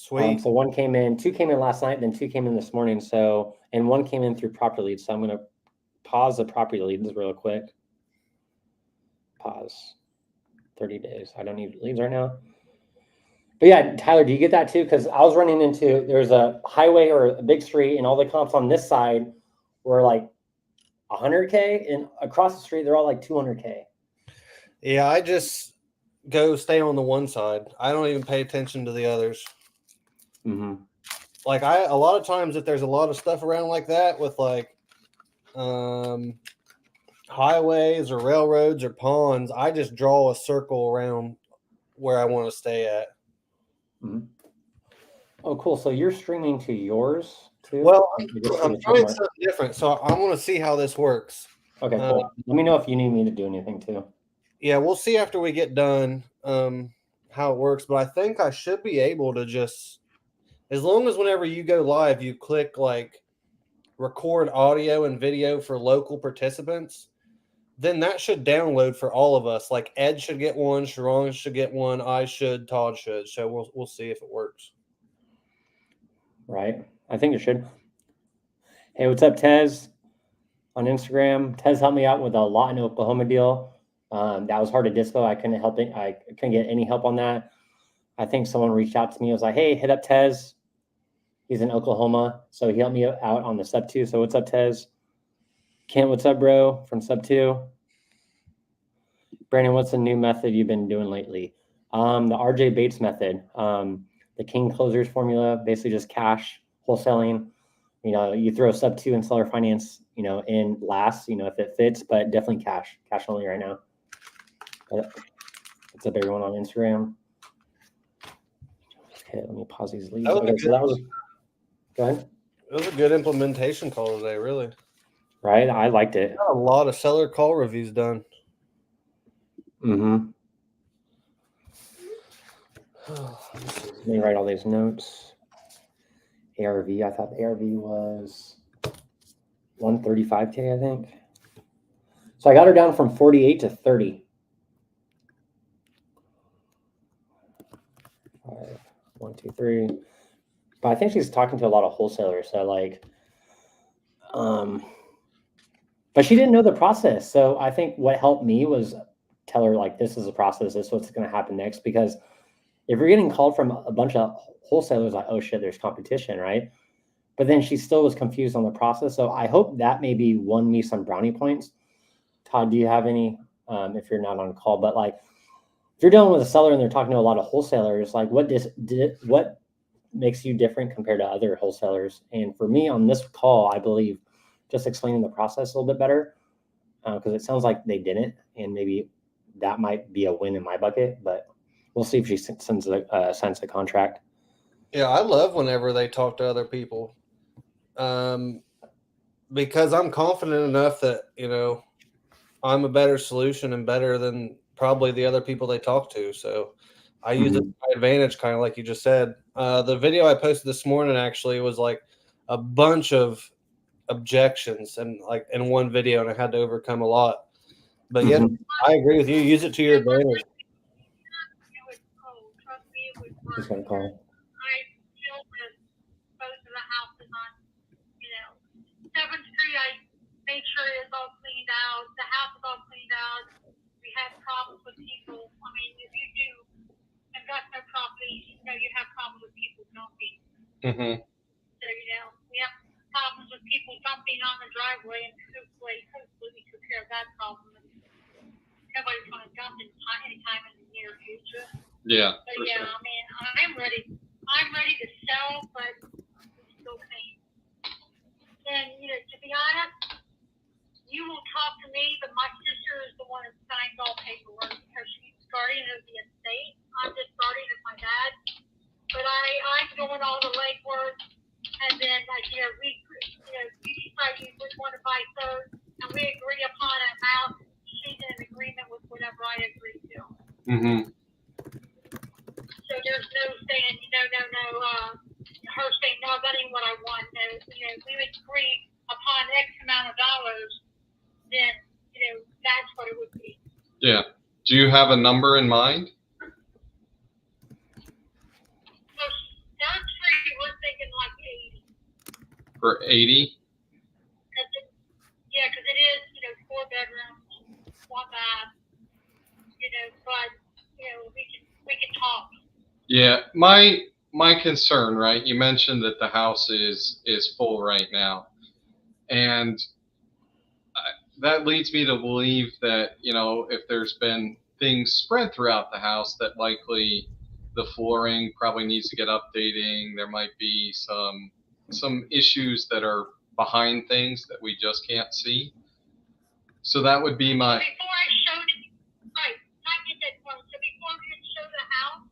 Sweet. So two came in last night, then two came in this morning. So, and one came in through property leads. So I'm going to pause the property leads real quick. Pause. 30 days. I don't need leads right now. But yeah, Tyler, do you get that too? Because I was running into, there's a highway or a big street, and all the comps on this side were like 100K, and across the street, they're all like 200K. Yeah, I just go stay on the one side. I don't even pay attention to the others. Mm-hmm. Like a lot of times, if there's a lot of stuff around like that with like highways or railroads or ponds, I just draw a circle around where I want to stay at. Mm-hmm. Oh, cool. So you're streaming to yours too? Well, I'm trying something different, so I want to see how this works. Okay, cool. Let me know if you need me to do anything too. Yeah, we'll see after we get done how it works, but I think I should be able to just, as long as whenever you go live, you click like record audio and video for local participants, then that should download for all of us. Like Ed should get one, Sharon should get one, I should, Todd should. So we'll see if it works. Right. I think it should. Hey, what's up, Tez? On Instagram. Tez helped me out with a lot in Oklahoma deal. That was hard to disco. I couldn't help it. I couldn't get any help on that. I think someone reached out to me. I was like, hey, hit up Tez. He's in Oklahoma. So he helped me out on the sub 2. So what's up, Tez? Kent, what's up, bro? From sub 2. Brandon, what's the new method you've been doing lately? The RJ Bates method. The King Closers formula, basically just cash wholesaling. You know, you throw sub 2 and seller finance, you know, in last, you know, if it fits, but definitely cash only right now. What's up, everyone on Instagram? Okay, let me pause these leads. Okay, so that was, go ahead. It was a good implementation call today, really. Right, I liked it. Got a lot of seller call reviews done. Mm-hmm. Let me write all these notes. ARV, I thought the ARV was 135K, I think. So I got her down from 48 to 30. 5, 1, 2, 3. But I think she's talking to a lot of wholesalers. So like, but she didn't know the process. So I think what helped me was tell her like, this is the process. This is what's going to happen next. Because if you're getting called from a bunch of wholesalers, like, oh shit, there's competition, right? But then she still was confused on the process. So I hope that maybe won me some brownie points. Todd, do you have any, if you're not on call, but like, if you're dealing with a seller and they're talking to a lot of wholesalers, like what makes you different compared to other wholesalers? And for me on this call, I believe just explaining the process a little bit better, because it sounds like they didn't, and maybe that might be a win in my bucket, but we'll see if she signs the contract. Yeah, I love whenever they talk to other people, because I'm confident enough that, you know, I'm a better solution and better than probably the other people they talk to. So I use it to my advantage, kind of like you just said. The video I posted this morning actually was like a bunch of objections and like in one video, and I had to overcome a lot. But yeah, I agree with you. Use it to your advantage. Who's gonna call? Made sure it's all cleaned out. The house is all cleaned out. We had problems with people. I mean, if you do investment properties, you know you have problems with people dumping. Mm-hmm. So, you know, we have problems with people dumping on the driveway, and hopefully we took care of that problem. Nobody's going to dump anytime in the near future. Yeah. But yeah, sure. I mean, I'm ready. I'm ready to sell, but it's still pain. And, you know, to be honest, you will talk to me, but my sister is the one that signs all paperwork because she's guardian of the estate. I'm just guardian of my dad. But I'm doing all the legwork, and then, like, you know, you decide you would want to buy those, and we agree upon an amount. She's in agreement with whatever I agree to. Mm-hmm. So there's no saying, her saying, no, that ain't what I want. No, you know, we would agree upon X amount of dollars, then, you know, that's what it would be. Yeah. Do you have a number in mind? So that's for 80? Yeah, because it is, 4 bedrooms, 1 bath, but, we can talk. Yeah, my concern, right? You mentioned that the house is full right now, and that leads me to believe that if there's been things spread throughout the house, that likely the flooring probably needs to get updating. There might be some issues that are behind things that we just can't see. So that would be my. Before I showed it, right, I get that point. So before we can show the house,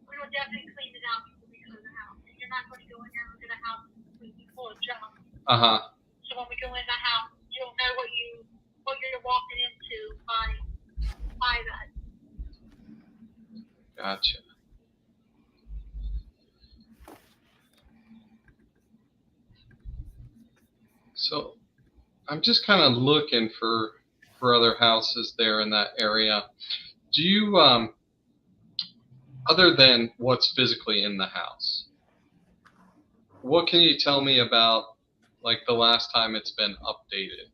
we will definitely clean it out before we show the house. And you're not going to go in there and look at a house completely full of junk. So when we go in the house, you'll know what you're walking into by that. Gotcha. So I'm just kind of looking for other houses there in that area. Do you, other than what's physically in the house, what can you tell me about like the last time it's been updated?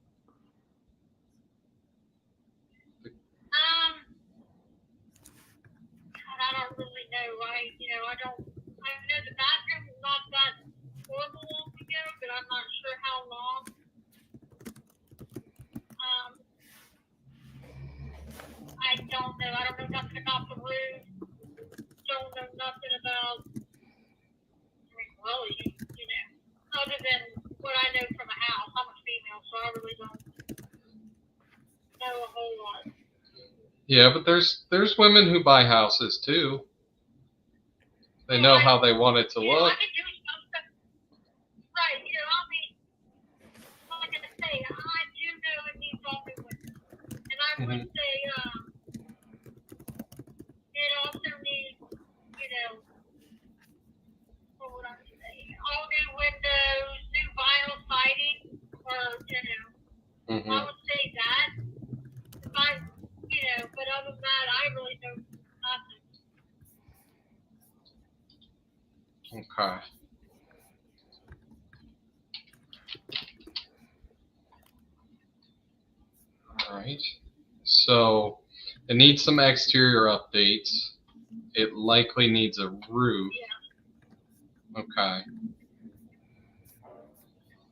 God, I don't really know. I know the bathroom is not that horrible long ago, but I'm not sure how long. I don't know. I don't know nothing about the roof. Don't know nothing about, other than what I know from a house. I'm a female, so I really don't know a whole lot. Yeah, but there's women who buy houses too. They know how they want it to look. I can do some stuff. Right, like I say, I do know it needs all new windows. And I would say, it also needs, what would I say? All new windows, new vinyl siding, or, I would say that. But other than that, I really know nothing. Okay. All right. So it needs some exterior updates. It likely needs a roof. Yeah. Okay.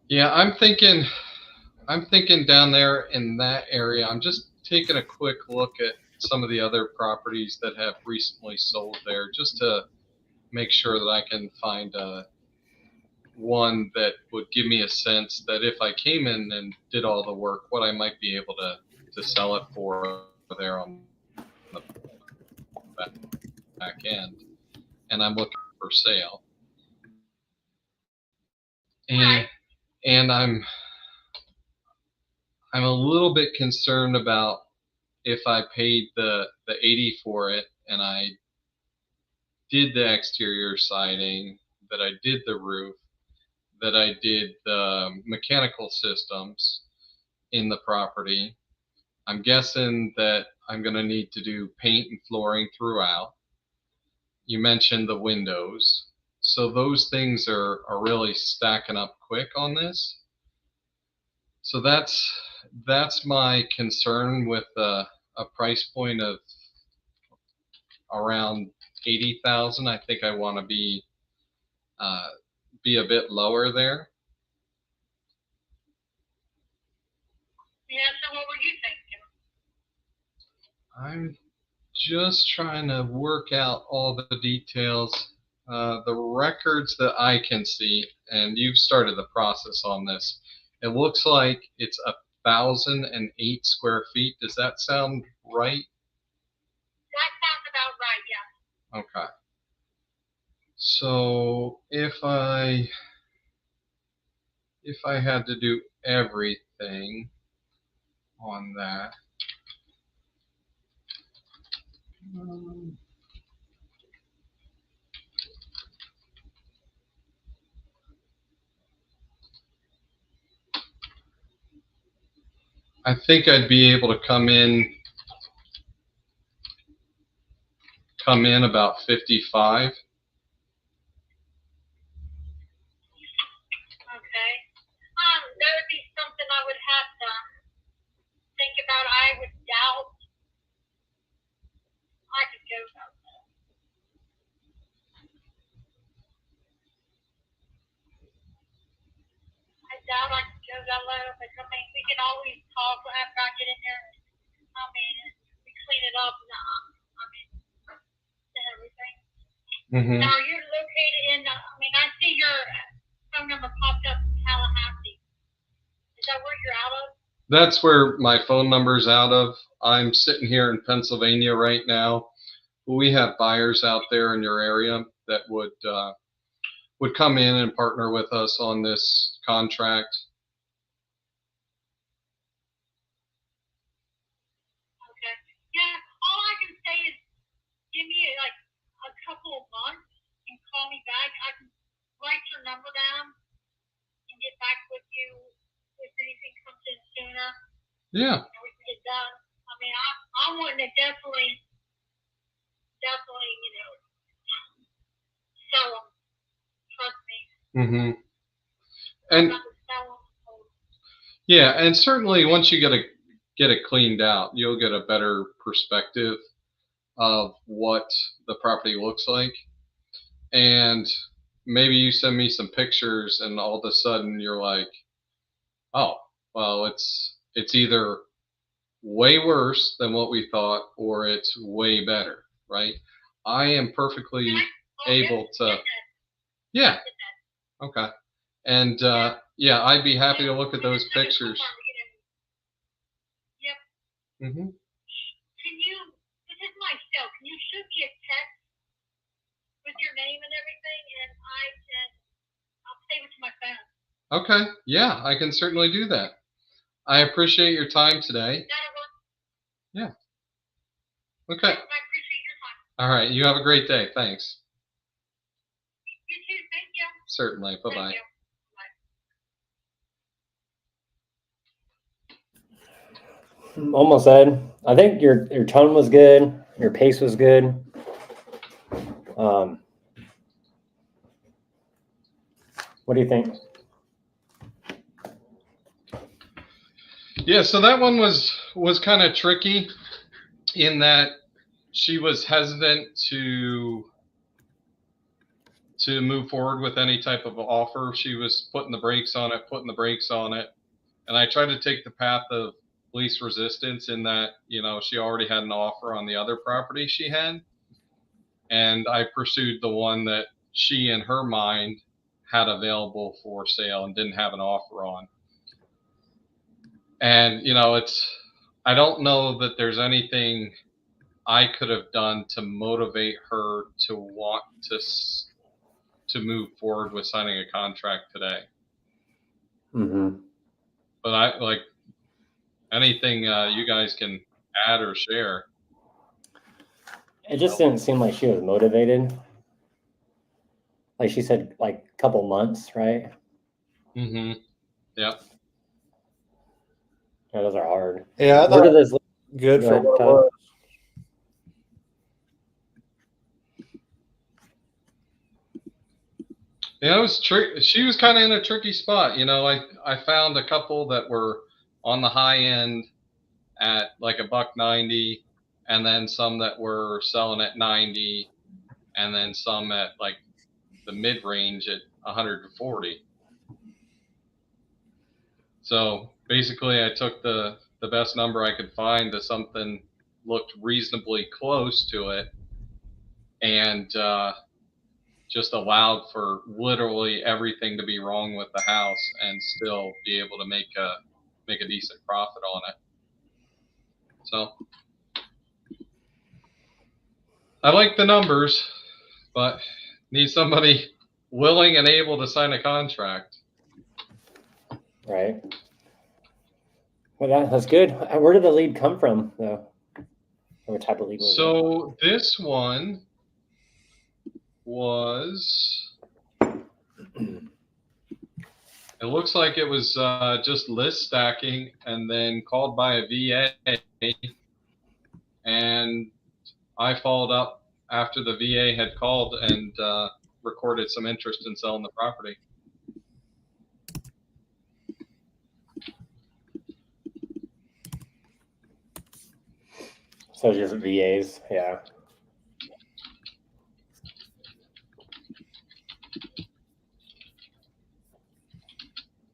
Yeah, I'm thinking down there in that area. I'm just taking a quick look at some of the other properties that have recently sold there, just to make sure that I can find one that would give me a sense that if I came in and did all the work, what I might be able to sell it for there on the back end. And I'm looking for sale. And I'm a little bit concerned about if I paid the 80 for it and I did the exterior siding, that I did the roof, that I did the mechanical systems in the property. I'm guessing that I'm going to need to do paint and flooring throughout. You mentioned the windows. So those things are really stacking up quick on this. So that's my concern with a price point of around 80,000. I think I want to be a bit lower there. Yeah, so what were you thinking? I'm just trying to work out all the details, the records that I can see, and you've started the process on this. It looks like it's 1,008 square feet. Does that sound right? That sounds about right, yeah. Okay. So if I had to do everything on that, I think I'd be able to come in about 55. out, I would doubt I could go that low. I doubt I could go that low, but I mean, we can always talk after I get in there. I mean, we clean it up and I mean, and everything. Mm-hmm. Now you're located in. I mean, I see your phone number popped up in Tallahassee. Is that where you're out of? That's where my phone number's out of. I'm sitting here in Pennsylvania right now. We have buyers out there in your area that would come in and partner with us on this contract. Okay. Yeah. All I can say is give me like a couple of months and call me back. I can write your number down and get back with you if anything comes in sooner. Yeah. And we can get done. I mean, I'm wanting to definitely, you know, sell them. Trust me. Mm-hmm. I'm And not to sell them. yeah, and certainly once you get it cleaned out, you'll get a better perspective of what the property looks like. And maybe you send me some pictures and all of a sudden you're like, oh, well, it's either way worse than what we thought or it's way better, right? I am perfectly able to, yeah, okay. And yeah, I'd be happy to look at those pictures. Yep. Mm-hmm. Can you, this is my cell, can you shoot me a text with your name and everything, and I'll save it to my phone. Okay, yeah, I can certainly do that. I appreciate your time today. That'll work. Yeah. Okay. I appreciate your time. All right, you have a great day. Thanks. You too, thank you. Certainly. Bye-bye. Thank you. Almost said. I think your tone was good. Your pace was good. What do you think? Yeah, so that one was kind of tricky in that she was hesitant to move forward with any type of offer. She was putting the brakes on it. And I tried to take the path of least resistance in that, you know, she already had an offer on the other property she had. And I pursued the one that she, in her mind, had available for sale and didn't have an offer on. And, you know, I don't know that there's anything I could have done to motivate her to want to move forward with signing a contract today. Mm-hmm. But I like anything you guys can add or share. It just didn't seem like she was motivated. Like she said, like a couple months, right? Mm-hmm. Yep. Yeah, those are hard. Yeah, I Where did thought this good Go for ahead, what it Todd. was. Yeah, it was she was kind of in a tricky spot. You know, I found a couple that were on the high end at like $190, and then some that were selling at 90, and then some at like the mid range at 140. So basically, I took the best number I could find to something looked reasonably close to it, and just allowed for literally everything to be wrong with the house and still be able to make a decent profit on it. So I like the numbers, but need somebody willing and able to sign a contract. Right. Well, that's good. Where did the lead come from, though? What type of lead was it? So this one was, it looks like it was just list stacking and then called by a VA, and I followed up after the VA had called and recorded some interest in selling the property. So just VAs, yeah. Do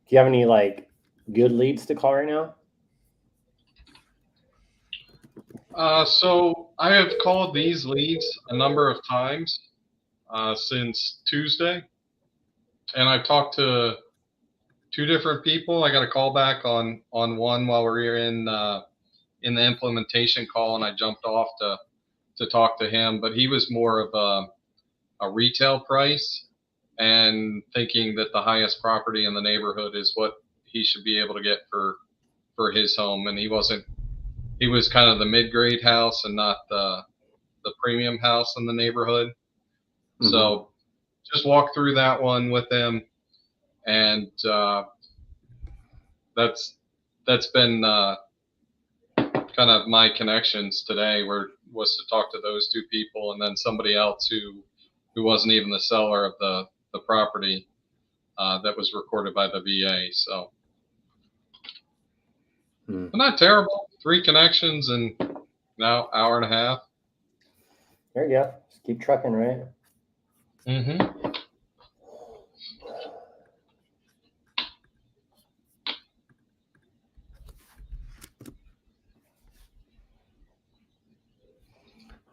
you have any like good leads to call right now? So I have called these leads a number of times since Tuesday, and I've talked to 2 different people. I got a call back on one while we were in the implementation call, and I jumped off to talk to him. But he was more of a retail price, and thinking that the highest property in the neighborhood is what he should be able to get for his home, and he wasn't. He was kind of the mid-grade house and not the premium house in the neighborhood. Mm-hmm. So just walk through that one with him, and that's been kind of my connections today. Was to talk to those 2 people, and then somebody else who wasn't even the seller of the property that was recorded by the VA. So not terrible. 3 connections in now hour and a half. There you go. Just keep trucking, right? Mm-hmm.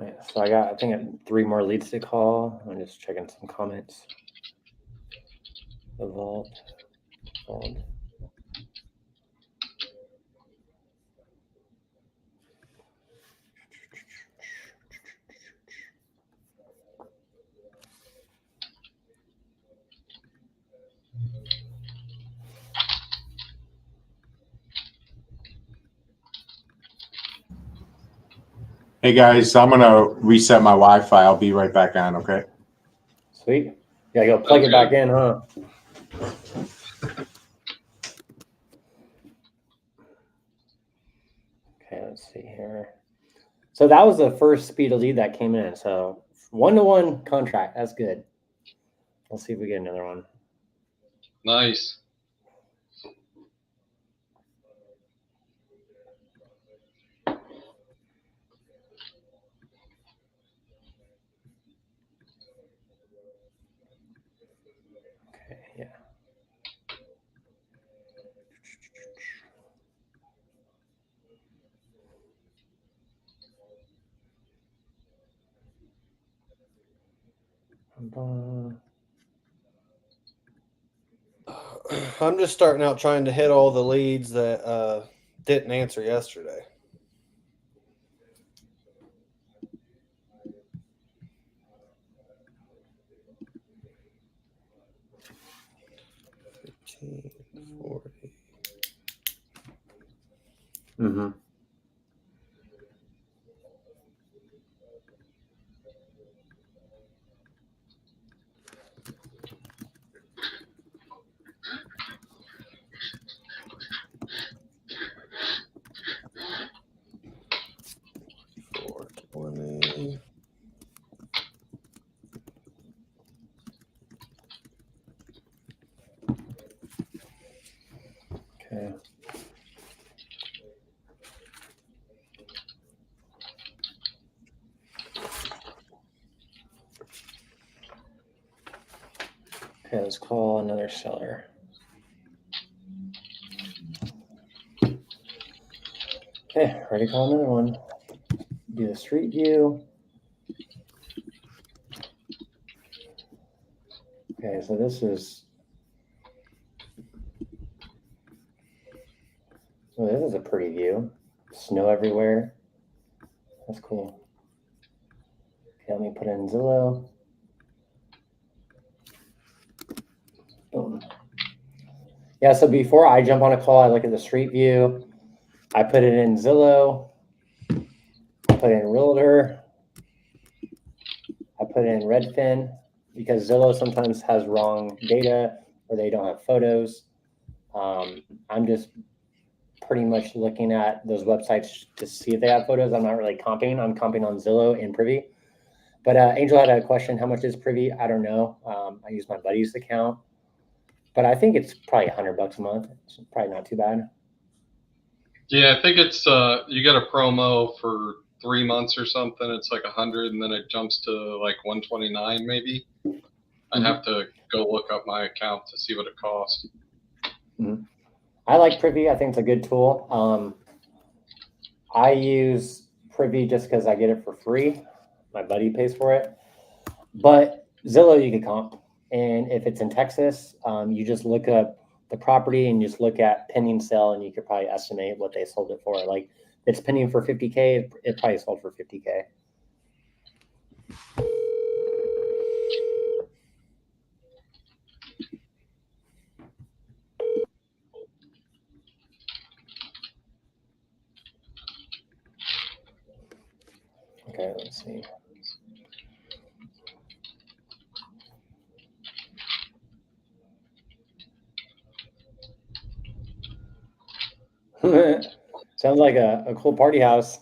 Right, so I think I have 3 more leads to call. I'm just checking some comments. The vault. Hey guys, I'm gonna reset my Wi-Fi. I'll be right back on, okay? Sweet. You gotta go plug it back in, huh? Okay, let's see here. So that was the first speed of lead that came in. So 1-to-1 contract. That's good. Let's see if we get another one. Nice. Okay, yeah. I'm just starting out trying to hit all the leads that didn't answer yesterday. Mm-hmm. Okay. Okay, let's call another seller. Okay, ready to call another one. Do the street view. Okay, so this is a pretty view. Snow everywhere. That's cool. Okay, let me put in Zillow. Boom. Yeah, so before I jump on a call, I look at the street view. I put it in Zillow. I put it in Realtor. I put it in Redfin because Zillow sometimes has wrong data or they don't have photos. I'm just pretty much looking at those websites to see if they have photos. I'm not really comping. I'm comping on Zillow and Privy. But Angel had a question. How much is Privy? I don't know. I use my buddy's account. But I think it's probably $100 a month. It's probably not too bad. Yeah, I think it's you got a promo for 3 months or something, it's like 100, and then it jumps to like 129 maybe. I'd have to go look up my account to see what it costs. I like Privy. I think it's a good tool. I use Privy just because I get it for free. My buddy pays for it. But Zillow, you could comp. And if it's in Texas, you just look up the property and just look at pending sale, and you could probably estimate what they sold it for. Like, if it's pending for 50K, it probably sold for 50K. Okay, let's see. Sounds like a cool party house.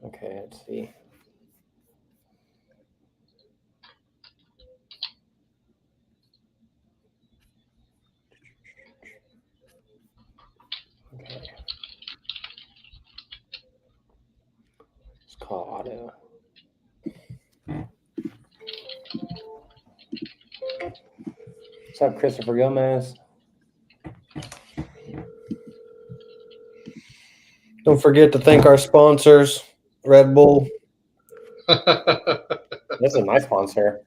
Okay, let's see. Okay. Let's call auto. What's up, Christopher Gomez? Don't forget to thank our sponsors, Red Bull. This is my sponsor.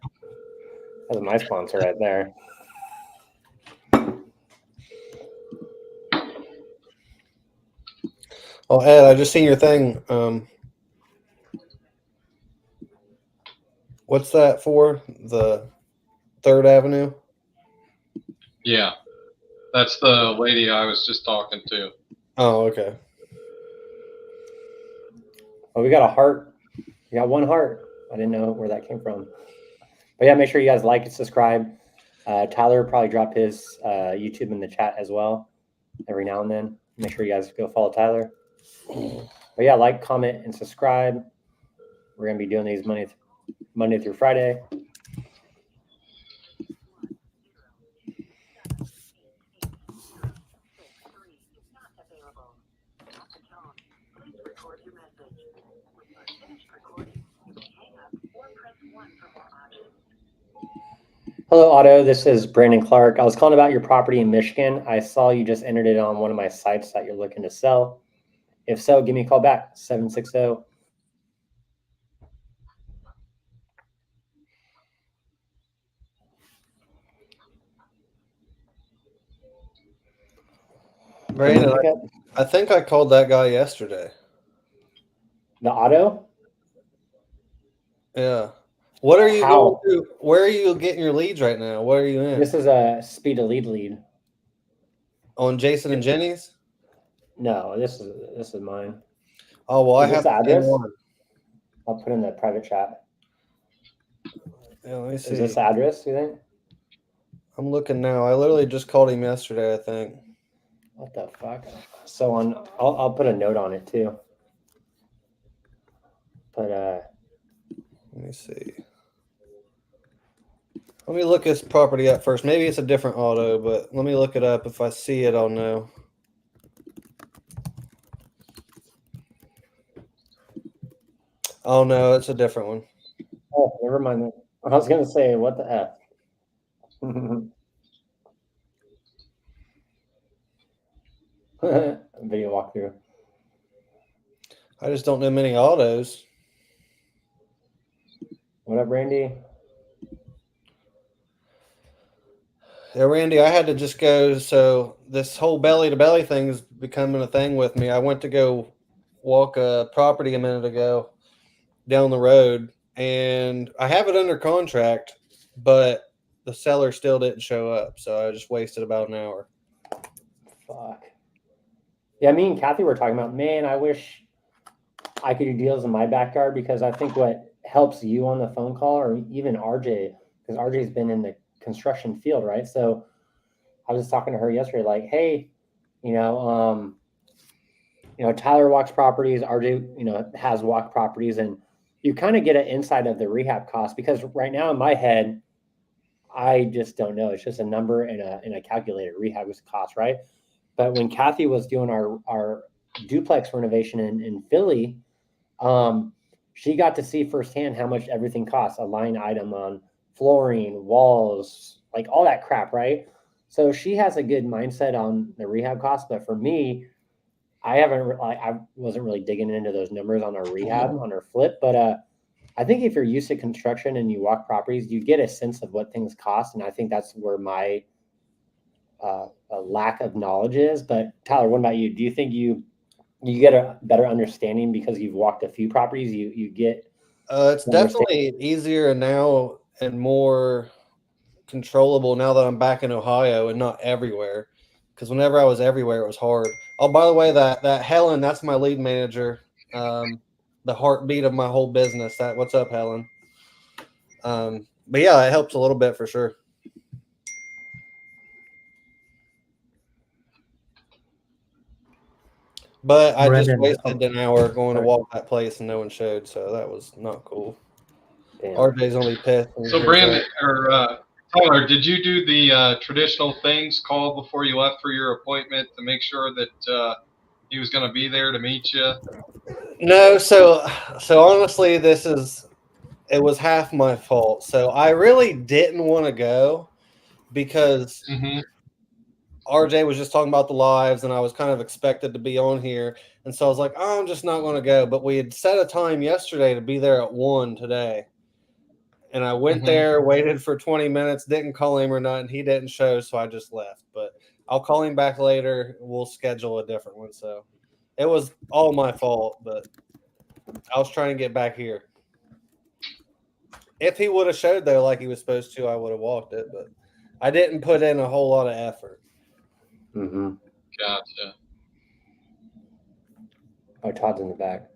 That's my sponsor right there. Oh, Ed, I just seen your thing. What's that for? The 3rd Avenue? Yeah, that's the lady I was just talking to. Oh, okay. Oh, we got a heart. We got one heart. I didn't know where that came from. But yeah, make sure you guys like and subscribe. Tyler will probably drop his YouTube in the chat as well every now and then. Make sure you guys go follow Tyler. But yeah, like, comment, and subscribe. We're going to be doing these Monday through Friday. Hello, Otto. This is Brandon Clark. I was calling about your property in Michigan. I saw you just entered it on one of my sites that you're looking to sell. If so, give me a call back, 760. Brandon, I think I called that guy yesterday. The Otto? Yeah. What are you How? going to? Where are you getting your leads right now? What are you in? This is a speed to lead. On Jason and Jenny's? No, this is mine. Oh, well, Is I have this the the address? same one. I'll put in the private chat. Yeah, let me see. Is this the address, you think? I'm looking now. I literally just called him yesterday, I think. What the fuck? So I'll put a note on it too. But Let me see. Let me look his property up first. Maybe it's a different auto, but let me look it up. If I see it, I'll know. Oh, no, it's a different one. oh, never mind. I was gonna say, what the F? Video walkthrough. I just don't know many autos. What up, Randy? Yeah, Randy, I had to just go. So this whole belly to belly thing is becoming a thing with me. I went to go walk a property a minute ago down the road, and I have it under contract, but the seller still didn't show up. So I just wasted about an hour. Fuck. Yeah, me and Kathy were talking about, man, I wish I could do deals in my backyard, because I think what helps you on the phone call, or even RJ, because RJ's been in the construction field, right? So I was just talking to her yesterday, like, hey, Tyler walks properties, RJ, has walked properties, and you kind of get an insight of the rehab cost, because right now in my head, I just don't know. It's just a number in a calculator. Rehab was cost, right? But when Kathy was doing our duplex renovation in Philly, she got to see firsthand how much everything costs, a line item on flooring, walls, like all that crap, right? So she has a good mindset on the rehab costs. But for me, I wasn't really digging into those numbers on our rehab on our flip. But I think if you're used to construction and you walk properties, you get a sense of what things cost, and I think that's where my a lack of knowledge is. But Tyler, what about you? Do you think you get a better understanding because you've walked a few properties? You get It's definitely easier now and more controllable now that I'm back in Ohio and not everywhere. Because whenever I was everywhere, it was hard. Oh, by the way, that Helen, that's my lead manager. The heartbeat of my whole business. What's up, Helen? But yeah, it helps a little bit for sure. But I just wasted an hour going to walk that place and no one showed, so that was not cool. Damn. RJ's only pissed. So Brandon or Tyler, did you do the traditional things, call before you left for your appointment to make sure that he was going to be there to meet you? No, so honestly, it was half my fault. So I really didn't want to go because RJ was just talking about the lives, and I was kind of expected to be on here, and so I was like, oh, I'm just not going to go. But we had set a time yesterday to be there at 1 today. And I went there, waited for 20 minutes, didn't call him or nothing. He didn't show, so I just left. But I'll call him back later. We'll schedule a different one. So it was all my fault, but I was trying to get back here. If he would have showed, though, like he was supposed to, I would have walked it. But I didn't put in a whole lot of effort. Gotcha. Oh, Todd's in the back.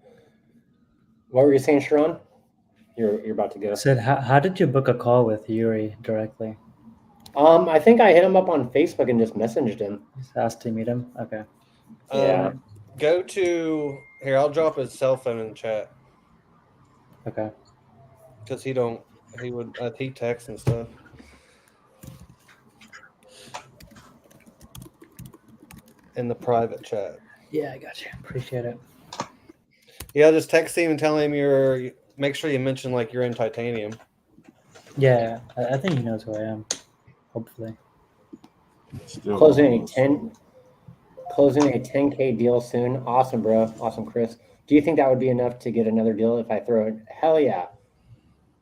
What were you saying, Sharon? You're about to go. I said, how did you book a call with Yuri directly? I think I hit him up on Facebook and just messaged him. Just asked to meet him? Okay. Yeah. Go to here. I'll drop his cell phone in the chat. Okay. Because he texts and stuff. In the private chat. Yeah, I got you. Appreciate it. Yeah, just text him and tell him make sure you mention like you're in titanium. Yeah, I think he knows who I am. Hopefully. Closing a 10K deal soon. Awesome, bro. Awesome, Chris. Do you think that would be enough to get another deal if I throw it? Hell yeah.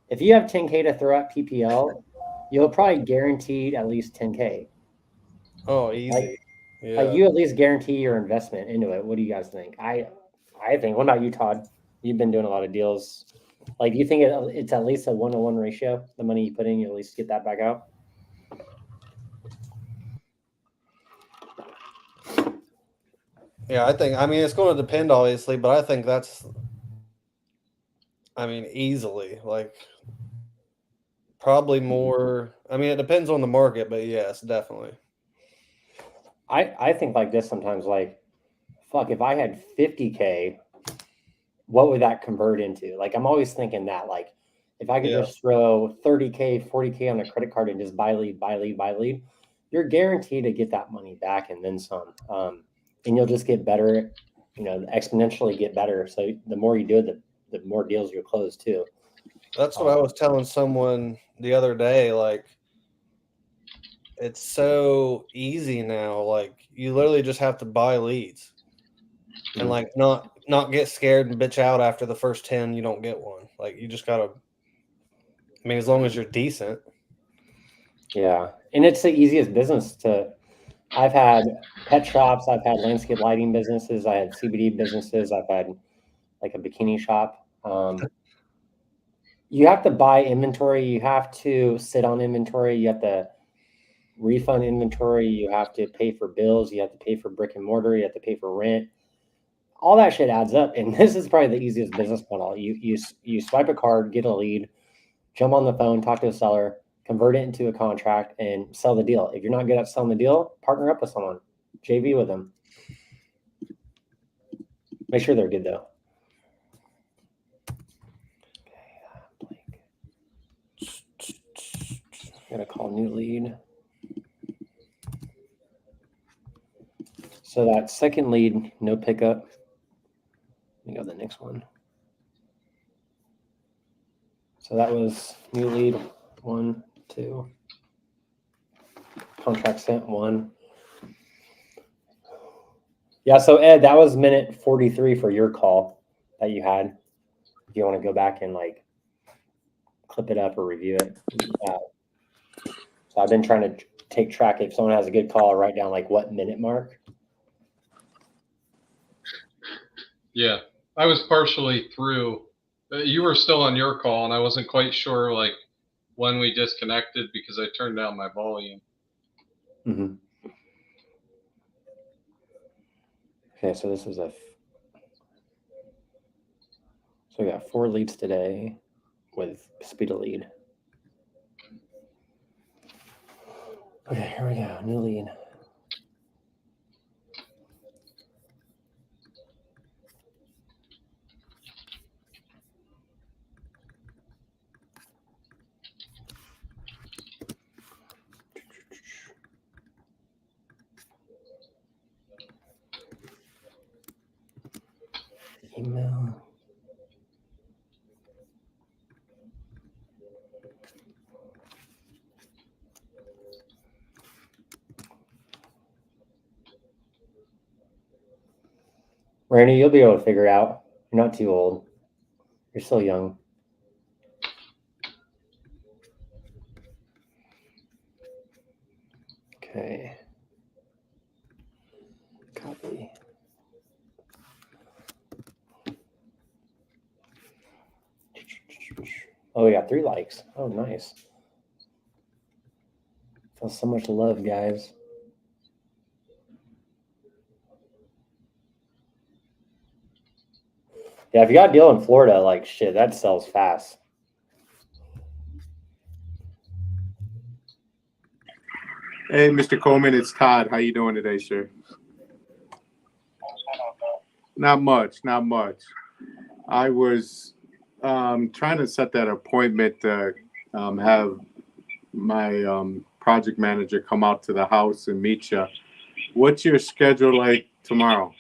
If you have 10K to throw at PPL, you'll probably guaranteed at least 10K. Oh, easy. Like you at least guarantee your investment into it. What do you guys think? I think. What about you, Todd? You've been doing a lot of deals. Like, do you think it's at least a 1-to-1 ratio? The money you put in, you at least get that back out. Yeah, I mean, it's going to depend, obviously, but I think that's, easily, like, probably more. I mean, it depends on the market, but yes, definitely. I think like this sometimes, like, fuck, if I had 50K, what would that convert into? Like, I'm always thinking that, like, if I could just throw 30K, 40K on a credit card and just buy lead, you're guaranteed to get that money back and then some. And you'll just get better, exponentially get better. So the more you do it, the more deals you'll close too. That's what I was telling someone the other day. Like, it's so easy now. Like, you literally just have to buy leads and like not get scared and bitch out after the first 10 you don't get one. Like, you just gotta, as long as you're decent. Yeah. And it's the easiest business I've had pet shops, I've had landscape lighting businesses, I had CBD businesses, I've had like a bikini shop. You have to buy inventory, you have to sit on inventory, you have to refund inventory, you have to pay for bills, you have to pay for brick and mortar, you have to pay for rent. All that shit adds up, and this is probably the easiest business model. You swipe a card, get a lead, jump on the phone, talk to a seller, convert it into a contract, and sell the deal. If you're not good at selling the deal, partner up with someone, JV with them. Make sure they're good though. Gonna call new lead. So that second lead, no pickup. Let me go to the next one. So that was new lead 1, 2. Contract sent 1. Yeah, so Ed, that was minute 43 for your call that you had. If you want to go back and like clip it up or review it. So I've been trying to take track. If someone has a good call, write down like what minute mark. Yeah, I was partially through. You were still on your call, and I wasn't quite sure like when we disconnected because I turned down my volume. Mm-hmm. Okay, so this is so we got 4 leads today with speed of lead. Okay, here we go. New lead. Email. Randy, you'll be able to figure it out. You're not too old. You're still young. Okay. Copy. Oh, we got 3 likes. Oh, nice. Feel so much love, guys. Yeah, if you got a deal in Florida, like shit, that sells fast. Hey, Mr. Coleman, it's Todd. How you doing today, sir? Not much. I was trying to set that appointment to have my project manager come out to the house and meet you. What's your schedule like tomorrow?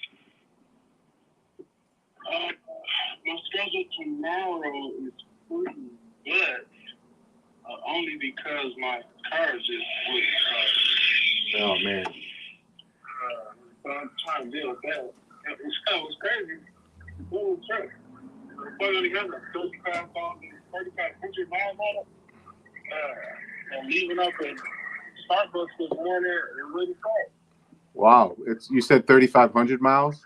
My schedule tomorrow is pretty good, only because my car is just wouldn't start. Oh, man. So I'm trying to deal with that. It was crazy. Full truck. But only got like 3,500 miles on it. And leaving up at Starbucks this morning, it really fast. Wow. You said 3,500 miles?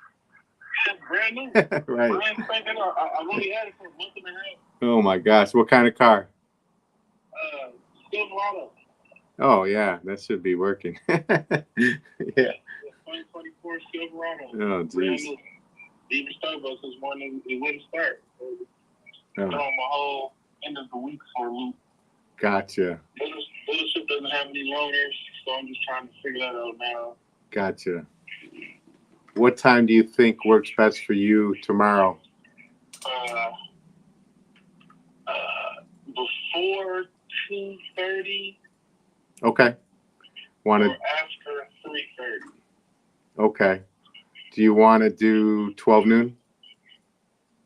It's brand new. Right. I've only had it for a month and a half. Oh, my gosh. What kind of car? Silverado. Oh, yeah. That should be working. Yeah. 2024 Silverado. Oh, jeez. Even Starbucks this morning, it wouldn't start. Throwing my whole end of the week for a loop. Gotcha. Dealership doesn't have any loaners, so I'm just trying to figure that out now. Gotcha. What time do you think works best for you tomorrow? Before 2:30. Okay. Or after 3:30. Okay. Do you want to do 12 noon?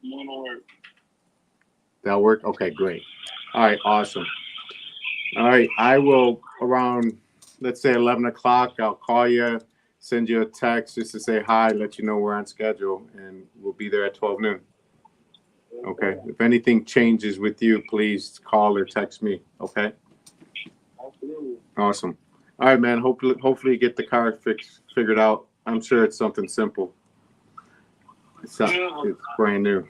Noon will work. That'll work? Okay, great. All right, awesome. All right, I will around, let's say 11 o'clock, I'll call you, send you a text just to say hi, let you know we're on schedule, and we'll be there at 12 noon. Okay. If anything changes with you, please call or text me. Okay. Absolutely. Awesome. All right, man. Hopefully you get the car figured out. I'm sure it's something simple. It's brand new.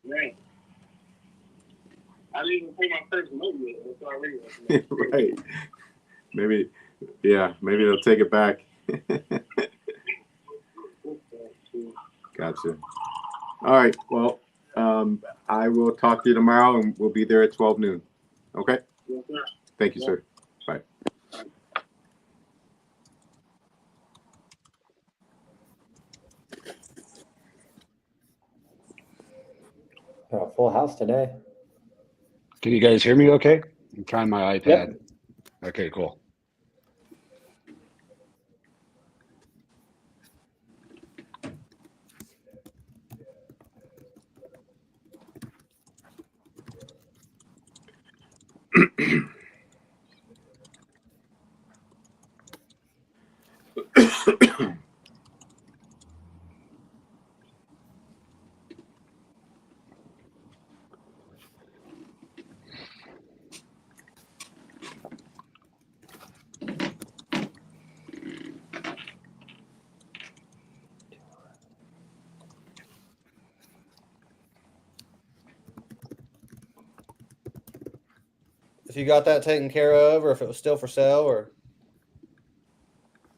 Right. I didn't even pay my first note yet. It's already Right. Maybe they'll take it back. Gotcha. All right. Well, I will talk to you tomorrow, and we'll be there at 12 noon. Okay? Yes, sir. Thank you, sir. Bye. Got a full house today. Can you guys hear me okay? I'm trying my iPad. Yep. Okay, cool. If you got that taken care of, or if it was still for sale, or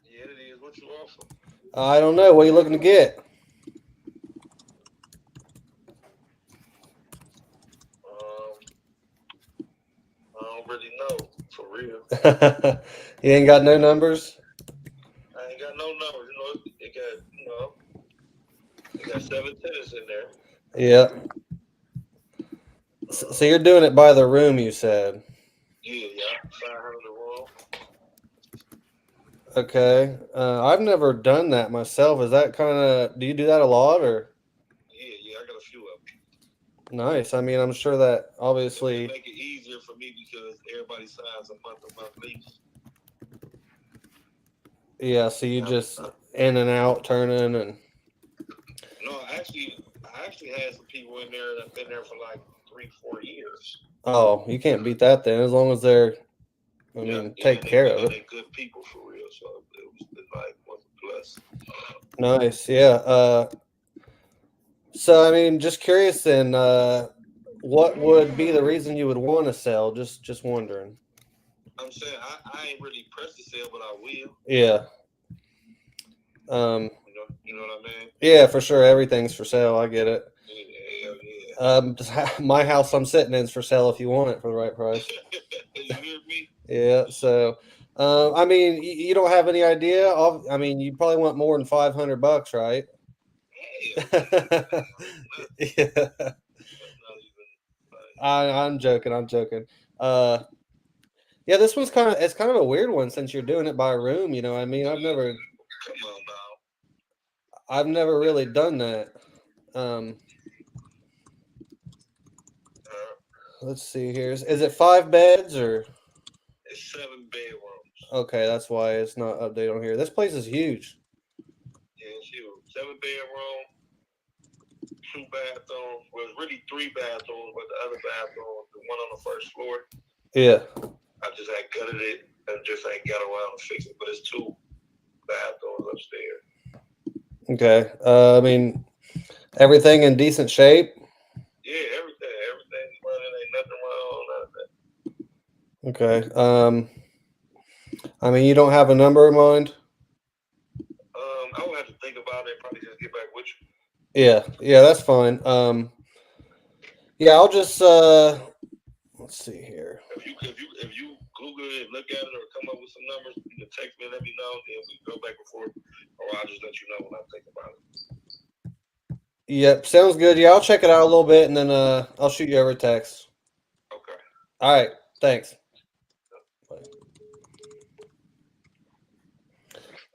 Yeah, it is. What you offer? I don't know. What are you looking to get? I don't really know, for real. You ain't got no numbers. I ain't got no numbers. You know, it got, you know, it got 7 tenants in there. Yeah. So you're doing it by the room, you said. Yeah, 500 a room. Okay. I've never done that myself. Is that kind of? Do you do that a lot, or? Yeah, I got a few of them. Nice. I mean, I'm sure that It obviously. make it easier for me because everybody signs a month-to-month lease. Yeah. So you just in and out, turning, and. No, I actually had some people in there that've been there for like 3-4 years. Oh, you can't beat that then, as long as they're. I mean, take care of it. They're good people for real, so it was a plus. Nice. Yeah. So I mean, just curious then. What would be the reason you would want to sell? Just wondering. I'm saying I ain't really pressed to sell, but I will. Yeah. You know what I mean? Yeah, for sure. Everything's for sale. I get it. Yeah. My house I'm sitting in is for sale if you want it for the right price. You hear me? Yeah. So, I mean, you don't have any idea. I mean, you probably want more than $500, right? Yeah. I'm joking. I'm joking. Yeah, this one's it's kind of a weird one since you're doing it by room. You know, I mean, Come on now. I've never really done that. Let's see here. Is it 5 beds or? It's 7 bedrooms. Okay, that's why it's not updated on here. This place is huge. Yeah, it's huge. 7 bedroom, 2 bathrooms. Well, it's really 3 bathrooms, but the other bathroom, the one on the first floor. Yeah. I just had gutted it and just ain't got around to fix it. But it's 2 bathrooms upstairs. Okay. I mean, everything in decent shape. Yeah, everything's running. Ain't nothing wrong. None of that. Okay. I mean, you don't have a number in mind? I would have to think about it and probably just get back with you. Yeah, that's fine. Yeah, I'll just let's see here. If you Google it, look at it, or come up with some numbers, you can text me and let me know, and we go back and forth, or I'll just let you know when I think about it. Yep, sounds good. Yeah, I'll check it out a little bit and then I'll shoot you over a text. Okay. All right, thanks. Bye.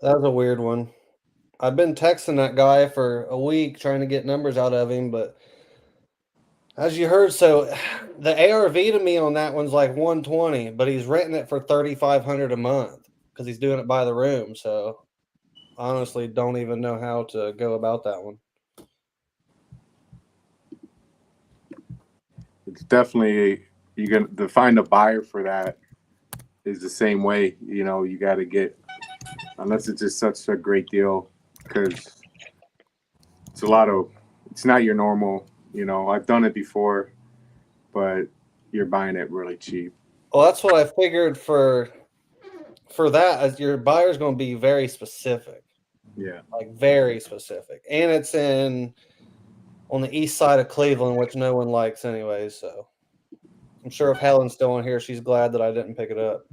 That was a weird one. I've been texting that guy for a week trying to get numbers out of him, but as you heard, so the ARV to me on that one's like 120, but he's renting it for 3,500 a month because he's doing it by the room. So honestly, don't even know how to go about that one. It's definitely you're gonna to find a buyer for that is the same way. You know, you got to get unless it's just such a great deal because it's not your normal. You know, I've done it before, but you're buying it really cheap. Well, that's what I figured for that. As your buyer's going to be very specific, Yeah. like very specific, and it's on the east side of Cleveland, which no one likes anyway. So I'm sure if Helen's still on here, she's glad that I didn't pick it up.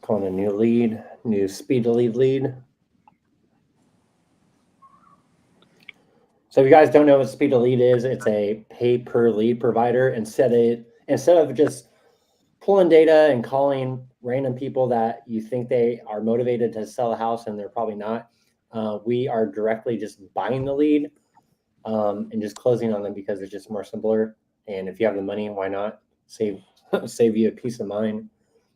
Calling a new lead, new speed to lead. So if you guys don't know what speed to lead is, it's a pay per lead provider. Instead of just pulling data and calling random people that you think they are motivated to sell a house and they're probably not, we are directly just buying the lead and just closing on them because it's just more simpler. And if you have the money, why not save you a peace of mind?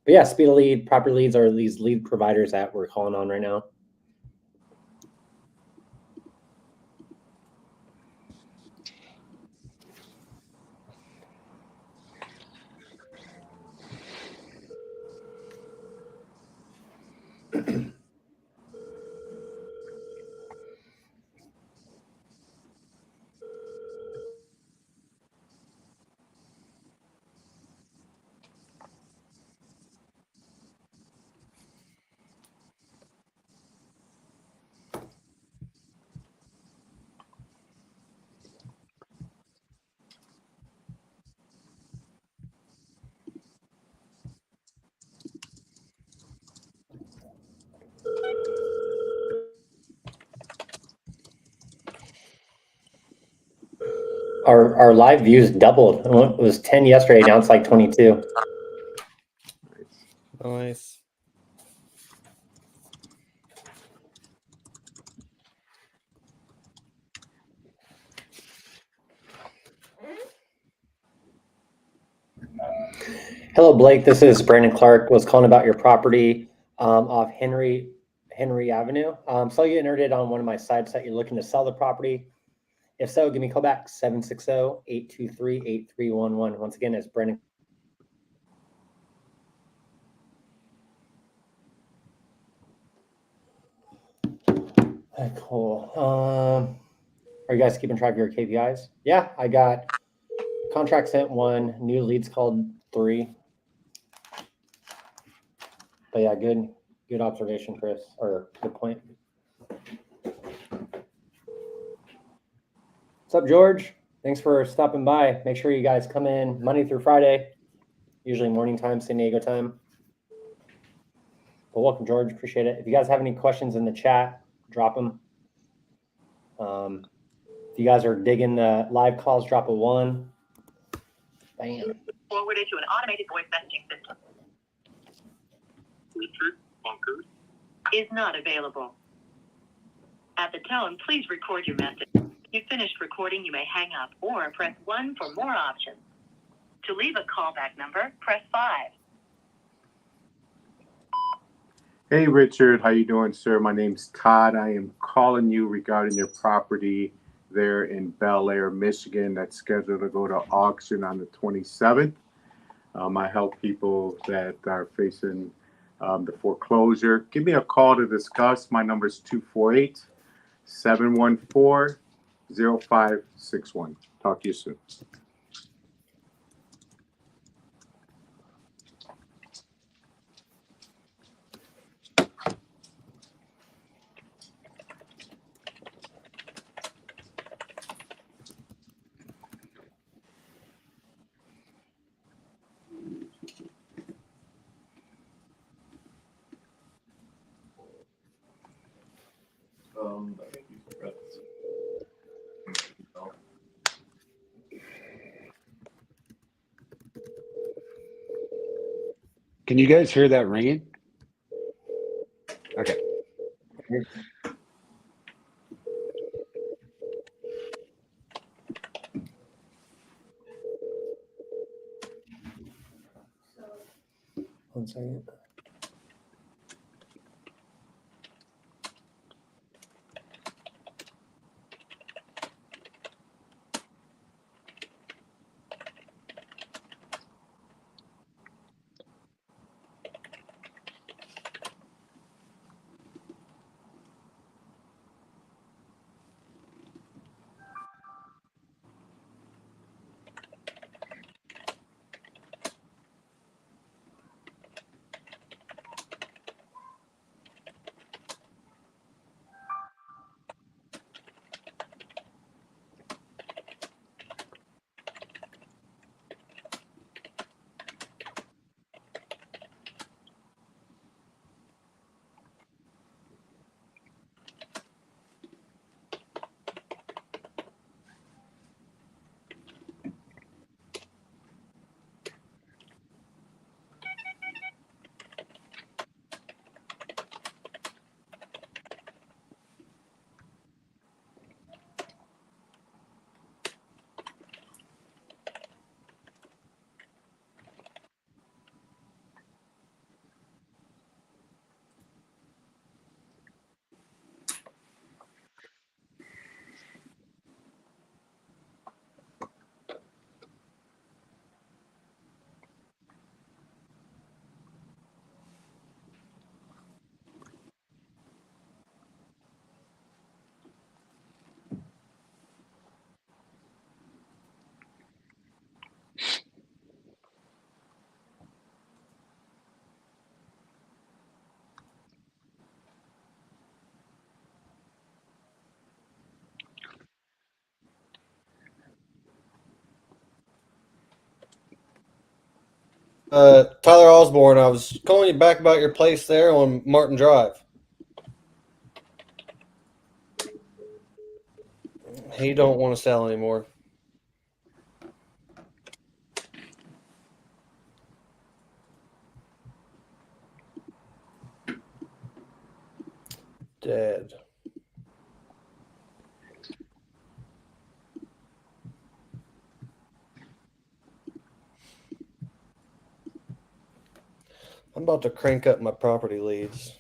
But yeah, speed of lead, proper leads are these lead providers that we're calling on right now. Our live views doubled. It was 10 yesterday. Now it's like 22. Nice. Hello, Blake. This is Brandon Clark. Was calling about your property off Henry Avenue. Saw you entered it on one of my sites that you're looking to sell the property. If so, give me a call back, 760-823-8311. Once again, it's Brandon. Cool. Are you guys keeping track of your KPIs? Yeah, I got contract sent 1, new leads called 3. But yeah, good observation, Chris, or good point. What's up, George? Thanks for stopping by. Make sure you guys come in Monday through Friday, usually morning time, San Diego time. But welcome, George. Appreciate it. If you guys have any questions in the chat, drop them. If you guys are digging the live calls, drop a 1. Bam. Forwarded to an automated voice messaging system. Richard Bunker is not available. At the tone, please record your message. If you've finished recording, you may hang up or press 1 for more options. To leave a callback number, press 5. Hey, Richard. How you doing, sir? My name's Todd. I am calling you regarding your property there in Bel Air, Michigan. That's scheduled to go to auction on the 27th. I help people that are facing the foreclosure. Give me a call to discuss. My number is 248-714-0561. Talk to you soon. Can you guys hear that ringing? Okay. One second. Tyler Osborne. I was calling you back about your place there on Martin Drive. He don't want to sell anymore. Dead. I'm about to crank up my property leads.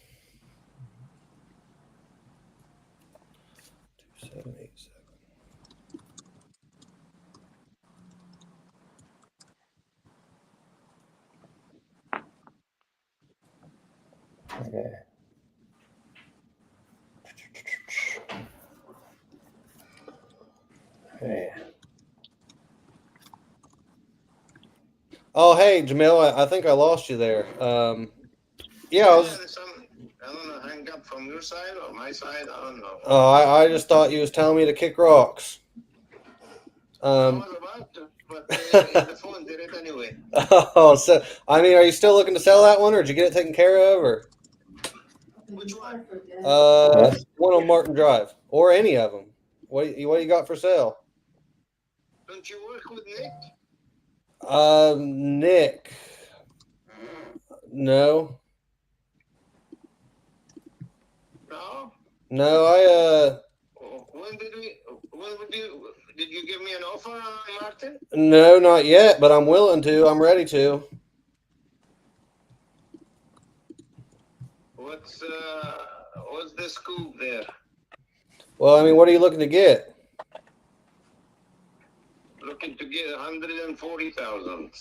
2787. Okay. Okay. Oh, hey, Jamil, I think I lost you there. Yeah, I was. I don't know, hang up from your side or my side. I don't know. Oh, I just thought you was telling me to kick rocks. I was about to, but the phone did it anyway. Oh, so I mean, are you still looking to sell that one, or did you get it taken care of, or? Which one? Yes. One on Martin Drive, or any of them. What you got for sale? Don't you work with Nick? Nick. No, No. no, When did you give me an offer, Martin? no, not yet, but I'm willing to. I'm ready to. What's the scoop there? Well, I mean, what are you looking to get? Looking to get 140,000.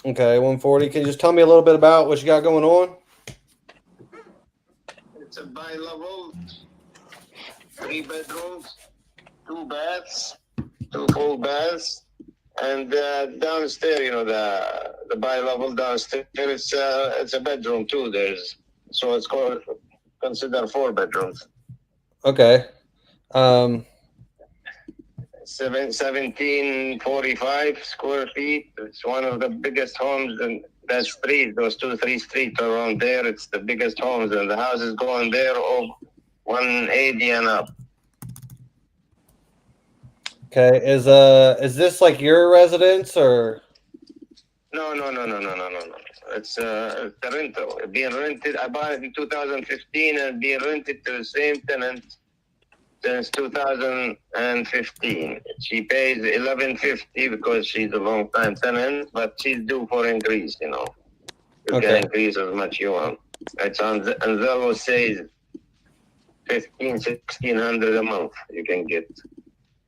Okay, 140. Can you just tell me a little bit about what you got going on? It's a bi-level, 3 bedrooms, 2 baths, 2 full baths, and downstairs, the bi-level downstairs, it's a bedroom too. So it's called consider 4 bedrooms. Okay. 1745 square feet. It's one of the biggest homes in that street. Those 2-3 streets around there. It's the biggest homes, and the houses going there of 180 and up. Okay. Is this like your residence or? No. It's a rental. Being rented. I bought it in 2015 and being rented to the same tenant since 2015. She pays $11.50 because she's a long time tenant, but she's due for increase. You Okay. can increase as much you want. It's on Zillow says $1,600 a month you can get.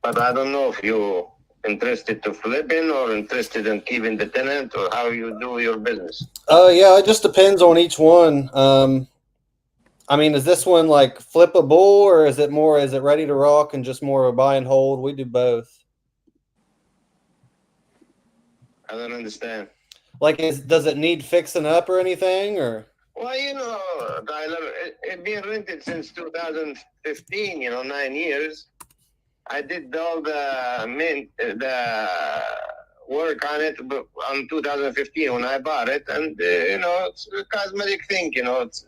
But I don't know if you're interested to flipping or interested in keeping the tenant or how you do your business. Yeah, it just depends on each one. I mean, is this one like flippable, or is it ready to rock and just more of a buy and hold? We do both. I don't understand. Like, does it need fixing up or anything, or? Well, Tyler, it's been rented since 2015. 9 years. I did all the work on it on 2015 when I bought it, and it's a cosmetic thing. It's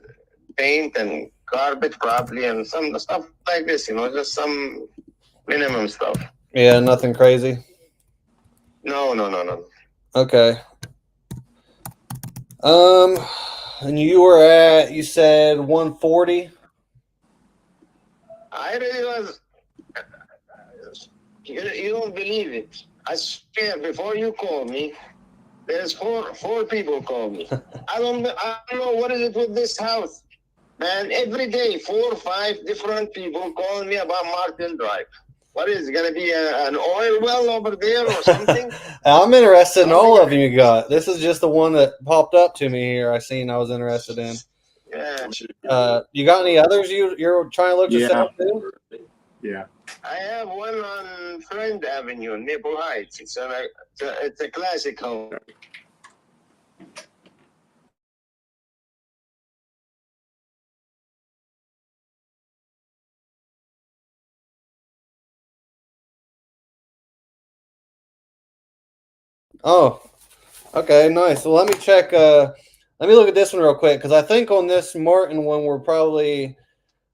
paint and carpet probably, and some stuff like this. Just some minimum stuff. Yeah, nothing crazy. No. Okay. And you said 140. I really was. You don't believe it. I swear, before you call me, there's four people call me. I don't know what is it with this house, man. Every day, 4 or 5 different people calling me about Martin Drive. What is it gonna be an oil well over there or something? I'm interested in all of them you got. This is just the one that popped up to me here. I was interested in. Yeah. You got any others you're trying to look to sell too? Yeah. I have one on Friend Avenue in Maple Heights. It's a classic home. Oh, Okay, nice. Well, let me check. Let me look at this one real quick because I think on this Martin one we're probably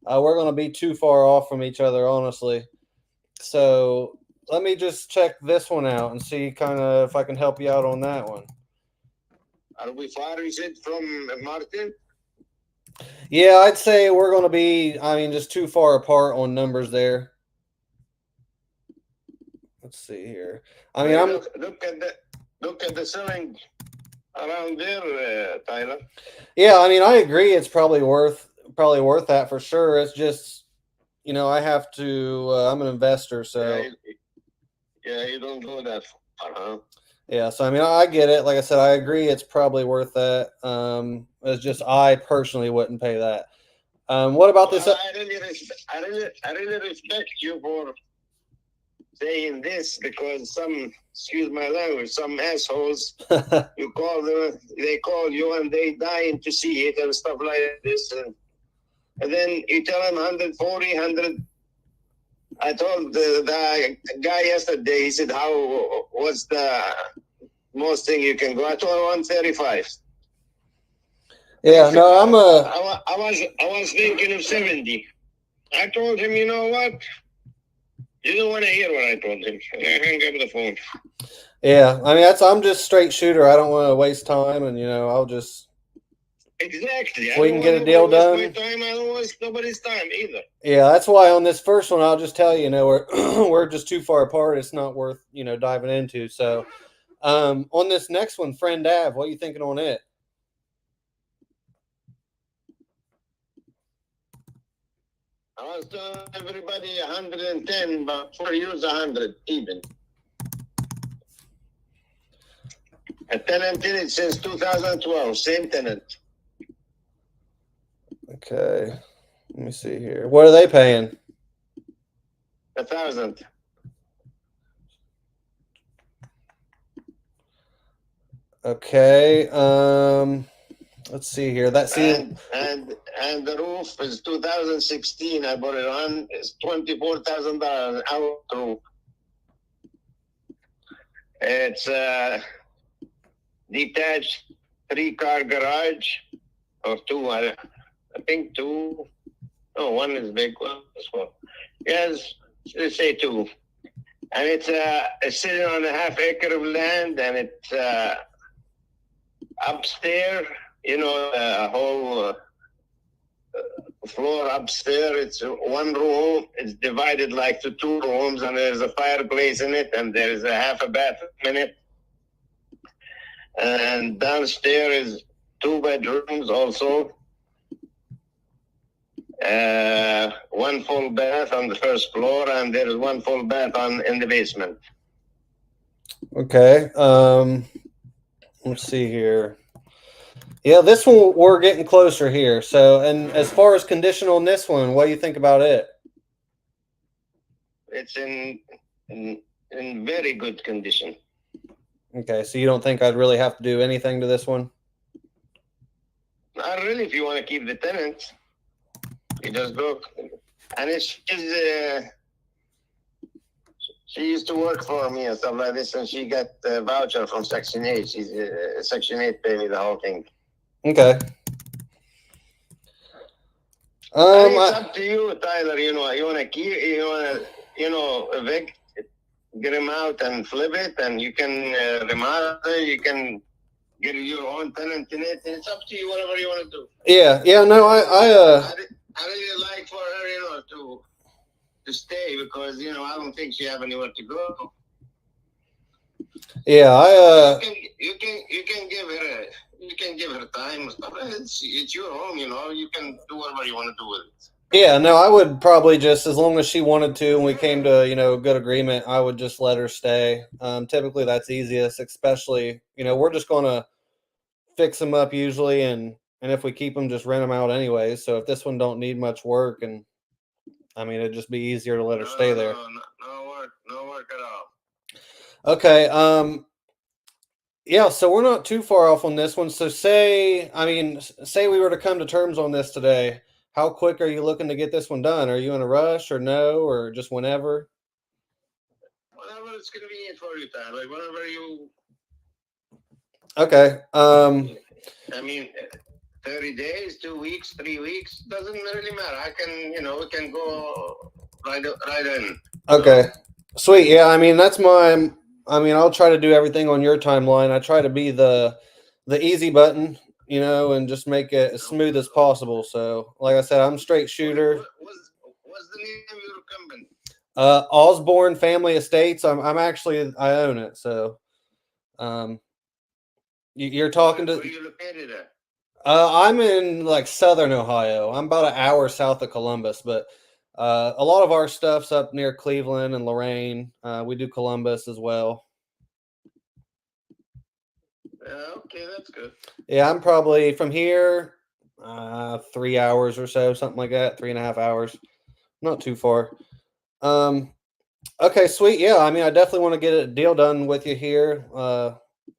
we're going to be too far off from each other, honestly. So let me just check this one out and see kind of if I can help you out on that one. Are we far, is it, from Martin? Yeah, I'd say we're going to be, I mean, just too far apart on numbers there. Let's see here. I mean, I'm look at the selling around there, Tyler. yeah, I mean, I agree. It's probably worth that for sure. It's just, I have to. I'm an investor, so You don't go that far, huh? yeah. So I mean, I get it. Like I said, I agree. It's probably worth that. It's just I personally wouldn't pay that. What about this? I really respect you for saying this because excuse my language, some assholes, you call them, they call you and they dying to see it and stuff like this. And then you tell them 140, 100. I told the guy yesterday, he said, what's the most thing you can go? I told him 135. Yeah, no, I was thinking of 70. I told him, you know what? You don't want to hear what I told him. I hang up the phone. Yeah, I mean I'm just straight shooter. I don't want to waste time, and I'll just exactly. If we can get a deal done. My time, I don't waste nobody's time either. Yeah, that's why on this first one, I'll just tell you, we're we're just too far apart. It's not worth diving into. So, on this next one, Friend Ave, what are you thinking on it? I was telling everybody 110, but for you 100 even. A tenant in it since 2012, same tenant. Okay, let me see here. What are they paying? 1,000. Okay. Let's see here. And the roof is 2016. I bought it on. It's $24,000 out roof. It's a detached 3-car garage or 2. I think 2. No, 1 is big. One is small. Yes, let's say 2. And it's sitting on a half-acre of land, and it's upstairs. A whole floor upstairs. It's one room. It's divided like to 2 rooms, and there's a fireplace in it, and there's a half a bathroom in it. And downstairs is 2 bedrooms also. 1 full bath on the first floor, and there is 1 full bath in the basement. Okay. Let's see here. Yeah, this one we're getting closer here. So, and as far as condition on this one, what do you think about it? It's in very good condition. Okay, so you don't think I'd really have to do anything to this one? Not really. If you want to keep the tenants, you just go. And she used to work for me and stuff like this, and she got a voucher from Section 8. She's Section 8 paid me the whole thing. Okay. It's up to you, Tyler. You want to keep, evict, get him out and flip it, and you can remodel. You can get your own tenant in it. It's up to you, whatever you want to do. Yeah. No, I really like for her, to stay because I don't think she have anywhere to go. Yeah, you can give her time and stuff. It's your home, you can do whatever you want to do with it. Yeah, no, I would probably just, as long as she wanted to and we came to, a good agreement, I would just let her stay. Typically that's easiest, especially, we're just going to fix them up usually. And if we keep them, just rent them out anyways. So if this one don't need much work, and I mean, it'd just be easier to let her stay there. No work at all. Okay. Yeah, so we're not too far off on this one. So say we were to come to terms on this today. How quick are you looking to get this one done? Are you in a rush or no, or just whenever? Whenever it's convenient for you, Tyler. Whenever you. Okay. I mean, 30 days, 2 weeks, 3 weeks, doesn't really matter. I can, we can go right in. Okay. Sweet. Yeah. I mean, I'll try to do everything on your timeline. I try to be the easy button, and just make it as smooth as possible. So, like I said, I'm straight shooter. What's the name of your company? Osborne Family Estates. I own it. So, you're talking Where to. you located at? I'm in like Southern Ohio. I'm about an hour south of Columbus, but a lot of our stuff's up near Cleveland and Lorain. We do Columbus as well. Okay, that's good. Yeah, I'm probably from here 3 hours or so, something like that, 3.5 hours. Not too far. Okay, sweet. Yeah, I mean, I definitely want to get a deal done with you here.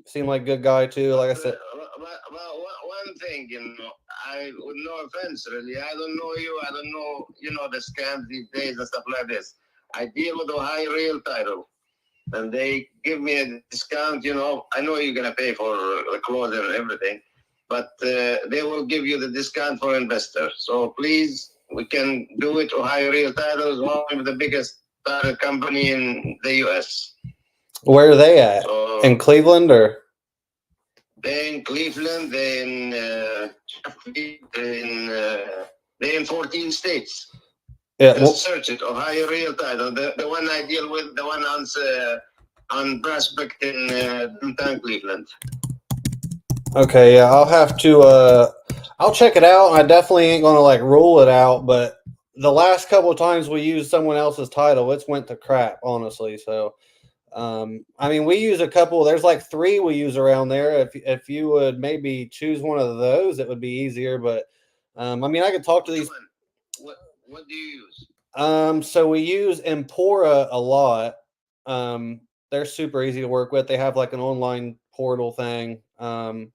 Seem like a good guy too. Like I said, About one thing, with no offense, really, I don't know you. I don't know, the scams these days and stuff like this. I deal with Ohio Real Title, and they give me a discount. I know you're gonna pay for the closer and everything, but they will give you the discount for investor. So please, we can do it. Ohio Real Title is one of the biggest title company in the U.S. Where are they at? So, in Cleveland or? They're in Cleveland, they're in 14 states. Yeah, Just search it, Ohio Real Title. The one I deal with, the one on Prospect in downtown Cleveland. Okay, yeah, I'll have to. I'll check it out. I definitely ain't gonna like rule it out, but the last couple of times we used someone else's title, it's went to crap, honestly. So, I mean, we use a couple. There's like 3 we use around there. If you would maybe choose one of those, it would be easier. But I mean, I could talk to these. What do you use? So we use Empora a lot. They're super easy to work with. They have like an online portal thing. Then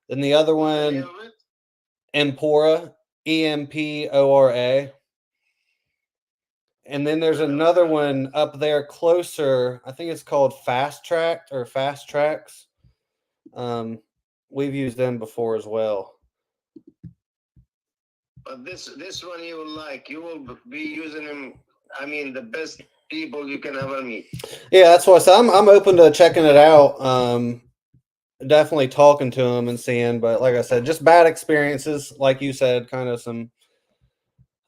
the other one, Empora, Empora. And then there's another one up there closer. I think it's called Fast Track or Fast Tracks. We've used them before as well. But this one you will like. You will be using them. I mean, the best people you can ever meet. Yeah, that's why I said I'm open to checking it out. Definitely talking to them and seeing, but like I said, just bad experiences, like you said, kind of some.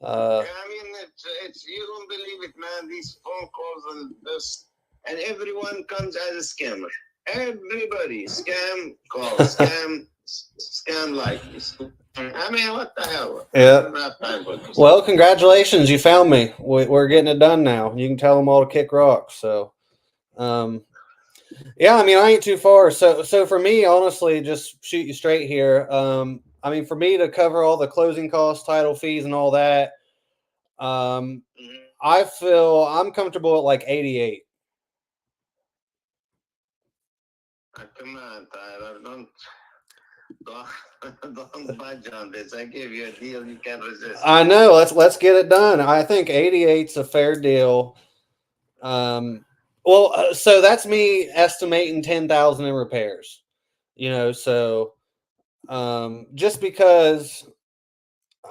I mean, it's you don't believe it, man. These phone calls and this, and everyone comes as a scammer. Everybody scam call, scam like this. I mean, what the hell? Yeah. Well, congratulations, you found me. We're getting it done now. You can tell them all to kick rocks. So, yeah, I mean, I ain't too far. So for me, honestly, just shoot you straight here. I mean, for me to cover all the closing costs, title fees, and all that, I feel I'm comfortable at like 88. Come on, Tyler, don't budge on this. I gave you a deal you can't resist. I know. Let's get it done. I think 88's a fair deal. Well, so that's me estimating 10,000 in repairs. So just because,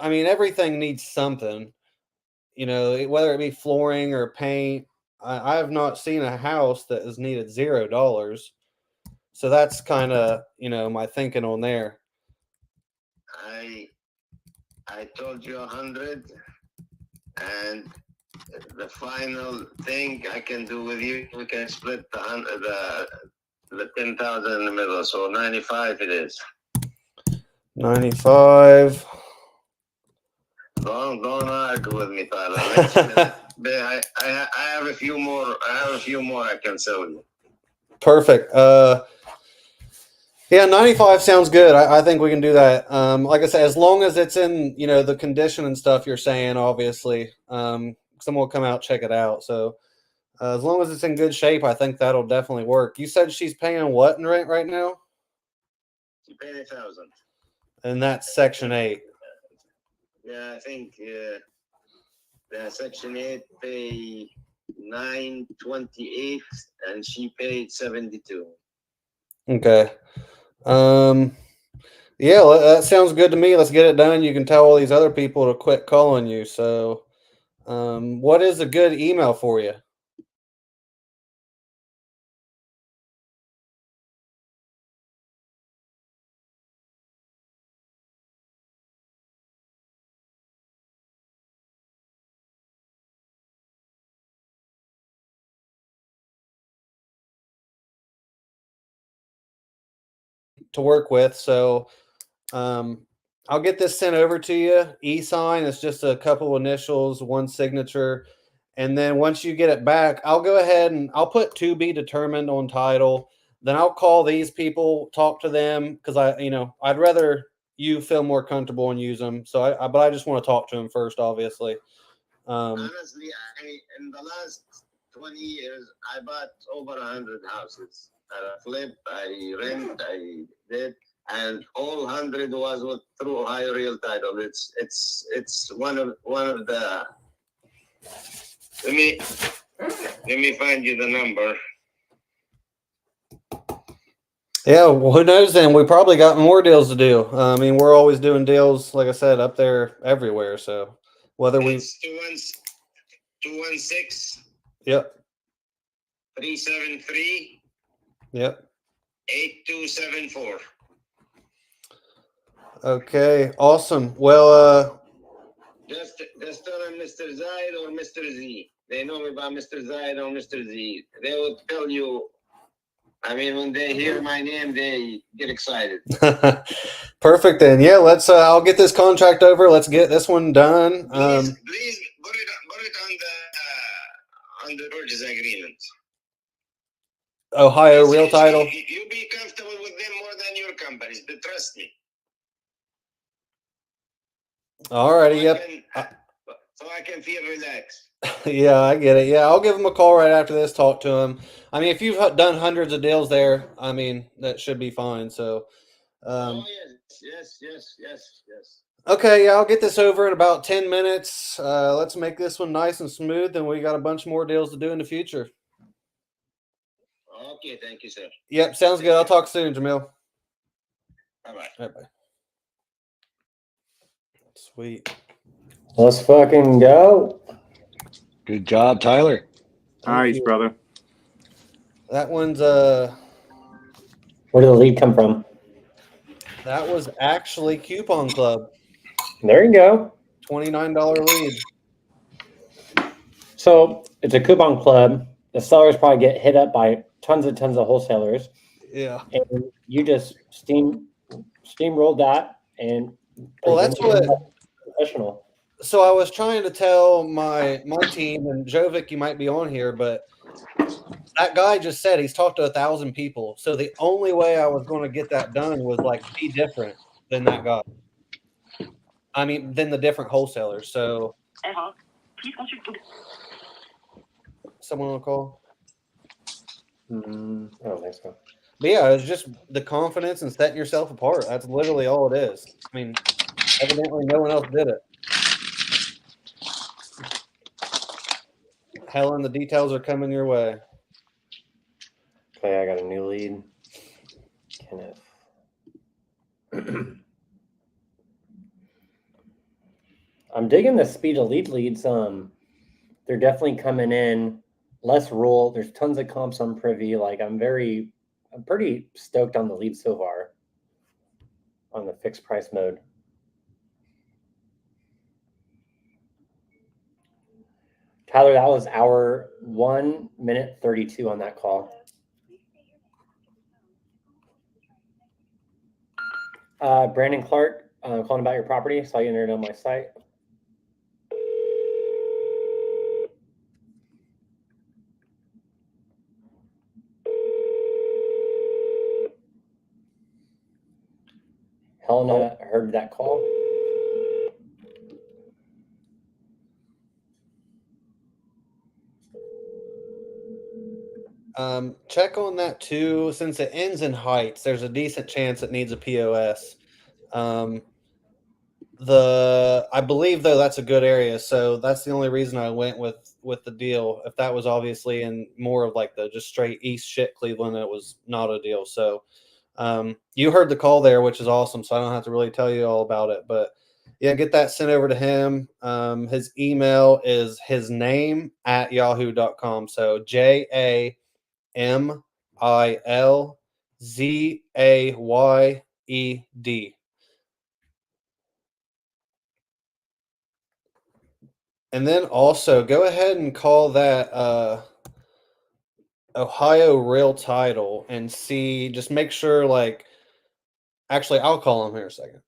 I mean, everything needs something. Whether it be flooring or paint. I have not seen a house that has needed $0. So that's kind of my thinking on there. I told you 100, and the final thing I can do with you, we can split the 10,000 in the middle. So 95 it is. 95. Don't argue with me, Tyler. I have a few more. I can sell you. Perfect. Yeah, 95 sounds good. I think we can do that. Like I said, as long as it's in the condition and stuff you're saying, obviously, someone will come out check it out. So as long as it's in good shape, I think that'll definitely work. You said she's paying what in rent right now? She's paying 1,000. And that's Section 8. Yeah, I think Section 8 pay 928, and she paid 72. Okay. Yeah, that sounds good to me. Let's get it done. You can tell all these other people to quit calling you. So, what is a good email for you? To work with. So, um, I'll get this sent over to you. E-sign is just a couple initials, one signature. And then once you get it back, I'll go ahead and I'll put to be determined on title. Then I'll call these people, talk to them because I'd rather you feel more comfortable and use them. So but I just want to talk to them first, obviously. Honestly, in the last 20 years, I bought over 100 houses. I flip, I rent, I did, and all 100 was through Ohio Real Title. It's one of the. Let me find you the number. Yeah, well, who knows then? We probably got more deals to do. I mean, we're always doing deals, like I said, up there everywhere. So whether It's 216. Yep. 373. Yep. 8274. Okay, awesome. Well, Just tell them Mr. Zaid or Mr. Z. They know me by Mr. Zaid or Mr. Z. They will tell you. I mean, when they hear my name, they get excited. perfect then. Yeah, let's. I'll get this contract over. Let's get this one done. Please put it on the purchase agreement. Ohio Real Title. You be comfortable with them more than your companies, but trust me. Alrighty. Yep. So I can feel relaxed. Yeah, I get it. Yeah, I'll give them a call right after this. Talk to them. I mean, if you've done hundreds of deals there, I mean, that should be fine. So. Yes. Okay, yeah, I'll get this over in about 10 minutes. Let's make this one nice and smooth, and we got a bunch more deals to do in the future. Okay, thank you, sir. Yep, sounds good. I'll talk soon, Jamil. Bye-bye. Bye-bye. Sweet. Let's fucking go. Good job, Tyler. Nice, brother. That one's Where did the lead come from? That was actually Coupon Club. There you go. $29 lead. So it's a coupon club. The sellers probably get hit up by tons of wholesalers. Yeah. And you just steamrolled that and well, that's what professional. So I was trying to tell my team, and Jovic, you might be on here, but that guy just said he's talked to 1,000 people. So the only way I was going to get that done was like be different than that guy. I mean, than the different wholesalers. So someone on call? I don't think so. But yeah, it's just the confidence and setting yourself apart. That's literally all it is. I mean, evidently no one else did it. Helen, the details are coming your way. Okay, I got a new lead. Kenneth. I'm digging the speed of lead leads. They're definitely coming in less roll. There's tons of comps on Privy. Like I'm pretty stoked on the lead so far on the fixed price mode. Tyler, that was our 1 minute 32 on that call. Brandon Clark, calling about your property. Saw you entered on my site. Helena heard that call. Check on that too. Since it ends in Heights, there's a decent chance it needs a POS. I believe though that's a good area, so that's the only reason I went with the deal. If that was obviously in more of like the just straight east shit Cleveland, it was not a deal. So You heard the call there, which is awesome. So I don't have to really tell you all about it, but yeah, get that sent over to him. His email is his name at yahoo.com. So JAMILZAYED. And then also go ahead and call that Ohio Real Title and see, just make sure, like, actually, I'll call him here a second.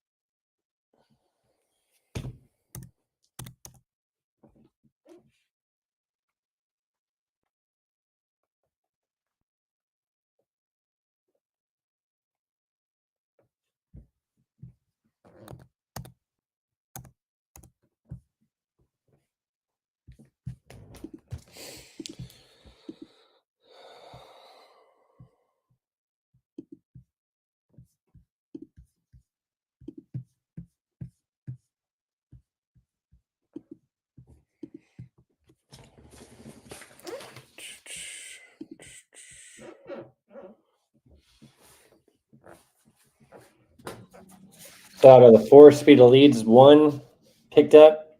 So out of the 4 speed of leads, 1 picked up,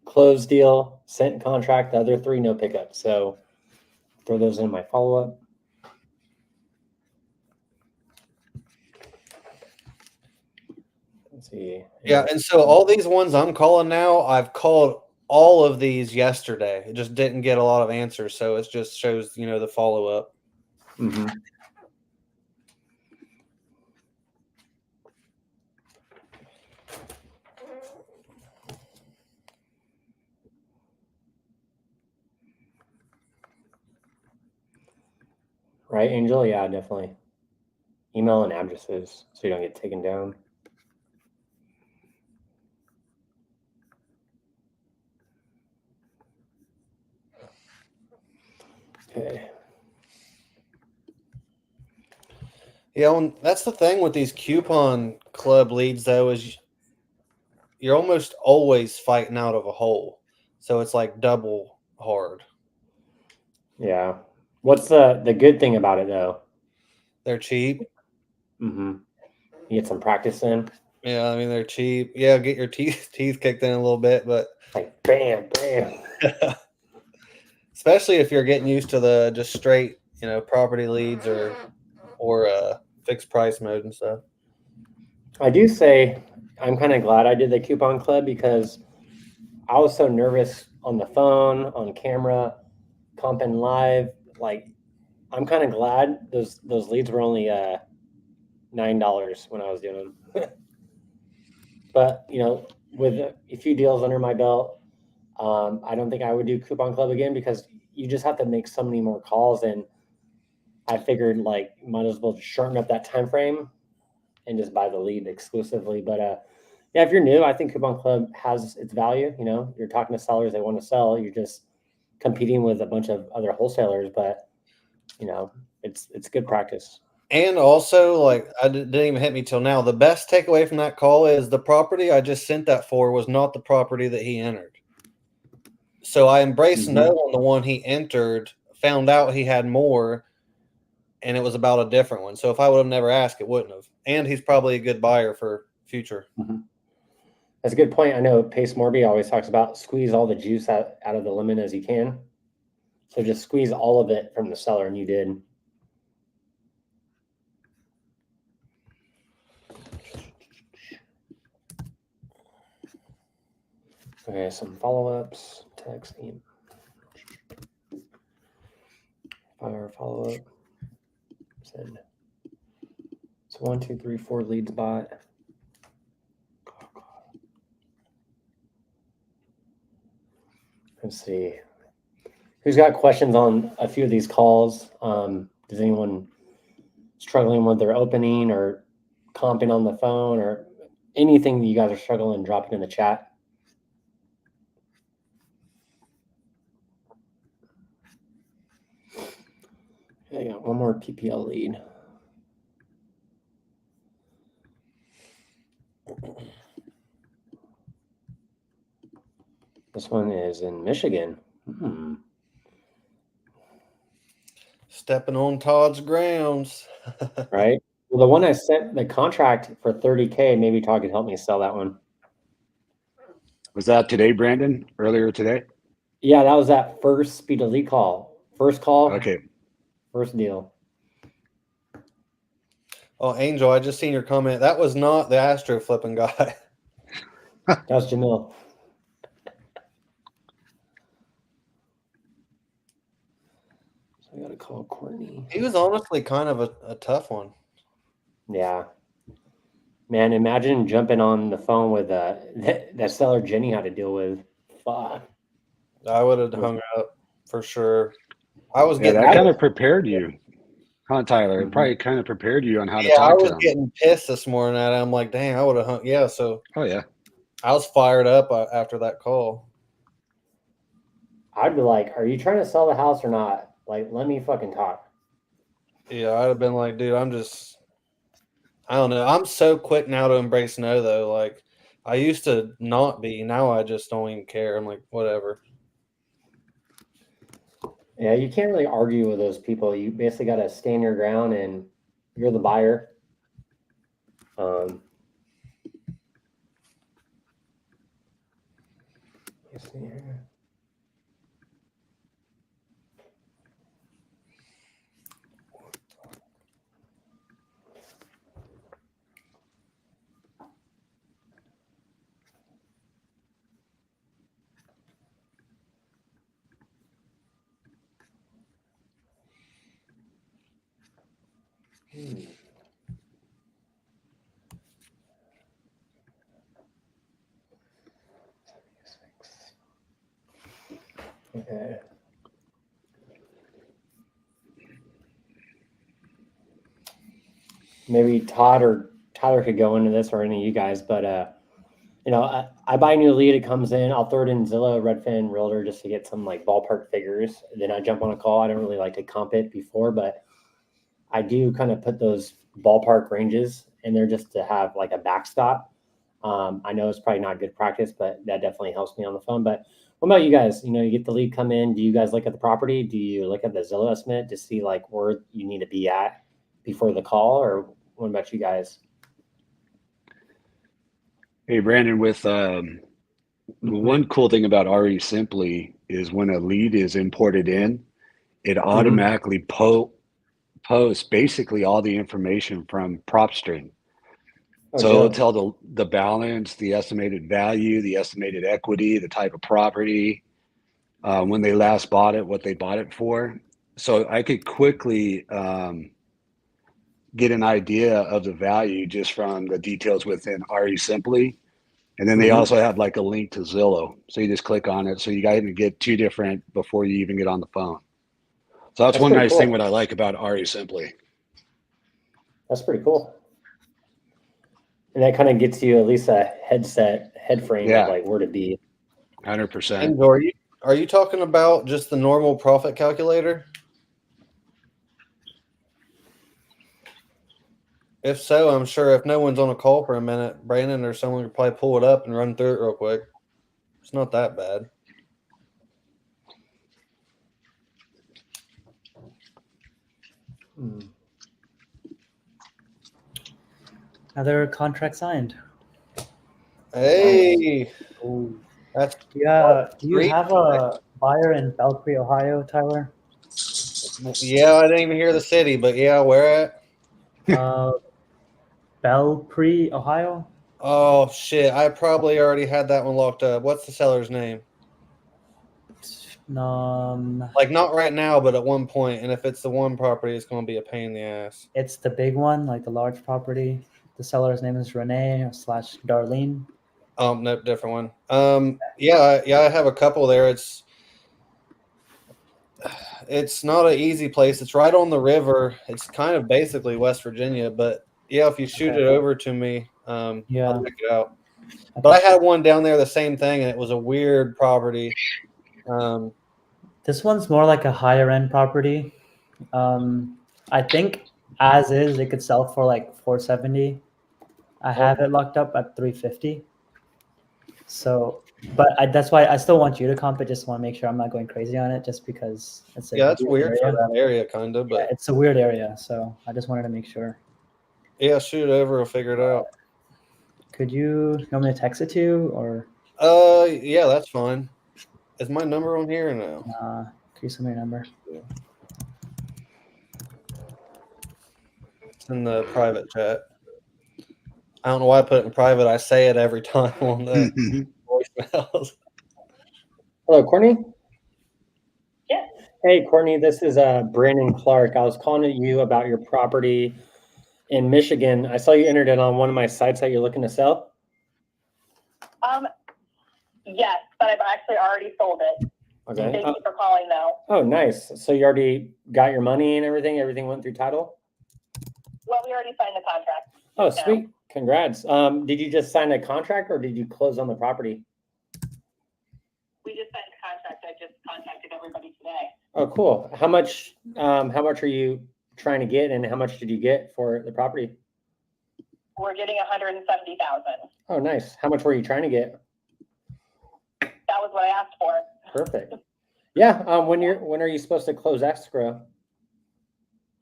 closed deal, sent contract. The other 3 no pickup. So throw those in my follow up. Let's see. Yeah, and so all these ones I'm calling now, I've called all of these yesterday. It just didn't get a lot of answers, so it just shows, the follow up. Mm-hmm. Right, Angel? Yeah, definitely. Email and addresses so you don't get taken down. Okay. Yeah, and that's the thing with these coupon club leads, though, is you're almost always fighting out of a hole. So it's like double hard. Yeah. What's the good thing about it though? They're cheap. Mm-hmm. You get some practice in. Yeah, I mean they're cheap. Yeah, get your teeth kicked in a little bit, but like bam, bam. Especially if you're getting used to the just straight, property leads or fixed price mode and stuff. I do say I'm kind of glad I did the coupon club because I was so nervous on the phone, on camera, comping live. Like, I'm kind of glad those leads were only $9 when I was doing them. But with a few deals under my belt, I don't think I would do coupon club again because you just have to make so many more calls, and I figured like might as well just shorten up that time frame and just buy the lead exclusively. But yeah, if you're new, I think coupon club has its value. You're talking to sellers, they want to sell. You're just competing with a bunch of other wholesalers, but it's good practice. And also, like, I didn't even hit me till now. The best takeaway from that call is the property I just sent that for was not the property that he entered. So I embraced no on the one he entered, found out he had more, and it was about a different one. So if I would have never asked, it wouldn't have. And he's probably a good buyer for future. Mm-hmm. That's a good point. I know Pace Morby always talks about squeeze all the juice out of the lemon as you can. So just squeeze all of it from the seller, and you did. Okay, some follow-ups, text, email. Fire follow-up. Send. So 1, 2, 3, 4 leads bought. Let's see. Who's got questions on a few of these calls? Does anyone struggling with their opening or comping on the phone or anything that you guys are struggling, drop it in the chat. Okay, I got one more PPL lead. This one is in Michigan. Stepping on Todd's grounds. Right? Well, the one I sent the contract for 30K, maybe Todd could help me sell that one. Was that today, Brandon? Earlier today? Yeah, that was that first speed elite call. First call, Okay. first deal. Oh, Angel, I just seen your comment. That was not the Astro flipping guy. That was Jamil. So I gotta call Courtney. He was honestly kind of a tough one. Yeah. Man, imagine jumping on the phone with that seller Jenny had to deal with. Fuck. I would have hung up for sure. I was Yeah, getting that kind of prepared you, huh, Tyler? It Mhm. probably kind of prepared you on how to I talk to was them. getting pissed this morning at it. I'm like, dang, I would have hung. Yeah, so Oh, yeah. I was fired up after that call. I'd be like, are you trying to sell the house or not? Like, let me fucking talk. Yeah, I'd have been like, dude, I don't know. I'm so quick now to embrace no, though. Like, I used to not be. Now I just don't even care. I'm like, whatever. Yeah, you can't really argue with those people. You basically got to stand your ground, and you're the buyer. Let's see here. Okay. Maybe Todd or Tyler could go into this, or any of you guys, but you know, I buy a new lead, it comes in, I'll throw it in Zillow, Redfin, Realtor, just to get some like ballpark figures. Then I jump on a call. I don't really like to comp it before, but I do kind of put those ballpark ranges in there just to have like a backstop. I know it's probably not good practice, but that definitely helps me on the phone. But what about you guys? You know, you get the lead come in. Do you guys look at the property? Do you look at the Zillow estimate to see like where you need to be at before the call? Or what about you guys? Hey, Brandon, with one cool thing about RE Simply is when a lead is imported in, it automatically posts basically all the information from PropStream. Oh, So it'll Joe. tell the balance, the estimated value, the estimated equity, the type of property, when they last bought it, what they bought it for. So I could quickly get an idea of the value just from the details within RE Simply. And then they also have like a link to Zillow. So you just click on it. So you got to get two different before you even get on the phone. So that's one pretty nice cool. thing what I like about RE Simply. That's pretty cool. And that kind of gets you at least a head frame Yeah. of like where to be. 100%. Angel, are you talking about just the normal profit calculator? If so, I'm sure if no one's on a call for a minute, Brandon or someone could probably pull it up and run through it real quick. It's not that bad. Another contract signed. Hey, Ooh. that's Yeah. Do you great. have a buyer in Belpre, Ohio, Tyler? Yeah, I didn't even hear the city, but yeah, where at? Belpre, Ohio. Oh shit, I probably already had that one locked up. What's the seller's name? Like not right now, but at one point. And if it's the one property, it's going to be a pain in the ass. It's the big one, like the large property. The seller's name is Renee / Darlene. No, different one. Yeah, I have a couple there. It's not an easy place. It's right on the river. It's kind of basically West Virginia, but yeah, if you shoot it over to me, I'll check it out. But I had one down there, the same thing, and it was a weird property. This one's more like a higher end property. I think as is, it could sell for like 470. I have it locked up at 350. So, but that's why I still want you to comp it. Just want to make sure I'm not going crazy on it, just because it's that's weird for that area, kind of. But yeah, it's a weird area, so I just wanted to make sure. Yeah, shoot it over. We'll figure it out. Could you want me to text it to you or Yeah, that's fine. Is my number on here or no? could you send me your number? It's in the private chat. I don't know why I put it in private. I say it every time on the voicemails. Hello, Courtney. Yes. Hey, Courtney, this is Brandon Clark. I was calling you about your property in Michigan. I saw you entered it on one of my sites that you're looking to sell. Yes, but I've actually already sold it. Okay. Thank you for calling, though. Oh, nice. So you already got your money and everything? Everything went through title? Well, we already signed the contract. Oh, sweet. Congrats. Did you just sign a contract or did you close on the property? We just signed the contract. I just contacted everybody today. Oh, cool. How much are you trying to get and how much did you get for the property? We're getting $170,000. Oh, nice. How much were you trying to get? That was what I asked for. Perfect. Yeah. When are you supposed to close escrow?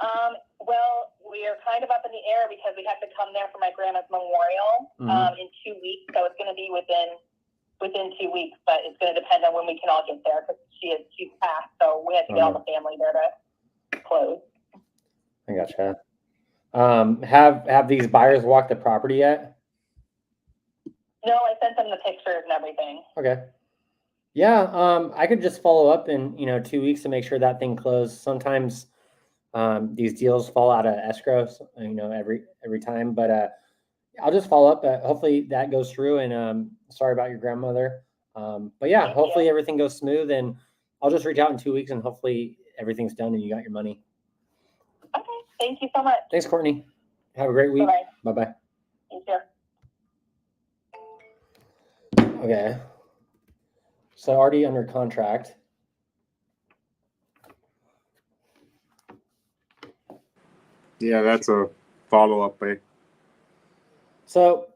Well, we are kind of up in the air because we have to come there for my grandma's memorial in 2 weeks. So it's going to be within 2 weeks, but it's going to depend on when we can all get there because she's passed. So we have to get all the family there to close. I gotcha. Have these buyers walked the property yet? No, I sent them the pictures and everything. Okay. Yeah, I could just follow up in 2 weeks to make sure that thing closed. Sometimes these deals fall out of escrow, every time. But I'll just follow up. Hopefully that goes through. And sorry about your grandmother. But yeah, hopefully everything goes smooth. And I'll just reach out in 2 weeks, and hopefully everything's done and you got your money. Okay, thank you so much. Thanks, Courtney. Have a great week. Bye-bye. Bye-bye. You too. Okay. So already under contract. Yeah, that's a follow-up, eh? So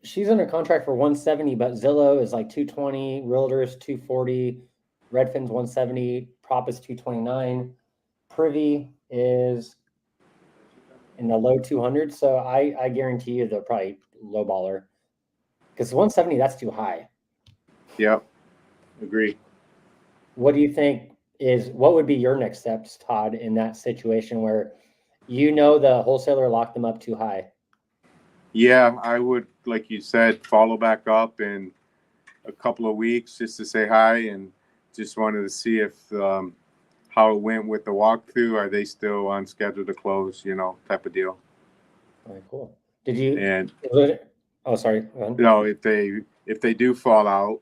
she's under contract for 170, but Zillow is like 220, Realtors 240, Redfin's 170, Prop is 229, Privy is in the low 200s. So I guarantee you they're probably lowballer because 170, that's too high. Yep, agree. What do you think what would be your next steps, Todd, in that situation where the wholesaler locked them up too high? Yeah, I would, like you said, follow back up in a couple of weeks just to say hi and just wanted to see if how it went with the walkthrough. Are they still on schedule to close? Type of deal. All right, cool. Did you? And oh, sorry. Go ahead. no, if they do fall out,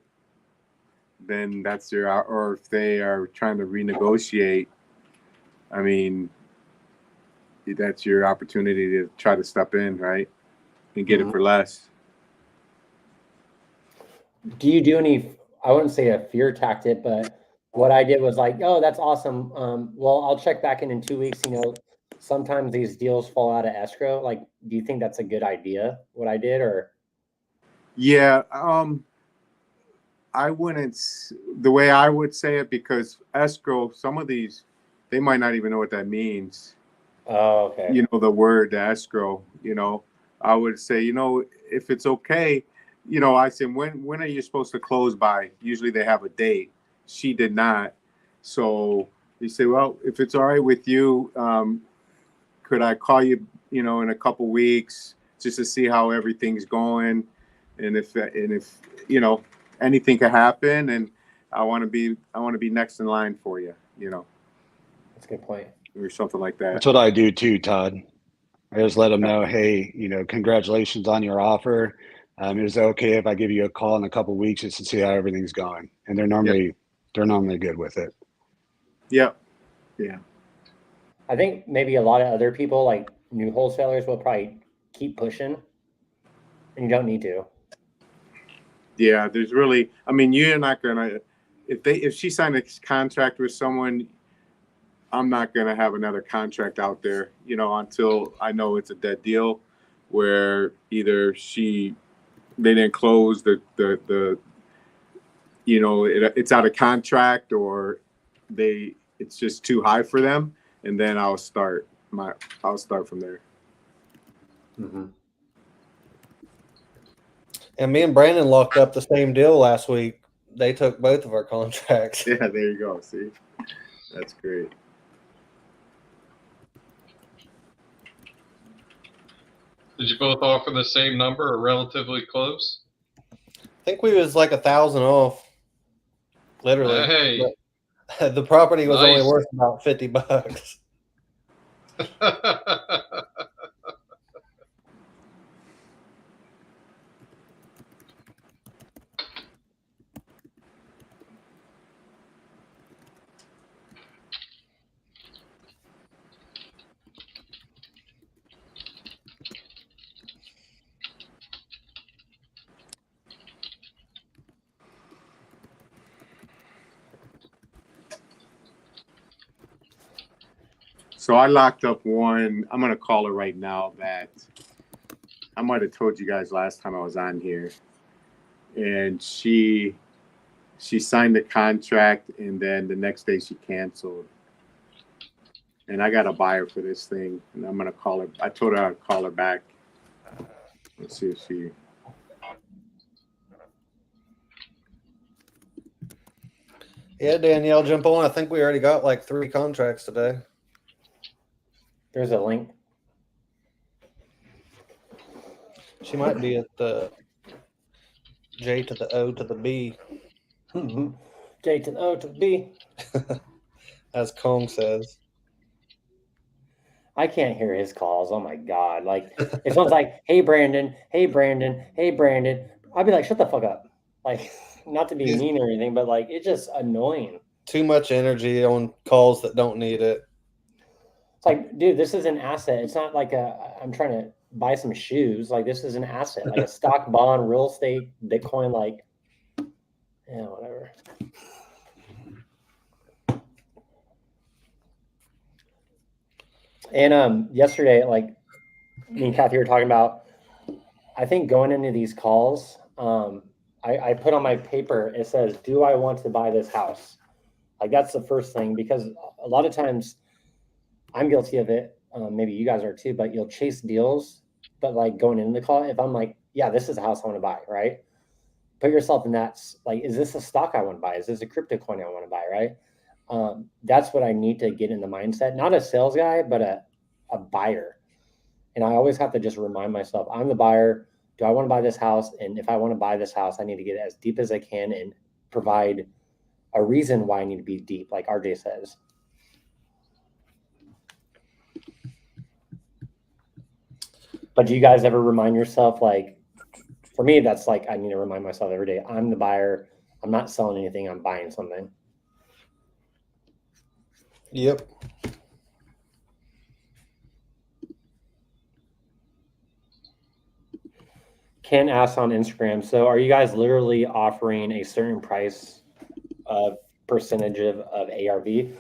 then that's or if they are trying to renegotiate, I mean, that's your opportunity to try to step in, right? And get it for less. Do you do any, I wouldn't say a fear tactic, but what I did was like, oh, that's awesome. Well, I'll check back in 2 weeks. Sometimes these deals fall out of escrow. Like, do you think that's a good idea, what I did, or? Yeah, I wouldn't, the way I would say it, because escrow, some of these, they might not even know what that means. Oh, okay. The word escrow, I would say, if it's okay, I said, when are you supposed to close by? Usually they have a date. She did not. So they say, well, if it's all right with you, could I call you, in a couple weeks just to see how everything's going? And if anything could happen, and I want to be next in line for you, That's a good point. or something like that. That's what I do too, Todd. I just let them know, hey, congratulations on your offer. Is it okay if I give you a call in a couple of weeks just to see how everything's going? And they're normally good with it. Yep. Yeah. I think maybe a lot of other people, like new wholesalers, will probably keep pushing, and you don't need to. Yeah, there's really, you're not gonna, if she signed a contract with someone, I'm not gonna have another contract out there, until I know it's a dead deal, where either they didn't close it's out of contract, or it's just too high for them, and then I'll start from there. Mm-hmm. And me and Brandon locked up the same deal last week. They took both of our contracts. Yeah, there you go. See, that's great. Did you both offer the same number or relatively close? I think we was like 1,000 off, literally. Hey, But the property was only nice. worth about $50. So I locked up one. I'm gonna call her right now. That I might have told you guys last time I was on here, and she signed the contract, and then the next day she canceled. And I got a buyer for this thing, and I'm gonna call her. I told her I'd call her back. Let's see if she. Yeah, Danielle, jump on. I think we already got like 3 contracts today. There's a link. She might be at the J to the O to the B, J to the O to the B. as Kong says. I can't hear his calls. Oh my God. Like, if someone's like, hey, Brandon, hey, Brandon, hey, Brandon, I'd be like, shut the fuck up. Like, not to be mean or anything, but like, it's just annoying. Too much energy on calls that don't need it. It's like, dude, this is an asset. It's not like I'm trying to buy some shoes. Like, this is an asset, like a stock, bond, real estate, Bitcoin, like, yeah, whatever. And yesterday, like me and Kathy were talking about, I think going into these calls, I put on my paper, it says, do I want to buy this house? Like, that's the first thing, because a lot of times I'm guilty of it. Maybe you guys are too, but you'll chase deals. But like going into the call, if I'm like, yeah, this is a house I want to buy, right? Put yourself in that, like, is this a stock I want to buy? Is this a crypto coin I want to buy, right? That's what I need to get in the mindset. Not a sales guy, but a buyer. And I always have to just remind myself, I'm the buyer. Do I want to buy this house? And if I want to buy this house, I need to get as deep as I can and provide a reason why I need to be deep, like RJ says. But do you guys ever remind yourself, like, for me, that's like, I need to remind myself every day, I'm the buyer. I'm not selling anything. I'm buying something. Yep. Ken asks on Instagram, so are you guys literally offering a certain price of percentage of ARV?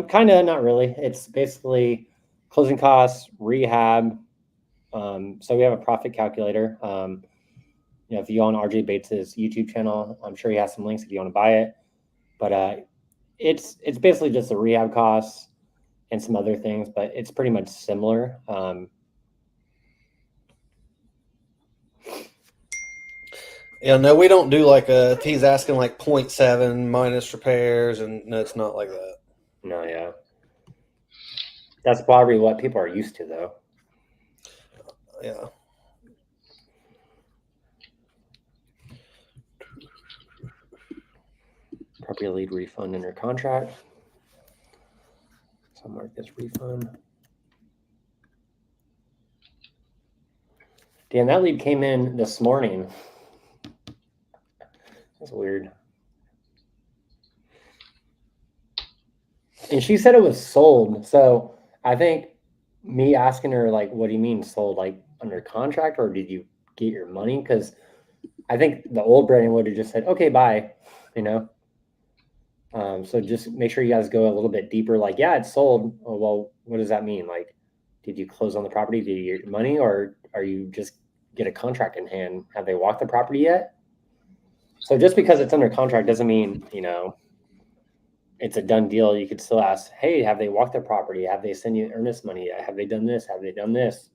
Kind of, not really. It's basically closing costs, rehab. So we have a profit calculator. If you go on RJ Bates's YouTube channel, I'm sure he has some links if you want to buy it. But it's basically just the rehab costs and some other things, but it's pretty much similar. Yeah, no, we don't do like if he's asking like 0.7 minus repairs, and no, it's not like that. No, yeah. That's probably what people are used to, though. Yeah. Property lead refund in your contract. So mark this refund. Dan, that lead came in this morning. That's weird. And she said it was sold. So I think me asking her, like, what do you mean sold? Like under contract, or did you get your money? Because I think the old Brandon would have just said, okay, bye, So just make sure you guys go a little bit deeper. Like, yeah, it's sold. Oh, well, what does that mean? Like, did you close on the property? Did you get your money, or are you just get a contract in hand? Have they walked the property yet? So just because it's under contract doesn't mean, it's a done deal. You could still ask, hey, have they walked their property? Have they sent you earnest money yet? Have they done this? Have they done this?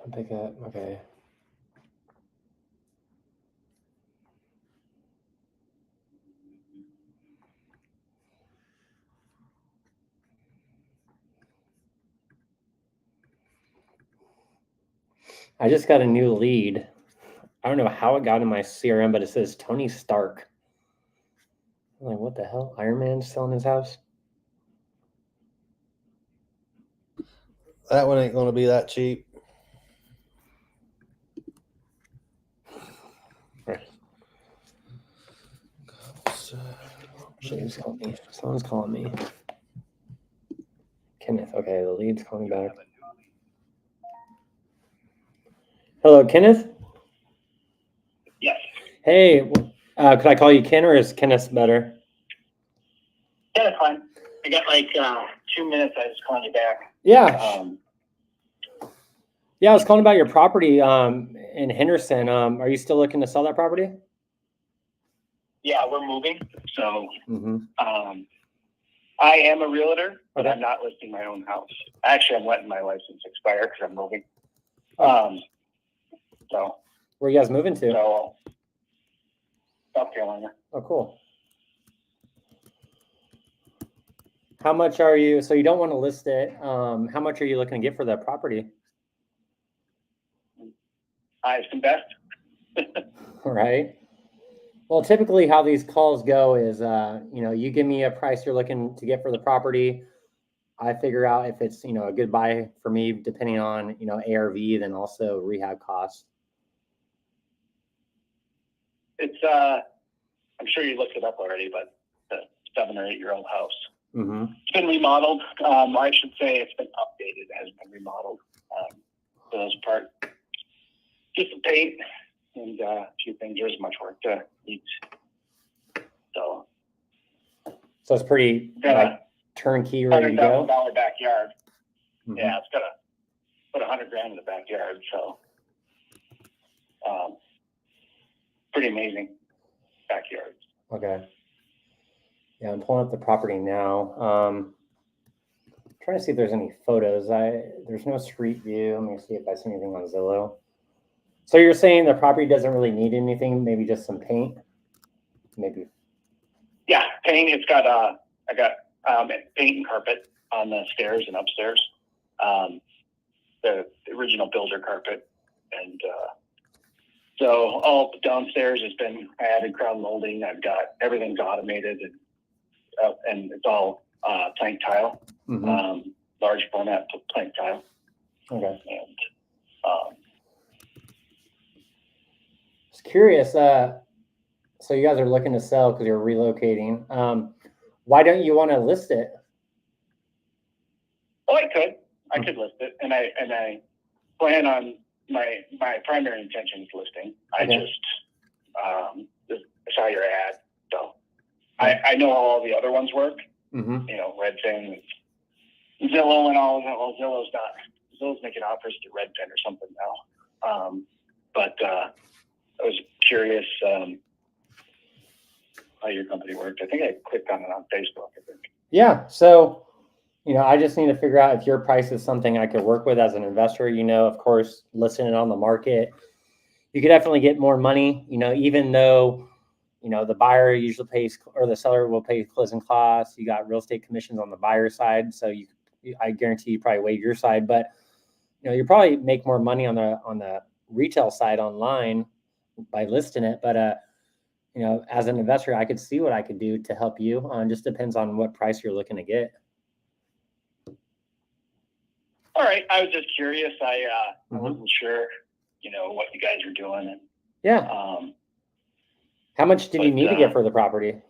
I'll pick up. Okay. I just got a new lead. I don't know how it got in my CRM, but it says Tony Stark. I'm like, what the hell? Iron Man's selling his house? That one ain't going to be that cheap. Shit, who's calling me? Someone's calling me. Kenneth. Okay, the lead's calling back. Hello, Kenneth? Yes. Hey, could I call you Ken, or is Kenneth better? Yeah, that's fine. I got like 2 minutes. I was calling you back. Yeah. Yeah, I was calling about your property in Henderson. Are you still looking to sell that property? Yeah, we're moving. So Mm-hmm. I am a realtor, but Okay. I'm not listing my own house. Actually, I'm letting my license expire because I'm moving. So Where are you guys moving to? so South Carolina. Oh, cool. How much are you? So you don't want to list it. How much are you looking to get for that property? Highest and best. Right. Well, typically how these calls go is, you give me a price you're looking to get for the property. I figure out if it's, a good buy for me, depending on, ARV, then also rehab costs. It's I'm sure you looked it up already, but the 7 or 8 year old house. Mm-hmm. It's been remodeled. I should say it's been updated. It hasn't been remodeled. For those part, just the paint and a few things. There's much work to eat. So it's pretty got turnkey, a ready to go. $100,000 backyard. Mm-hmm. Yeah, it's got to put $100,000 in the backyard. So pretty amazing backyard. Okay. Yeah, I'm pulling up the property now. Trying to see if there's any photos. There's no street view. Let me see if I see anything on Zillow. So you're saying the property doesn't really need anything, maybe just some paint? Maybe. Yeah, paint. It's got I got paint and carpet on the stairs and upstairs. The original builder carpet, and so all downstairs has been added crown molding. I've got everything's automated, and it's all plank tile, Mm-hmm. large format plank tile. Okay. And Just curious. So you guys are looking to sell because you're relocating. Why don't you want to list it? well, I could list it, and I plan on my primary intention is listing. Okay. I just saw your ad, so I know how all the other ones work. Mm-hmm. Redfin, Zillow, and all of that. Well, Zillow's making offers to Redfin or something now. But I was curious how your company worked. I think I clicked on it on Facebook. I think. Yeah. So, I just need to figure out if your price is something I could work with as an investor. Of course, listing it on the market, you could definitely get more money. Even though, the buyer usually pays, or the seller will pay closing costs. You got real estate commissions on the buyer side, so I guarantee you probably waive your side. But you probably make more money on the retail side online by listing it. But as an investor, I could see what I could do to help you. It just depends on what price you're looking to get. All right. I was just curious. I Mhm. wasn't sure, what you guys were doing. And, Yeah. How much did you need to get for the property?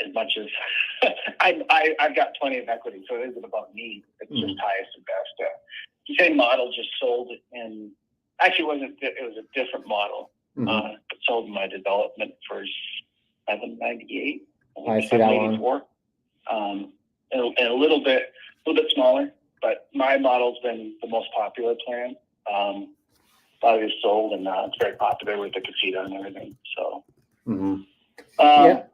as much as I've got plenty of equity, so it isn't about me. It's just highest and best. The same model just sold in. Actually, it was a different model. Mm-hmm. It sold in my development for $798. I see that one. And a little bit smaller, but my model's been the most popular plan. It's sold, and it's very popular with the casita and everything. So, yeah.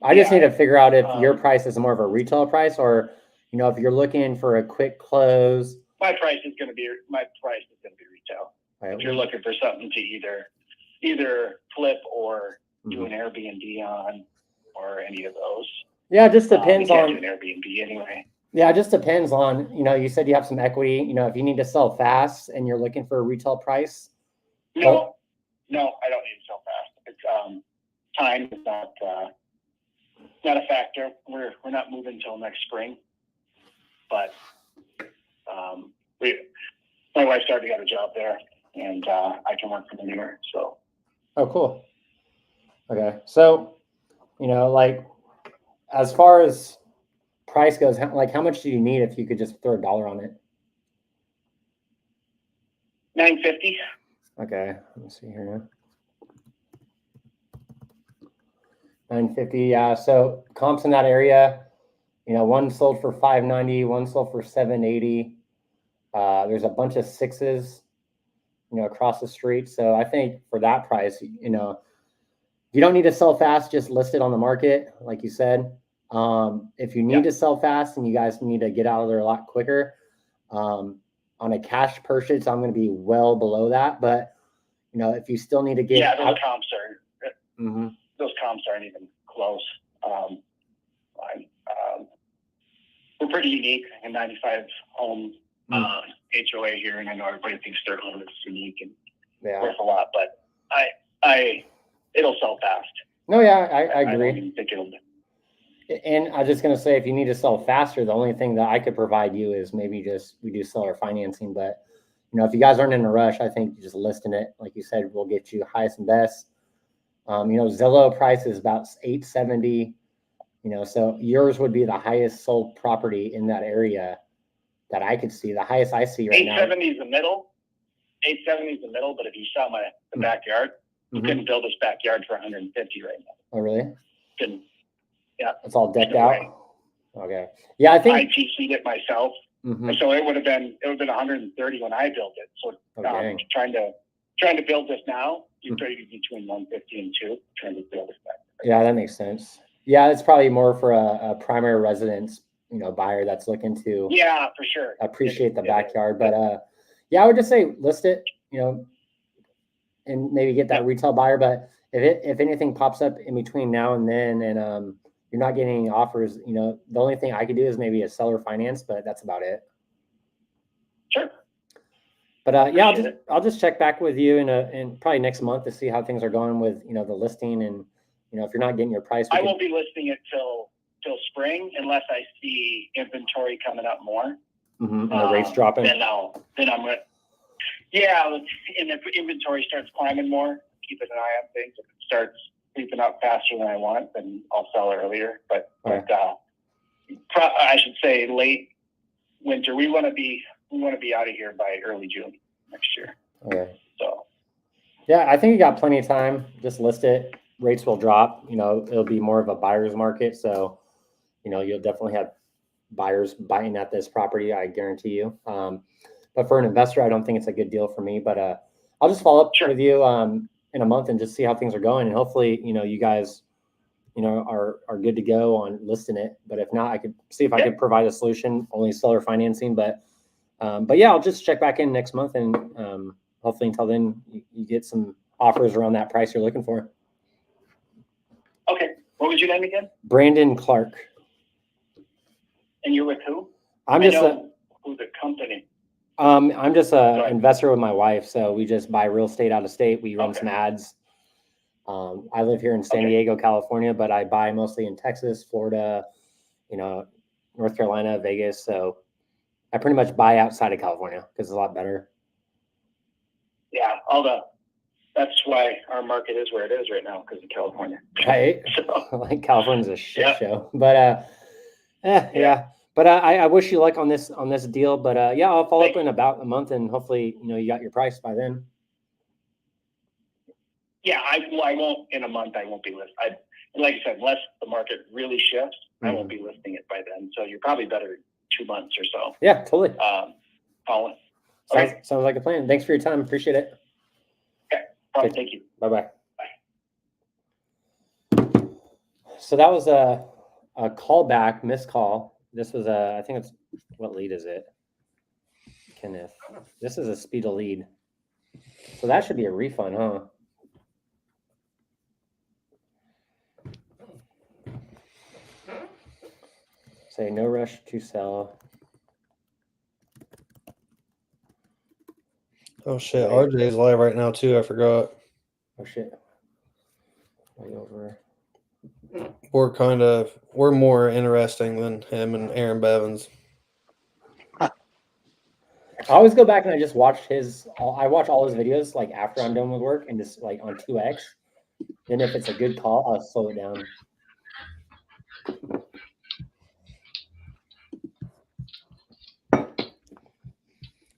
I just need to figure out if your price is more of a retail price, or you know, if you're looking for a quick close, My price is going to be retail. right, If you're looking for something to either flip or do an Airbnb on, or any of those. yeah, it just depends we on can't do an Airbnb anyway. Yeah, it just depends on, you know, you said you have some equity, you know, if you need to sell fast and you're looking for a retail price. No, I don't need to sell fast. It's time is not a factor. We're not moving until next spring, but my wife's already got a job there, and I can work from anywhere. So. Oh, cool. Okay, so, you know, like, as far as price goes, how much do you need if you could just throw $1 on it? $950. Okay, let me see here now. 950, yeah. So comps in that area, you know, one sold for 590, one sold for 780. There's a bunch of 6s, you know, across the street. So I think for that price, you know, you don't need to sell fast, just list it on the market, like you said. If you need to sell fast and you guys need to get out of there a lot quicker, on a cash purchase, I'm going to be well below that. But, you know, if you still need to get those comps aren't even close. We're pretty unique in 95 home HOA here, and I know everybody thinks their home is unique and worth a lot, but it'll sell fast. No, yeah, I agree. I don't even think it'll. And I was just going to say, if you need to sell faster, the only thing that I could provide you is maybe we do seller financing. But, you know, if you guys aren't in a rush, I think just listing it, like you said, will get you highest and best. You know, Zillow price is about 870. You know, so yours would be the highest sold property in that area that I could see. The highest I see right now. 870 is the middle. 870 is the middle, but if you saw the backyard, you couldn't build this backyard for 150 right now. Oh, really? Couldn't. Yeah. It's all decked out. Okay. Yeah, I think I TC'd it myself. So it would have been 130 when I built it. So trying to build this now, you're trading between 150 and 2 trying to build this back. Yeah, that makes sense. Yeah, it's probably more for a primary residence, you know, buyer that's looking to for sure appreciate the backyard. But yeah, I would just say list it, you know, and maybe get that retail buyer. But if anything pops up in between now and then, and you're not getting any offers, you know, the only thing I could do is maybe a seller finance, but that's about it. Sure. But yeah, I'll just check back with you in probably next month to see how things are going with, you know, the listing, and, you know, if you're not getting your price. I won't be listing it till spring unless I see inventory coming up more. And the rates dropping. Then I'm going to. Yeah, and if inventory starts climbing more, keeping an eye on things. If it starts creeping up faster than I want, then I'll sell earlier. But I should say late winter. We want to be out of here by early June next year. Okay. So. Yeah, I think you got plenty of time. Just list it. Rates will drop. You know, it'll be more of a buyer's market. So, you know, you'll definitely have buyers buying at this property, I guarantee you. But for an investor, I don't think it's a good deal for me. But I'll just follow up with you in a month and just see how things are going. And hopefully, you know, you guys, you know, are good to go on listing it. But if not, I could see if I could provide a solution, only seller financing. But yeah, I'll just check back in next month, and hopefully until then you get some offers around that price you're looking for. Okay. What was your name again? Brandon Clark. And you're with who? I'm just who's the company? I'm just an investor with my wife, so we just buy real estate out of state. We run some ads. I live here in San Diego, California, but I buy mostly in Texas, Florida, you know, North Carolina, Vegas. So I pretty much buy outside of California because it's a lot better. Yeah, that's why our market is where it is right now, because of California. Right. So. Like California's a shit show, but yeah. But I wish you luck on this deal. But yeah, I'll follow up in about a month, and hopefully, you know, you got your price by then. Yeah, I won't in a month. I won't be listing. Like I said, unless the market really shifts, I won't be listing it by then. So you're probably better 2 months or so. Yeah, totally. Colin. Sounds like a plan. Thanks for your time. Appreciate it. Okay. Thank you. Bye-bye. Bye. So that was a callback, missed call This was a, I think it's, what lead is it? Kenneth. This is a speed of lead. So that should be a refund, huh? Say no rush to sell. Oh shit, RJ's live right now too. I forgot. Oh shit. Way over. We're more interesting than him and Aaron Bevins. I always go back and I just watch I watch all his videos like after I'm done with work and just like on 2x. Then if it's a good call, I'll slow it down.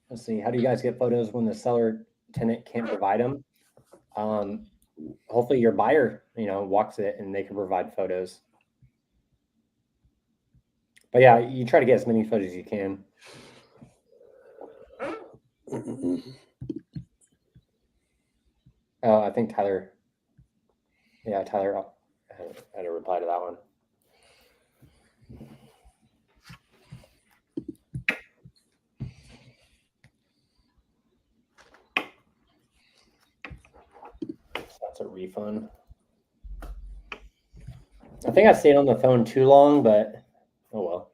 Let's see. How do you guys get photos when the seller tenant can't provide them? Hopefully your buyer, walks it and they can provide photos. But yeah, you try to get as many photos as you can. Oh, I think Tyler. Yeah, Tyler had a reply to that one. So that's a refund. I think I stayed on the phone too long, but oh well.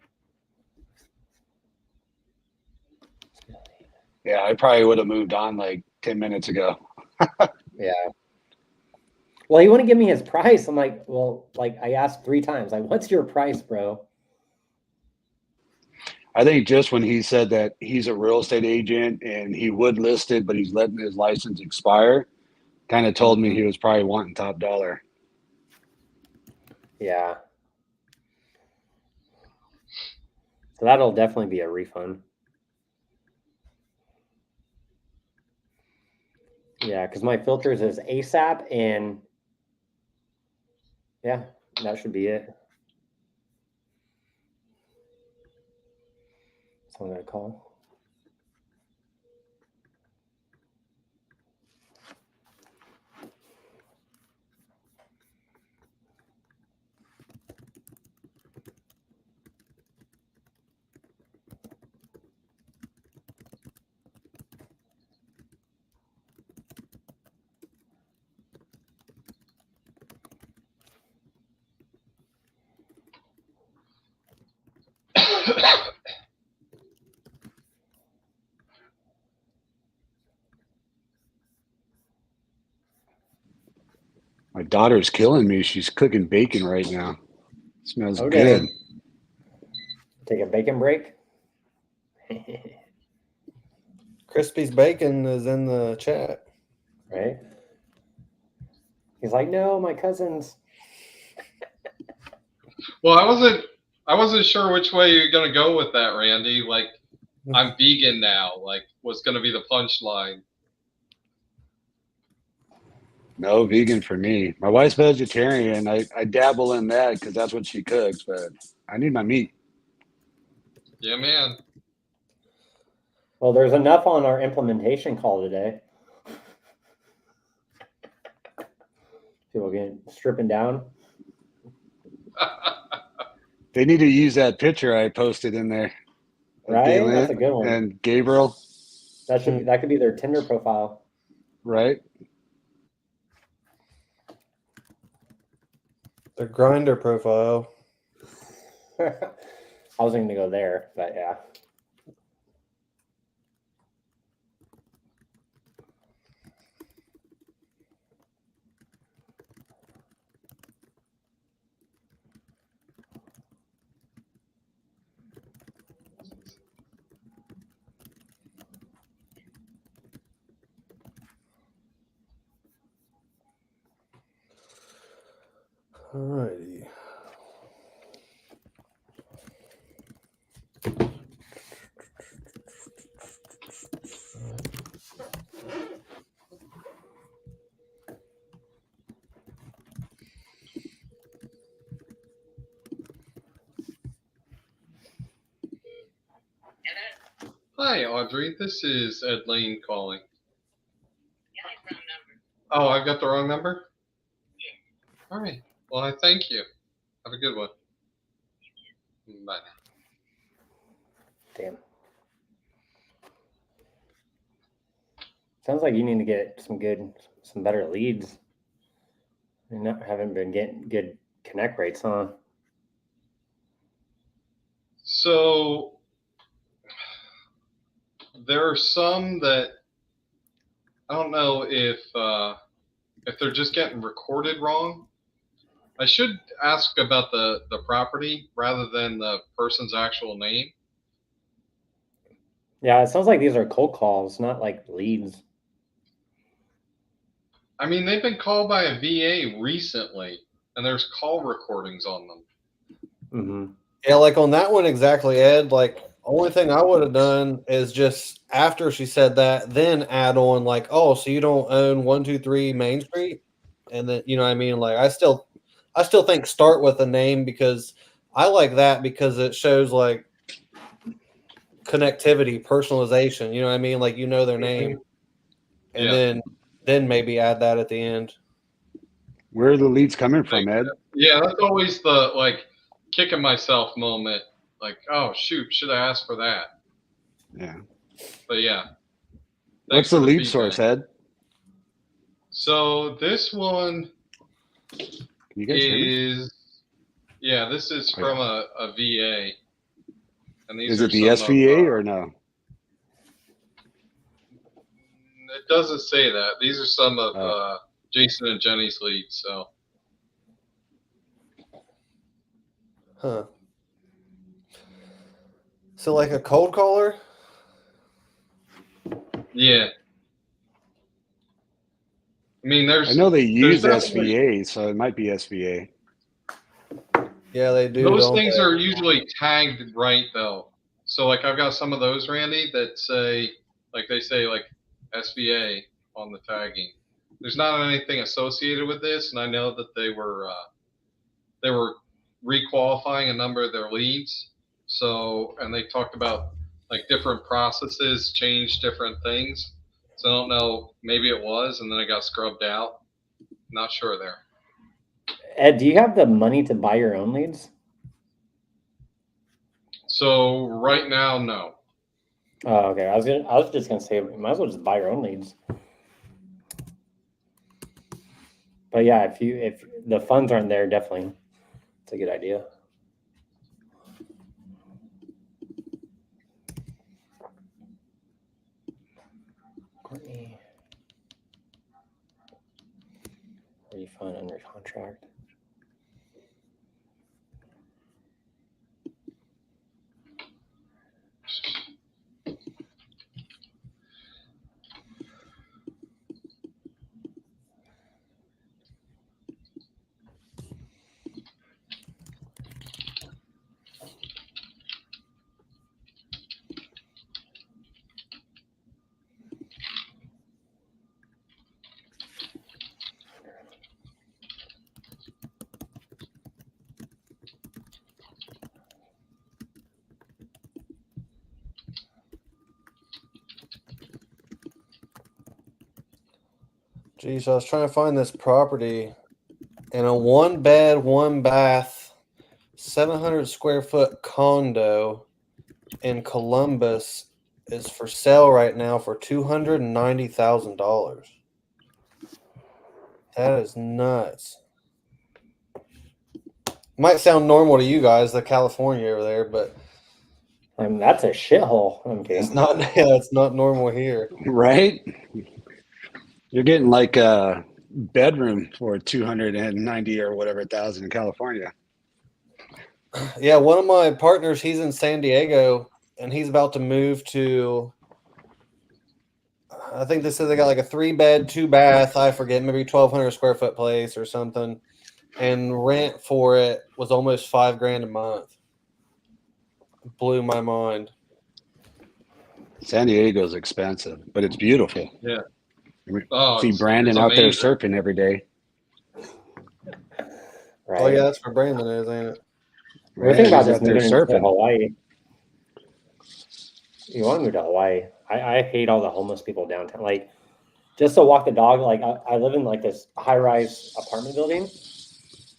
Yeah, I probably would have moved on like 10 minutes ago. Yeah. Well, he wouldn't give me his price. I'm like, well, like I asked 3 times, like, what's your price, bro? I think just when he said that he's a real estate agent and he would list it, but he's letting his license expire, kind of told me he was probably wanting top dollar. Yeah. So that'll definitely be a refund. Yeah, because my filters is ASAP and yeah, that should be it. So I'm gonna call. My daughter's killing me. She's cooking bacon right now. It smells Oh, good. damn. Take a bacon break. Crispy's bacon is in the chat. Right? He's like, no, my cousins. Well, I wasn't sure which way you're gonna go with that, Randy. Like, I'm vegan now. Like, what's gonna be the punchline? No, vegan for me. My wife's vegetarian. I dabble in that because that's what she cooks, but I need my meat. Yeah, man. Well, there's enough on our implementation call today. People getting stripping down. They need to use that picture I posted in there. Right? That's a good one. And Gabriel. That could be their Tinder profile. Right? Their grinder profile. I wasn't gonna go there, but yeah. Alrighty. Hi, Audrey. This is Ed Lane calling. Oh, I've got the wrong number? All right. Well, I thank you. Have a good one. Bye now. Damn. Sounds like you need to get some better leads. You haven't been getting good connect rates, huh? So there are some that I don't know if they're just getting recorded wrong. I should ask about the property rather than the person's actual name. Yeah, it sounds like these are cold calls, not like leads. I mean, they've been called by a VA recently, and there's call recordings on them. Mm-hmm. Yeah, like on that one exactly, Ed. Like, only thing I would have done is just after she said that, then add on like, oh, so you don't own 123 Main Street, and then you know what I mean. Like, I still think start with a name because I like that because it shows like connectivity, personalization. You know what I mean? Like you know their name, and Yeah. then maybe add that at the end. Where are the leads coming from, Ed? Yeah, that's always the like kicking myself moment. Like, oh shoot, should I ask for that? Yeah. But yeah. What's the lead source, Ed? So this one Can you guys hear me? is this is from a VA. And these Is are it the some SVA of, or no? it doesn't say that. These are some of Jason and Jenny's leads. So. Huh. So like a cold caller? Yeah. I mean, I know they use definitely, SVA, so it might be SVA. Yeah, they do. Those things are usually tagged right though. So like I've got some of those, Randy, that say like they say like SVA on the tagging. There's not anything associated with this, and I know that they were requalifying a number of their leads. So and they talked about like different processes change different things. So I don't know, maybe it was, and then it got scrubbed out. Not sure there. Ed, do you have the money to buy your own leads? So right now, no. Oh, okay. I was just gonna say, you might as well just buy your own leads. But yeah, if the funds aren't there, definitely, it's a good idea. Courtney, where you find under contract? Geez, I was trying to find this property, and a 1-bed, 1-bath, 700 square foot condo in Columbus is for sale right now for $290,000. That is nuts. Might sound normal to you guys, the California over there, but I mean, that's a shithole. I'm kidding. it's not. Yeah, it's not normal here, right? You're getting like a bedroom for 290 or whatever thousand in California. Yeah, one of my partners, he's in San Diego, and he's about to move to. I think they said they got like a 3-bed, 2-bath. I forget, maybe 1,200 square foot place or something, and rent for it was almost $5,000 a month. Blew my mind. San Diego's expensive, but it's beautiful. Yeah. See Brandon out there surfing every day. Right. Oh yeah, that's where Brandon is, ain't it? We're thinking about just moving to Hawaii. You want to move to Hawaii? I hate all the homeless people downtown. Like, just to walk the dog. Like, I live in like this high-rise apartment building,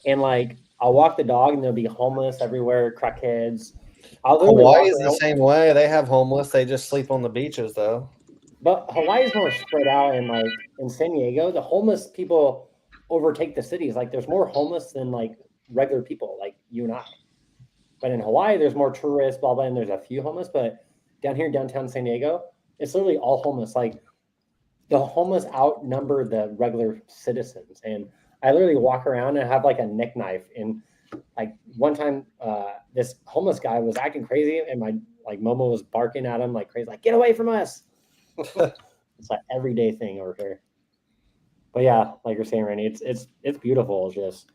and like I'll walk the dog, and there'll be homeless everywhere, crackheads. I'll literally walk Hawaii is the around. same way. They have homeless. They just sleep on the beaches, though. But Hawaii is more spread out, and like in San Diego, the homeless people overtake the cities. Like there's more homeless than like regular people, like you and I. But in Hawaii, there's more tourists, blah blah, and there's a few homeless. But down here, downtown San Diego, it's literally all homeless. Like the homeless outnumber the regular citizens, and I literally walk around and have like a neck knife. And like one time, this homeless guy was acting crazy, and my like Momo was barking at him like crazy, like get away from us. It's like everyday thing over here. But yeah, like you're saying, Randy, it's beautiful. It's just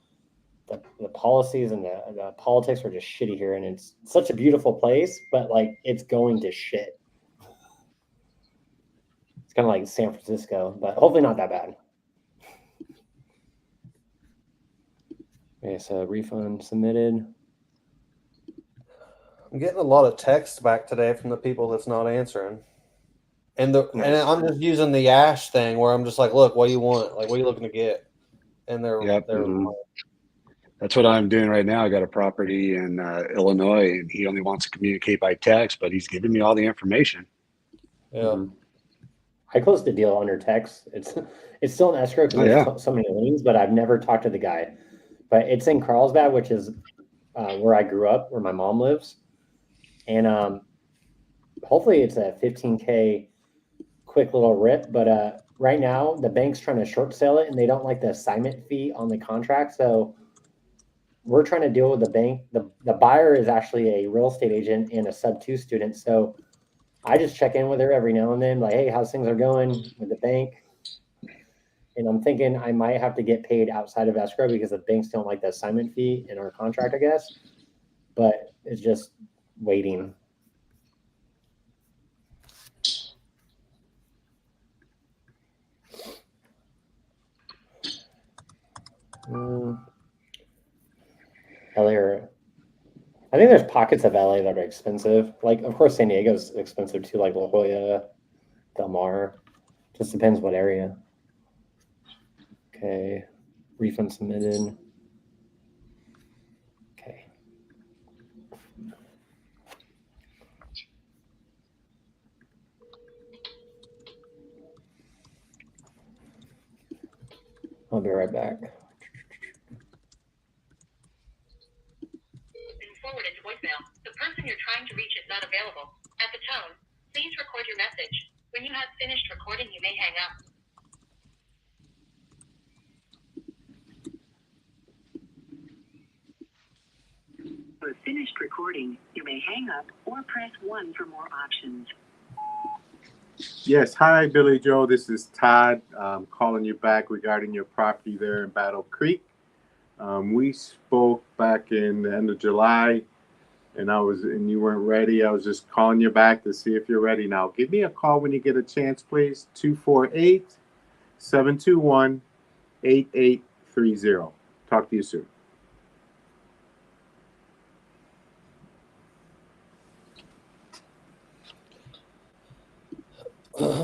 the policies and the politics are just shitty here, and it's such a beautiful place, but like it's going to shit. It's kind of like San Francisco, but hopefully not that bad. Okay, so refund submitted. I'm getting a lot of text back today from the people that's not answering. And I'm just using the Ash thing where I'm just like, look, what do you want? Like, what are you looking to get? And they're That's what I'm doing right now. I got a property in Illinois, and he only wants to communicate by text, but he's giving me all the information. Yeah. Mm-hmm. I closed the deal under text. It's still in escrow because there's so many liens, but I've never talked to the guy. But it's in Carlsbad, which is where I grew up, where my mom lives, and hopefully it's a 15K quick little rip. But right now the bank's trying to short sell it, and they don't like the assignment fee on the contract, so we're trying to deal with the bank. The buyer is actually a real estate agent and a sub-2 student, so I just check in with her every now and then, like, hey, how's things are going with the bank? And I'm thinking I might have to get paid outside of escrow because the banks don't like the assignment fee in our contract, I guess. But it's just waiting. LA, I think there's pockets of LA that are expensive. Like, of course, San Diego's expensive too, like La Jolla, Del Mar. Just depends what area. Okay, refund submitted. Okay. I'll be right back. Forwarded to voicemail. The person you're trying to reach is not available. At the tone, please record your message. When you have finished recording, you may hang up. For finished recording, you may hang up or press 1 for more options. Yes, hi, Billy Joe. This is Todd. Calling you back regarding your property there in Battle Creek. We spoke back in the end of July, and you weren't ready. I was just calling you back to see if you're ready now. Give me a call when you get a chance, please. 248-721-8830. Talk to you soon.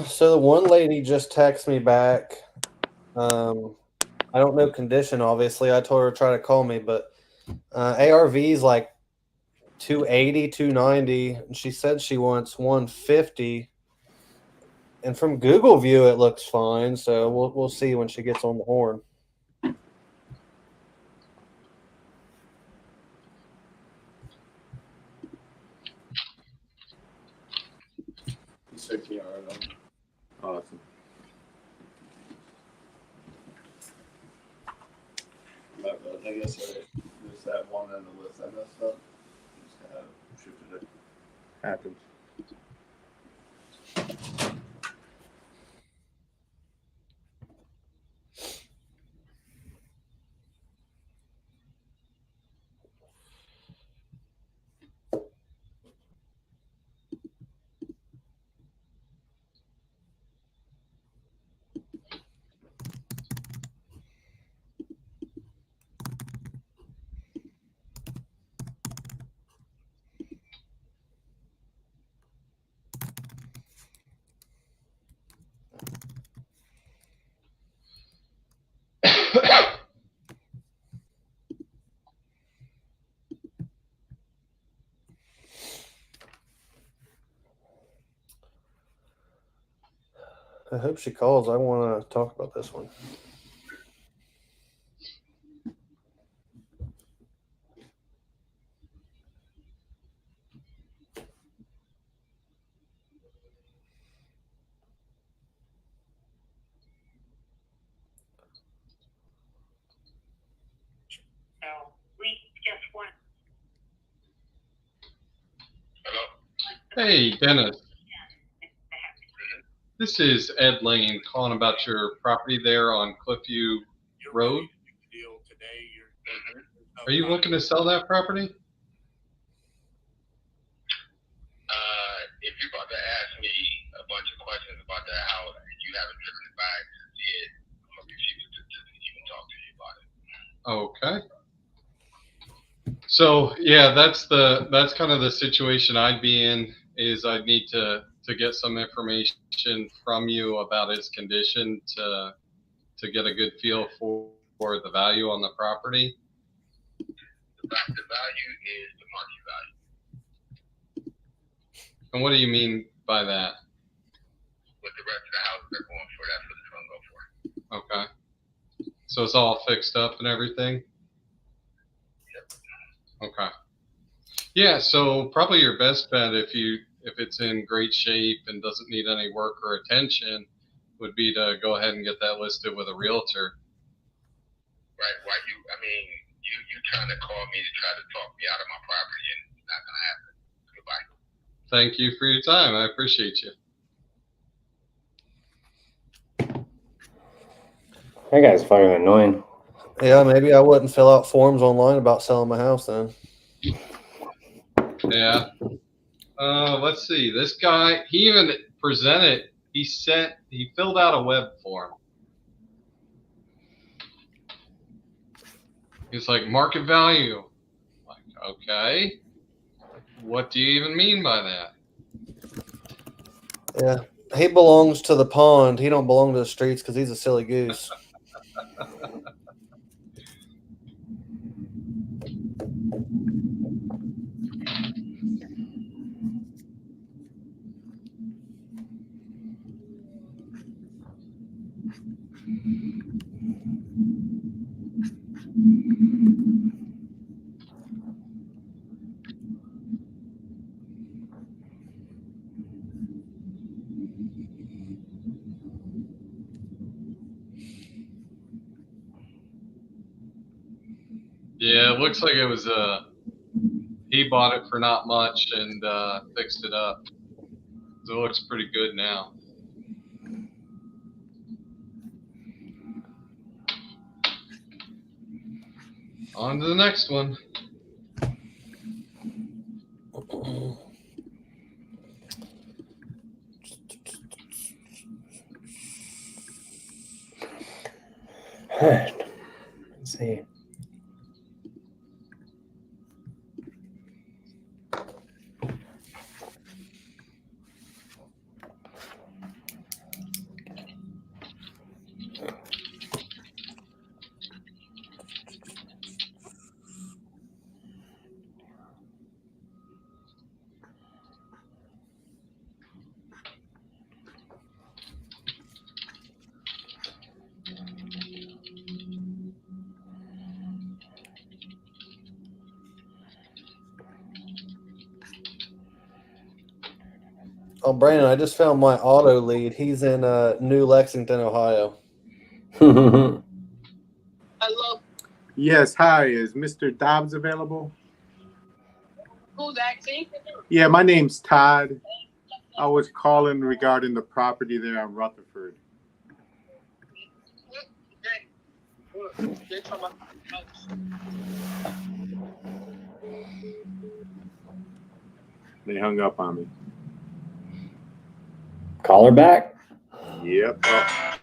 So the one lady just texted me back. I don't know condition, obviously. I told her to try to call me, but ARV is like 280, 290. And she said she wants 150. And from Google view, it looks fine. So we'll see when she gets on the horn. Awesome. I guess there's that one on the list I messed up. Just kind of shifted it. Happens. I hope she calls. I want to talk about this one. So we just want. Hey, Dennis. This is Ed Lane calling about your property there on Cliffview Road. Are you looking to sell that property? If you're about to ask me a bunch of questions about that house and you haven't driven it by to see it, I'm gonna refuse to even talk to you about it. Okay. So yeah, that's kind of the situation I'd be in. Is I'd need to get some information from you about its condition to get a good feel for the value on the property. The value is the market value. And what do you mean by that? What the rest of the houses are going for, that's what it's gonna go for. Okay. So it's all fixed up and everything? Yep. Okay. Yeah, so probably your best bet if it's in great shape and doesn't need any work or attention would be to go ahead and get that listed with a realtor. Right. Why you trying to call me to try to talk me out of my property and it's not gonna happen. Goodbye. Thank you for your time. I appreciate you. That guy's fucking annoying. Yeah, maybe I wouldn't fill out forms online about selling my house then. Yeah. Let's see. This guy, he even presented, he filled out a web form. He's like, market value. Like, okay. What do you even mean by that? Yeah, he belongs to the pond. He don't belong to the streets because he's a silly goose. Yeah, it looks like it was he bought it for not much and fixed it up. So it looks pretty good now. On to the next one. Let's see. Oh, Brandon, I just found my auto lead. He's in New Lexington, Ohio. Hello. Yes, hi. Is Mr. Dobbs available? Who's asking? Yeah, my name's Todd. I was calling regarding the property there on Rutherford. They hung up on me. Call her back. Yep. Oh.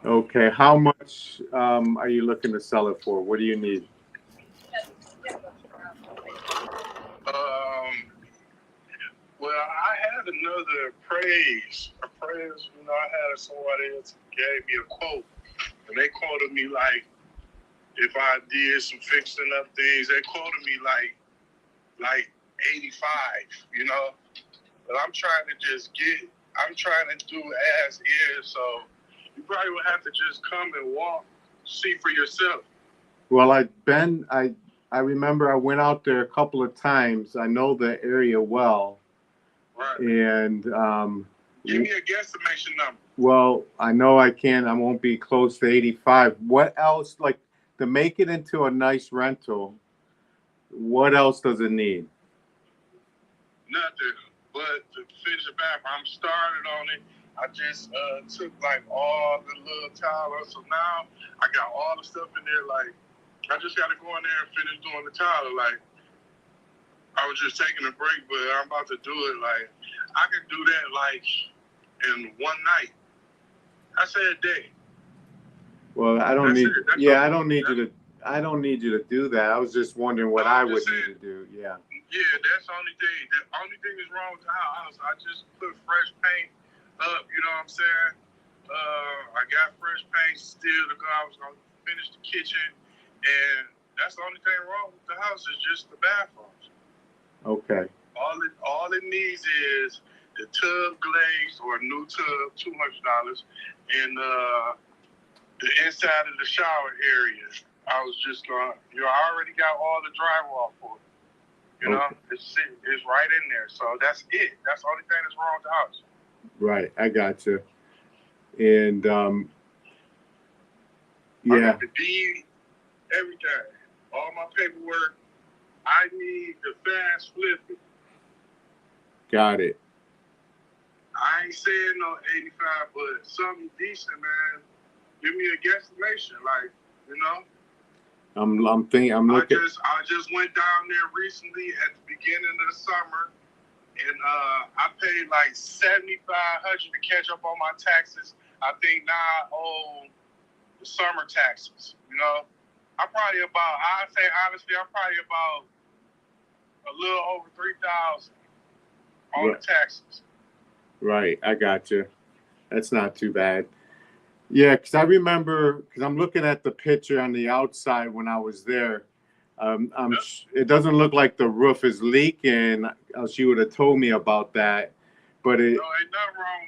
Okay. How much are you looking to sell it for? What do you need? Well, I had another appraise. You know, I had somebody else gave me a quote, and they quoted me like, if I did some fixing up things, they quoted me like 85, you know. But I'm trying to do as is, so you probably would have to just come and see for yourself. Well, I remember I went out there a couple of times. I know the area well. Right. And give me a guesstimation number. well, I know I won't be close to 85. What else, like, to make it into a nice rental, what else does it need? Nothing but to finish the bathroom. I'm started on it. I just took like all the little tile, so now I got all the stuff in there. Like, I just got to go in there and finish doing the tile. Like, I was just taking a break, but I'm about to do it. Like, I can do that like in one night. I say a day. Well, I don't That's need. it. That's Yeah, all. I don't need you to. I don't need you to do that. I was just wondering what I would need to do. Yeah. Yeah, that's the only thing. The only thing that's wrong with the house, I just put fresh paint up. You know what I'm saying? I got fresh paint still to go. I was gonna finish the kitchen, and that's the only thing wrong with the house is just the bathrooms. Okay. All it needs is the tub glazed or a new tub, $200, and the inside of the shower area. I was just going, I already got all the drywall for it. You know, it's right in there. So that's it. That's the only thing that's wrong with the house. Right. I got you. And I got the deed, everything, all my paperwork. I need the fast flipping. Got it. I ain't saying no 85, but something decent, man. Give me a guesstimation, like, you know. I'm looking. I just went down there recently at the beginning of the summer, and I paid like $7,500 to catch up on my taxes. I think now I owe the summer taxes. You know, I'd say honestly, I'm probably about a little over $3,000 on the taxes. Right. I got you. That's not too bad. Yeah, because I remember, because I'm looking at the picture on the outside when I was there. It doesn't look like the roof is leaking. Else you would have told me about that. But ain't nothing wrong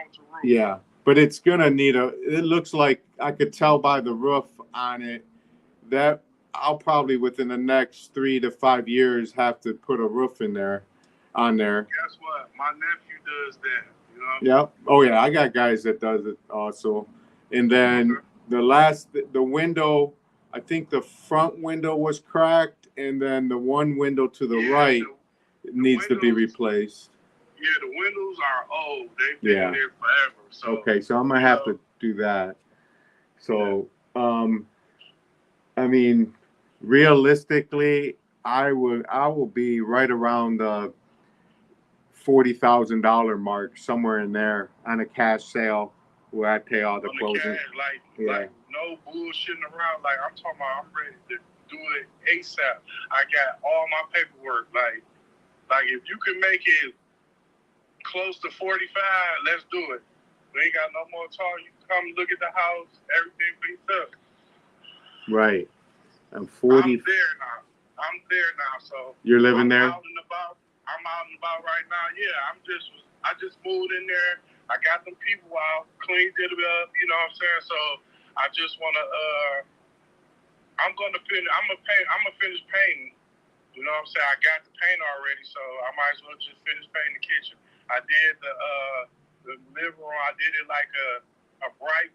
with the roof. Yeah, but it's gonna need it looks like I could tell by the roof on it that I'll probably within the next 3 to 5 years have to put a roof on there. Guess what? My nephew does that. You know? Yep. Oh yeah, I got guys that does it also. And then the window, I think the front window was cracked, and then the one window to the right needs to be replaced. Yeah, the windows are old. They've been in there forever. So okay, so I'm gonna have to do that. So I mean, realistically, I will be right around the $40,000 mark, somewhere in there, on a cash sale where I pay all the closing. Like no bullshitting around. Like I'm talking about, I'm ready to do it ASAP. I got all my paperwork. Like if you can make it close to 45, let's do it. We ain't got no more talk. You come look at the house, everything for yourself. Right. I'm 40. I'm there now. So you're living there? I'm out and about right now. Yeah, I just moved in there. I got them people out, cleaned it up, you know what I'm saying? So I just wanna I'm gonna finish painting. You know what I'm saying? I got the paint already, so I might as well just finish painting the kitchen. I did the living room, I did it like a bright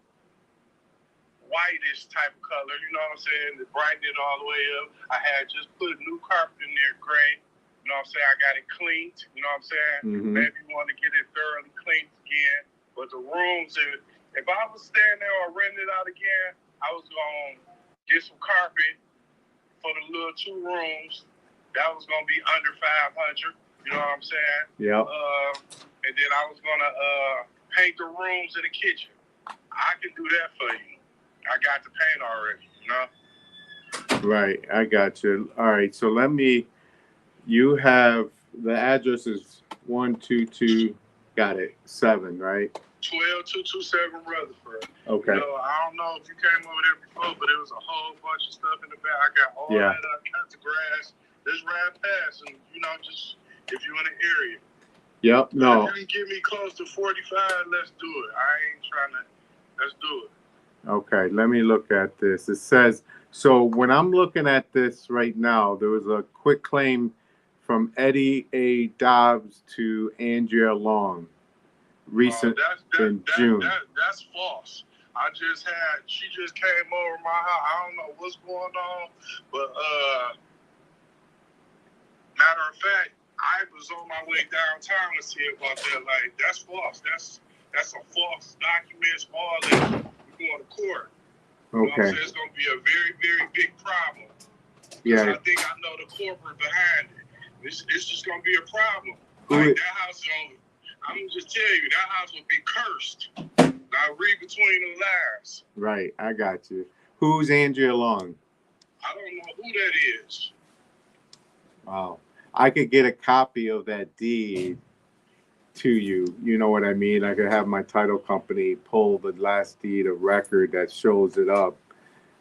whitish type of color, you know what I'm saying? To brighten it all the way up. I had just put a new carpet in there, gray. You know what I'm saying? I got it cleaned. You know what I'm saying? Mm-hmm. Maybe you want to get it thoroughly cleaned again. But the rooms, if I was staying there or renting it out again, I was going to get some carpet for the little 2 rooms. That was going to be under $500. You know what I'm saying? Yeah. And then I was going to paint the rooms in the kitchen. I can do that for you. I got the paint already, you know? Right, I got you. All right, so you have, the address is 122, got it, 7, right? 12227 Rutherford. Okay. You know, I don't know if you came over there before, but there was a whole bunch of stuff in the back. I got all that cut the grass. Just ride past and, you know, just if you're in the area. Yep, no. If you can give me close to 45, let's do it. I ain't trying to, let's do it. Okay, let me look at this. It says, so when I'm looking at this right now, there was a quick claim from Eddie A. Dobbs to Andrea Long recent in June. That's false. She just came over my house. I don't know what's going on, but matter of fact, I was on my way downtown to see about that. Like, that's false. That's a false document. All that. We're going to court. You know what I'm saying? It's going to be a very, very big problem. Yeah. I think I know the corporate behind it. It's just going to be a problem. Like, that house is on. I'm going to just tell you, that house will be cursed. Now, read between the lines. Right, I got you. Who's Andrea Long? I don't know who that is. Wow. I could get a copy of that deed to you. You know what I mean? I could have my title company pull the last deed of record that shows it up.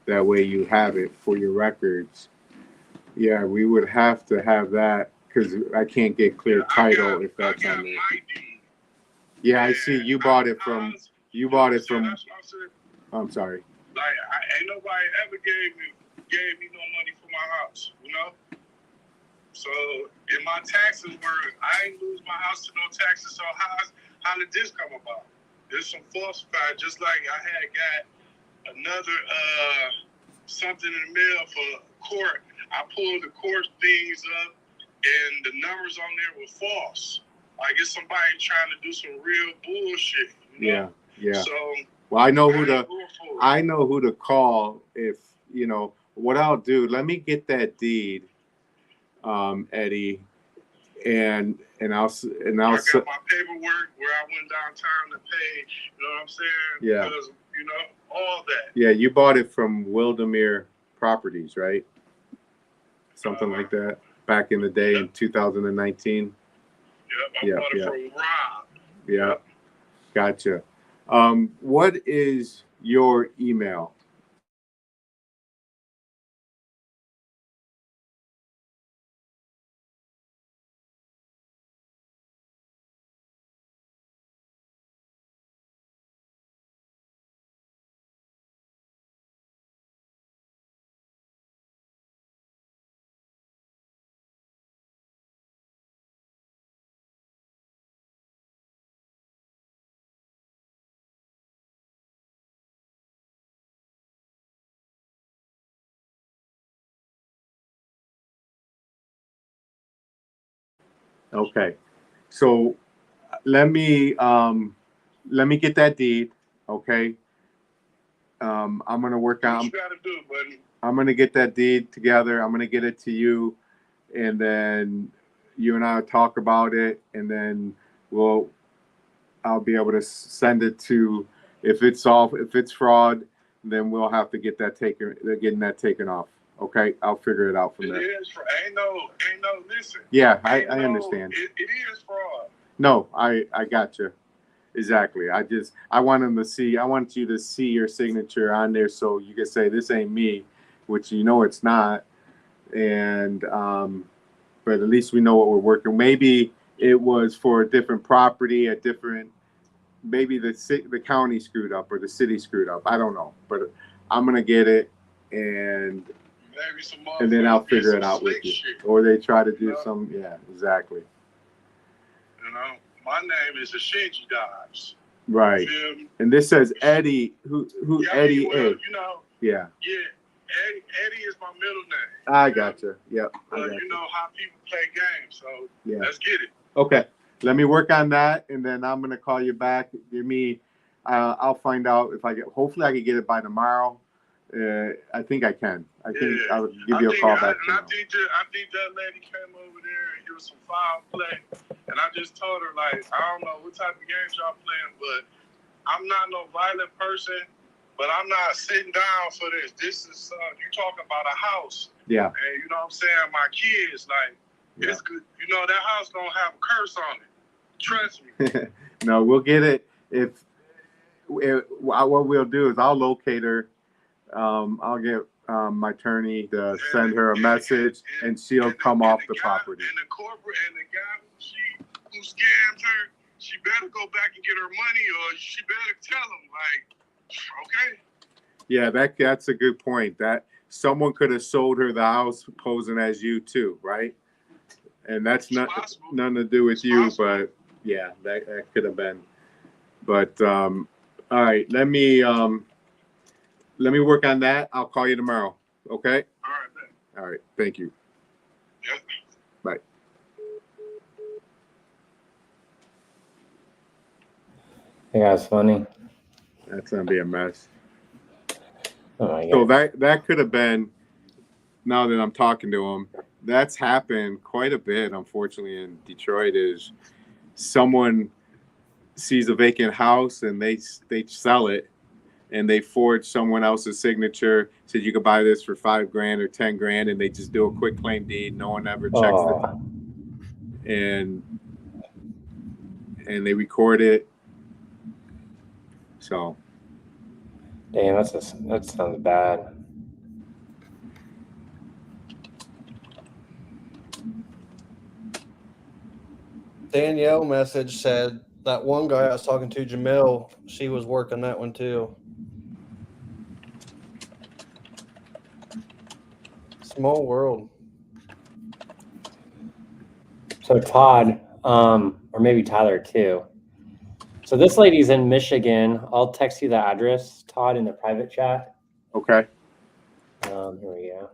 That way you have it for your records. Yeah, we would have to have that because I can't get clear title if that's on there. Yeah, I see. You bought it from. I'm sorry. Like, ain't nobody ever gave me no money for my house, you know. So, in my taxes I ain't lose my house to no taxes. So how did this come about? There's some falsified. Just like I had got another something in the mail for court. I pulled the court things up, and the numbers on there were false. Like, it's somebody trying to do some real bullshit. You know? Yeah. So, well, I know who to call if, you know, what I'll do. Let me get that deed, Eddie, and I'll I got my paperwork where I went downtown to pay. You know what I'm saying? Yeah. Because, you know, all that. Yeah, you bought it from Wildemere Properties, right? Something like that. Back in the day in 2019. Yep, I bought it from Rob. Yeah, gotcha. What is your email? Okay, so let me get that deed. Okay, I'm gonna work on. What you gotta do, buddy? I'm gonna get that deed together. I'm gonna get it to you, and then you and I will talk about it, and then I'll be able to send it to. If it's fraud, then we'll have to get that taken off. Okay, I'll figure it out from there. It is fraud. Ain't no, listen. Yeah, I understand. It is fraud. No, I got you. Exactly. I want you to see your signature on there so you can say this ain't me, which you know it's not. And but at least we know what we're working. Maybe it was for a different property, maybe the county screwed up or the city screwed up. I don't know, but I'm gonna get it and then I'll figure it out with you. Or they try to do some. Yeah, exactly. You know, my name is Shinji Dobbs. Right. And this says Eddie. Who Eddie is? You know. Yeah. Yeah. Eddie is my middle name. I gotcha. Yep. You know how people play games, so let's get it. Okay. Let me work on that, and then I'm gonna call you back. Give me. I'll find out if I get. Hopefully, I can get it by tomorrow. I think I can. I think I'll give you a call back. I think that lady came over there and it was some foul play, and I just told her, like, I don't know what type of games y'all playing, but I'm not no violent person, but I'm not sitting down for this. This is you talking about a house. Yeah. And you know what I'm saying? My kids, like, it's good. You know, that house don't have a curse on it. Trust me. No, we'll get it. What we'll do is I'll locate her. I'll get my attorney to send her a message, and she'll come off the property. And the corporate and the guy who scammed her, she better go back and get her money, or she better tell him, like, okay. Yeah, that's a good point. That someone could have sold her the house posing as you too, right? And that's nothing to do with you, but yeah, that could have been. But all right, let me work on that. I'll call you tomorrow. Okay? All right, man. All right. Thank you. Yep. Bye. Yeah, it's funny. That's gonna be a mess. Oh my So God. that could have been. Now that I'm talking to him, that's happened quite a bit, unfortunately, in Detroit. Is someone sees a vacant house and they sell it, and they forge someone else's signature, said you could buy this for $5,000 or $10,000, and they just do a quick claim deed. No one ever checks it, and they record it. So, damn, that sounds bad. Danielle message said that one guy I was talking to, Jamil, she was working that one too. Small world. So Todd, or maybe Tyler too. So this lady's in Michigan. I'll text you the address, Todd, in the private chat. okay. Here we go.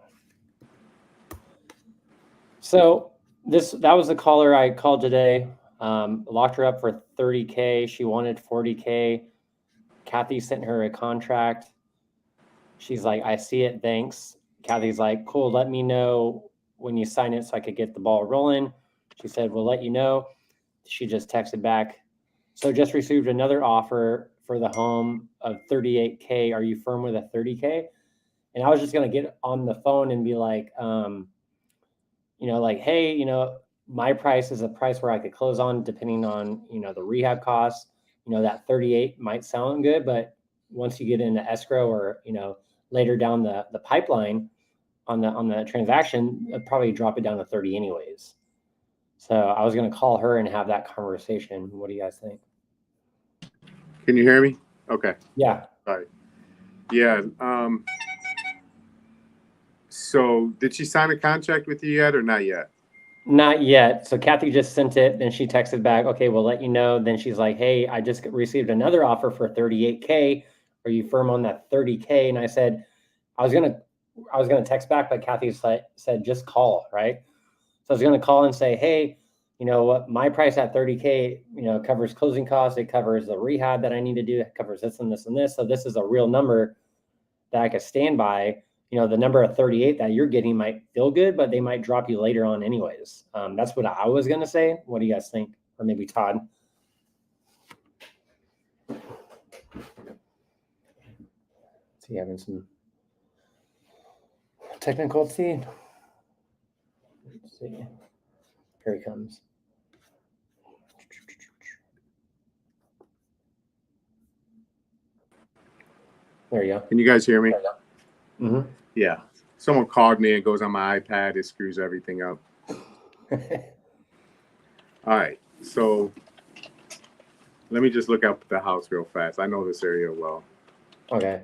So that was the caller I called today. Locked her up for $30K. She wanted $40K. Kathy sent her a contract. She's like, I see it, thanks. Kathy's like, cool, let me know when you sign it so I could get the ball rolling. She said, we'll let you know. She just texted back. So just received another offer for the home of $38K. Are you firm with a $30K? And I was just going to get on the phone and be like, like, hey, my price is a price where I could close on depending on, the rehab costs. That 38 might sound good, but once you get into escrow or, later down the pipeline on the transaction, it'll probably drop it down to 30 anyways. So I was going to call her and have that conversation. What do you guys think? Can you hear me? Okay. Yeah. All right. Yeah. So did she sign a contract with you yet or not yet? Not yet. So Kathy just sent it. Then she texted back, okay, we'll let you know. Then she's like, hey, I just received another offer for $38K. Are you firm on that $30K? And I said, I was gonna text back, but Kathy said just call, right? So I was gonna call and say, hey, you know what, my price at $30K, covers closing costs, it covers the rehab that I need to do, it covers this and this and this. So this is a real number that I could stand by. The number of 38 that you're getting might feel good, but they might drop you later on anyways. That's what I was gonna say. What do you guys think? Or maybe Todd? Is he having some technical feed? Let's see. Here he comes. There you go. Can you guys hear me? Mm-hmm. Yeah. Someone called me and goes on my iPad. It screws everything up. All right. So let me just look up the house real fast. I know this area well. Okay.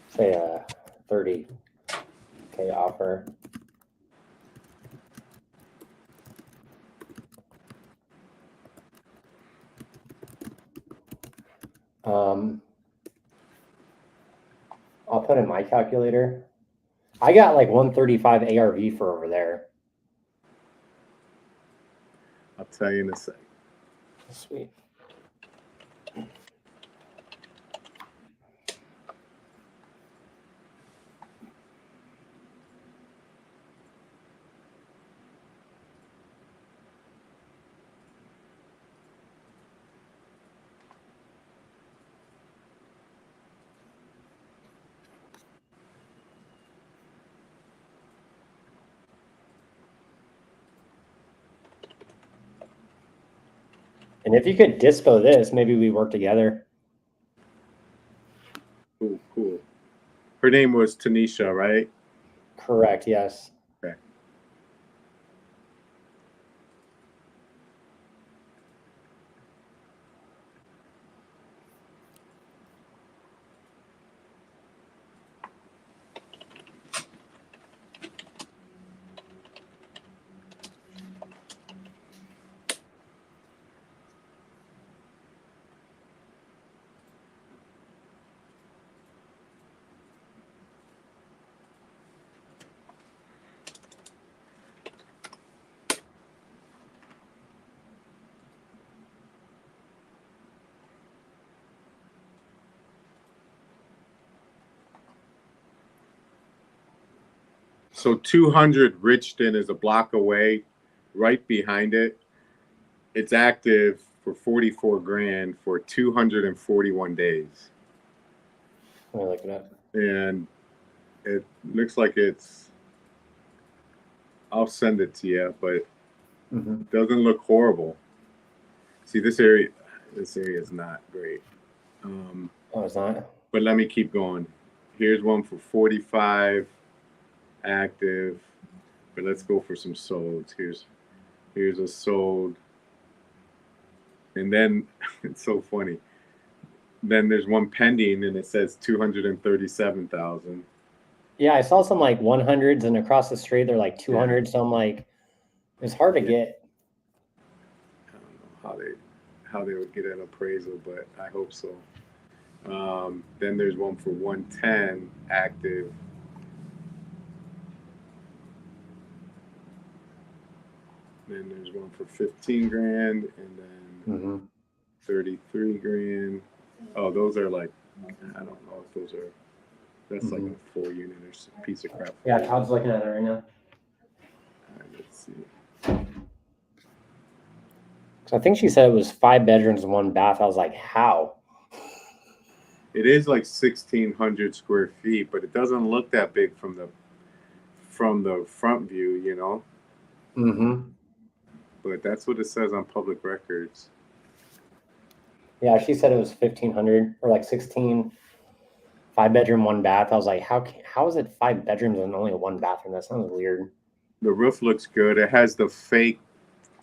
Say a $30K offer. I'll put in my calculator. I got like 135 ARV for over there. I'll tell you in a second. Sweet. And if you could dispo this, maybe we work together. Cool, cool. Her name was Tanisha, right? Correct. Yes. Okay. So 200 Richton is a block away. Right behind it, it's active for 44 grand for 241 days. Let me look it up. And it looks like it's, I'll send it to you, but it doesn't look horrible. See, this area is not great. Oh, it's not? But let me keep going. Here's one for 45 active, but let's go for some solds. Here's a sold. And then it's so funny. Then there's one pending and it says 237,000. Yeah, I saw some like 100s and across the street they're like 200. So I'm like, it's hard to get. I don't know how they would get an appraisal, but I hope so. Then there's one for 110 active. Then there's one for 15 grand and then 33 grand. Oh, those are like, I don't know if those are, that's like a 4-unit or piece of crap. Yeah, Todd's looking at it right now. All right, let's see. So I think she said it was 5 bedrooms and 1 bath. I was like, how? It is like 1,600 square feet, but it doesn't look that big from the front view, you know? But that's what it says on public records. Yeah, she said it was 1,500 or like 16, 5 bedroom, 1 bath. I was like, how is it 5 bedrooms and only 1 bathroom? That sounds weird. The roof looks good. It has the fake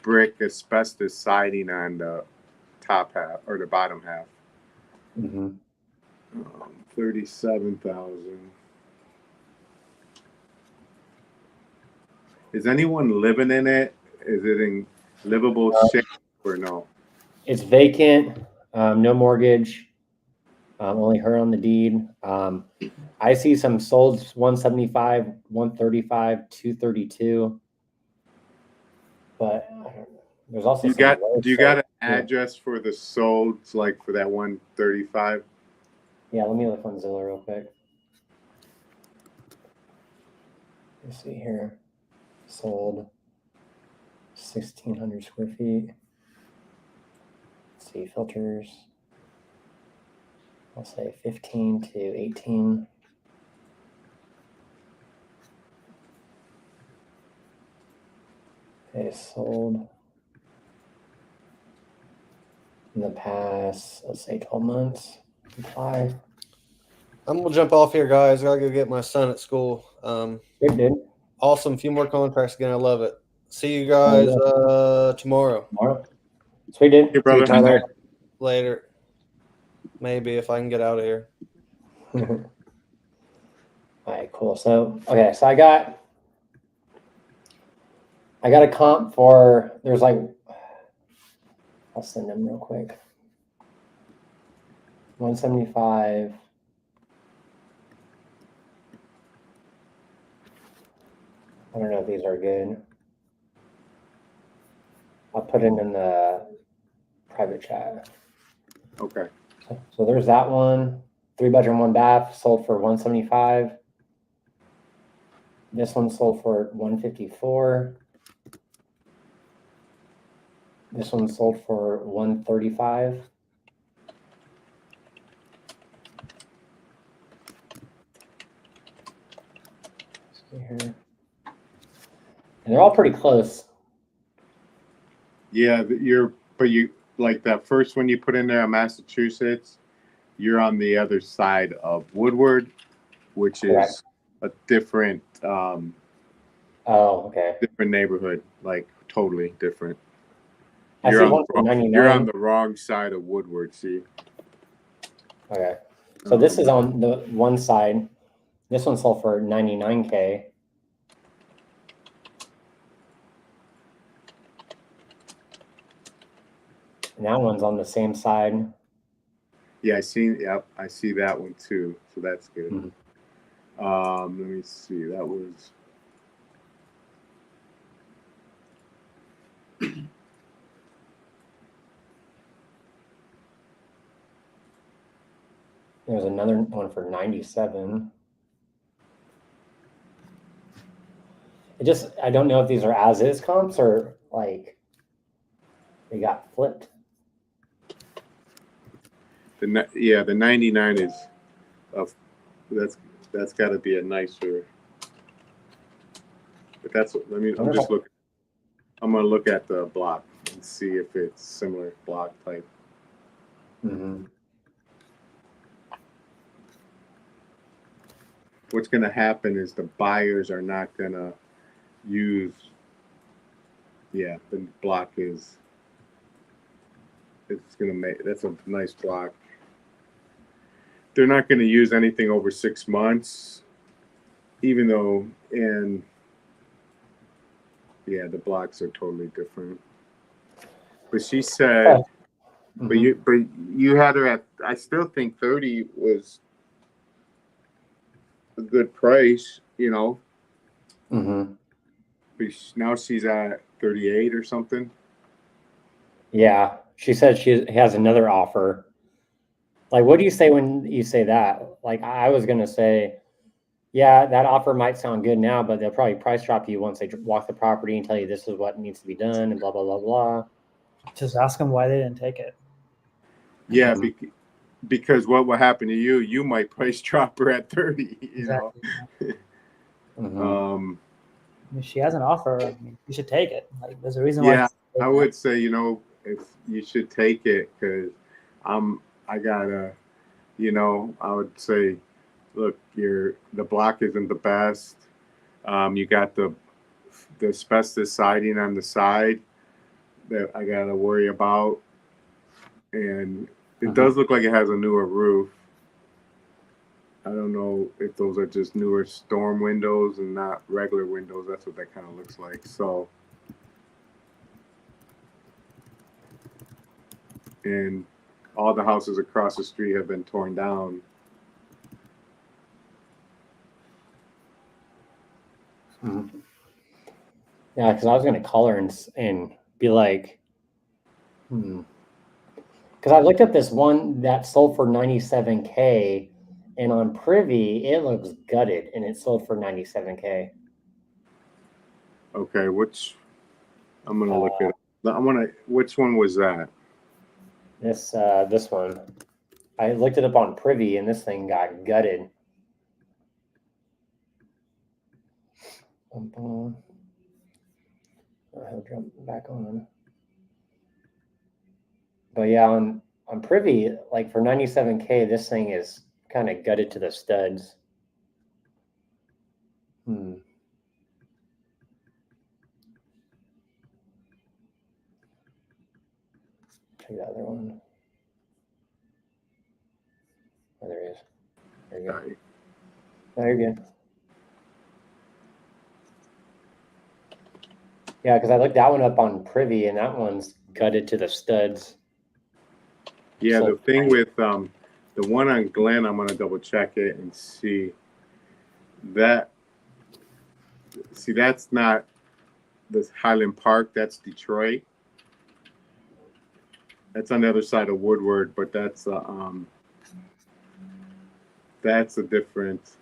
brick asbestos siding on the top half or the bottom half. 37,000. Is anyone living in it? Is it in livable shape or no? It's vacant, no mortgage, only her on the deed. I see some solds 175, 135, 232. But there's also do you got an address for the solds, like for that 135? Yeah, let me look on Zillow real quick. Let's see here. Sold 1,600 square feet. Let's see, filters. I'll say 15 to 18. Okay, sold in the past, let's say 12 months. Apply. I'm gonna jump off here, guys. I gotta go get my son at school. Good, dude. Awesome. A few more contracts again. I love it. See you guys tomorrow. Sweet, dude. Hey, brother. Tyler. Later. Maybe if I can get out of here. All right, cool. So, okay, so I got a comp for, there's like, I'll send them real quick. 175. I don't know if these are good. I'll put it in the private chat. Okay. So there's that one. 3 bedroom, 1 bath, sold for 175. This one sold for 154. This one sold for 135. See here. And they're all pretty close. Yeah, like that first one you put in there in Massachusetts, you're on the other side of Woodward, which Correct. is a different Oh, okay. different neighborhood, like totally different. I see one for You're on 99. the wrong side of Woodward. See. Okay. So this is on the one side. This one sold for 99K. And that one's on the same side. Yeah, I see. Yep, I see that one too. So that's good. Let me see. That was. There's another one for 97. I don't know if these are as is comps or like they got flipped. The 99 is of that's got to be a nicer. But that's I'm just looking. I'm gonna look at the block and see if it's similar block type. What's gonna happen is the buyers are not gonna use. Yeah, the block is. It's gonna make that's a nice block. They're not going to use anything over 6 months, even though, and yeah, the blocks are totally different. But she said, but you had her at. I still think 30 was a good price, you know. But now she's at 38 or something. Yeah, she said she has another offer. Like, what do you say when you say that? Like, I was gonna say, yeah, that offer might sound good now, but they'll probably price drop you once they walk the property and tell you this is what needs to be done and blah blah blah blah. Just ask them why they didn't take it. Yeah, because what will happen to you? You might price drop her at 30. You know. I mean, she has an offer. I mean, you should take it. Like, there's a reason why. Yeah, I would say, you know, if you should take it because I gotta, you know, I would say, look, the block isn't the best. You got the asbestos siding on the side that I gotta worry about, and it does look like it has a newer roof. I don't know if those are just newer storm windows and not regular windows. That's what that kind of looks like. So, and all the houses across the street have been torn down. Yeah, because I was gonna call her and be like, because I looked up this one that sold for 97K, and on Privy it looks gutted, and it sold for 97K. Okay, I'm gonna look at. Which one was that? This one. I looked it up on Privy, and this thing got gutted. I'll jump back on. But yeah, on Privy, like for 97K, this thing is kind of gutted to the studs. Check the other one. Oh, there he is. There you go. No, you're good. Yeah, because I looked that one up on Privy, and that one's gutted to the studs. Yeah, the thing with the one on Glen, I'm gonna double check it and see that. See, that's not this Highland Park. That's Detroit. That's on the other side of Woodward, but that's a different.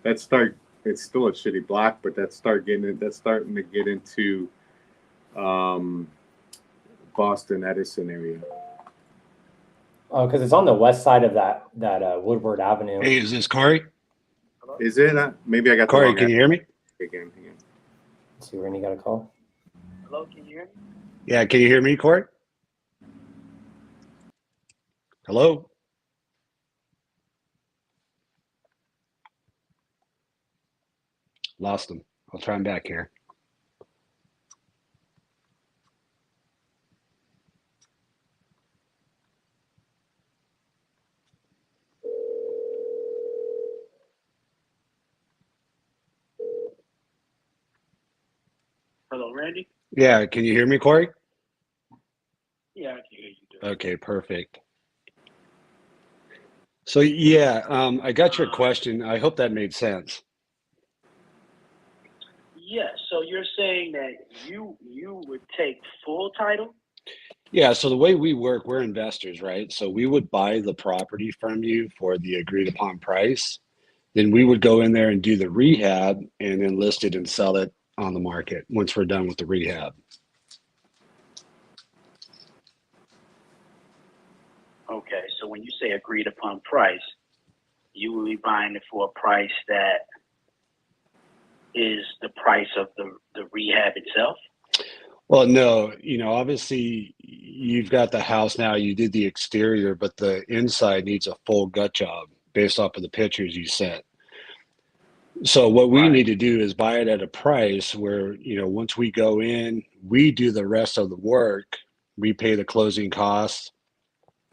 It's still a shitty block, but that's starting to get into Boston Edison area. Oh, because it's on the west side of that Woodward Avenue. Hey, is this Corey? Is it? Maybe I got Corey. Can you hear me? Again. Let's see, Rennie got a call. Hello, can you hear me? Yeah, can you hear me, Corey? Hello? Lost him. I'll try him back here. Hello, Randy? Yeah, can you hear me, Corey? Yeah, I can hear you. Okay, perfect. So yeah, I got your question. I hope that made sense. Yeah, so you're saying that you would take full title? Yeah, so the way we work, we're investors, right? So we would buy the property from you for the agreed upon price. Then we would go in there and do the rehab and then list it and sell it on the market once we're done with the rehab. Okay, so when you say agreed upon price, you will be buying it for a price that is the price of the rehab itself? Well, no, obviously you've got the house now, you did the exterior, but the inside needs a full gut job based off of the pictures you sent. So what we need to do is buy it at a price where, once we go in, we do the rest of the work. We pay the closing costs,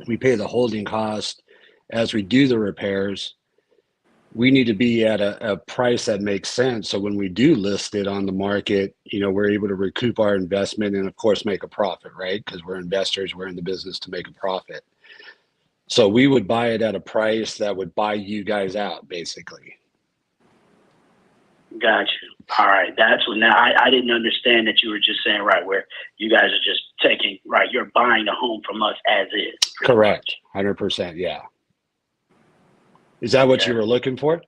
we pay the holding cost as we do the repairs. We need to be at a price that makes sense. So when we do list it on the market, we're able to recoup our investment and of course make a profit, right? Because we're investors, we're in the business to make a profit. So we would buy it at a price that would buy you guys out, basically. Got you. All right. That's what now I didn't understand that you were just saying, right, where you guys are just taking, right, you're buying the home from us as is. Correct. 100%. Yeah. Is that what you were looking for?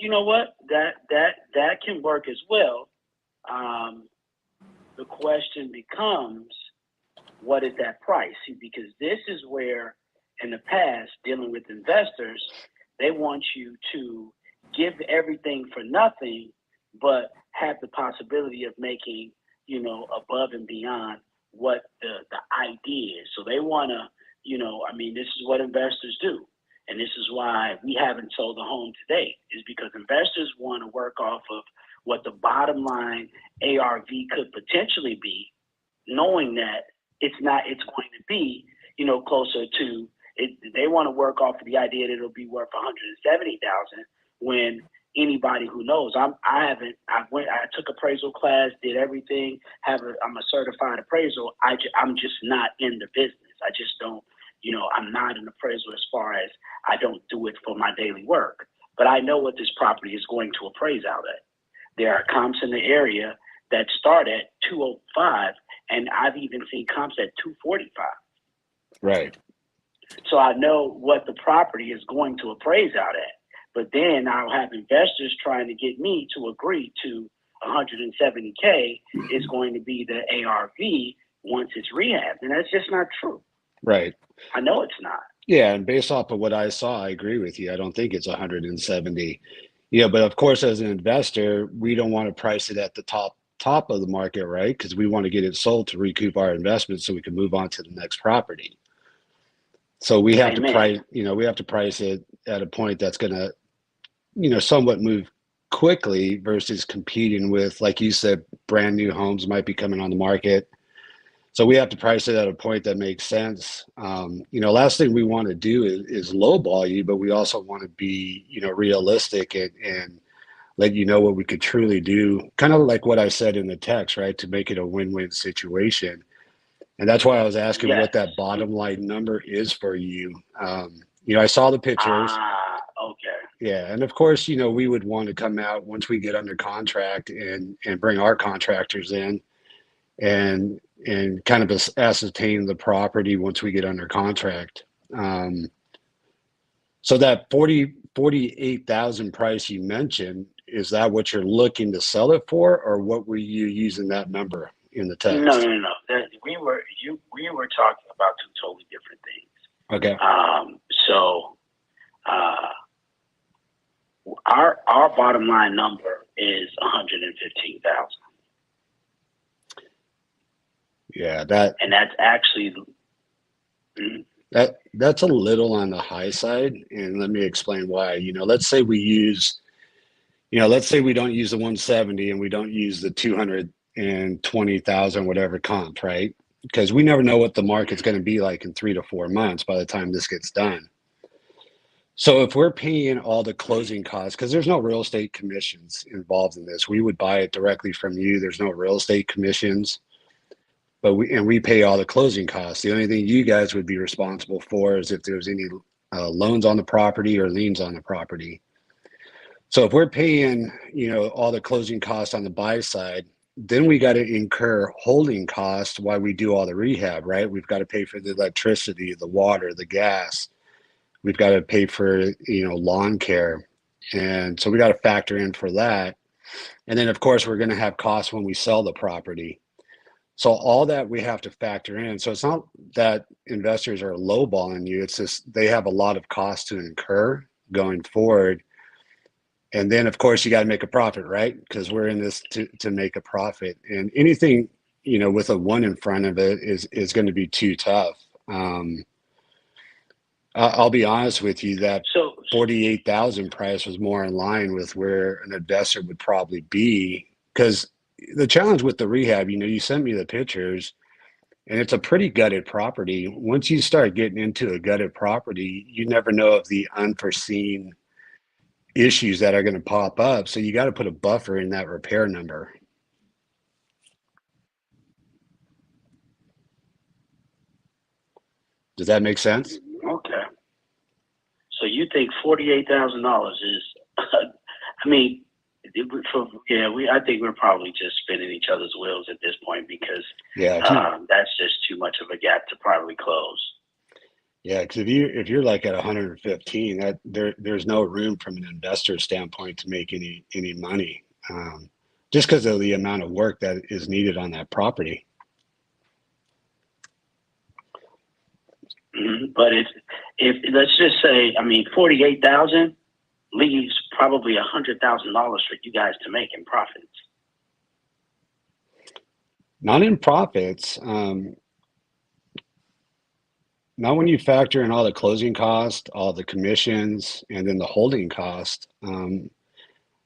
You know what? That can work as well. The question becomes, what is that price? See, because this is where, in the past, dealing with investors, they want you to give everything for nothing, but have the possibility of making, above and beyond what the idea is. So they want to, this is what investors do. And this is why we haven't sold a home to date, is because investors want to work off of what the bottom line ARV could potentially be, knowing that it's going to be, closer to it. They want to work off of the idea that it'll be worth $170,000 when anybody who knows, I took appraisal class, did everything, I'm a certified appraisal. I'm just not in the business. I just don't, I'm not an appraiser as far as I don't do it for my daily work, but I know what this property is going to appraise out at. There are comps in the area that start at 205, and I've even seen comps at 245. Right. So I know what the property is going to appraise out at. But then I'll have investors trying to get me to agree to 170K is going to be the ARV once it's rehabbed. And that's just not true. Right. I know it's not. Yeah, and based off of what I saw, I agree with you. I don't think it's 170. Yeah, but of course, as an investor, we don't want to price it at the top of the market, right? Because we want to get it sold to recoup our investment so we can move on to the next property. So we have to price it at a point that's going to, somewhat move quickly versus competing with, like you said, brand new homes might be coming on the market. So we have to price it at a point that makes sense. Last thing we want to do is lowball you, but we also want to be, realistic and let you know what we could truly do. Kind of like what I said in the text, right? To make it a win-win situation. And that's why I was asking what that bottom line number is for you. I saw the pictures. Okay. Yeah. And of course, we would want to come out once we get under contract and bring our contractors in and kind of ascertain the property once we get under contract. So that 48,000 price you mentioned, is that what you're looking to sell it for, or what were you using that number in the text? No. We were talking about two totally different things. Okay. Our bottom line number is 115,000. Yeah, and that's actually That's a little on the high side, and let me explain why. Let's say we use, let's say we don't use the 170 and we don't use the 220,000 whatever comp, right? Because we never know what the market's going to be like in 3 to 4 months by the time this gets done. So if we're paying all the closing costs, because there's no real estate commissions involved in this, we would buy it directly from you. There's no real estate commissions, but we pay all the closing costs. The only thing you guys would be responsible for is if there's any loans on the property or liens on the property. So if we're paying, all the closing costs on the buy side, then we got to incur holding costs while we do all the rehab, right? We've got to pay for the electricity, the water, the gas. We've got to pay for, lawn care. And so we got to factor in for that. And then of course we're going to have costs when we sell the property. So all that we have to factor in. So it's not that investors are lowballing you. It's just they have a lot of costs to incur going forward. And then of course you got to make a profit, right? Because we're in this to make a profit. And anything, with a 1 in front of it is going to be too tough. I'll be honest with you that 48,000 price was more in line with where an investor would probably be, because the challenge with the rehab, you sent me the pictures and it's a pretty gutted property. Once you start getting into a gutted property, you never know of the unforeseen issues that are going to pop up. So you got to put a buffer in that repair number. Does that make sense? Okay. So you think $48,000 is? I mean, I think we're probably just spinning each other's wheels at this point because that's just too much of a gap to probably close. Yeah, because if you're like at 115, that there's no room from an investor standpoint to make any money, just because of the amount of work that is needed on that property. But if let's just say, 48,000 leaves probably $100,000 for you guys to make in profits. Not in profits. Not when you factor in all the closing costs, all the commissions, and then the holding cost.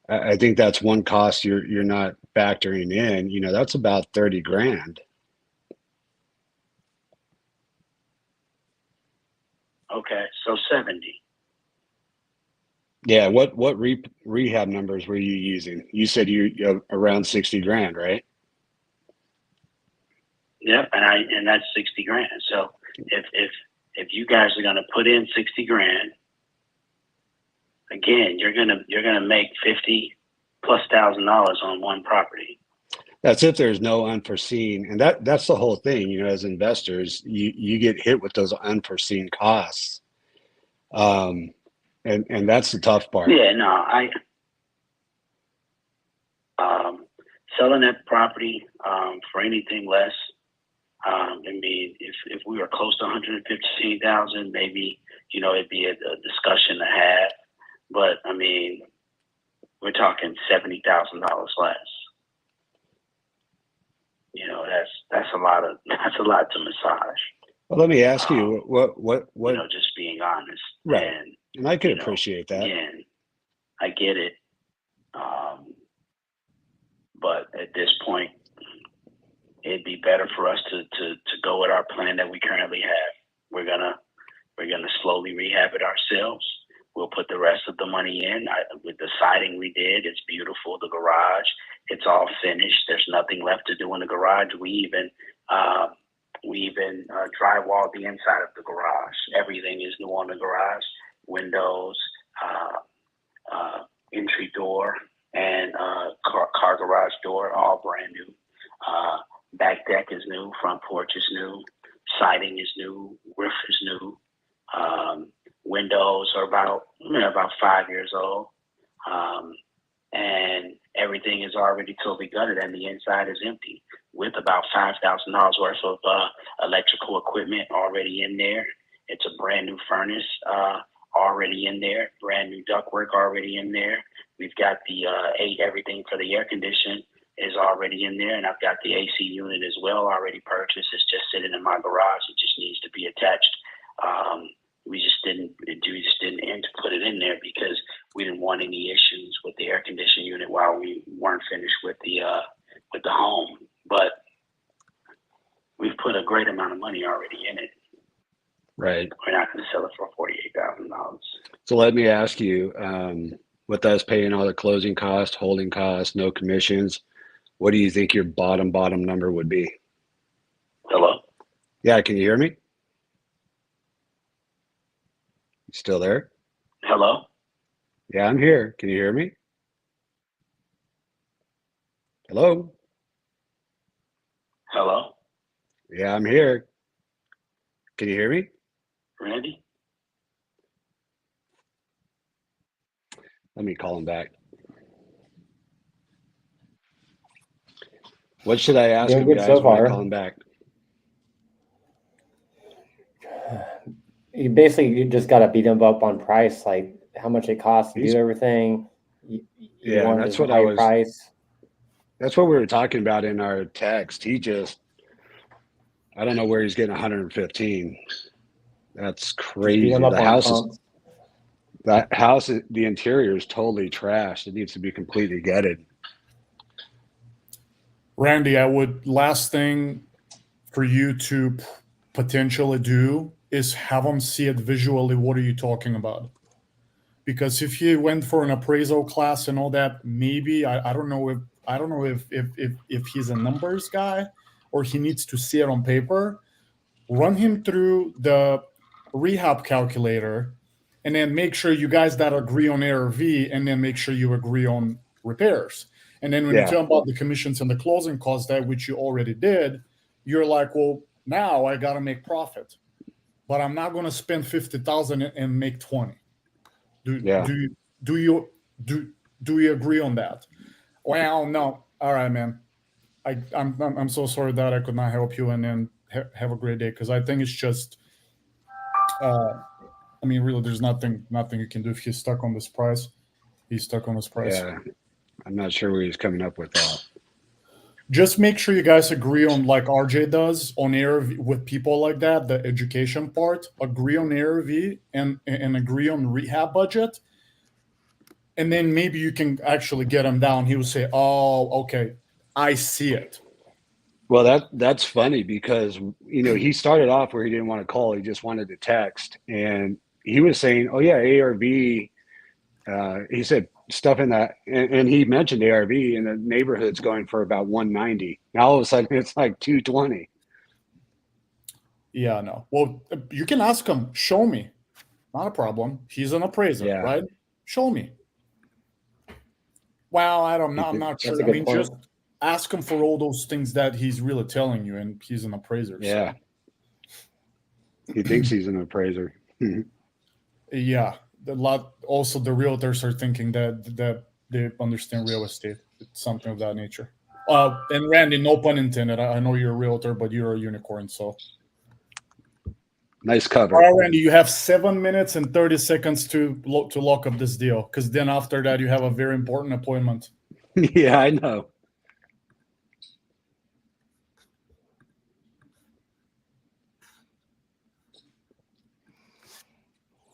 I think that's one cost you're not factoring in. That's about 30 grand. Okay, so 70. Yeah, what rehab numbers were you using? You said you around 60 grand, right? Yep, and that's 60 grand. So if you guys are gonna put in 60 grand, again, you're gonna make $50,000+ on one property. That's if there's no unforeseen, and that's the whole thing. As investors, you get hit with those unforeseen costs, and that's the tough part. Yeah, no, selling that property for anything less. If we were close to 115,000, maybe it'd be a discussion to have. But we're talking $70,000 less. That's a lot to massage. Well, let me ask you what just being honest, right? And I could appreciate that. Again, I get it, but at this point, it'd be better for us to go with our plan that we currently have. We're gonna slowly rehab it ourselves. We'll put the rest of the money in. With the siding we did, it's beautiful. The garage, it's all finished. There's nothing left to do in the garage. We even drywalled the inside of the garage. Everything is new on the garage. Windows, entry door, and car garage door, all brand new. Back deck is new. Front porch is new. Siding is new. Roof is new. Windows are about 5 years old, and everything is already totally gutted, and the inside is empty, with about $5,000 worth of electrical equipment already in there. It's a brand new furnace already in there, brand new ductwork already in there. We've got the everything for the air conditioning is already in there, and I've got the AC unit as well already purchased. It's just sitting in my garage. It just needs to be attached. We just didn't aim to put it in there because we didn't want any issues with the air conditioning unit while we weren't finished with the home. But we've put a great amount of money already in it. Right. We're not going to sell it for $48,000. So let me ask you, with us paying all the closing costs, holding costs, no commissions, what do you think your bottom number would be? Hello? Yeah, can you hear me? You still there? Hello? Yeah, I'm here. Can you hear me? Hello? Hello? Yeah, I'm here. Can you hear me? Randy? Let me call him back. What should I ask Doing him, good guys, so when I far. call him back? You basically just got to beat them up on price, like how much it costs to He's, do everything. You yeah, want that's just a what I high was, price. that's what we were talking about in our text. He just, I don't know where he's getting 115. That's Just beat them crazy. up on comps. The interior is totally trashed. It needs to be completely gutted. Randy, last thing for you to potentially do is have them see it visually. What are you talking about? Because if he went for an appraisal class and all that, maybe I don't know if he's a numbers guy or he needs to see it on paper. Run him through the rehab calculator, and then make sure you guys that agree on ARV, and then make sure you agree on repairs. And then when you Yeah. tell them about the commissions and the closing costs, that which you already did, you're like, well, now I got to make profit, but I'm not going to spend 50,000 and make 20. Yeah. Do you agree on that? Well, no. All right, man. I'm so sorry that I could not help you, and then have a great day, because I think it's just I mean, really, there's nothing you can do. If he's stuck on this price, he's stuck on this price. Yeah. I'm not sure where he's coming up with that. Just make sure you guys agree on, like RJ does on ARV with people like that, the education part. Agree on ARV and agree on rehab budget, and then maybe you can actually get him down. He will say, "Oh, okay, I see it." Well, that's funny because, he started off where he didn't want to call. He just wanted to text. And he was saying, oh, yeah, ARV. He said stuff in that. And he mentioned ARV in the neighborhood's going for about 190. Now, all of a sudden, it's like 220. Yeah, no. Well, you can ask him, show me. Not a problem. He's an appraiser, Yeah. right? Show me. Well, I'm not sure. That's a I good mean, point. just ask him for all those things that he's really telling you, and he's an appraiser. Yeah. So. He thinks he's an appraiser. Yeah. Also, the realtors are thinking that they understand real estate. It's something of that nature. And Randy, no pun intended. I know you're a realtor, but you're a unicorn, so. Nice cover. All right, Randy, you have 7 minutes and 30 seconds to lock up this deal, because then after that, you have a very important appointment. Yeah, I know.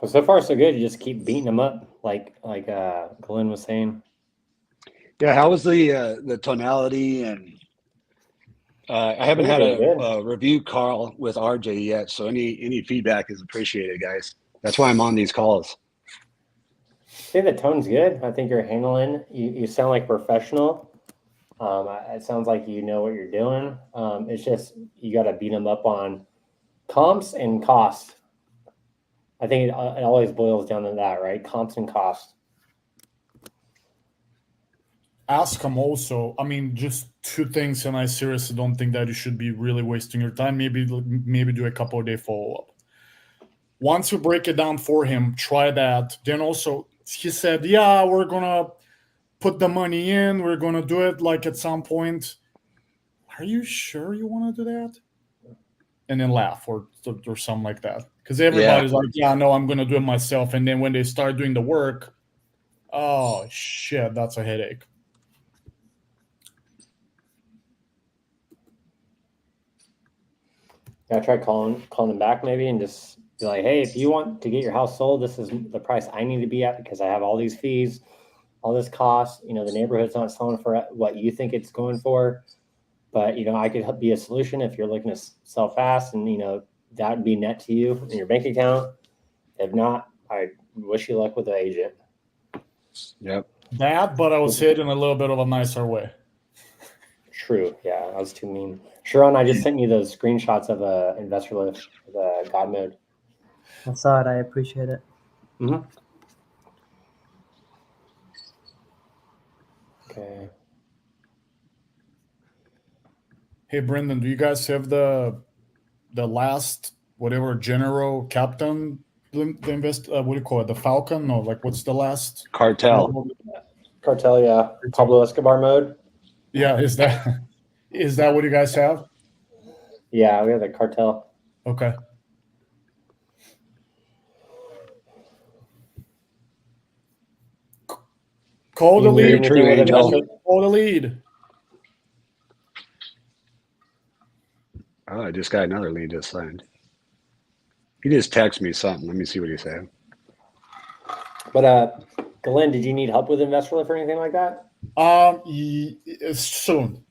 Well, so far so good. You just keep beating them up, like Glenn was saying. Yeah, how was the tonality? And I haven't had a review call with RJ yet, so any feedback is appreciated, guys. That's why I'm on these calls. See, the tone's good. I think you're handling. You sound like professional. It sounds like you know what you're doing. It's just you got to beat them up on comps and cost. I think it always boils down to that, right? Comps and cost. Ask him also. I mean, just two things, and I seriously don't think that you should be really wasting your time. Maybe do a couple of day follow up. Once you break it down for him, try that. Then also, he said, "Yeah, we're gonna put the money in. We're gonna do it like at some point." Are you sure you want to do that? And then laugh or something like that, because everybody's like, "Yeah, no, I'm gonna do it myself." And then when they start doing the work, oh shit, that's a headache. I tried calling them back maybe and just be like, hey, if you want to get your house sold, this is the price I need to be at because I have all these fees, all this cost. You know, the neighborhood's not selling for what you think it's going for, but you know, I could be a solution if you're looking to sell fast, and you know that would be net to you in your bank account. If not, I wish you luck with the agent. Yep. That, but I would say it in a little bit of a nicer way. True. Yeah, I was too mean. Sharon, I just sent you those screenshots of a investor lift, the God mode. I saw it. I appreciate it. Mm-hmm. Okay. Hey, Brendan, do you guys have the last whatever general captain the invest what do you call it, the Falcon, or like what's the last Cartel? Cartel, yeah. Pablo Escobar mode. Yeah, is that what you guys have? Yeah, we have the cartel. Okay. Call the Need lead. anything with investor? Call the lead. Oh, I just got another lead just signed. He just texted me something. Let me see what he said. But Glenn, did you need help with investor lift or anything like that? Soon.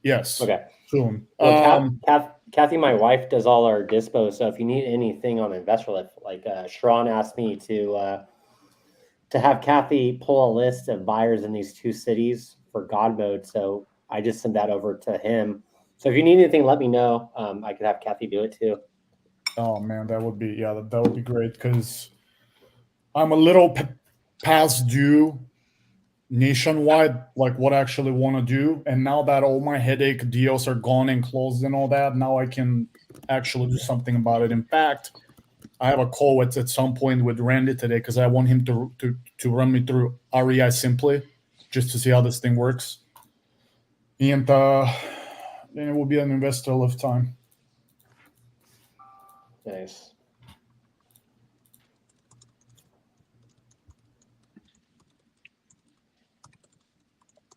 Yes. Okay. Soon. Well, Kathy, my wife, does all our dispo. So if you need anything on investor lift, like Sharon asked me to have Kathy pull a list of buyers in these two cities for God mode. So I just sent that over to him. So if you need anything, let me know. I could have Kathy do it too. Oh man, that would be that would be great because I'm a little past due nationwide, like what I actually want to do. And now that all my headache deals are gone and closed and all that, now I can actually do something about it. In fact, I have a call at some point with Randy today because I want him to run me through REI Simply just to see how this thing works. And then it will be an investor lift time. Nice.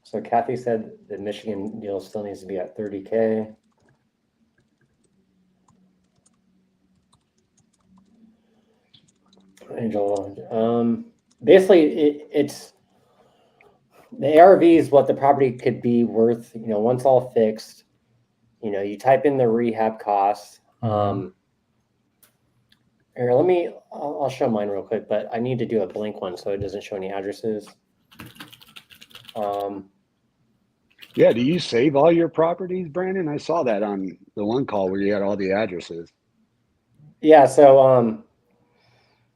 So Kathy said the Michigan deal still needs to be at 30K. Angel, basically it's the ARV is what the property could be worth, you know, once all fixed. You know, you type in the rehab costs. Here, I'll show mine real quick, but I need to do a blank one so it doesn't show any addresses. Yeah, do you save all your properties, Brandon? I saw that on the one call where you had all the addresses. Yeah, so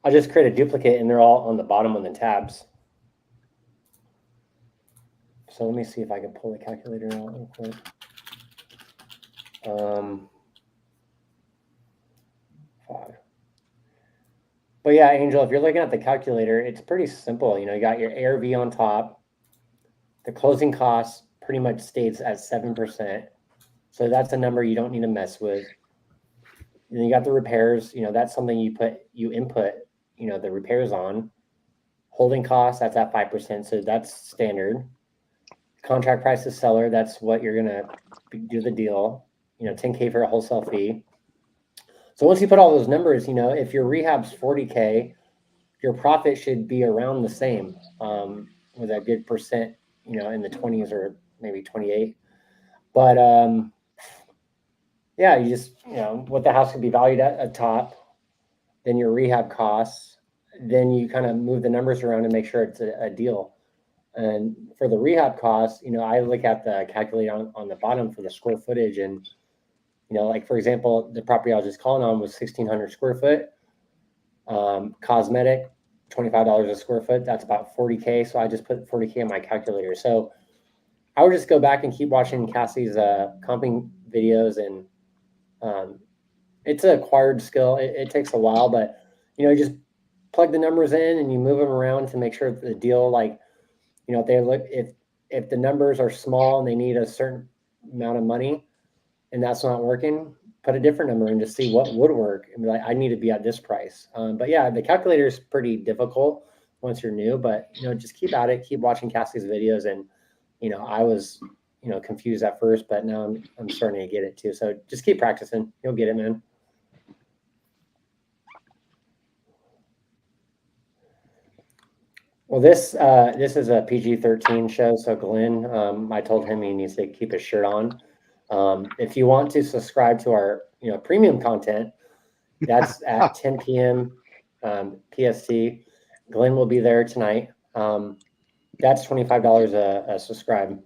I just create a duplicate and they're all on the bottom on the tabs. So let me see if I can pull the calculator out real quick. Five. But yeah, Angel, if you're looking at the calculator, it's pretty simple. You know, you got your ARV on top. The closing cost pretty much stays at 7%. So that's a number you don't need to mess with. And then you got the repairs. You know, that's something you input, you know, the repairs on. Holding costs, that's at 5%. So that's standard. Contract price to seller, that's what you're going to do the deal. You know, 10K for a wholesale fee. So once you put all those numbers, you know, if your rehab's 40K, your profit should be around the same with a good percent, you know, in the 20s or maybe 28. But yeah, you just, you know, what the house could be valued at top, then your rehab costs, then you kind of move the numbers around and make sure it's a deal. And for the rehab costs, you know, I look at the calculator on the bottom for the square footage. And, you know, like for example, the property I was just calling on was 1,600 square foot. Cosmetic, $25 a square foot. That's about 40K. So I just put 40K in my calculator. So I would just go back and keep watching Cassie's comping videos. And it's an acquired skill. It takes a while, but, you know, you just plug the numbers in and you move them around to make sure that the deal, like, you know, if the numbers are small and they need a certain amount of money and that's not working, put a different number and just see what would work and be like, I need to be at this price. But yeah, the calculator is pretty difficult once you're new, but you know, just keep at it, keep watching Cassie's videos. And, you know, I was, confused at first, but now I'm starting to get it too. So just keep practicing. You'll get it, man. Well, this is a PG-13 show, so Glenn, I told him he needs to keep his shirt on. If you want to subscribe to our premium content, that's at 10 p.m. PST. Glenn will be there tonight. That's $25 a subscribe.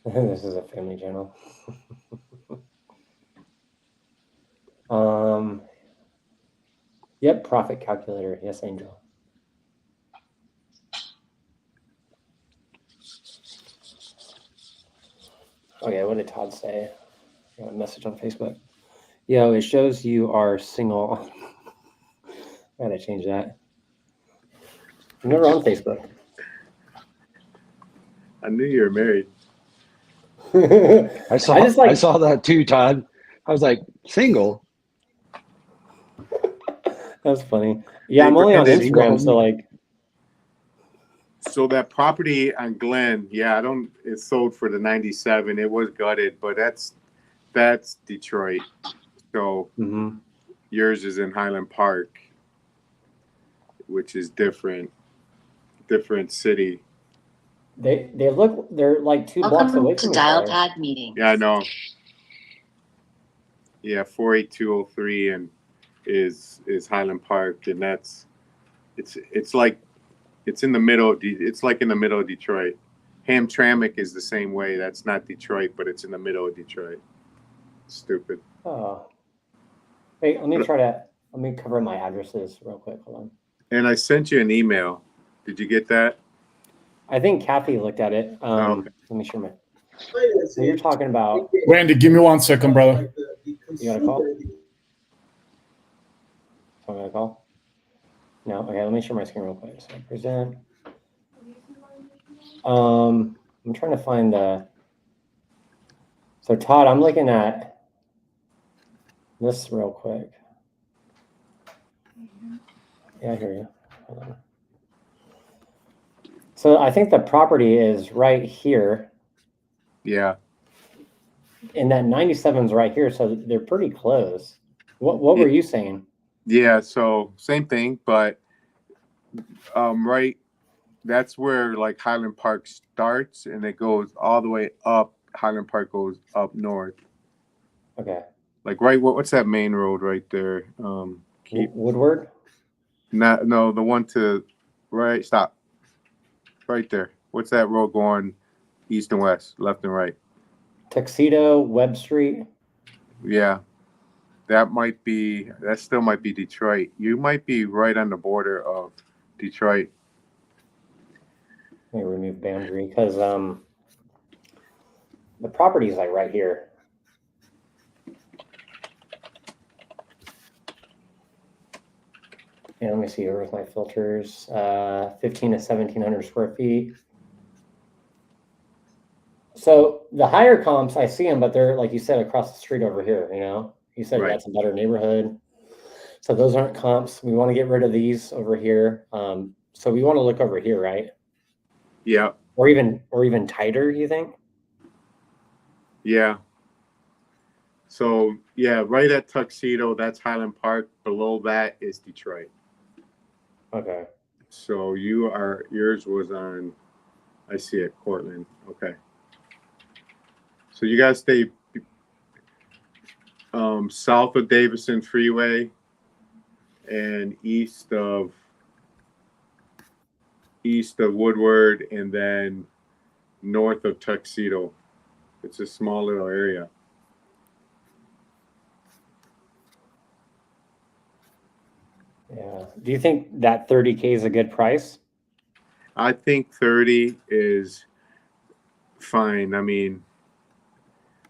This is a family channel. Yep, profit calculator. Yes, Angel. Okay, what did Todd say? I got a message on Facebook. Yo, it shows you are single. I gotta change that. I'm never on Facebook. I knew you were married. I saw that too, Todd. I was like, single. That's funny. Yeah, I'm only on Instagram, so like. So that property on Glen, yeah, it sold for the 97. It was gutted, but that's Detroit. So yours is in Highland Park, which is different city. They're like 2 blocks away from each other. Pad meeting. Yeah, I know. Yeah, 48203 and is Highland Park, and it's like it's in the middle. It's like in the middle of Detroit. Hamtramck is the same way. That's not Detroit, but it's in the middle of Detroit. Stupid. Oh. Wait, let me cover my addresses real quick. Hold on. And I sent you an email. Did you get that? I think Kathy looked at it. Okay. Let me show so you're talking about. Randy, give me 1 second, brother. You got a call? So I got a call? No. Okay, let me share my screen real quick. So present. I'm trying to find the. So Todd, I'm looking at this real quick. Yeah, I hear you. Hold on. So I think the property is right here. Yeah. And that 97 is right here, so they're pretty close. What were you saying? Yeah, so same thing, but right, that's where like Highland Park starts, and it goes all the way up. Highland Park goes up north. Okay. Like right, what's that main road right there? Woodward? No, the one to right. Stop. Right there. What's that road going east and west, left and right? Tuxedo, Webb Street. Yeah, that still might be Detroit. You might be right on the border of Detroit. Let me remove boundary because the property is like right here. And let me see here with my filters. 15 to 1,700 square feet. So the higher comps, I see them, but they're, like you said, across the street over here, You said that's a better neighborhood. So those aren't comps. We want to get rid of these over here. So we want to look over here, right? Yeah. Or even tighter, you think? Yeah. So, yeah, right at Tuxedo, that's Highland Park. Below that is Detroit. Okay. So yours was on, I see it, Cortland. Okay. So you guys stay south of Davison Freeway and east of Woodward, and then north of Tuxedo. It's a small little area. Yeah. Do you think that 30K is a good price? I think 30 is fine. I mean,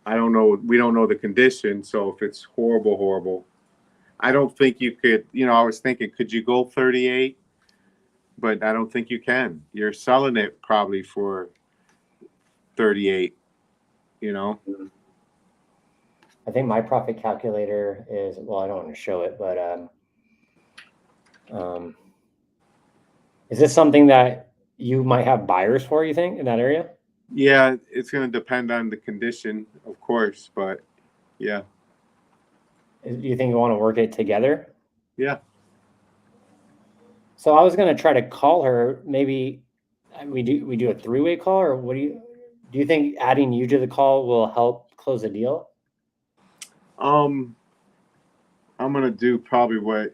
I don't know. We don't know the condition. So if it's horrible, I don't think you could, I was thinking, could you go 38? But I don't think you can. You're selling it probably for 38, I think my profit calculator is, well, I don't want to show it, but is this something that you might have buyers for, you think, in that area? Yeah, it's going to depend on the condition, of course, but yeah. Do you think you want to work it together? Yeah. So I was going to try to call her. Maybe we do a three-way call, or what do you think adding you to the call will help close a deal? I'm gonna do probably what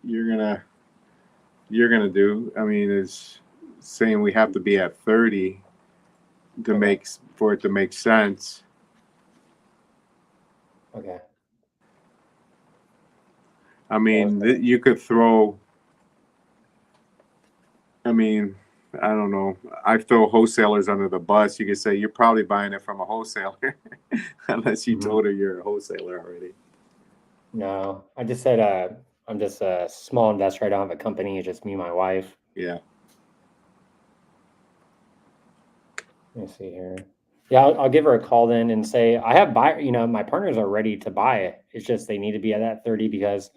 you're gonna do. I mean, is saying we have to be at 30 to Okay. for it to make sense. Okay. I mean, you could throw. I mean, I don't know. I throw wholesalers under the bus. You could say you're probably buying it from a wholesaler, unless you told her you're a wholesaler already. No, I just said I'm just a small investor. I don't have a company. It's just me and my wife. Yeah. Let me see here. Yeah, I'll give her a call then and say I have buyer. You know, my partners are ready to buy it. It's just they need to be at that 30 because,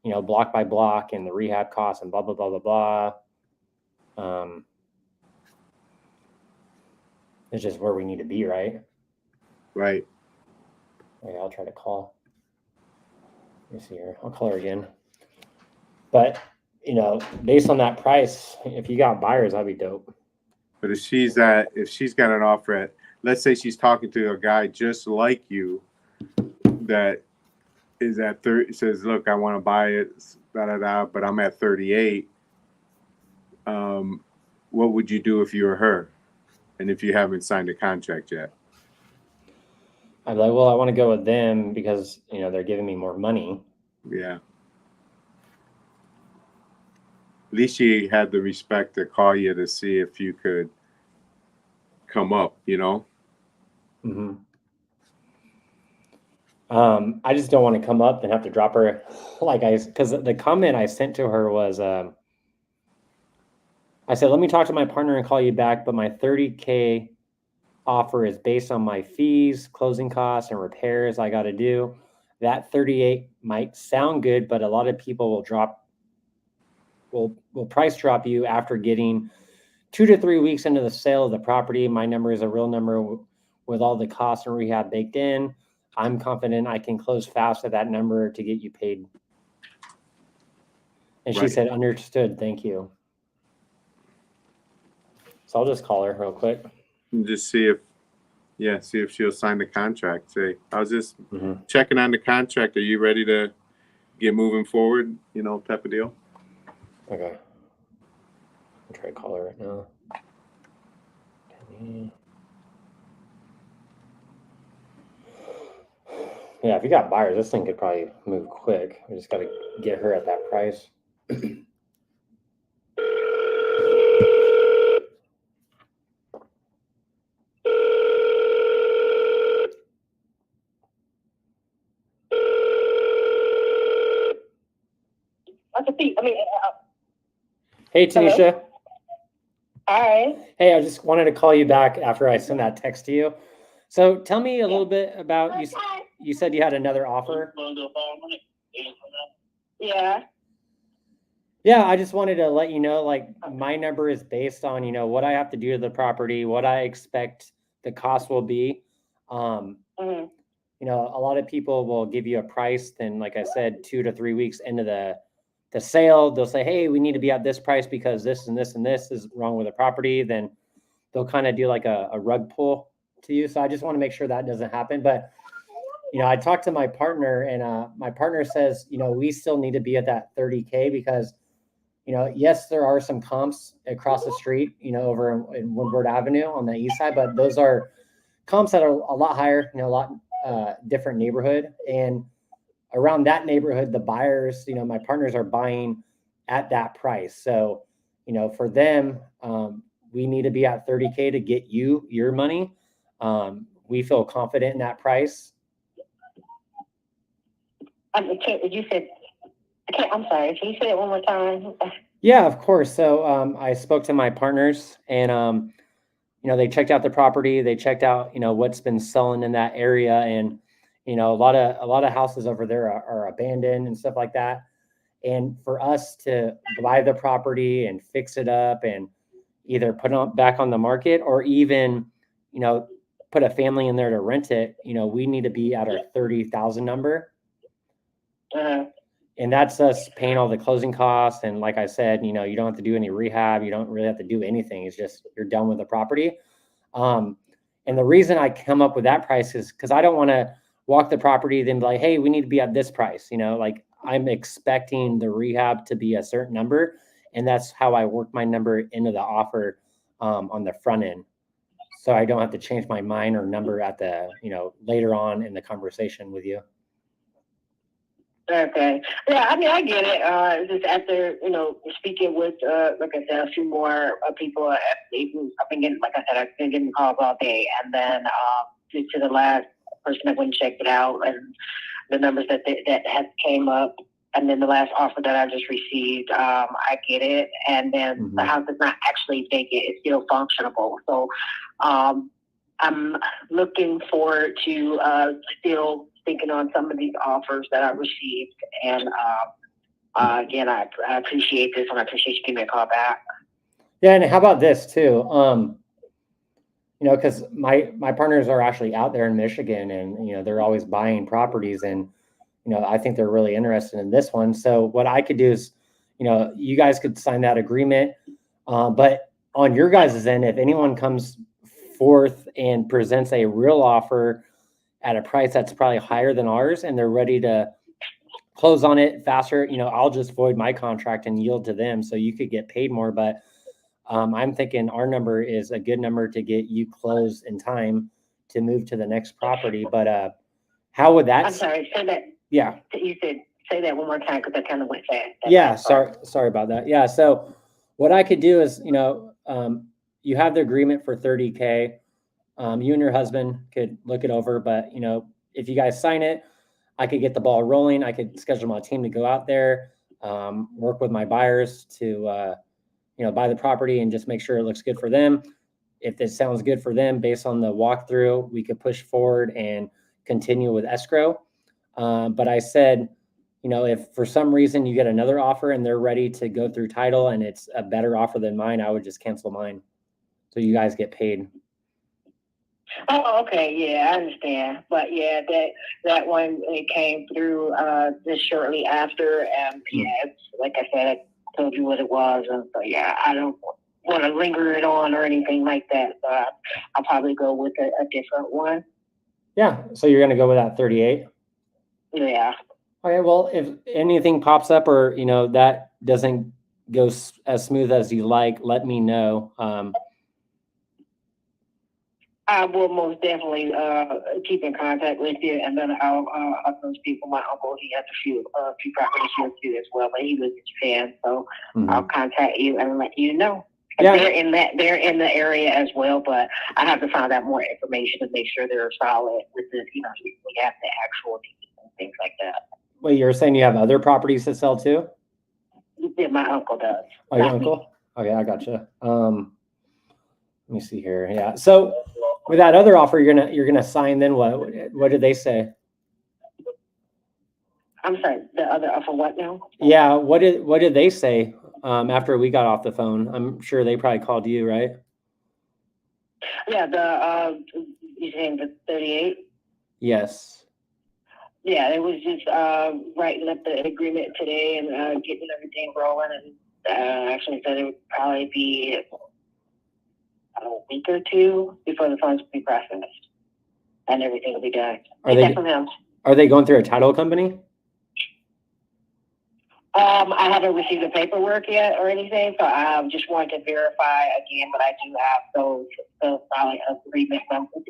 you know, block by block and the rehab costs and blah blah blah blah blah. It's just where we need to be, right? Right. Okay, I'll try to call. Let me see here. I'll call her again. But you know, based on that price, if you got buyers, that'd be dope. But if she's got an offer at, let's say she's talking to a guy just like you that is at 30, says, look, I want to buy it, da da da, but I'm at 38. What would you do if you were her, and if you haven't signed a contract yet? I'd be like, well, I want to go with them because you know they're giving me more money. Yeah. At least she had the respect to call you to see if you could come up, you know? Mm-hmm. I just don't want to come up and have to drop her because the comment I sent to her was, I said, let me talk to my partner and call you back, but my 30K offer is based on my fees, closing costs, and repairs I got to do. That 38 might sound good, but a lot of people will price drop you after getting 2 to 3 weeks into the sale of the property. My number is a real number with all the costs and rehab baked in. I'm confident I can close fast at that number to get you paid. And she said, understood, thank you. So I'll just call her real quick. And just see if she'll sign the contract. Say, I was just checking on the contract. Are you ready to get moving forward? You know, type of deal. Okay. I'll try to call her right now. Yeah, if you got buyers, this thing could probably move quick. We just got to get her at that price. Hey, Tanisha. Hi. Hey, I just wanted to call you back after I sent that text to you. So tell me a little bit about you. You said you had another offer. Yeah. Yeah, I just wanted to let you know, like, my number is based on, you know, what I have to do to the property, what I expect the cost will be. You know, a lot of people will give you a price, then, like I said, 2 to 3 weeks into the sale, they'll say, hey, we need to be at this price because this and this and this is wrong with the property. Then they'll kind of do like a rug pull to you. So I just want to make sure that doesn't happen. But, you know, I talked to my partner and my partner says, you know, we still need to be at that 30K because, you know, yes, there are some comps across the street, you know, over in Woodward Avenue on the east side, but those are comps that are a lot higher, you know, a lot different neighborhood. And around that neighborhood, the buyers, you know, my partners are buying at that price. So, you know, for them, we need to be at 30K to get you your money. We feel confident in that price. You said, I'm sorry, can you say it one more time? Yeah, of course. So I spoke to my partners and, you know, they checked out the property. They checked out, you know, what's been selling in that area. And You know, a lot of houses over there are abandoned and stuff like that. And for us to buy the property and fix it up and either put it back on the market or even, you know, put a family in there to rent it, you know, we need to be at our 30,000 number. And that's us paying all the closing costs. And like I said, you know, you don't have to do any rehab. You don't really have to do anything. It's just you're done with the property. And the reason I come up with that price is because I don't want to walk the property, then be like, hey, we need to be at this price. You know, like I'm expecting the rehab to be a certain number. And that's how I work my number into the offer on the front end. So I don't have to change my mind or number at the, you know, later on in the conversation with you. Okay. Yeah, I mean, I get it. Just after, you know, speaking with, like I said, a few more people, I've been getting, like I said, I've been getting calls all day. And then due to the last person that went and checked it out and the numbers that have came up, and then the last offer that I just received, I get it. And then the house is not actually vacant. It's still functionable. So I'm looking forward to still thinking on some of these offers that I received. And again, I appreciate this, and I appreciate you giving me a call back. Yeah, and how about this too? You know, because my partners are actually out there in Michigan, and you know they're always buying properties, and you know I think they're really interested in this one. So what I could do is, you know, you guys could sign that agreement, but on your guys' end, if anyone comes forth and presents a real offer at a price that's probably higher than ours and they're ready to close on it faster, you know, I'll just void my contract and yield to them so you could get paid more. But I'm thinking our number is a good number to get you closed in time to move to the next property. But how would that? I'm sorry, say that. Yeah. You said say that one more time because I kind of went fast. Yeah, sorry about that. Yeah, so what I could do is, you know, you have the agreement for 30K. You and your husband could look it over, but you know, if you guys sign it, I could get the ball rolling. I could schedule my team to go out there, work with my buyers to, you know, buy the property and just make sure it looks good for them. If it sounds good for them based on the walkthrough, we could push forward and continue with escrow. But I said, you know, if for some reason you get another offer and they're ready to go through title and it's a better offer than mine, I would just cancel mine. So you guys get paid. Oh, okay, yeah, I understand. But yeah, that one it came through just shortly after, and yeah, it's, like I said, I told you what it was, and so yeah, I don't want to linger it on or anything like that. So I'll probably go with a different one. Yeah, so you're gonna go with that 38. Yeah. Okay, well, if anything pops up or you know that doesn't go as smooth as you like, let me know. I will most definitely keep in contact with you, and then I'll also speak with my uncle. He has a few properties here too as well, but he was a fan, so I'll contact you and let you know. Yeah. They're in the area as well, but I have to find out more information to make sure they're solid with the, you know, we have the actual deeds and things like that. Wait, you're saying you have other properties to sell too? Yeah, my uncle does. Oh, your uncle? Okay, I gotcha. Let me see here. Yeah. So with that other offer, you're gonna sign. Then what did they say? I'm sorry. The other offer, what now? Yeah. What did they say after we got off the phone? I'm sure they probably called you, right? Yeah. You saying the 38? Yes. Yeah, it was just writing up the agreement today and getting everything rolling, and actually said it would probably be a week or two before the funds will be processed and everything will be done. Are they going through a title company? I haven't received the paperwork yet or anything, so I just wanted to verify again, but I do have those probably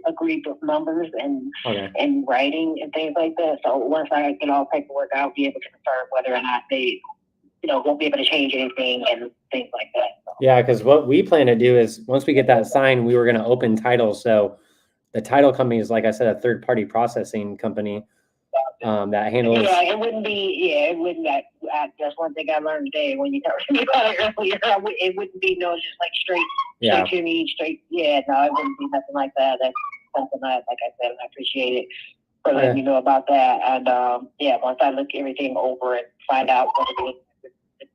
agreed numbers and and writing and things like that. So once I get all paperwork, I'll be able to confirm whether or not they, you know, won't be able to change anything and things like that. So. Yeah, because what we plan to do is once we get that signed, we were going to open title. So the title company is, like I said, a third-party processing company that handles. Yeah, it wouldn't be. Yeah, it wouldn't. That's one thing I learned today when you talked to me about it earlier. It wouldn't be no just like straight to me, straight. Yeah, no, it wouldn't be nothing like that. That's something like I said, I appreciate it. for letting Okay. me know about that. And yeah, once I look everything over and find out what it is,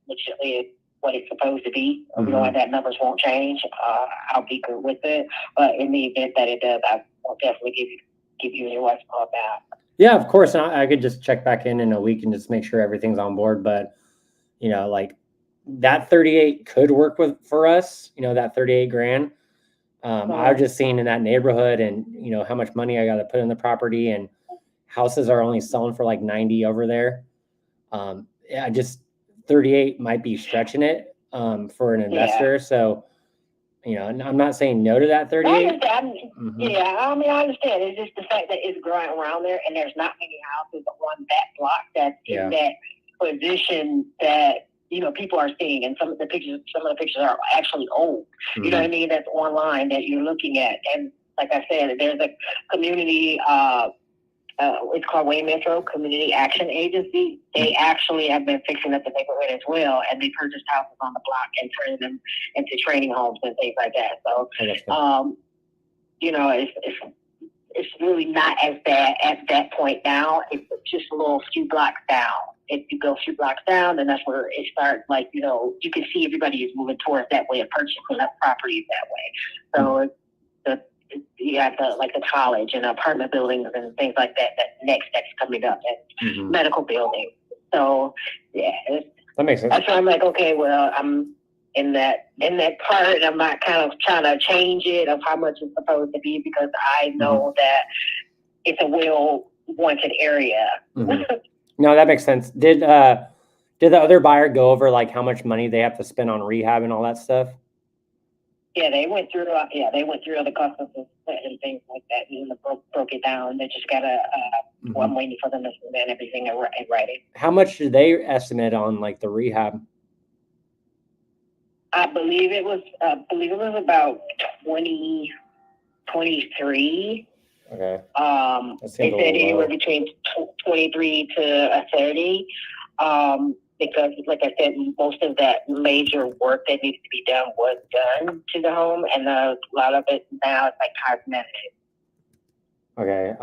legitimately what it's supposed to be, knowing that numbers won't change, I'll be good with it. But in the event that it does, I will definitely give you a what's called that. Yeah, of course. And I could just check back in a week and just make sure everything's on board. But, you know, like that 38 could work for us, you know, that 38 grand. I was just seeing in that neighborhood and, you know, how much money I got to put in the property, and houses are only selling for like 90 over there. Yeah, I just 38 might be stretching it for an investor. So, you know, and I'm not saying no to that 38. Yeah, I mean, I understand. It's just the fact that it's growing around there, and there's not many houses on that block that's in that position that, you know, people are seeing. And some of the pictures are actually old. You know what I mean? That's online that you're looking at. And like I said, there's a community. It's called Wayne Metro Community Action Agency. They actually have been fixing up the neighborhood as well, and they purchased houses on the block and turning them into training homes and things like that. So, you know, it's really not as bad at that point now. It's just a little few blocks down. If you go a few blocks down, then that's where it starts. Like, you know, you can see everybody is moving towards that way of purchasing up properties that way. So you have the college and apartment buildings and things like that. That's coming up, and medical buildings. So yeah, that makes sense. That's why I'm like, okay, well, I'm in that part, and I'm not kind of trying to change it of how much it's supposed to be, because I know that it's a well wanted area. No, that makes sense. Did the other buyer go over like how much money they have to spend on rehab and all that stuff? Yeah, they went through all the costs and things like that, and broke it down. They just gotta. Well, I'm waiting for them to submit everything in writing. How much did they estimate on like the rehab? I believe it was about 23. Okay. They said anywhere between 23 to 30. Because, like I said, most of that major work that needs to be done was done to the home, and a lot of it now is like cosmetic. Okay.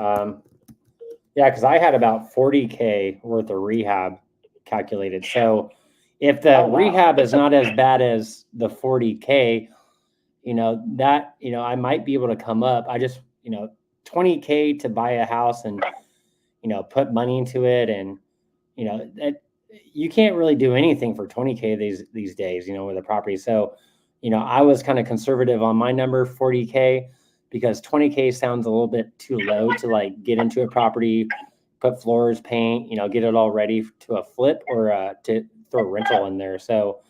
Yeah, because I had about 40K worth of rehab calculated. So if the rehab is not as bad as the 40K, you know, that, you know, I might be able to come up. I just, you know, 20K to buy a house and, you know, put money into it. And, you know, that you can't really do anything for 20K these days, you know, with a property. So, you know, I was kind of conservative on my number, 40K, because 20K sounds a little bit too low to like get into a property, put floors, paint, you know, get it all ready to a flip or to throw a rental in there. So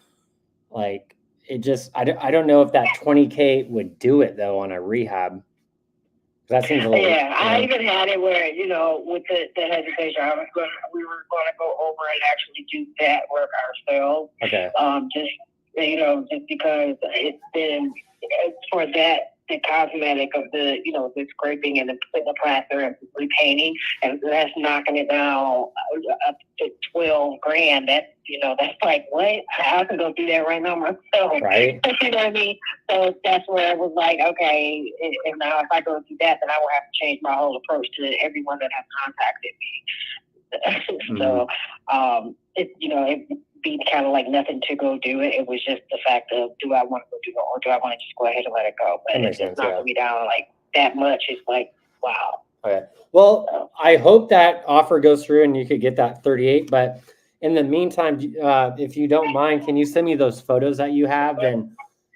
like it just, I don't know if that 20K would do it though on a rehab. That seems a little. Yeah, I even had it where, you know, with the hesitation, we were going to go over and actually do that work ourselves. Okay. Just, you know, just because it's been for that, the cosmetic of the, you know, the scraping and the plaster and repainting, and that's knocking it down up to 12 grand. That's, you know, that's like, what? I can go do that right now myself. Right. You know what I mean? So that's where it was like, okay, and now if I go do that, then I will have to change my whole approach to everyone that has contacted me. So, it, you know, it be kind of like nothing to go do it. It was just the fact of, do I want to go do it, or do I want to just go ahead and let it go? But it's just knocking me down like that much. It's like, wow. Okay. Well, I hope that offer goes through and you could get that 38. But in the meantime, if you don't mind, can you send me those photos that you have? And,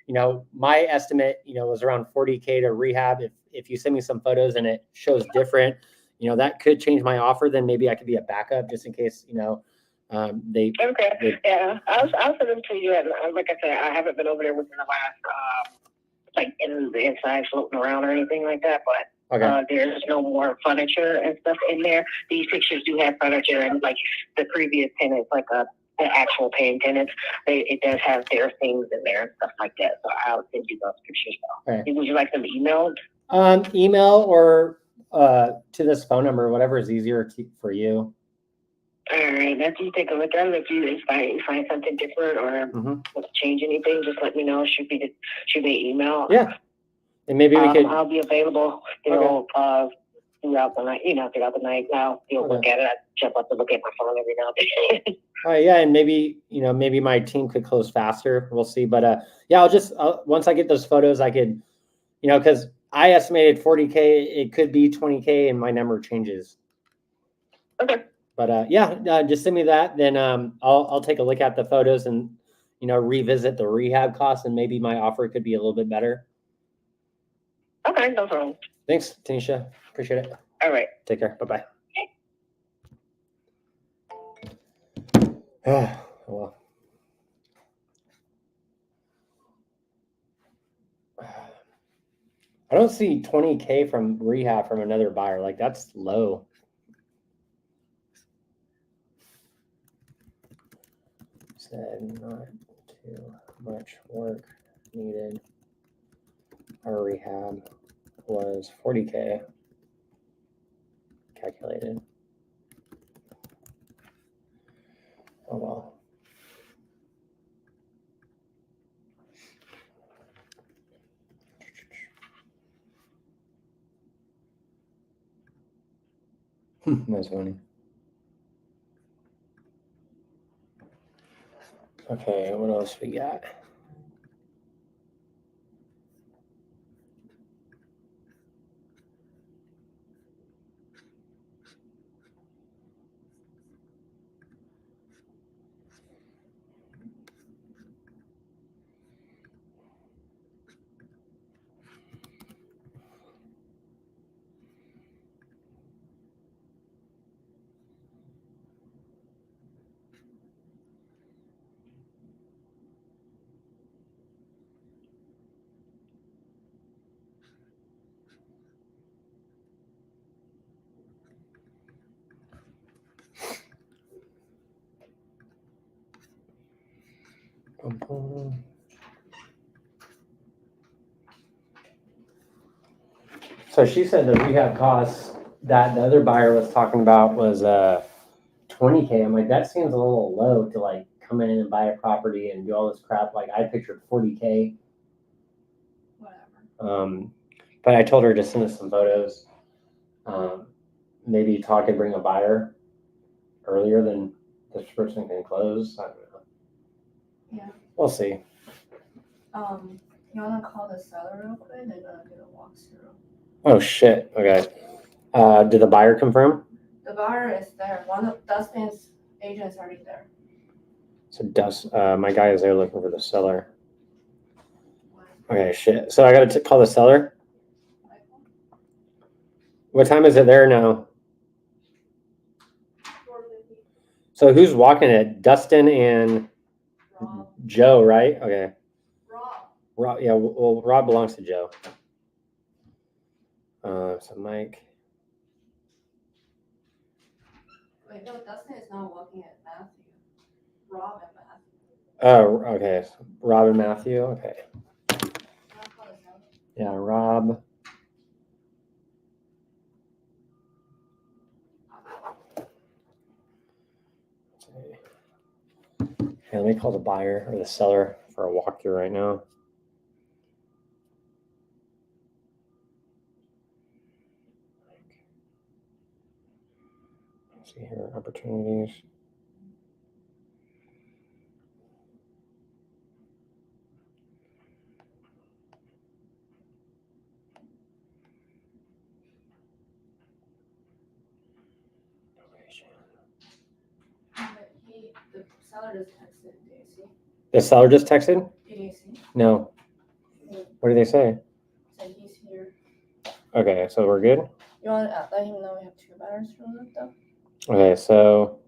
you know, my estimate, you know, was around 40K to rehab. If you send me some photos and it shows different, you know, that could change my offer. Then maybe I could be a backup just in case, you know, yeah, I'll send them to you. And like I said, I haven't been over there within the last, like in the inside floating around or anything like that, but there's no more furniture and stuff in there. These pictures do have furniture, and like the previous tenants, like the actual paying tenants, it does have their things in there and stuff like that. So I'll send you those pictures though. Okay. Would you like them emailed? Email or to this phone number, whatever is easier for you. All right, after you take a look at it, if you find something different or change anything, just let me know. Shoot me the email. Yeah, and maybe we could. I'll be available. You know, throughout the night. Throughout the night. Now you'll look at it. I jump up to look at my phone every now and then. All right, yeah, and maybe my team could close faster. We'll see, but yeah, once I get those photos, I could, because I estimated 40K. It could be 20K, and my number changes. Okay. But yeah, just send me that. Then I'll take a look at the photos and revisit the rehab costs, and maybe my offer could be a little bit better. Okay, no problem. Thanks, Tanisha. Appreciate it. All right. Take care. Bye-bye. Well. I don't see 20K from rehab from another buyer. Like, that's low. Said not too much work needed. Our rehab was 40K calculated. Oh well. That's funny. Okay, what else we got? So she said the rehab costs that the other buyer was talking about was 20K. I'm like, that seems a little low to like come in and buy a property and do all this crap. Like, I pictured 40K. Whatever. But I told her to send us some photos. Maybe talk and bring a buyer earlier than this person can close. I don't know. Yeah. We'll see. You wanna call the seller real quick? They're gonna do a walkthrough. Oh shit. Okay. Did the buyer confirm? The buyer is there. One of Dustin's agents already there. So my guy is there looking for the seller. Okay, shit. So I gotta call the seller? What time is it there now? So who's walking it? Dustin and Rob. Joe, right? Okay. Rob, yeah, well, Rob belongs to Joe. So Mike. Wait, no, Dustin is not walking at Matthew. Rob and Matthew. Oh, okay. Rob and Matthew. Okay. Yeah, Rob. Okay, let me call the buyer or the seller for a walkthrough right now. Let's see here, opportunities. The seller just texted. Do you see? The seller just texted? Did you see? No. What did they say? Said he's here. Okay, so we're good? You want to let him know we have 2 buyers from it though? Okay, so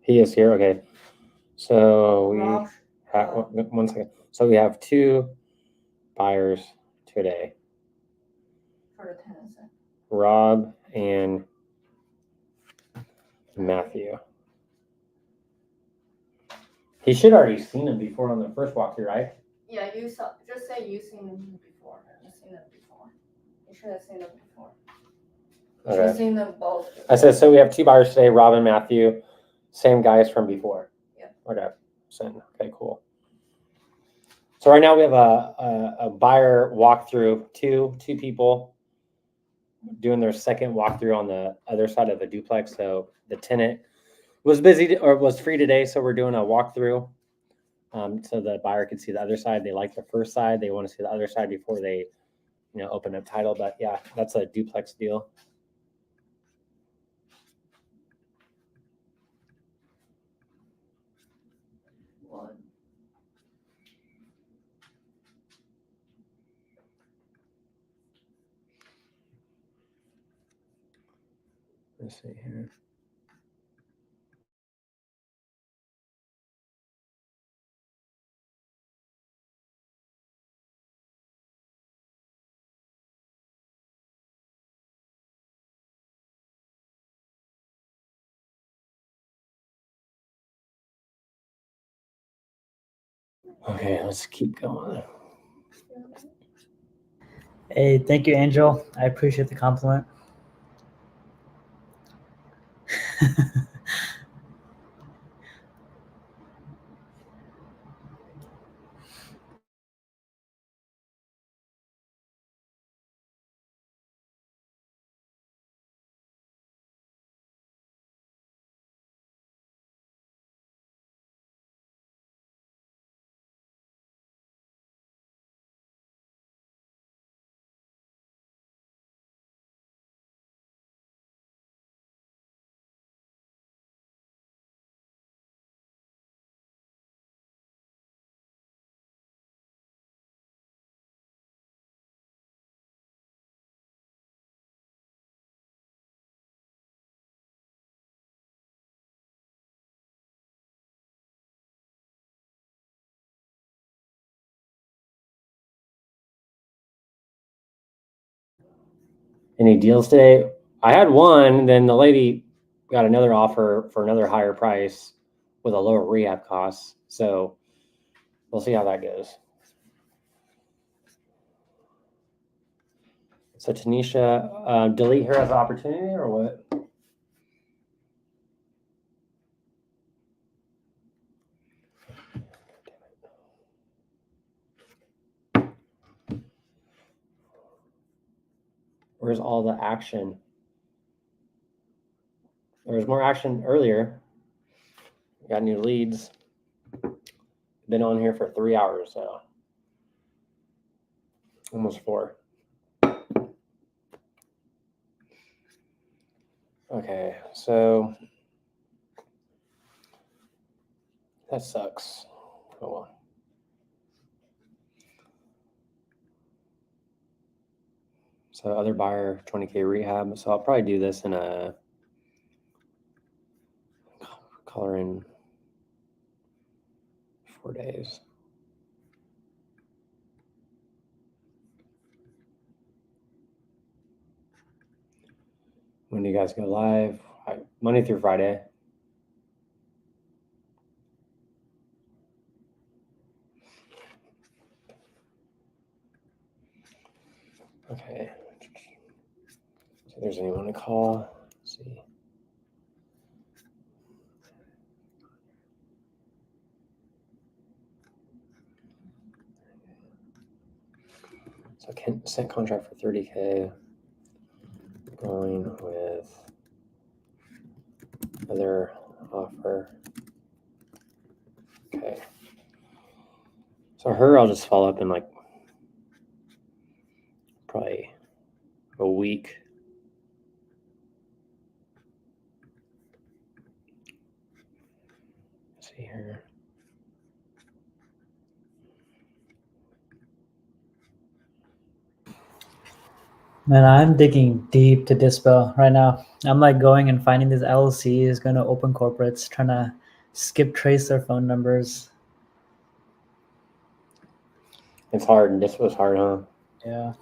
he is here. Okay. So we Rob, have 1 second. So we have 2 buyers today. for the tenants. Rob and Matthew. He should already seen him before on the first walkthrough, right? Yeah, you saw. Just say you've seen them before. You've seen them before. You should have seen them before. You should have seen them both. I said, so we have 2 buyers today, Rob and Matthew, same guys from before. Yeah. Okay. Okay, cool. So right now we have a buyer walkthrough, two people. doing their second walkthrough on the other side of a duplex. So the tenant was busy or was free today, so we're doing a walkthrough. So the buyer can see the other side. They like the first side. They want to see the other side before they, open up title. But yeah, that's a duplex deal. Let's see here. Okay, let's keep going. Hey, thank you, Angel. I appreciate the compliment. Any deals today? I had one, then the lady got another offer for another higher price with a lower rehab cost. So we'll see how that goes. So Tanisha, delete her as an opportunity or what? Where's all the action? There was more action earlier. Got new leads. Been on here for 3 hours, so almost 4. Okay, so that sucks. Oh well. So other buyer, 20K rehab. So I'll probably do this in a color in 4 days. When do you guys go live? Monday through Friday. Okay. So if there's anyone to call. Let's see. So consent contract for 30K. Going with other offer. Okay. So her, I'll just follow up in like probably a week. Let's see here. Man, I'm digging deep to Dispo right now. I'm like going and finding these LLCs, going to open corporates, trying to skip trace their phone numbers. It's hard, and Dispo's hard, huh? Yeah.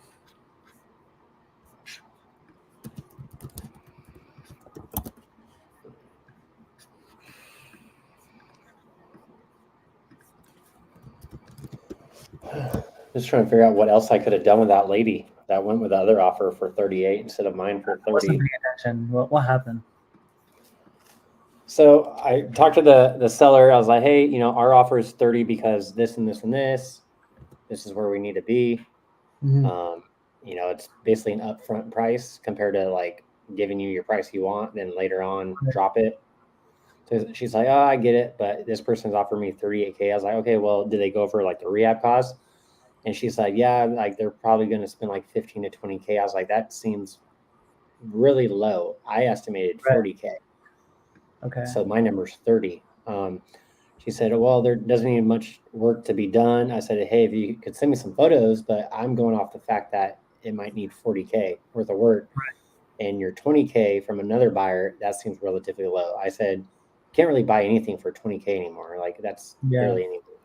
Just trying to figure out what else I could have done with that lady that went with the other offer for 38 instead of mine for 30. I wasn't paying attention. What happened? So I talked to the seller. I was like, hey, our offer is 30 because this and this and this. This is where we need to be. Mhm. it's basically an upfront price compared to like giving you your price you want, then later on drop it. So she's like, oh, I get it, but this person's offered me 38K. I was like, okay, well, did they go for like the rehab cost? And she's like, yeah, like they're probably going to spend like 15 to 20K. I was like, that seems really low. I estimated 40K. Okay. So my number's 30. She said, well, there doesn't need much work to be done. I said, hey, if you could send me some photos, but I'm going off the fact that it might need 40K worth of work. And your 20K from another buyer, that seems relatively low. I said, can't really buy anything for 20K anymore. Like that's barely anything.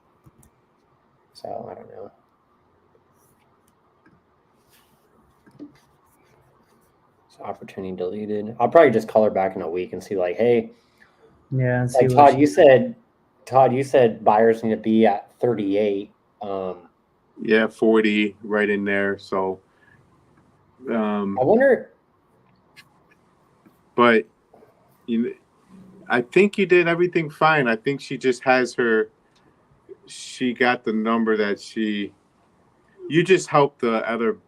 So I don't know. So opportunity deleted. I'll probably just call her back in a week and see like, hey, yeah, and like see Todd, you said buyers need to be at 38. Yeah, 40 right in there. So I wonder. But I think you did everything fine. I think she just has she got the number that you just helped the other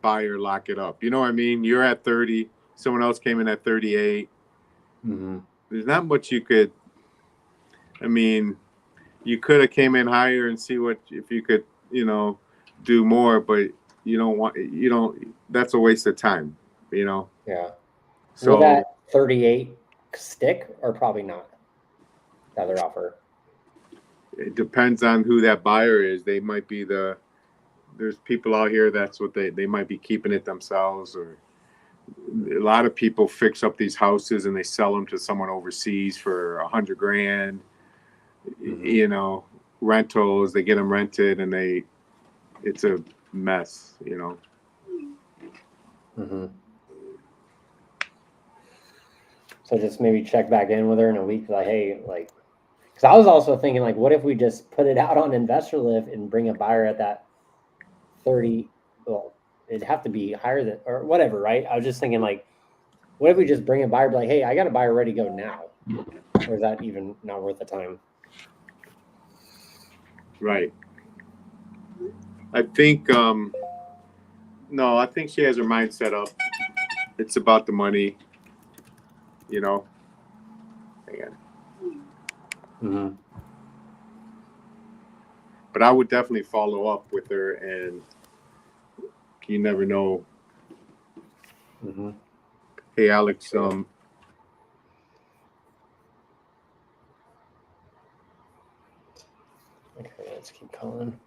buyer lock it up. You know what I mean? You're at 30. Someone else came in at 38. Mm-hmm. There's not much you could. I mean, you could have came in higher and see if you could, do more. But you don't. That's a waste of time. Yeah. So will that 38 stick or probably not? The other offer. It depends on who that buyer is. They might be there's people out here that's what they might be keeping it themselves, or a lot of people fix up these houses and they sell them to someone overseas for $100 grand. Mm-hmm. Rentals, they get them rented and it's a mess. Mm-hmm. So just maybe check back in with her in a week, like, hey, like, because I was also thinking, like, what if we just put it out on Investor Lift and bring a buyer at that 30? Well, it'd have to be higher than, or whatever, right? I was just thinking, like, what if we just bring a buyer, be like, hey, I got a buyer ready to go now? Or is that even not worth the time? Right. I think, no, I think she has her mind set up. It's about the money, Hang on. Mm-hmm. But I would definitely follow up with her, and you never know. Mm-hmm. Hey, Alex, Okay, let's keep calling.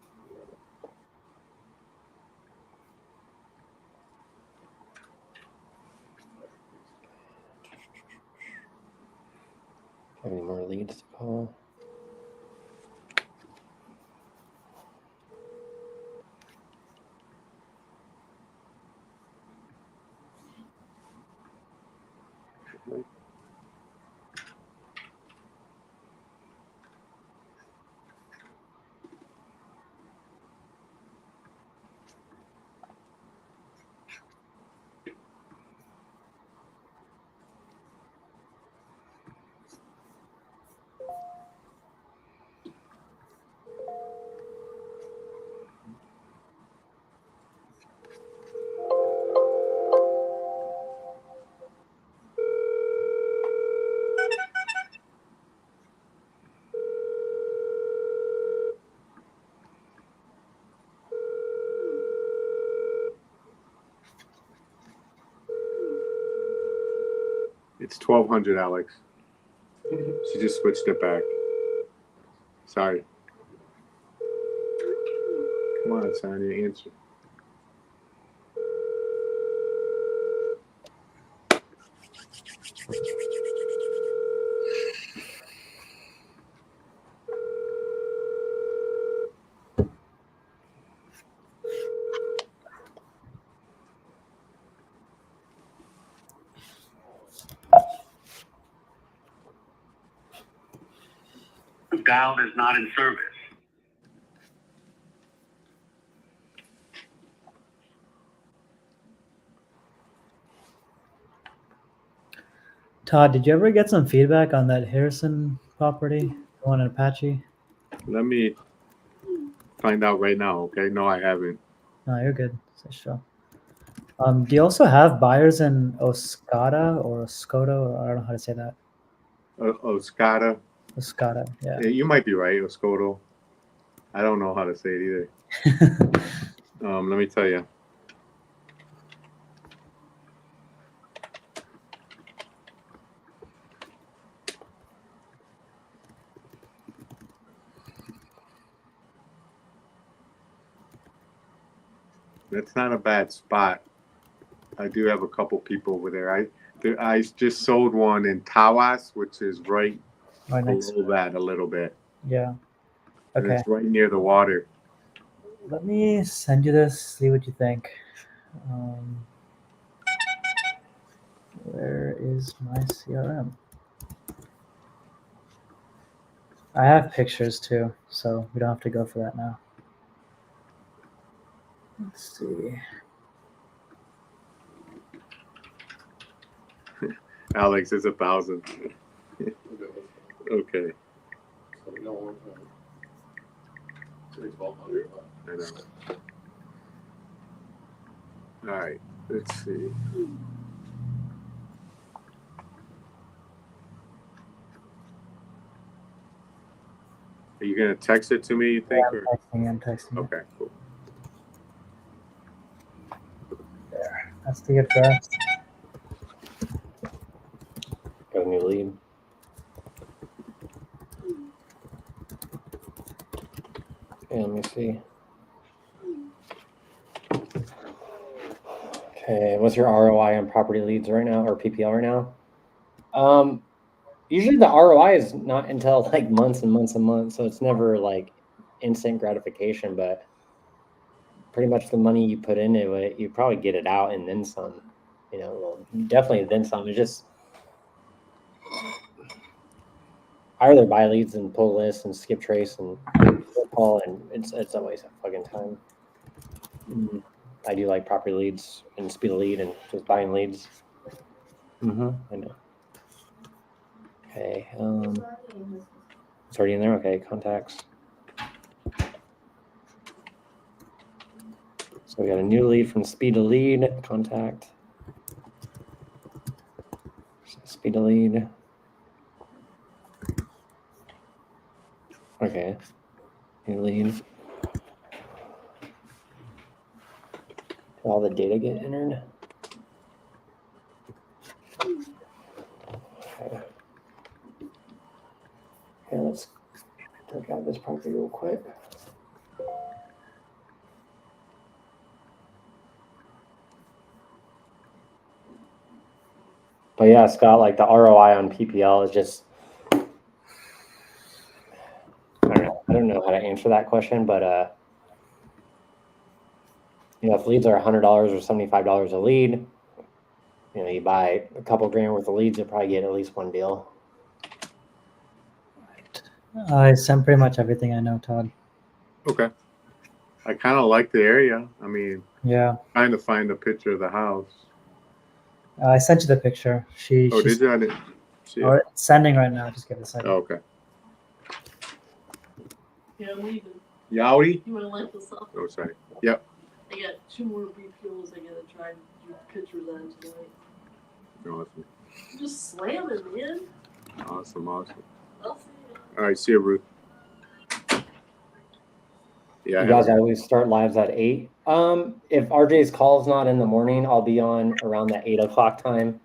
Have any more leads to call? It's 1200, Alex. She just switched it back. Sorry. Come on, Sonia, answer. Dialed is not in service. Todd, did you ever get some feedback on that Harrison property, the one in Apache? Let me find out right now, okay? No, I haven't. No, you're good. So sure. Do you also have buyers in Oscada or Oscoda? Or I don't know how to say that. Oscada. Oscada, yeah. You might be right, Oscodo. I don't know how to say it either. Let me tell you. That's not a bad spot. I do have a couple people over there. I just sold one in Tawas, which is right next. below that a little bit. Yeah. And Okay. it's right near the water. Let me send you this. See what you think. Where is my CRM? I have pictures too, so we don't have to go for that now. Let's see. Alex, it's 1,000. Okay. So we don't want to say 1,200. I know. All right. Let's see. Are you gonna text it to me? You think? Yeah, I'm texting. Okay. Cool. There. That's the address. Got a new lead. Okay, let me see. Okay, what's your ROI on property leads right now, or PPL right now? Usually the ROI is not until like months and months and months, so it's never like instant gratification, but pretty much the money you put into it, you probably get it out and then some. You know, well, definitely then some. It's just I rather buy leads and pull lists and skip trace and call, and it's a waste of fucking time. I do like property leads and speed of lead and just buying leads. I know. Okay. It's already in there. Okay, contacts. So we got a new lead from speed to lead contact. Speed to lead. Okay. New lead. All the data get entered. Okay. Okay, let's check out this property real quick. But yeah, Scott, like the ROI on PPL is just, I don't know how to answer that question, but you know, if leads are $100 or $75 a lead, you know, you buy a couple grand worth of leads, you'll probably get at least one deal. I sent pretty much everything I know, Todd. Okay. I kind of like the area. I mean, yeah. Trying to find a picture of the house. I sent you the picture. Did you? I didn't see it. It's sending right now. Just give it a second. Oh, okay. Yeah, I'm leaving. Yowie? You want to light this up? Oh, sorry. Yep. I got 2 more BPOs I gotta try and do pictures on tonight. Awesome. Just slamming, man. Awesome. I'll see you. All right. See you, Ruth. Yeah. You guys always start lives at 8. If RJ's call is not in the morning, I'll be on around the 8 o'clock time.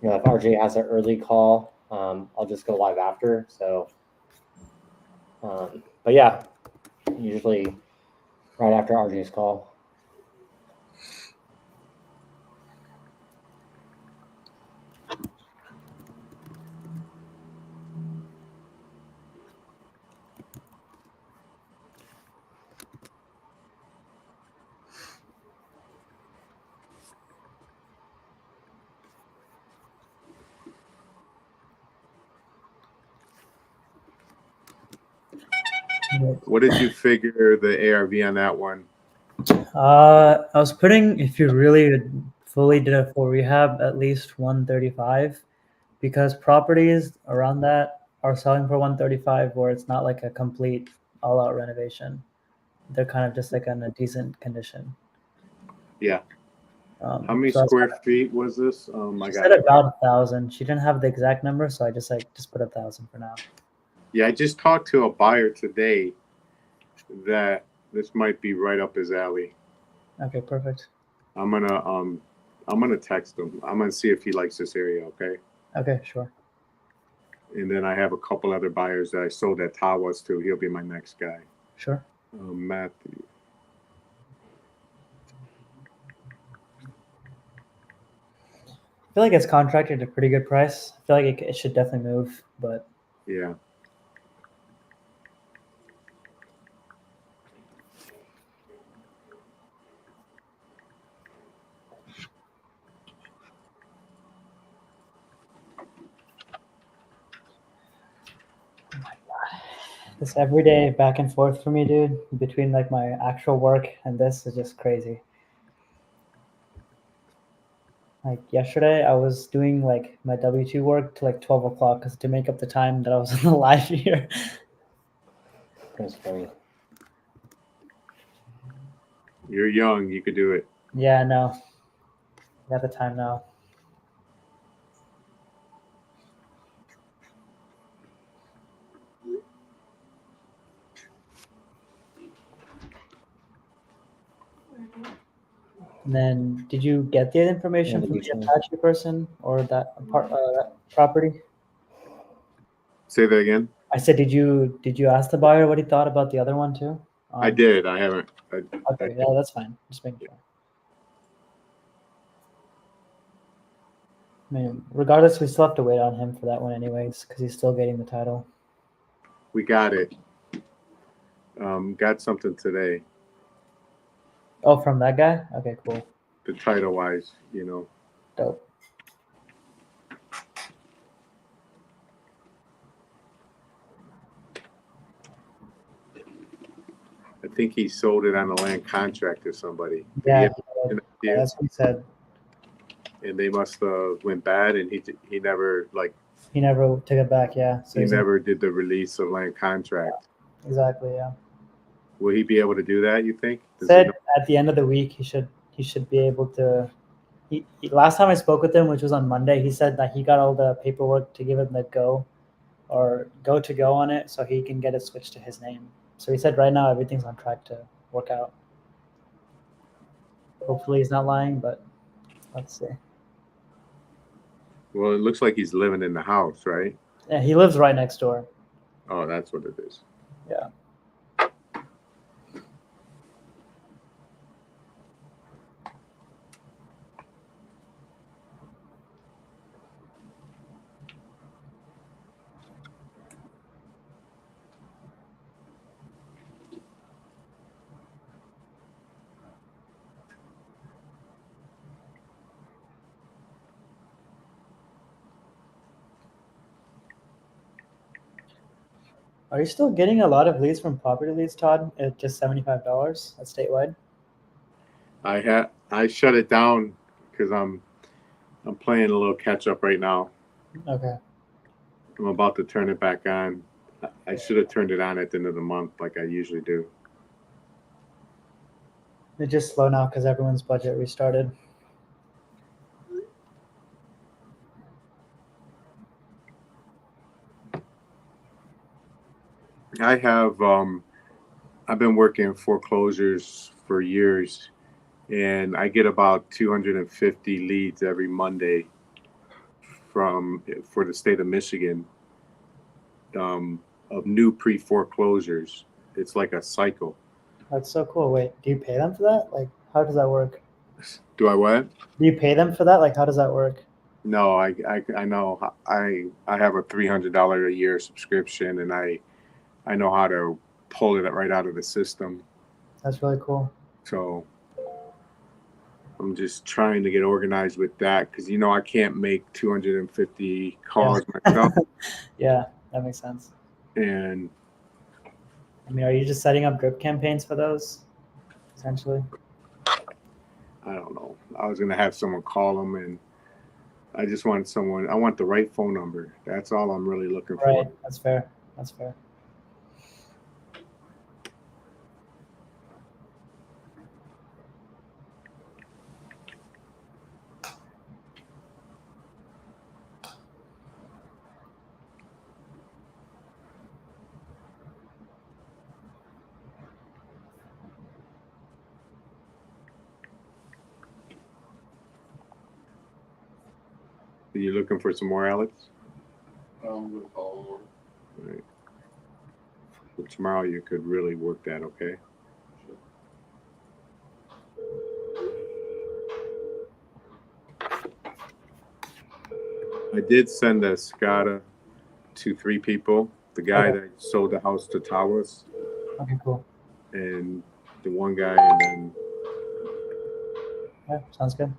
You know, if RJ has an early call, I'll just go live after. So, but yeah, usually right after RJ's call. What did you figure the ARV on that one? I was putting, if you really fully did a full rehab, at least 135, because properties around that are selling for 135 where it's not like a complete all-out renovation. They're kind of just like in a decent condition. Yeah. How many So I was square feet was this? I She got said it. about 1,000. She didn't have the exact number, so I just put 1,000 for now. Yeah, I just talked to a buyer today that this might be right up his alley. Okay, perfect. I'm gonna text him. I'm gonna see if he likes this area, okay? Okay, sure. And then I have a couple other buyers that I sold at Tawas to. He'll be my next guy. Sure. Matthew. I feel like it's contracted at a pretty good price. I feel like it should definitely move, but Yeah. this everyday back and forth for me, dude, between like my actual work and this is just crazy. Like yesterday, I was doing like my W-2 work to like 12 o'clock because to make up the time that I was on the live here. That's funny. You're young. You could do it. Yeah, I know. I got the time now. And then, did you get the information from the Apache person or that property? Say that again. I said, did you ask the buyer what he thought about the other one too? I did. I haven't. Okay, yeah, that's fine. Just making sure. I mean, regardless, we still have to wait on him for that one anyways, because he's still getting the title. We got it. Got something today. Oh, from that guy? Okay, cool. The title wise, you know. Dope. I think he sold it on a land contract to somebody. Yeah, yeah, that's what he said. And they must went bad, and he never He never took it back. Yeah. So he never did the release of land contract. Yeah, exactly. Yeah. Will he be able to do that? You think? Said at the end of the week he should be able to. He last time I spoke with him, which was on Monday, he said that he got all the paperwork to give him the go on it, so he can get it switched to his name. So he said right now everything's on track to work out. Hopefully he's not lying, but let's see. Well, it looks like he's living in the house, right? Yeah, he lives right next door. Oh, that's what it is. Yeah. Are you still getting a lot of leads from property leads, Todd? At just $75 at statewide? I shut it down because I'm playing a little catch up right now. Okay. I'm about to turn it back on. I should have turned it on at the end of the month like I usually do. It's just slow now because everyone's budget restarted. I have I've been working foreclosures for years, and I get about 250 leads every Monday for the state of Michigan of new pre-foreclosures. It's like a cycle. That's so cool. Wait, do you pay them for that? Like, how does that work? Do I what? Do you pay them for that? Like, how does that work? No, I know I have a $300 a year subscription, and I know how to pull it right out of the system. That's really cool. So I'm just trying to get organized with that because I can't make 250 calls myself. Yeah, that makes sense. And I mean, are you just setting up drip campaigns for those, essentially? I don't know. I was gonna have someone call them, and I just want someone. I want the right phone number. That's all I'm really looking for. Right. That's fair. That's fair. Are you looking for some more, Alex? We'll call All right. So tomorrow you could really work that, okay? I did send a SCADA to 3 people. The guy Okay. that sold the house to Towers, Okay, cool. and the one guy, and then Yeah, sounds good.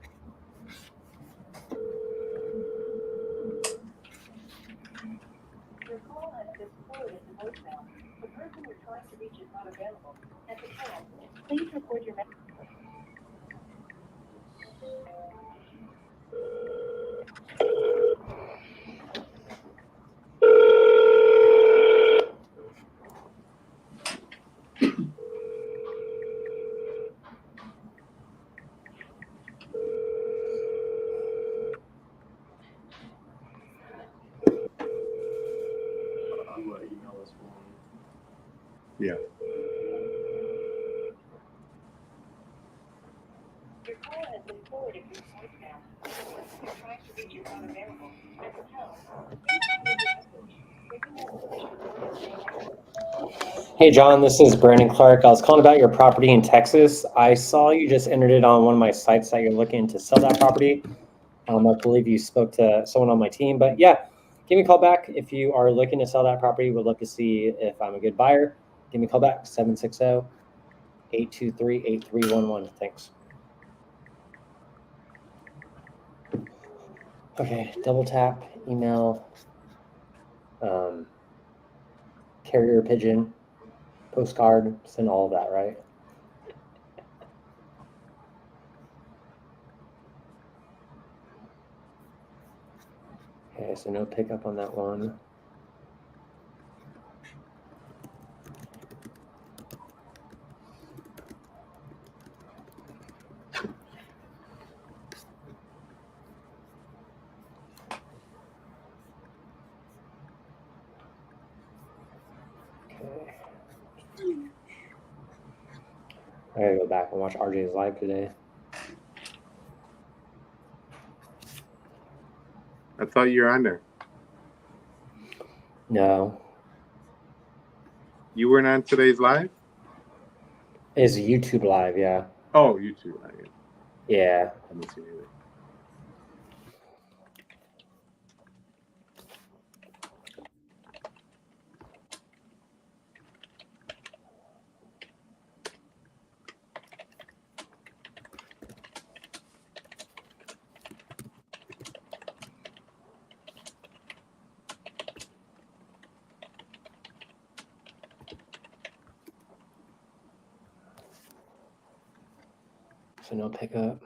Your call has been forwarded to voicemail. The person you're trying to reach is not available. At the tone, please record your message. I'm gonna email this one. yeah. Your call has been forwarded to voicemail. The person you're trying to reach is not available. At the tone, please record your message. When your message is recorded, say Hey, John, this is Brandon Clark. I was calling about your property in Texas. I saw you just entered it on one of my sites that you're looking to sell that property. I believe you spoke to someone on my team, but yeah, give me a call back if you are looking to sell that property. Would love to see if I'm a good buyer. Give me a call back, 760-823-8311. Thanks. Okay, double tap, email, carrier pigeon, postcard, send all of that, right? Okay, so no pickup on that one. Okay. I gotta go back and watch RJ's live today. I thought you were on there. No. You weren't on today's live? It's YouTube live, yeah. Oh, YouTube live. Yeah. I haven't seen anything. So no pickup.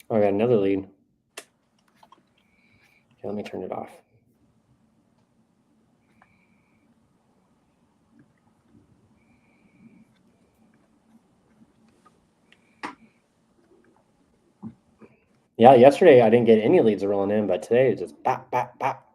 Oh, I got another lead. Okay, let me turn it off. Yeah, yesterday I didn't get any leads rolling in, but today it's just bop, bop, bop.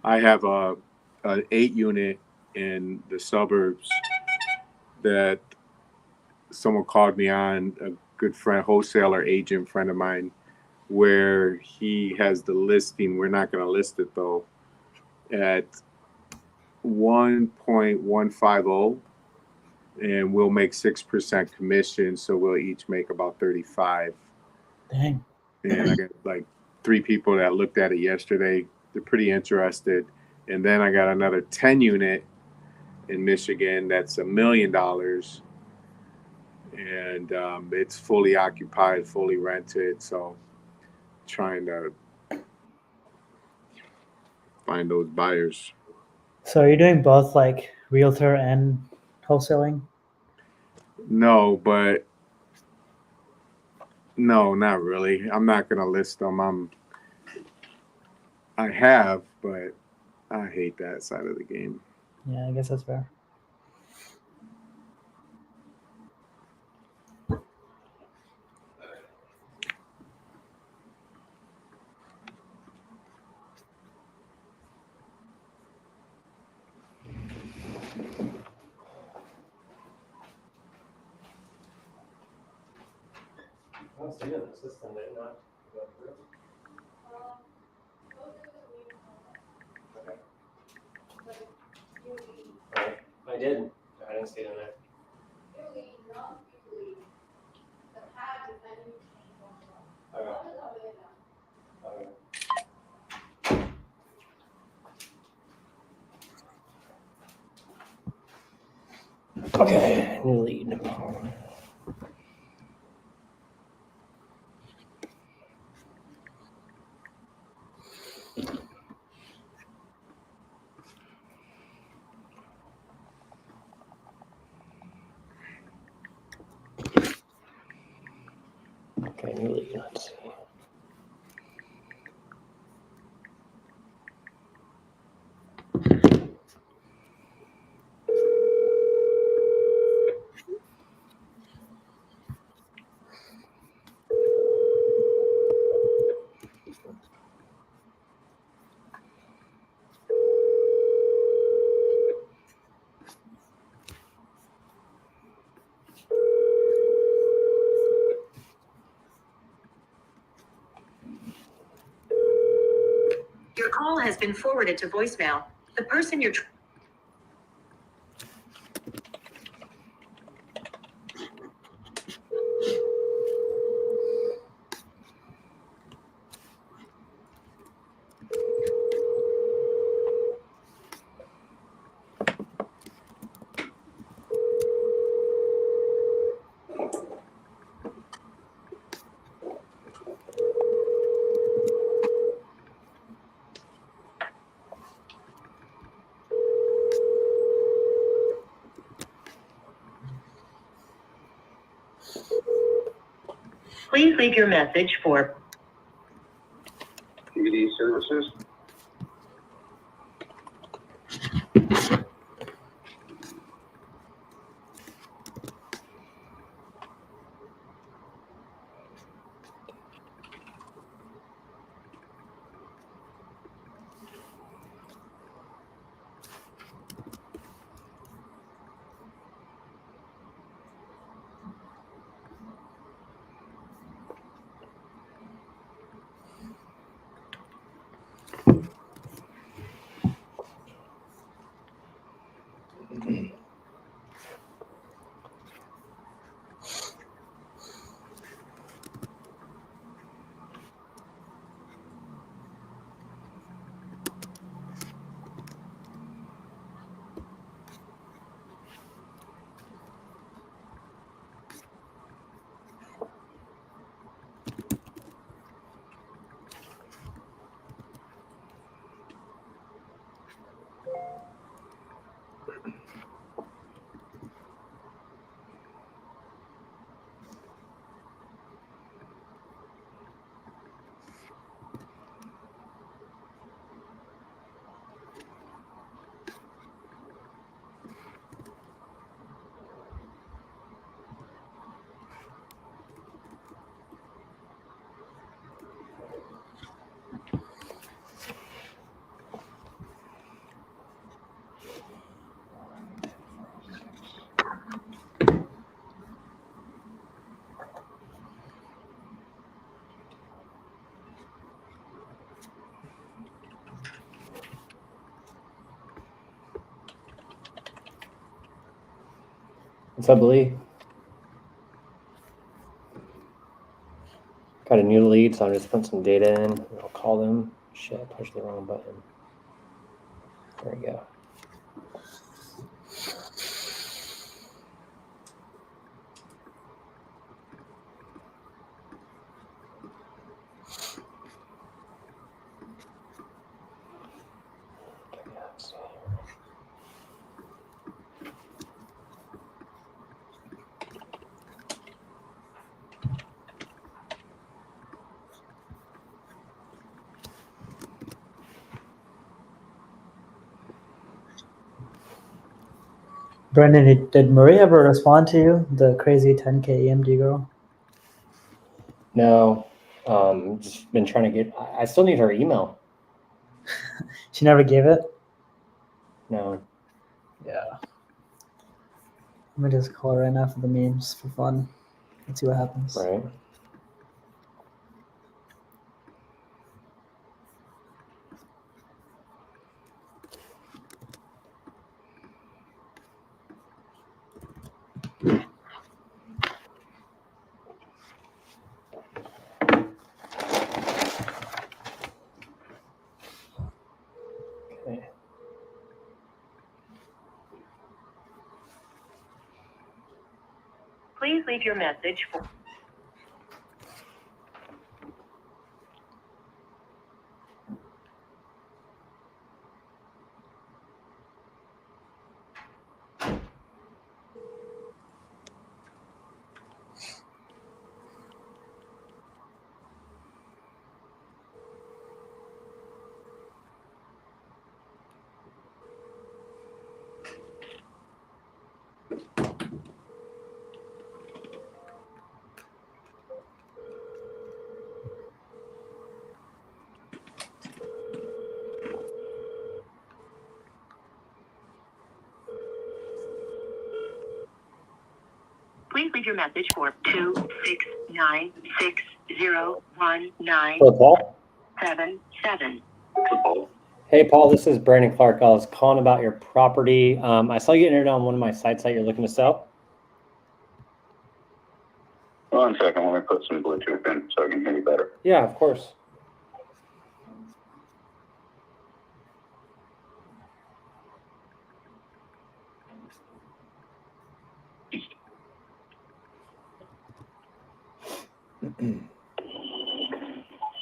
I have an 8 unit in the suburbs that someone called me on, a good friend, wholesaler agent friend of mine, where he has the listing. We're not going to list it though at 1.150, and we'll make 6% commission. So we'll each make about 35. Dang. And I got like 3 people that looked at it yesterday. They're pretty interested. And then I got another 10 unit in Michigan that's $1 million, and it's fully occupied, fully rented. So trying to find those buyers. So are you doing both like realtor and wholesaling? No, but no, not really. I'm not gonna list them. I have, but I hate that side of the game. Yeah, I guess that's fair. I did. I didn't see it in there. Okay, new lead. Okay, new lead. Let's see. Your call has been forwarded to voicemail. The person you're Please leave your message for DVD services. What's up, Lee? Got a new lead, so I'm just putting some data in. I'll call them. Shit, I pushed the wrong button. There we go. Brendan, did Marie ever respond to you, the crazy 10K EMD girl? No, just been trying to get. I still need her email. She never gave it? No. Yeah. Let me just call her right now for the memes for fun. Let's see what happens. Right. Okay. Please leave your message for. Please leave your message for 269601977. Hello, Paul. Hey, Paul, this is Brandon Clark. I was calling about your property. I saw you entered on one of my sites that you're looking to sell. 1 second, let me put some Bluetooth in so I can hear you better. Yeah, of course.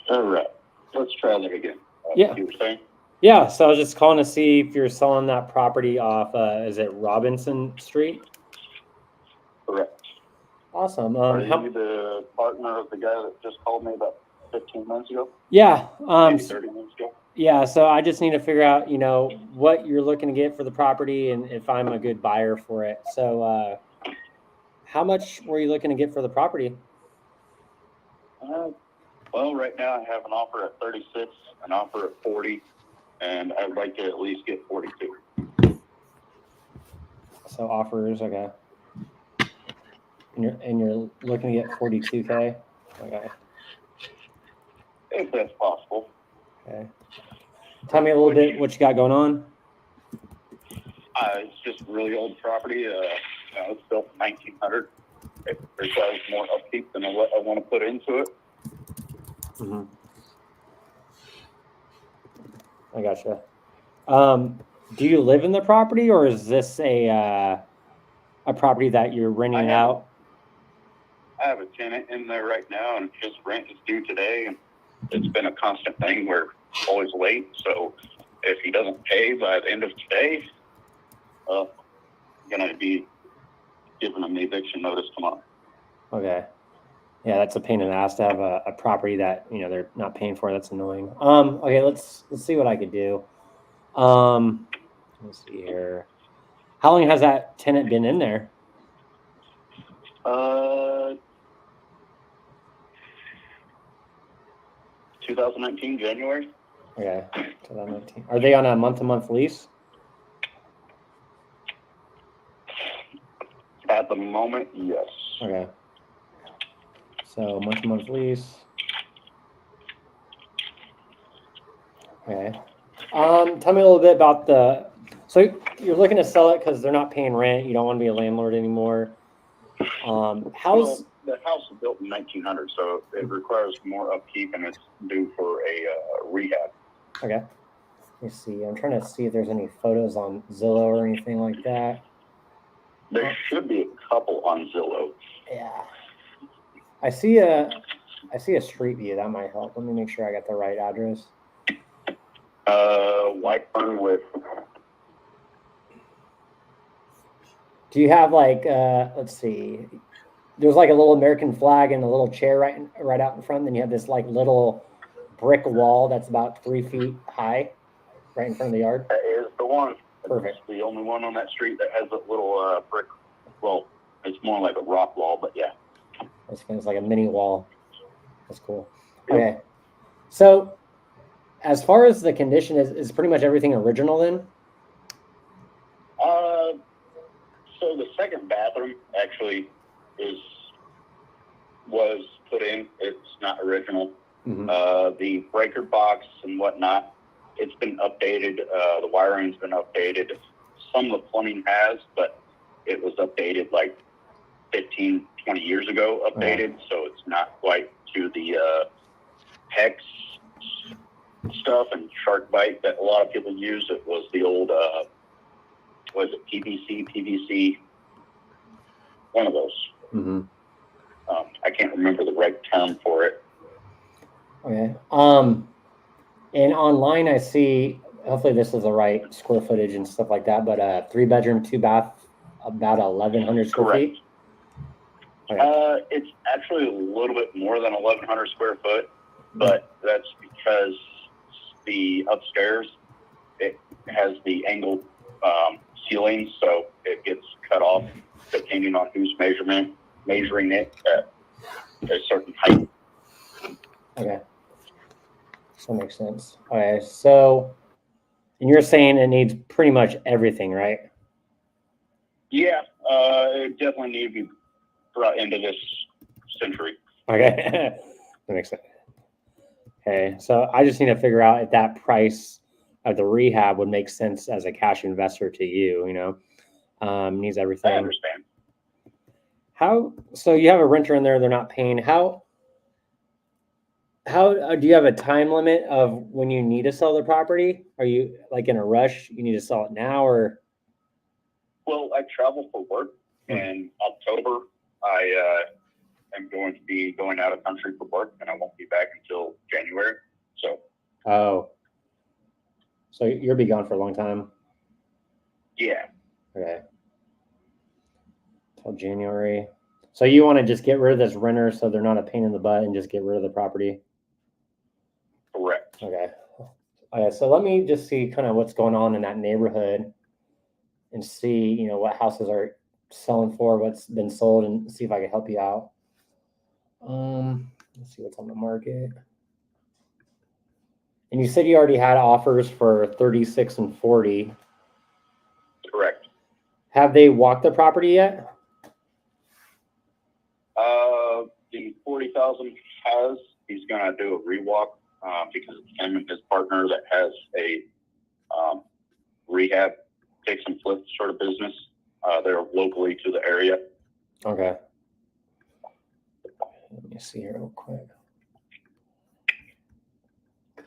All right, let's try that again. Yeah. You were saying? Yeah, so I was just calling to see if you're selling that property off, is it Robinson Street? Correct. Awesome. Are you the partner of the guy that just called me about 15 minutes ago? Yeah. Maybe 30 minutes ago? Yeah, so I just need to figure out, what you're looking to get for the property and if I'm a good buyer for it. So how much were you looking to get for the property? Well, right now I have an offer at 36, an offer at 40, and I'd like to at least get 42. So offers, okay. And you're looking to get 42K? Okay. If that's possible. Okay. Tell me a little bit what you got going on. It's just really old property. It's built in 1900. It requires more upkeep than what I want to put into it. Mm-hmm. I gotcha. Do you live in the property, or is this a property that you're renting out? I have a tenant in there right now, and his rent is due today. And it's been a constant thing. We're always late, so if he doesn't pay by the end of today, I'm gonna be giving him the eviction notice tomorrow. Okay. Yeah, that's a pain in the ass to have a property that they're not paying for. That's annoying. Okay, let's see what I could do. Let's see here. How long has that tenant been in there? 2019 January. Okay, 2019. Are they on a month-to-month lease? At the moment, yes. Okay. So month-to-month lease. Okay. Tell me a little bit about So you're looking to sell it because they're not paying rent. You don't want to be a landlord anymore. How's the house was built in 1900, so it requires more upkeep, and it's due for a rehab. okay? Let me see. I'm trying to see if there's any photos on Zillow or anything like that. There should be a couple on Zillow. Yeah. I see a street view. That might help. Let me make sure I got the right address. White Fernwood. Do you have like let's see. There's like a little American flag and a little chair right out in front. Then you have this like little brick wall that's about 3 feet high, right in front of the yard. That is the one. Perfect. It's the only one on that street that has a little brick. Well, it's more like a rock wall, but yeah. It's like a mini wall. That's cool. Okay. So as far as the condition is pretty much everything original then? So the second bathroom actually was put in. It's not original. Mm-hmm. The breaker box and whatnot, it's been updated. The wiring's been updated. Some of the plumbing has, but it was updated like 15, 20 years ago, updated. So it's not quite to the hex stuff and shark bite that a lot of people use. It was the old, was it PVC, one of those. Mm-hmm. I can't remember the right term for it. Okay. And online I see, hopefully this is the right square footage and stuff like that, but 3-bedroom, 2-bath, about 1,100 square feet. Okay. It's actually a little bit more than 1,100 square foot, but that's because the upstairs, it has the angled ceiling, so it gets cut off depending on who's measuring it at a certain height. Okay. That makes sense. Okay, so, and you're saying it needs pretty much everything, right? Yeah, it definitely needs to be brought into this century. Okay, that makes sense. Okay, so I just need to figure out if that price of the rehab would make sense as a cash investor to you, needs everything. I understand. So you have a renter in there, they're not paying. How do you have a time limit of when you need to sell the property? Are you like in a rush? You need to sell it now or? Well, I travel for work. In October, I am going to be going out of country for work, and I won't be back until January. So you'll be gone for a long time? Yeah. Okay. Till January. So you want to just get rid of this renter so they're not a pain in the butt and just get rid of the property? Correct. Okay. So let me just see kind of what's going on in that neighborhood and see, what houses are selling for, what's been sold, and see if I can help you out. Let's see what's on the market. And you said you already had offers for 36 and 40. Correct. Have they walked the property yet? The 40,000 has. He's going to do a rewalk because it's him and his partner that has a rehab, fix and flip sort of business. They're locally to the area. Okay. Let me see here real quick.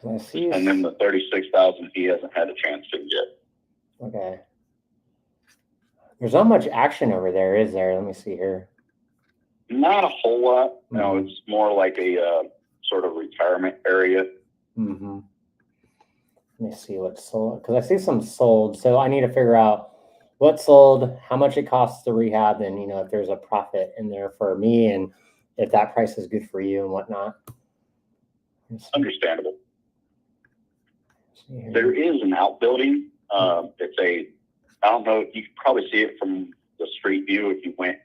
And then the 36,000 he hasn't had a chance to yet. Okay. There's not much action over there, is there? Let me see here. Not a whole lot. No, it's more like a sort of retirement area. Mm-hmm. Let me see what's sold, because I see some sold. So I need to figure out what sold, how much it costs to rehab, and if there's a profit in there for me, and if that price is good for you and whatnot. Understandable. There is an outbuilding. I don't know, you could probably see it from the street view if you went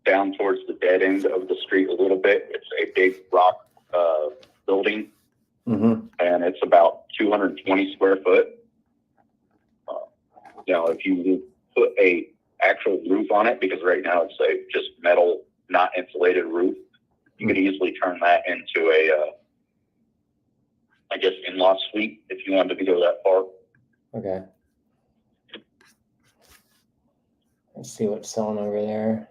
down towards the dead end of the street a little bit. It's a big rock building, and it's about 220 square foot. Now, if you put a actual roof on it, because right now it's a just metal, not insulated roof, you could easily turn that into a, I guess, in-law suite if you wanted to go that far. Okay. Let's see what's selling over there.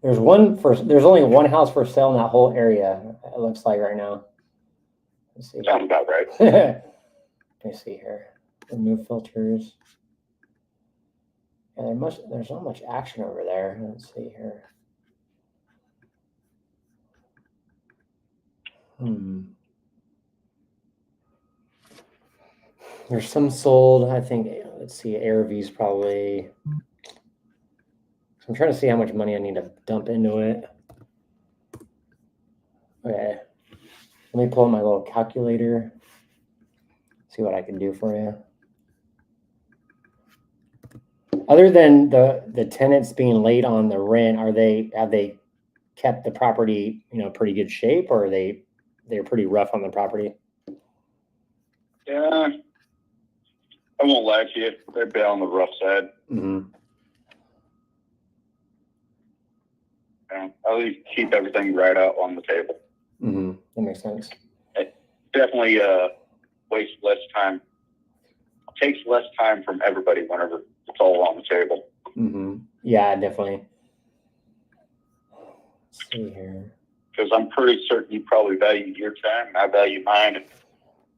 There's only one house for sale in that whole area. It looks like right now. Let's see. Sounds about right. Let me see here. Remove filters. Yeah, there's not much action over there. Let's see here. There's some sold. I think. Let's see. ARV's probably. I'm trying to see how much money I need to dump into it. Okay. Let me pull up my little calculator. See what I can do for you. Other than the tenants being late on the rent, have they kept the property, pretty good shape, or they're pretty rough on the property? Yeah, I won't lie to you. They've been on the rough side. Mm-hmm. Yeah, at least keep everything right out on the table. Mm-hmm. That makes sense. It definitely wastes less time. Takes less time from everybody whenever it's all on the table. Mm-hmm. Yeah, definitely. Let's see here. Because I'm pretty certain you probably value your time, and I value mine.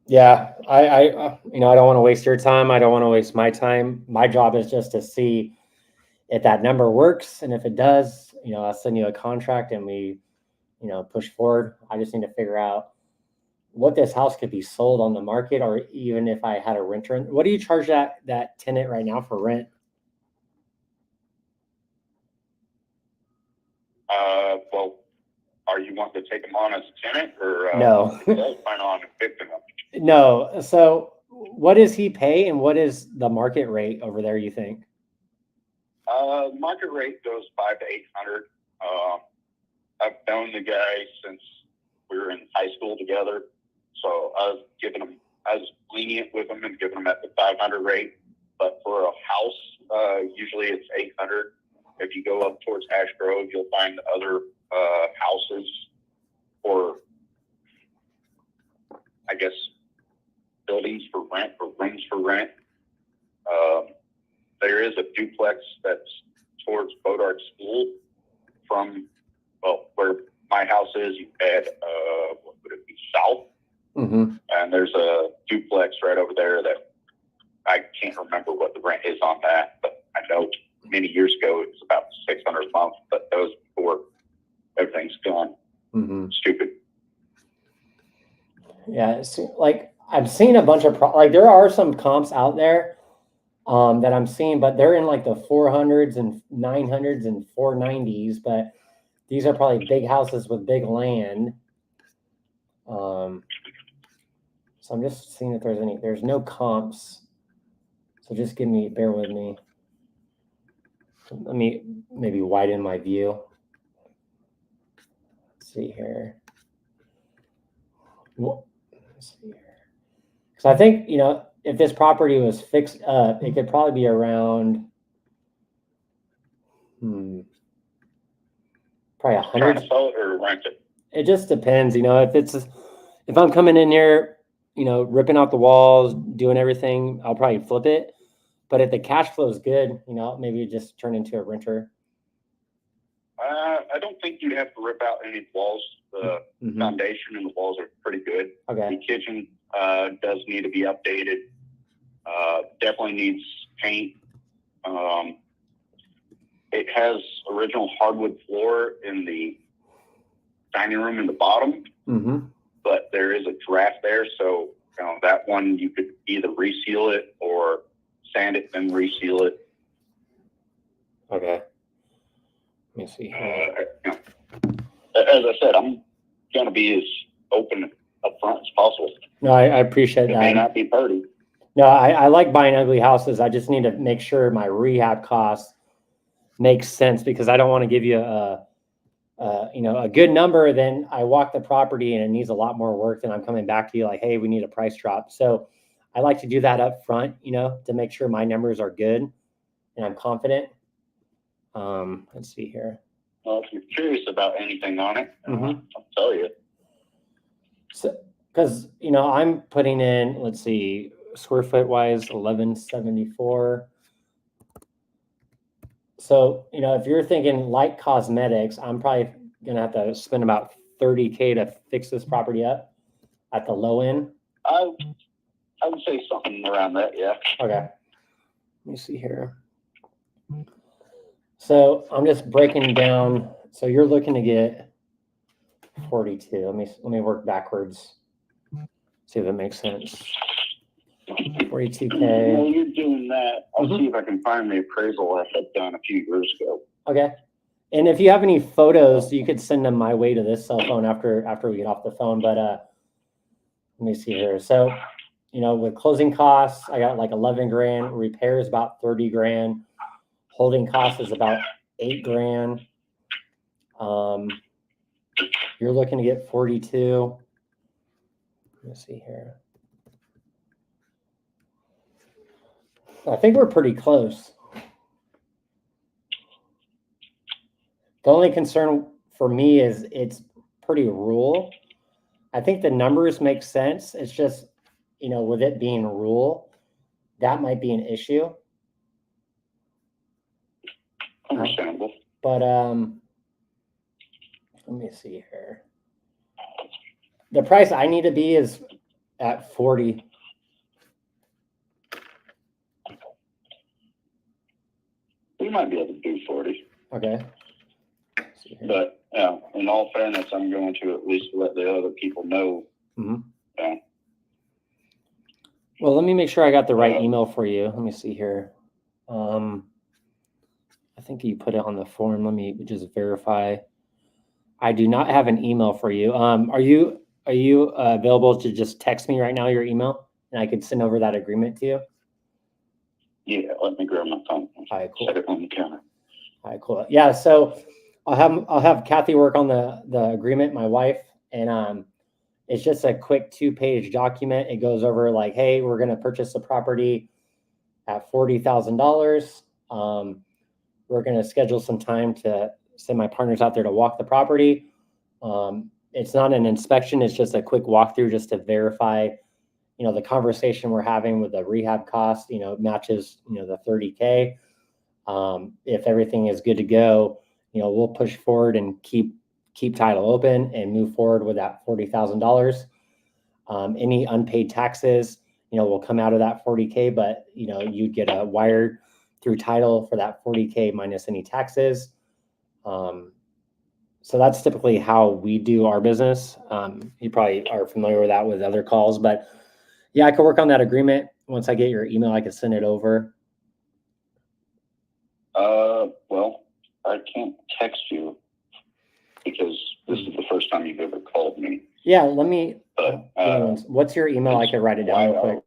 Yeah, I don't want to waste your time. I don't want to waste my time. My job is just to see if that number works, and if it does, I'll send you a contract and we, push forward. I just need to figure out what this house could be sold on the market, or even if I had a renter. What do you charge that tenant right now for rent? Well, are you wanting to take them on as a tenant, or No. plan on evicting them? No. So what does he pay, and what is the market rate over there, you think? Market rate goes 500 to 800. I've known the guy since we were in high school together, so I was lenient with him and giving him at the 500 rate. But for a house, usually it's 800. If you go up towards Ash Grove, you'll find other houses or, I guess, buildings for rent or rooms for rent. There is a duplex that's towards Bodart School from, where my house is. You add, what would it be, south? Mm-hmm. And there's a duplex right over there that I can't remember what the rent is on that, but I know many years ago it was about $600 a month, but that was before everything's gone. Mm-hmm. Stupid. Yeah, it's like I've seen a bunch of there are some comps out there that I'm seeing, but they're in like the 400s and 900s and 490s. But these are probably big houses with big land. So I'm just seeing if there's no comps. So just bear with me. Let me maybe widen my view. Let's see here. Let's see here. Because I think, if this property was fixed up, it could probably be around, probably 100. Trying to sell it or rent it? It just depends, if I'm coming in here, ripping out the walls, doing everything, I'll probably flip it. But if the cash flow is good, maybe just turn into a renter. I don't think you'd have to rip out any walls. The foundation and the walls are pretty good. Okay. The kitchen does need to be updated. Definitely needs paint. It has original hardwood floor in the dining room in the bottom, but there is a draft there. So that one you could either reseal it or sand it and reseal it. Okay. Let me see. As I said, I'm going to be as open up front as possible. No, I appreciate that. It may not be pretty. No, I like buying ugly houses. I just need to make sure my rehab costs make sense, because I don't want to give you a good number. Then I walk the property and it needs a lot more work. Then I'm coming back to you like, hey, we need a price drop. So I like to do that up front, to make sure my numbers are good and I'm confident. Let's see here. Well, if you're curious about anything on it, I'll tell you. because I'm putting in, let's see, square foot wise 1174. So if you're thinking light cosmetics, I'm probably gonna have to spend about $30K to fix this property up at the low end. I would say something around that, yeah. Okay. Let me see here. So I'm just breaking down. So you're looking to get 42. Let me work backwards. See if it makes sense. 42K. While you're doing that, I'll see if I can find the appraisal I had done a few years ago. Okay. And if you have any photos, you could send them my way to this cell phone after we get off the phone. But let me see here. So, with closing costs, I got like 11 grand. Repairs about 30 grand. Holding costs is about 8 grand. You're looking to get 42. Let me see here. I think we're pretty close. The only concern for me is it's pretty rural. I think the numbers make sense. It's just, with it being rural, that might be an issue. Understandable. But let me see here. The price I need to be is at 40. We might be able to do 40. Okay. But in all fairness, I'm going to at least let the other people know. Mm-hmm. Yeah. Well, let me make sure I got the right email for you. Let me see here. I think you put it on the form. Let me just verify. I do not have an email for you. Are you available to just text me right now your email, and I could send over that agreement to you? Yeah, let me grab my phone. All right, cool. Set it on the counter. All right, cool. Yeah, so I'll have Kathy work on the agreement, my wife, and it's just a quick 2-page document. It goes over like, hey, we're going to purchase the property at $40,000. We're going to schedule some time to send my partners out there to walk the property. It's not an inspection. It's just a quick walkthrough just to verify, the conversation we're having with the rehab cost, matches, the 30K. If everything is good to go, we'll push forward and keep title open and move forward with that $40,000. Any unpaid taxes, will come out of that 40K, but you'd get a wire through title for that 40K minus any taxes. So that's typically how we do our business. You probably are familiar with that with other calls, but yeah, I can work on that agreement. Once I get your email, I can send it over. Well, I can't text you because this is the first time you've ever called me. Yeah, let me. But what's your email? I can write it down real quick.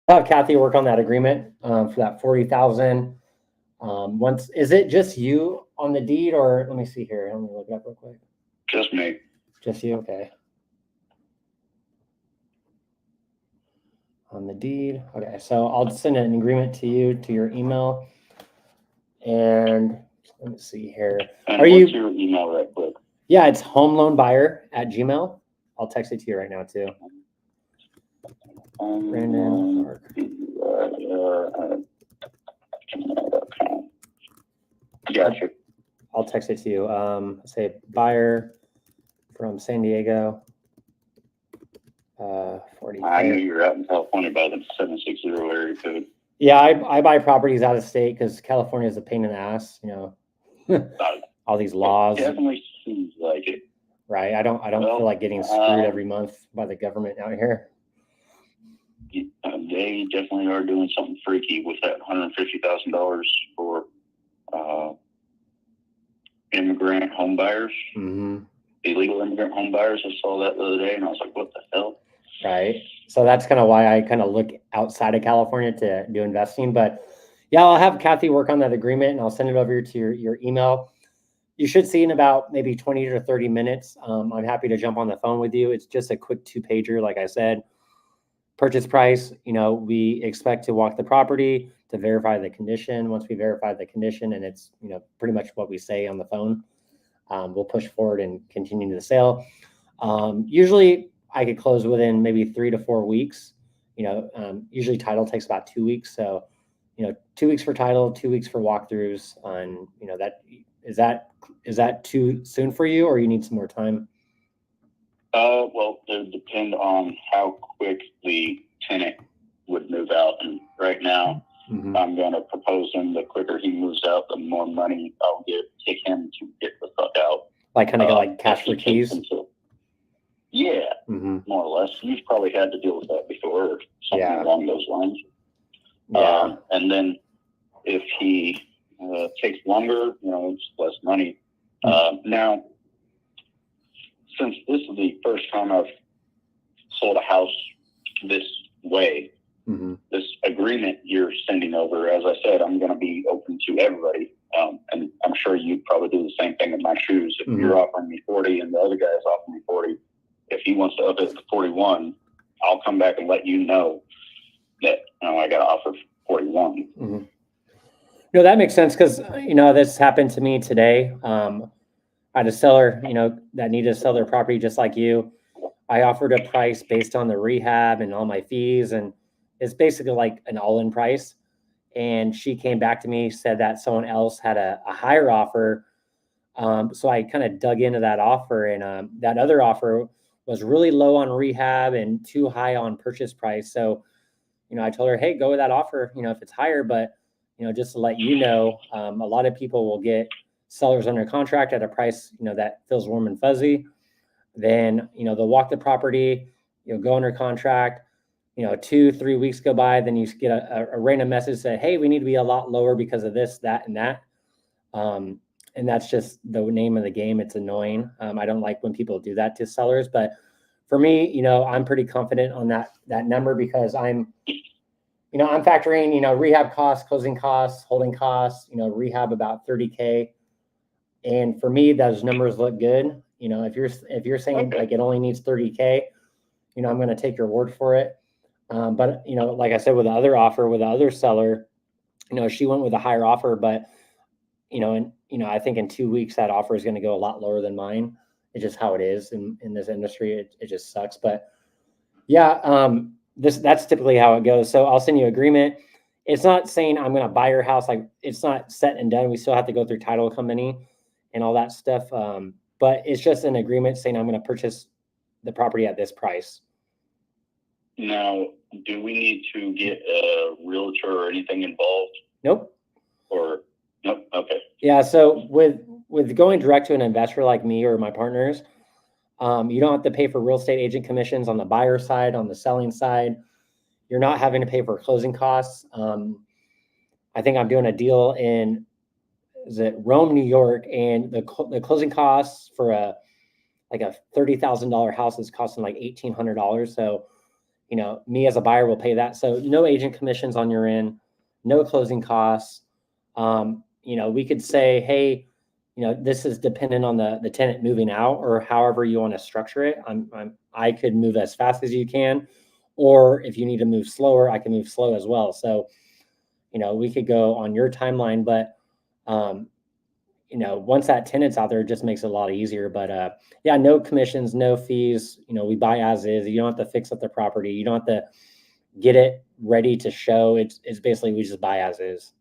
I'll have Kathy work on that agreement for that 40,000. Once, is it just you on the deed, or let me see here? Let me look it up real quick. Just me. Just you, okay. On the deed, okay. So I'll send an agreement to you to your email, and let me see here. And what's your email right quick? Yeah, it's homeloanbuyer@gmail. I'll text it to you right now too. Brandon. Gotcha. I'll text it to you. Say buyer from San Diego. 40. I knew you were out in California by the 760 area code. Yeah, I buy properties out of state because California is a pain in the ass. All these laws. It definitely seems like it. Right. I don't feel like getting screwed every month by the government out here. They definitely are doing something freaky with that $150,000 for immigrant home buyers, illegal immigrant home buyers. I saw that the other day, and I was like, "What the hell?" Right. So that's kind of why I kind of look outside of California to do investing. But yeah, I'll have Kathy work on that agreement, and I'll send it over to your email. You should see in about maybe 20 to 30 minutes. I'm happy to jump on the phone with you. It's just a quick 2-pager, like I said. Purchase price, we expect to walk the property to verify the condition. Once we verify the condition, and it's, pretty much what we say on the phone, we'll push forward and continue the sale. Usually I could close within maybe 3 to 4 weeks. Usually title takes about 2 weeks. So, 2 weeks for title, 2 weeks for walkthroughs on, is that too soon for you, or you need some more time? Well, it would depend on how quick the tenant would move out. And right now, I'm going to propose him, the quicker he moves out, the more money I'll take him to get the fuck out. Like kind of like cash for keys? Yeah, more or less. You've probably had to deal with that before, or something along those lines. Yeah. And then if he takes longer, it's less money. Now, since this is the first time I've sold a house this way, this agreement you're sending over, as I said, I'm going to be open to everybody. And I'm sure you'd probably do the same thing in my shoes. If you're offering me 40 and the other guy's offering me 40, if he wants to up it to 41, I'll come back and let you know that, I got to offer 41. No, that makes sense, because, this happened to me today. I had a seller, that needed to sell their property just like you. I offered a price based on the rehab and all my fees, and it's basically like an all-in price. And she came back to me, said that someone else had a higher offer. So I kind of dug into that offer, and that other offer was really low on rehab and too high on purchase price. So, I told her, hey, go with that offer, if it's higher. But, just to let you know, a lot of people will get sellers under contract at a price, that feels warm and fuzzy. Then, they'll walk the property, go under contract, 2-3 weeks go by, then you get a random message that, hey, we need to be a lot lower because of this, that, and that. And that's just the name of the game. It's annoying. I don't like when people do that to sellers, but for me, I'm pretty confident on that number, because I'm factoring, rehab costs, closing costs, holding costs, rehab about $30K. And for me, those numbers look good. If you're saying like it only needs $30K, I'm going to take your word for it. But like I said, with the other offer, with the other seller, she went with a higher offer, but I think in 2 weeks that offer is going to go a lot lower than mine. It's just how it is in this industry. It just sucks. But yeah, that's typically how it goes. So I'll send you an agreement. It's not saying I'm going to buy your house. Like, it's not set and done. We still have to go through title company and all that stuff. But it's just an agreement saying I'm going to purchase the property at this price. Now, do we need to get a realtor or anything involved? Nope. Or nope. Okay. Yeah. So with going direct to an investor like me or my partners, you don't have to pay for real estate agent commissions on the buyer side, on the selling side. You're not having to pay for closing costs. I think I'm doing a deal in, is it Rome, New York, and the closing costs for a $30,000 house is costing like $1,800. So, me as a buyer will pay that. So no agent commissions on your end, no closing costs. We could say, hey, this is dependent on the tenant moving out, or however you want to structure it. I could move as fast as you can, or if you need to move slower, I can move slow as well. So, we could go on your timeline, but, once that tenant's out there, it just makes it a lot easier. But yeah, no commissions, no fees. We buy as is. You don't have to fix up the property. You don't have to get it ready to show. It's basically, we just buy as is.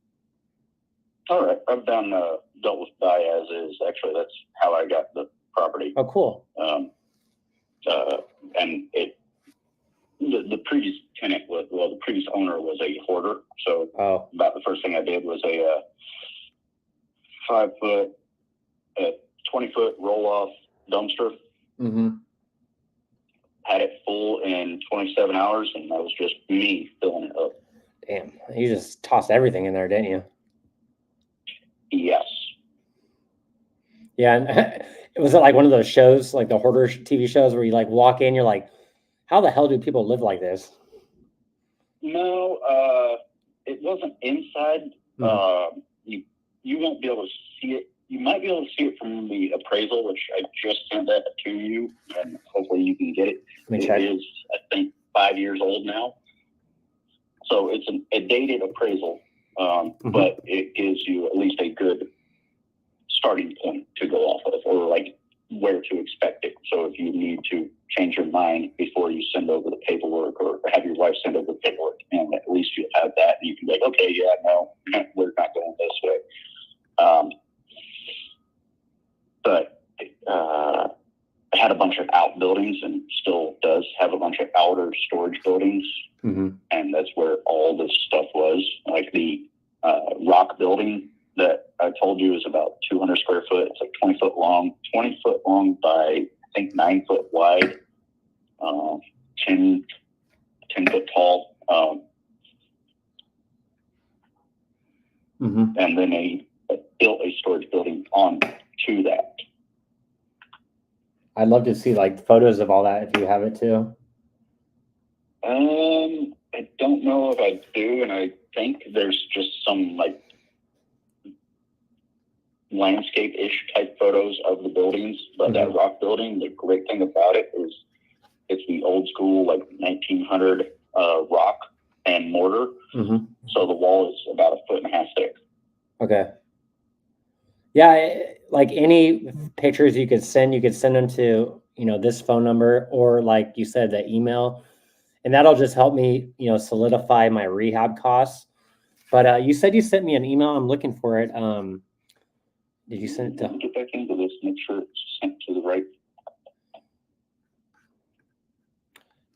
All right. I've dealt with buy as is. Actually, that's how I got the property. Oh, cool. And the previous tenant the previous owner was a hoarder. So about the first thing I did was a 5-foot, 20-foot roll-off dumpster. had it full in 27 hours, and that was just me filling it up. Damn, you just tossed everything in there, didn't you? Yes. Yeah, and was it like one of those shows, like the hoarder TV shows, where you like walk in, you're like, how the hell do people live like this? No, it wasn't inside. You won't be able to see it. You might be able to see it from the appraisal, which I just sent that to you, and hopefully you can get it. Let me check. It is, I think, 5 years old now. So it's a dated appraisal, but it gives you at least a good starting point to go off of, or like where to expect it. So if you need to change your mind before you send over the paperwork, or have your wife send over the paperwork, and at least you'll have that, and you can be like, okay, yeah, no, we're not going this way. But it had a bunch of outbuildings, and still does have a bunch of outer storage buildings. And that's where all this stuff was. Like the rock building that I told you is about 200 square foot. It's like 20 foot long by, I think, 9 foot wide, 10 foot tall. And then they built a storage building on to that. I'd love to see like photos of all that if you have it too. I don't know if I do, and I think there's just some like landscape-ish type photos of the buildings. But that rock building, the great thing about it is it's the old school like 1900 rock and mortar. So the wall is about 1.5 feet thick. Okay. Yeah, like any pictures you could send them to, this phone number, or like you said, the email, and that'll just help me, solidify my rehab costs. But you said you sent me an email. I'm looking for it. Did you send it to? Get back into this. Make sure it's sent to the right.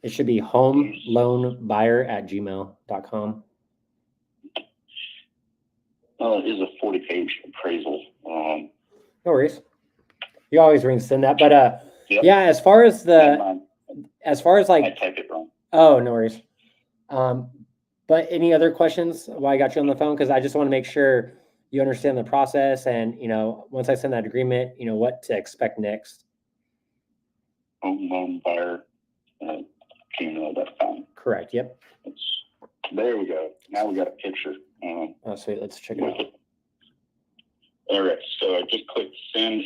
It should be homeloanbuyer@gmail.com. It is a 40-page appraisal. No worries. You always send that, but yeah. As far as like, I typed it wrong. Oh, no worries. But any other questions while I got you on the phone? Because I just want to make sure you understand the process, and once I send that agreement, what to expect next. Homeloanbuyer@gmail.com. Correct. Yep. There we go. Now we got a picture. Oh, sweet. Let's check it out. All right. So I just clicked send.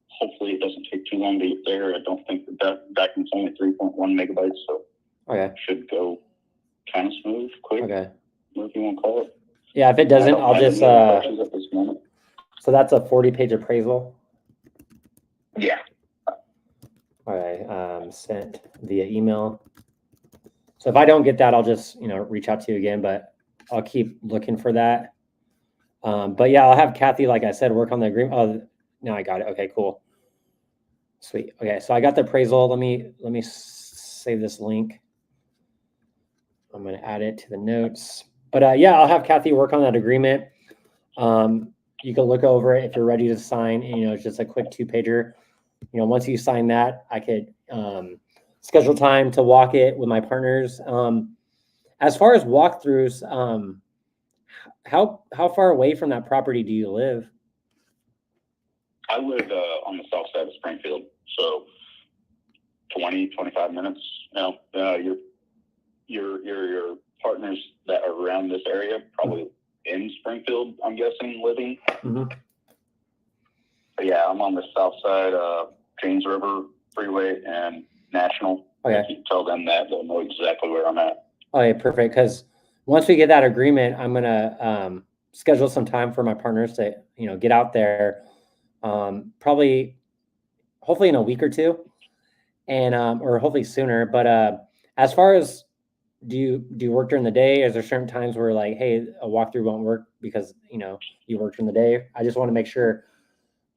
Hopefully it doesn't take too long to get there. I don't think the document's only 3.1 megabytes, so it should go kind of smooth, quick. Okay. Whatever you want to call it. Yeah, if it doesn't, I'll just at this moment. So that's a 40-page appraisal. Yeah. Okay. Sent via email. So if I don't get that, I'll just reach out to you again, but I'll keep looking for that. But yeah, I'll have Kathy, like I said, work on the agreement. Oh, now I got it. Okay, cool. Sweet. Okay, so I got the appraisal. Let me save this link. I'm going to add it to the notes. But yeah, I'll have Kathy work on that agreement. You can look over it if you're ready to sign. It's just a quick 2-pager. Once you sign that, I could schedule time to walk it with my partners. As far as walkthroughs, how far away from that property do you live? I live on the south side of Springfield, so 25 minutes. Now, your partners that are around this area, probably in Springfield, I'm guessing, living. But yeah, I'm on the south side of James River Freeway and National. Okay. If you tell them that, they'll know exactly where I'm at. Okay, perfect. Because once we get that agreement, I'm gonna schedule some time for my partners to get out there. Probably, hopefully in a week or two, and or hopefully sooner. But as far as do you work during the day? Is there certain times where like, hey, a walkthrough won't work because you work during the day? I just want to make sure.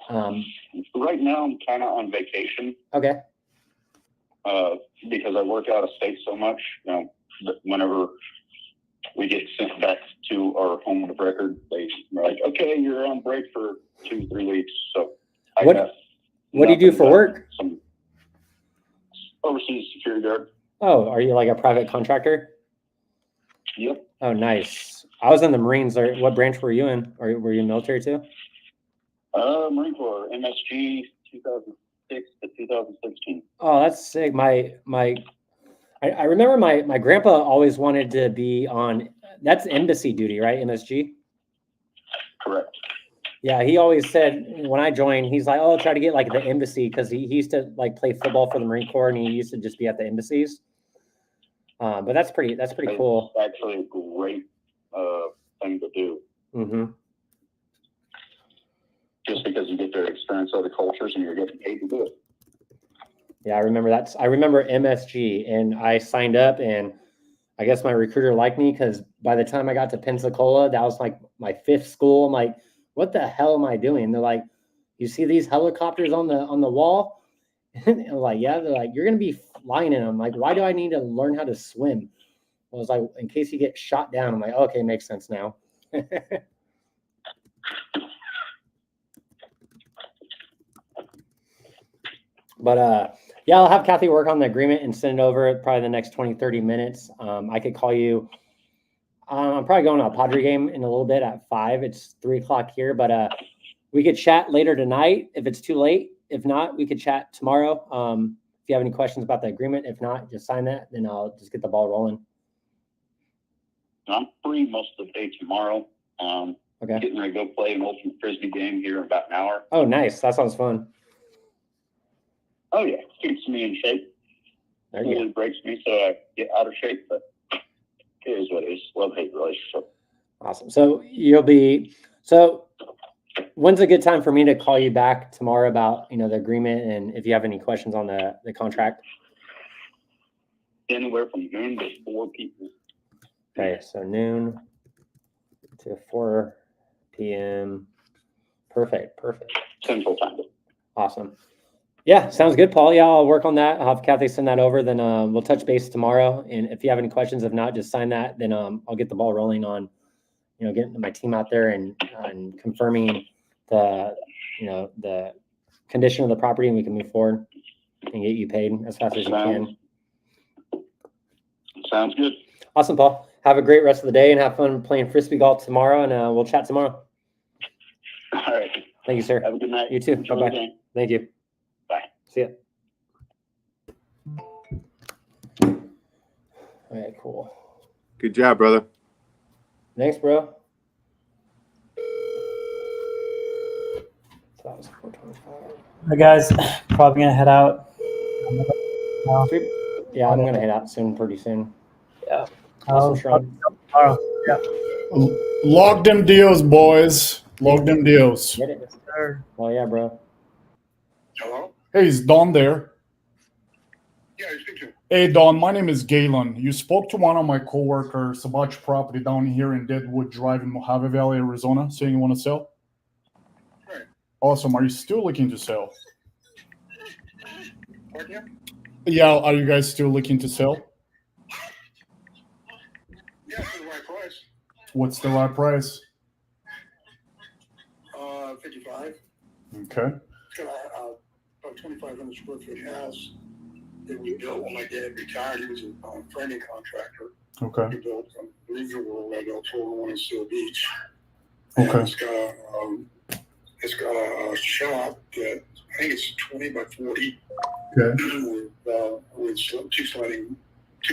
Right now, I'm kind of on vacation. Okay. Because I work out of state so much, whenever we get sent back to our home of record, they're like, okay, you're on break for 2-3 weeks. So what do you do for work? Some overseas Jared. Oh, are you like a private contractor? Yep. Oh, nice. I was in the Marines. Or what branch were you in? Or were you military too? Marine Corps, MSG, 2006 to 2016. Oh, that's sick. I remember my grandpa always wanted to be on. That's embassy duty, right? MSG. Correct. Yeah, he always said when I joined, he's like, "Oh, try to get like the embassy," because he used to like play football for the Marine Corps, and he used to just be at the embassies. But that's pretty cool. It's actually a great thing to do. Mm-hmm. Just because you get to experience other cultures and you're getting paid to do it. Yeah, I remember that. I remember MSG, and I signed up, and I guess my recruiter liked me because by the time I got to Pensacola, that was like my 5th school. I'm like, what the hell am I doing? They're like, you see these helicopters on the wall? And I'm like, yeah. They're like, you're gonna be flying in them. I'm like, why do I need to learn how to swim? I was like, in case you get shot down. I'm like, okay, makes sense now. But yeah, I'll have Kathy work on the agreement and send it over probably the next 20, 30 minutes. I could call you. I'm probably going to a Padre game in a little bit at 5. It's 3 o'clock here, but we could chat later tonight if it's too late. If not, we could chat tomorrow. If you have any questions about the agreement, if not, just sign that, then I'll just get the ball rolling. I'm free most of the day tomorrow. Okay. Getting ready to go play an ultimate frisbee game here in about an hour. Oh, nice. That sounds fun. Oh yeah, keeps me in shape. There you go. It breaks me, so I get out of shape. But it is what it is. Love-hate relationship. Awesome. So when's a good time for me to call you back tomorrow about the agreement and if you have any questions on the contract? Anywhere from noon to 4 p.m. Okay, so noon to 4 p.m. Perfect. Central time. Awesome. Yeah, sounds good, Paul. Yeah, I'll work on that. I'll have Kathy send that over. Then we'll touch base tomorrow. And if you have any questions, if not, just sign that. Then I'll get the ball rolling on, getting my team out there and confirming the condition of the property, and we can move forward and get you paid as fast as you can. Sounds good. Awesome, Paul. Have a great rest of the day and have fun playing frisbee golf tomorrow. And we'll chat tomorrow. All right. Thank you, sir. Have a good night. You too. Enjoy Bye-bye. the game. Thank you. Bye. See ya. All right, cool. Good job, brother. Thanks, bro. So that was 425. Hey guys, probably gonna head out. Yeah, I'm gonna head out soon, pretty soon. Yeah. Awesome, Sean. Tomorrow. Yeah. Log them deals, boys. Log them deals. Get it. Oh yeah, bro. Hello? Hey, is Don there? Yeah, you speak to. Hey, Don, my name is Galen. You spoke to one of my coworkers about your property down here in Deadwood Drive in Mojave Valley, Arizona, saying you want to sell? Right. Awesome. Are you still looking to sell? Pardon Yeah, are you guys still looking to sell? Yeah, for the right price. What's the right price? 55. Okay. It's got a 2,500 square foot house that we built when my dad retired. He was a framing contractor. Okay. He built a leisure world at El Toro in Seal Beach. Okay. And it's got a shop that I think it's 20 by 40. Okay. With two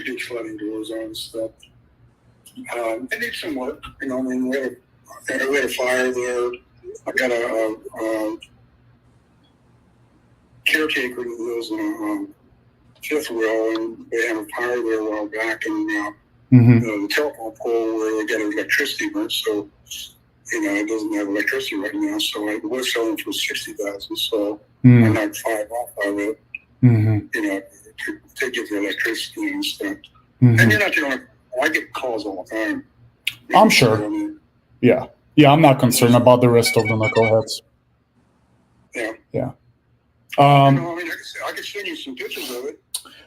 big sliding doors on and stuff. It needs some work. We had a fire there. I got a caretaker that lives in a fifth wheel, and they had a fire there a while back, and the telephone pole where they got electricity went, so it doesn't have electricity right now. So I was selling for $60,000, so I knocked $5 off of it, to get the electricity and stuff. And you're not the only. I get calls all the time. I'm sure. Yeah. Yeah, I'm not concerned about the rest of the knuckleheads. Yeah. Yeah. I could send you some pictures of it.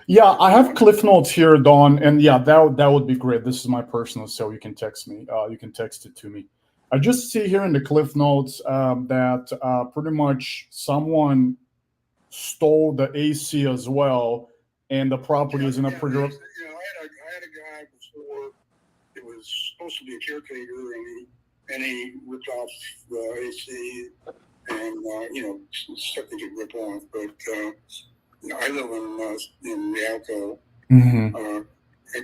Yeah, I have Cliff Notes here, Don, and yeah, that would be great. This is my personal cell. You can text me. You can text it to me. I just see here in the Cliff Notes that pretty much someone stole the AC as well, and the property is in a pretty. I had a guy before. It was supposed to be a caretaker, and he ripped off the AC, and stuff they could rip off. But I live in Rialto, in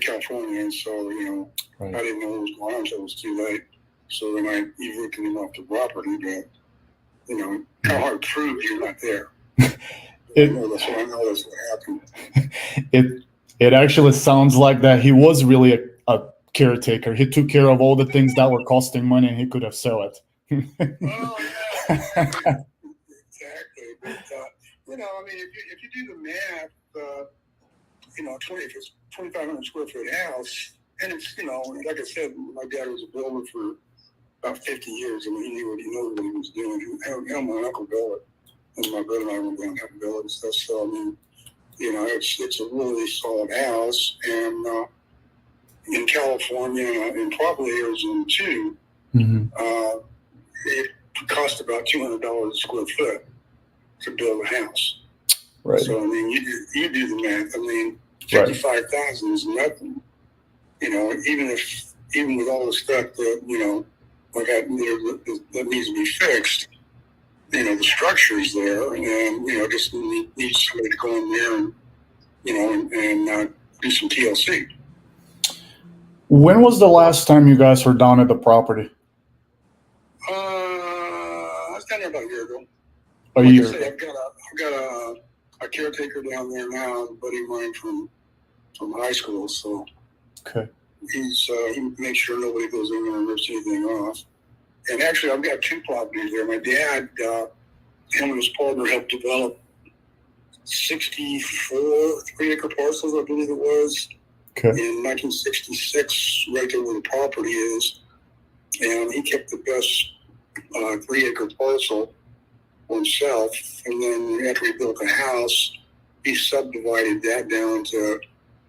California, and so I didn't know what was going on until it was too late. So then I evicted him off the property, but how hard to prove you're not there. I know that's what happened. It actually sounds like that he was really a caretaker. He took care of all the things that were costing money, and he could have sold it. Oh yeah, exactly. But if you do the math, if it's 2,500 square foot house, and it's like I said, my dad was a builder for about 50 years. I mean, he knew what he was doing. My uncle built it, and my brother and I went down and helped build it and stuff. So I mean, it's a really solid house, and in California and probably Arizona too, it cost about $200 a square foot to build a house. Right. So I mean, you do the math. I mean, 55,000 is nothing. Even with all the stuff that like that needs to be fixed, the structure's there, and just needs somebody to go in there and do some TLC. When was the last time you guys were down at the property? I was down there about a year ago. A year ago. I've got a caretaker down there now, a buddy of mine from high school. So okay, he makes sure nobody goes in there and rips anything off. And actually, I've got 2 properties there. My dad, him and his partner helped develop 64 3-acre parcels, I believe it was. Okay. In 1966, right there where the property is, and he kept the best 3-acre parcel for himself. And then after he built the house, he subdivided that down to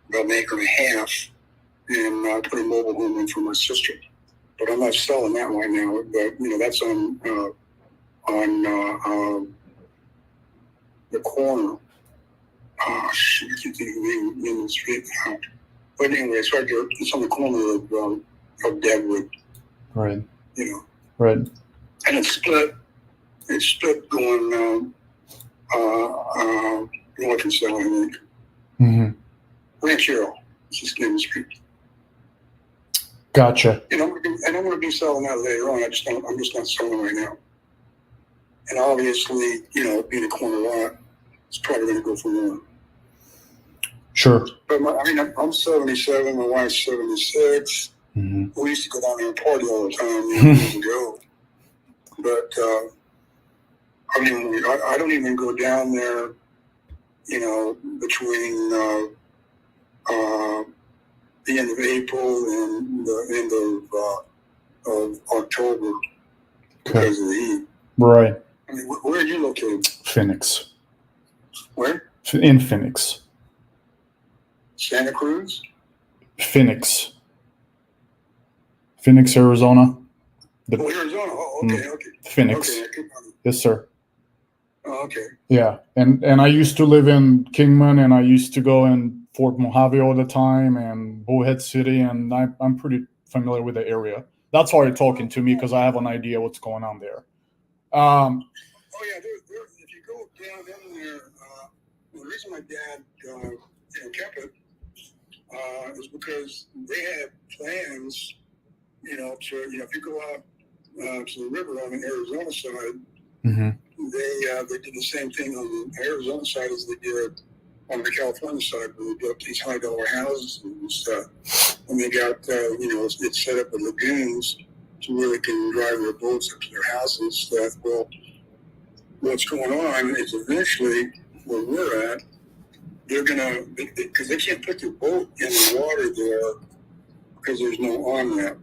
about 1.5 acres, and put a mobile home in for my sister. But I'm not selling that right now. But that's on the corner. Oh shit! I can't think of the name of the street now. But anyway, it's right there. It's on the corner of Deadwood. Right. Right. And it's split. It's split going north and south, I think. Ranchero. It's just name of the street. Gotcha. I'm going to be selling that later on. I'm just not selling right now. And obviously, being a corner lot, it's probably going to go for more. Sure. But I'm 77. My wife's 76. We used to go down there and party all the time years ago. But I don't even go down there. Between the end of April and the end of October because of the heat. Right. I mean, where are you located? Phoenix. Where? In Phoenix. Santa Cruz? Phoenix, Arizona. Arizona. Oh, okay, okay. Phoenix. Okay. Yes, sir. Oh, okay. Yeah, and I used to live in Kingman, and I used to go in Fort Mojave all the time, and Bullhead City, and I'm pretty familiar with the area. That's why you're talking to me, because I have an idea what's going on there. Oh yeah, if you go down in there, the reason my dad kept it is because they had plans, to if you go out to the river on the Arizona side, they did the same thing on the Arizona side as they did on the California side, where they built these $100 houses and stuff, and they got it's set up with lagoons to where they can drive their boats up to their houses and stuff. Well, what's going on is eventually where we're at, they're gonna, because they can't put their boat in the water there because there's no on-ramp.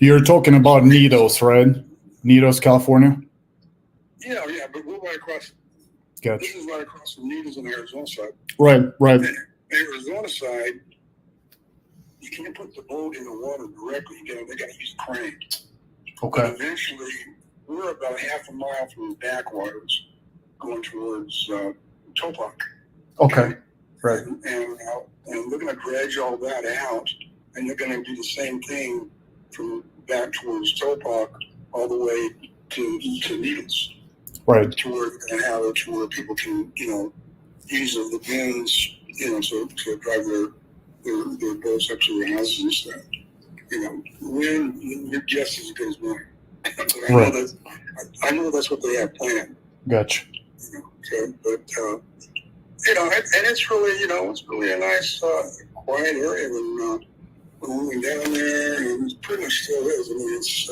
You're talking about Needles, right? Needles, California? Yeah, but we're right across. Gotcha. This is right across from Needles on the Arizona side. Right. The Arizona side, you can't put the boat in the water directly. They got to use a crane. Okay. But eventually, we're about half a mile from the backwaters going towards Topak. Okay. Right. And we're going to dredge all that out, and they're going to do the same thing from back towards Topak all the way to Needles. Right. To where we're going to have it to where people can, use the lagoons, to drive their boats up to their houses and stuff. When your guess is as good as mine. Right. I know that's what they have planned. Gotcha. But and it's really, it's really a nice, quiet area when we went down there, and it pretty much still is. I mean, it's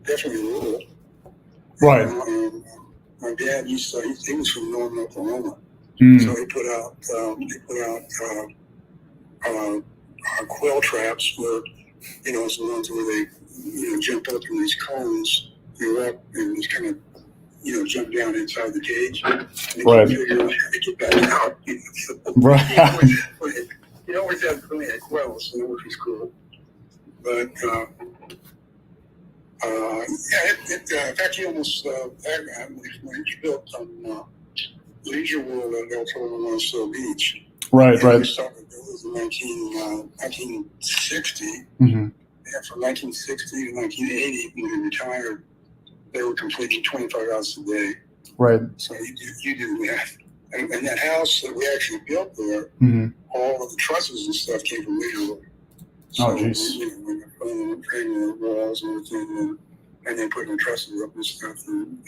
definitely rural. Right. And my dad he was from Northern Oklahoma, Mm. so he put out quail traps where, it's the ones where they, jump up in these cones, you're up and just kind of, jump down inside the cage. And Right. you figure out how to get back out. Right. You always have plenty of quails, which is cool. But in fact, he almost when he built Leisure World at El Toro Beach. Right. Right. He started it was in 1960. Mm-hmm. And from 1960 to 1980, when he retired, they were completing 25 hours a day. Right. So you do that. And that house that we actually built there, Mm-hmm. all of the trusses and stuff came from Leisure World. So, Oh, jeez. we framing the walls and everything, and then putting the trusses up and stuff, and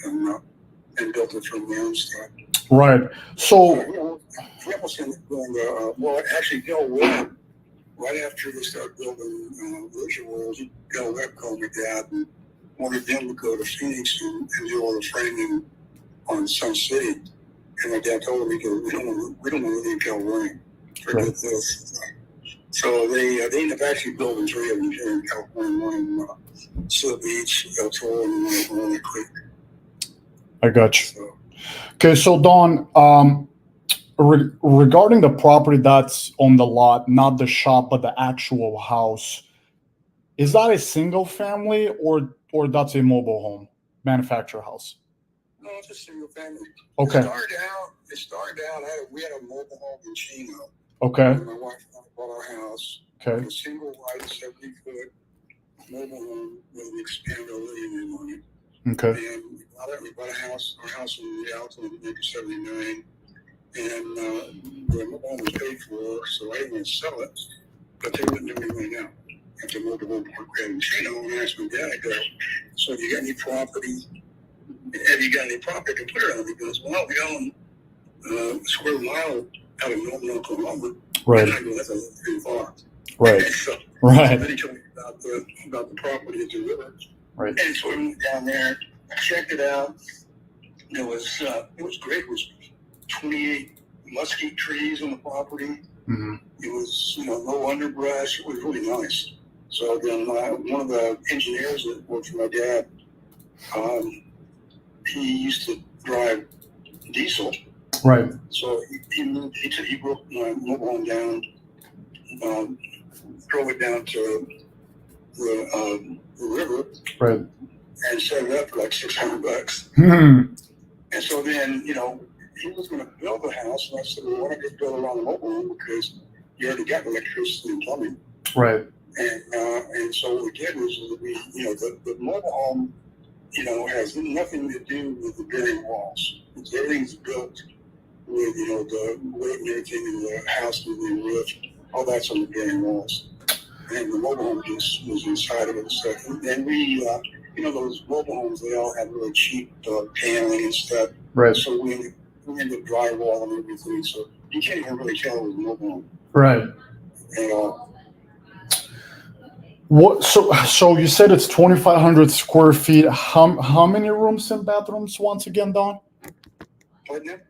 built it from their own stuff. Right. So. He almost ended up going, actually, Bill Webb, right after they started building Leisure World, Bill Webb called my dad and wanted them to go to Phoenix and do all the framing on Sun City. And my dad told him, we don't want to leave California. Forget this. So they ended up actually building three of them here in California, one in Seal Beach, El Toro, and one in Walnut Creek. I got you. Okay, so Don, regarding the property that's on the lot, not the shop, but the actual house, is that a single family or that's a mobile home, manufactured house? No, it's a single family. Okay. It started out, we had a mobile home in Chino. Okay. And my wife and I bought our house. Okay. A single wide 70-foot mobile home with an expanded living room on it. Okay. And we bought our house in Rialto in 1979. And the mobile home was paid for, so I didn't want to sell it. But they wouldn't do anything now. After mobile home park in Chino, and I asked my dad, I go, so have you got any property? Have you got any property to put it on? He goes, well, we own a square mile out of Northern Oklahoma. Right. And I go, that's a little too far. Right. So Right. then he told me about the property at the river. Right. And so we went down there, checked it out. It was great. It was 28 mesquite trees on the property. Mm-hmm. It was, no underbrush. It was really nice. So then one of the engineers that worked for my dad, he used to drive diesel. Right. So he broke my mobile home down, drove it down to the river, right, and set it up for like $600. Hmm. And so then, he was going to build the house, and I said, well, why don't I just build it on the mobile home, because you already got electricity and plumbing. Right. And so what we did was the mobile home, has nothing to do with the bearing walls. Everything's built with, the weight and everything in the house and the roof, all that's on the bearing walls. And the mobile home just was inside of it and stuff. And we, those mobile homes, they all had really cheap paneling and stuff. Right. So we ended up drywall and everything. So you can't even really tell it was a mobile home. Right. And, what? So you said it's 2,500 square feet. How many rooms and bathrooms? Once again, Don. Pardon?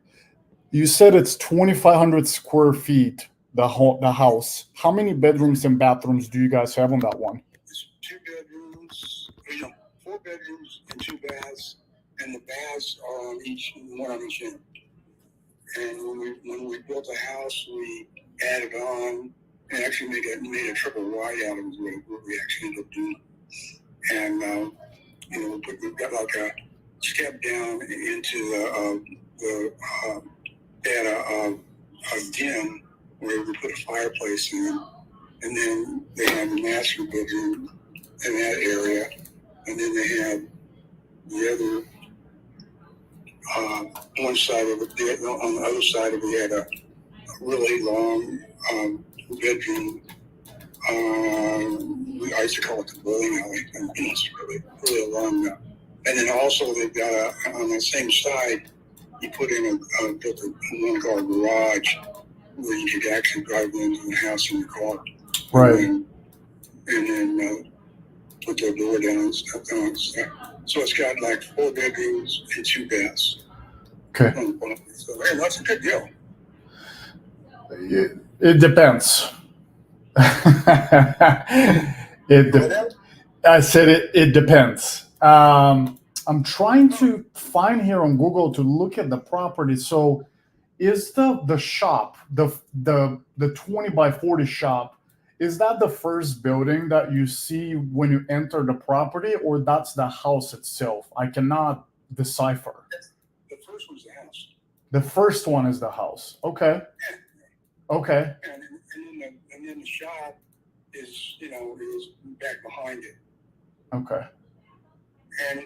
You said it's 2,500 square feet. The house. How many bedrooms and bathrooms do you guys have on that one? It's 2 bedrooms. 4 bedrooms and 2 baths, and the baths are on one on each end. And when we built the house, we added on and actually made a triple wide out of it, what we actually ended up doing. And we got like a step down into the den where we put a fireplace in, and then they have the master bedroom in that area, and then they have the other one side of it. On the other side of it, had a really long bedroom. I used to call it the bowling alley, and it's really long now. And then also they've got on the same side, you put in built a one-car garage where you could actually drive into the house in your car. Right. And then put their door down and stuff. So it's got like 4 bedrooms and 2 baths. Okay. So hey, that's a good deal. It depends. I said it depends. I'm trying to find here on Google to look at the property. So is the shop, the 20 by 40 shop, is that the first building that you see when you enter the property, or that's the house itself? I cannot decipher. The first one's the house. The first one is the house. Okay. Okay. And then the shop is back behind it. Okay. And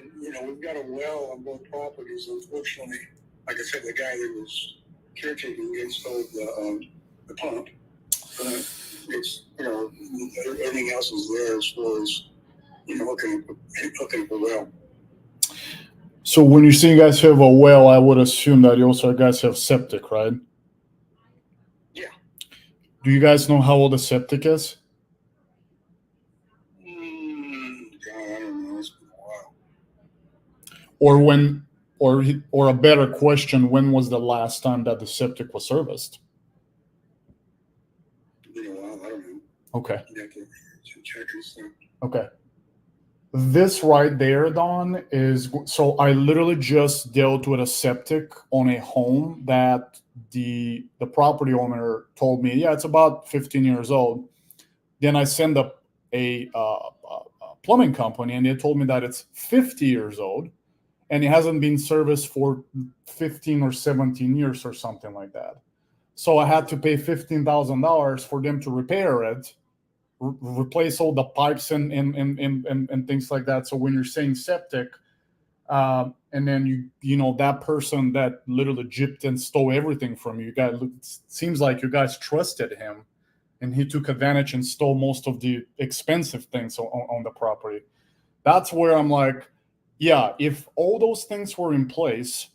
we've got a well on both properties. Unfortunately, like I said, the guy that was caretaking installed the pump. But it's everything else is there as far as hooking up a well. So when you say you guys have a well, I would assume that you also guys have septic, right? Yeah. Do you guys know how old the septic is? God, I don't know. It's been a while. Or a better question, when was the last time that the septic was serviced? It's been a while. I don't know. Okay. You have to check and stuff. Okay. This right there, Don, is so I literally just dealt with a septic on a home that the property owner told me, yeah, it's about 15 years old. Then I sent up a plumbing company, and they told me that it's 50 years old, and it hasn't been serviced for 15 or 17 years or something like that. So I had to pay $15,000 for them to repair it, replace all the pipes and things like that. So when you're saying septic, and then that person that literally gypped and stole everything from you guys, it seems like you guys trusted him, and he took advantage and stole most of the expensive things on the property. That's where I'm like, yeah, if all those things were in place,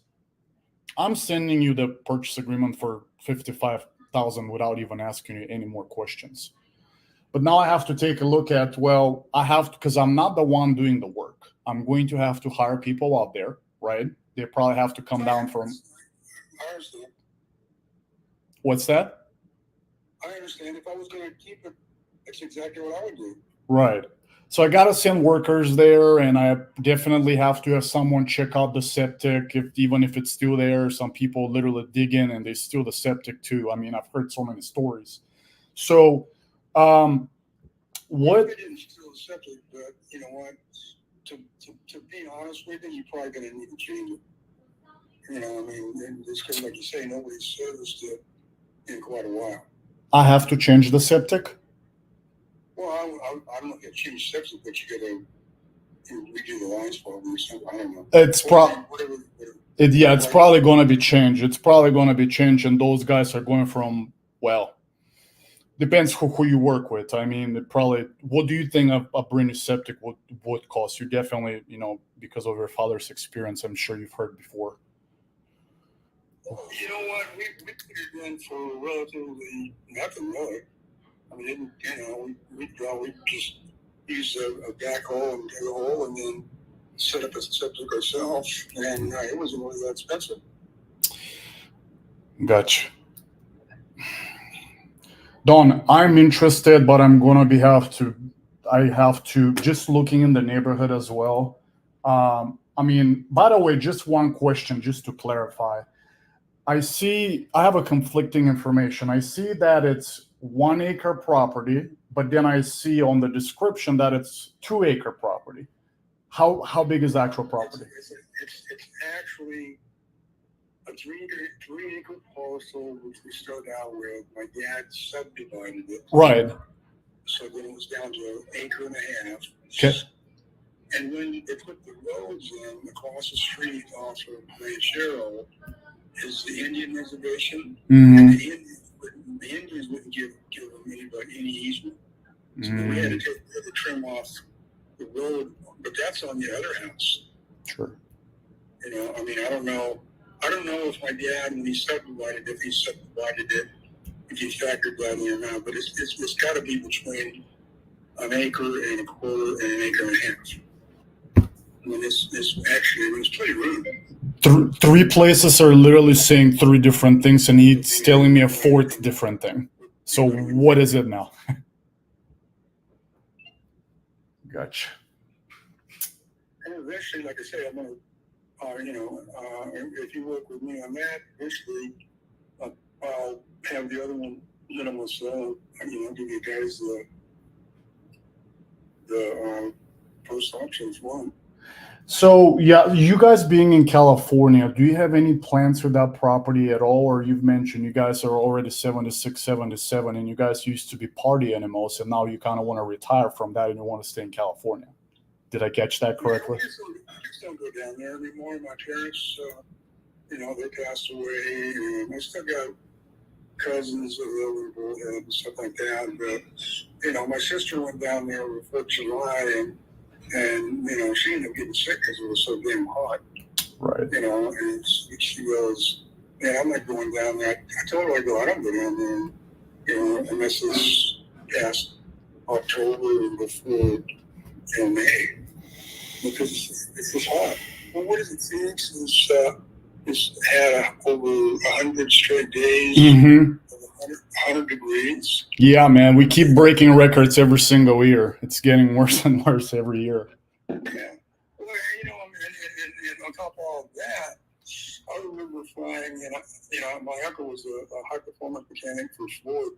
I'm sending you the purchase agreement for $55,000 without even asking you any more questions. But now I have to take a look at, well, I have to, because I'm not the one doing the work. I'm going to have to hire people out there, right? They probably have to come down from. I understand. What's that? I understand. If I was going to keep it, that's exactly what I would do. Right. So I got to send workers there, and I definitely have to have someone check out the septic, even if it's still there. Some people literally dig in and they steal the septic too. I mean, I've heard so many stories. So, what? I didn't steal the septic, but you know what? To be honest with you, you're probably going to need to change it. I mean, it's because, like you say, nobody's serviced it in quite a while. I have to change the septic? Well, I don't know if you change septic, but you got to redo the lines for them or something. I don't know. It's it's probably going to be changed. It's probably going to be changed, and those guys are going from, well, depends who you work with. I mean, what do you think a brand new septic would cost? You definitely, because of your father's experience, I'm sure you've heard before. You know what? We put it in for relatively nothing, really. I mean, we just use a backhoe and dig a hole and then set up a septic ourselves, and it wasn't really that expensive. Gotcha. Don, I'm interested, but I'm gonna I have to just looking in the neighborhood as well. I mean, by the way, just one question, just to clarify. I have a conflicting information. I see that it's 1 acre property, but then I see on the description that it's 2 acre property. How big is the actual property? It's actually a three-acre parcel, which we started out with. My dad subdivided it. Right. So then it was down to an acre and a half. Okay. And when they put the roads in across the street off of Ranchero is the Indian reservation. Mm-hmm. And the Indians wouldn't give anybody any easement. So we had to trim off the road, but that's on the other house. Sure. You know, I mean, I don't know if my dad, when he subdivided it, if he factored that in or not, but it's got to be between an acre and a quarter and an acre and a half. I mean, it's pretty rude. Three places are literally saying three different things, and he's telling me a fourth different thing. So what is it now? Gotcha. And eventually, like I say, I'm gonna, if you work with me on that, eventually I'll have the other one minimal sell. Give you guys the post auctions one. So yeah, you guys being in California, do you have any plans for that property at all? Or you've mentioned you guys are already 76, 77, and you guys used to be party animals, and now you kind of want to retire from that and you want to stay in California. Did I catch that correctly? I just don't go down there anymore. My parents, they passed away, and I still got cousins that live in Bullhead and stuff like that. But my sister went down there on the 4th of July, and she ended up getting sick because it was so damn hot. Right. And she goes, "Man, I'm not going down there." I told her, I don't go down there, unless it's past October and before May, because it's just hot. Well, what is it? Phoenix it's had over 100 straight days. Mm-hmm. 100 degrees. Yeah, man, we keep breaking records every single year. It's getting worse and worse every year. Yeah. Well, and on top of all of that, I remember flying, my uncle was a high-performance mechanic for Ford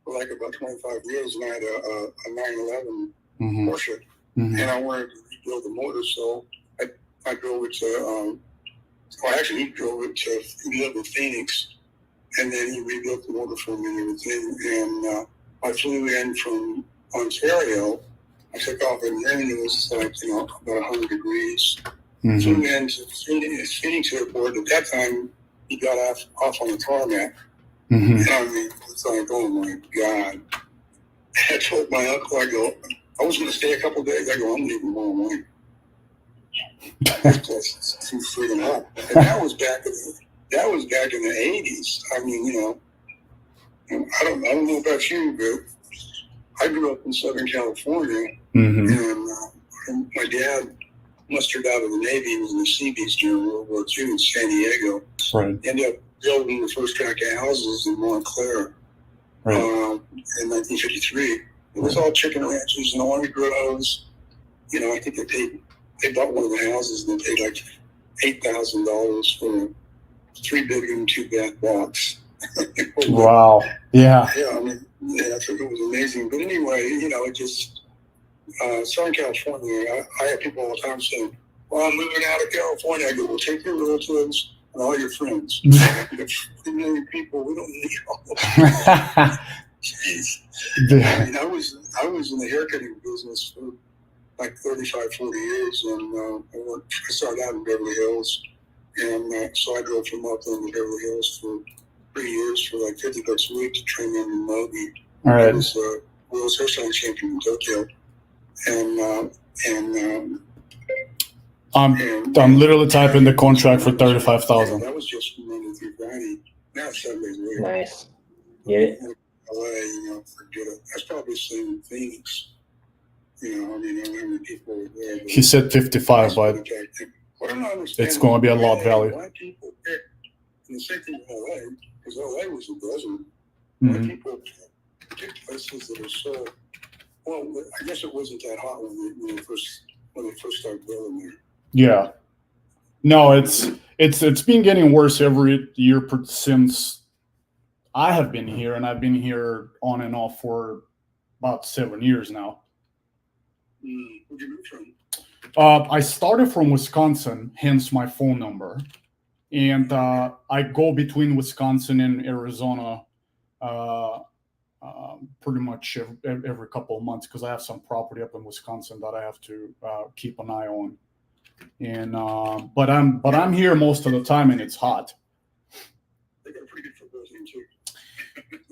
for like about 25 years, and I had a 911 Porsche, and I wanted to rebuild the motor, so I drove it to, he drove it to, he lived in Phoenix, and then he rebuilt the motor for me and everything. And I flew in from Ontario. I took off in Maine. It was like, about 100 degrees. Mm-hmm. Flew in to Phoenix Airport. At that time, he got off on the tarmac. Mm-hmm. And I mean, it's like, oh my God. I told my uncle, I was going to stay a couple of days. I'm leaving tomorrow morning. This place is too freaking hot. And that was back in the 80s. I mean, I don't know about you, but I grew up in Southern California, and my dad mustered out of the Navy. He was in the Sea Beast during World War II in San Diego. Right. Ended up building the first track of houses in Montclair in 1953. It was all chicken ranches and army grows. I think they bought one of the houses and they paid like $8,000 for a 3-bedroom, 2-bath box. Wow. Yeah. Yeah, I mean, it was amazing. But anyway, it just, Southern California, I have people all the time saying, "Well, I'm moving out of California." I go, "Well, take your relatives and all your friends." 3 million people, we don't need all of them. Jeez. I mean, I was in the haircutting business for like 35, 40 years, and I started out in Beverly Hills, and so I drove from Upland to Beverly Hills for 3 years for like $50 a week to train them in Mogi. All right. I was world's hairstyling champion in Tokyo, I'm literally typing the contract for 35,000. That was just Monday through Friday. Now it's 7 days a week. Nice. Yeah. LA, forget it. That's probably the same in Phoenix. I mean, I don't know how many people are there. He said 55, but it's going to be a lot value. Why people pick, and the same thing in LA, because LA was a desert. Mm-hmm. Why people pick places that are so, well, I guess it wasn't that hot when they first started building there. Yeah. No, it's been getting worse every year since I have been here, and I've been here on and off for about 7 years now. Where'd you move from? I started from Wisconsin, hence my phone number. and I go between Wisconsin and Arizona pretty much every couple of months because I have some property up in Wisconsin that I have to keep an eye on. And but I'm here most of the time, and it's hot. They got a pretty good football team too.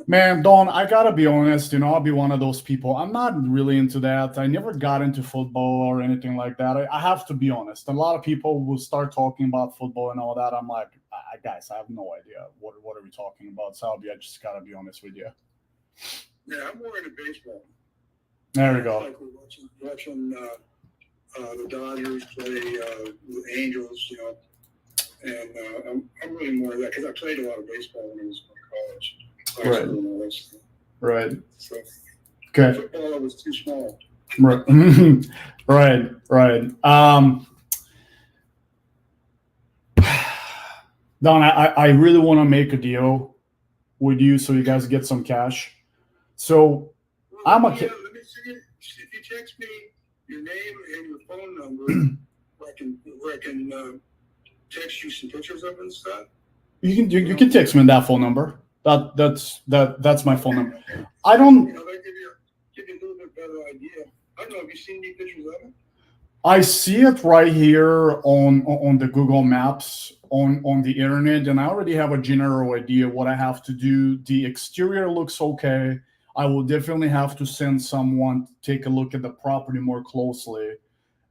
Man, Don, I gotta be honest, I'll be one of those people. I'm not really into that. I never got into football or anything like that. I have to be honest. A lot of people will start talking about football and all that. I'm like, guys, I have no idea. What are we talking about? So I just gotta be honest with you. Yeah, I'm more into baseball. There we go. Like we're watching the Dodgers play the Angels, and I'm really more of that because I played a lot of baseball when I was in college. Right. Right. So, okay. Football was too small. Right. right. Don, I really want to make a deal with you so you guys get some cash. So I'm a kid. Let me see if you text me your name and your phone number, where I can text you some pictures of it and stuff. You can text me that phone number. That's my phone number. I don't. That give you a little bit better idea. I don't know. Have you seen any pictures of it? I see it right here on the Google Maps on the internet, and I already have a general idea what I have to do. The exterior looks okay. I will definitely have to send someone to take a look at the property more closely.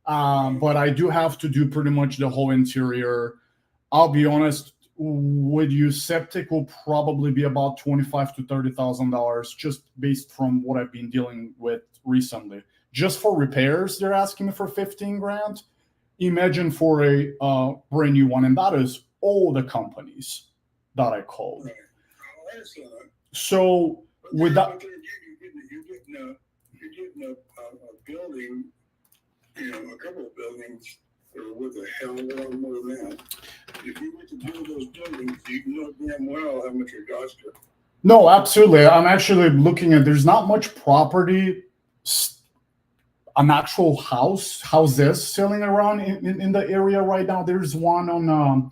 But I do have to do pretty much the whole interior. I'll be honest with you, septic will probably be about $25,000 to $30,000, just based from what I've been dealing with recently. Just for repairs, they're asking me for $15,000. Imagine for a brand new one, and that is all the companies that I called. Right. Oh, I understand that. So with that, you're getting a building, a couple of buildings that are worth a hell of a lot more than that. If you were to build those buildings, you know damn well how much it cost you. no, absolutely. I'm actually looking at. There's not much property, an actual houses selling around in the area right now. There's one on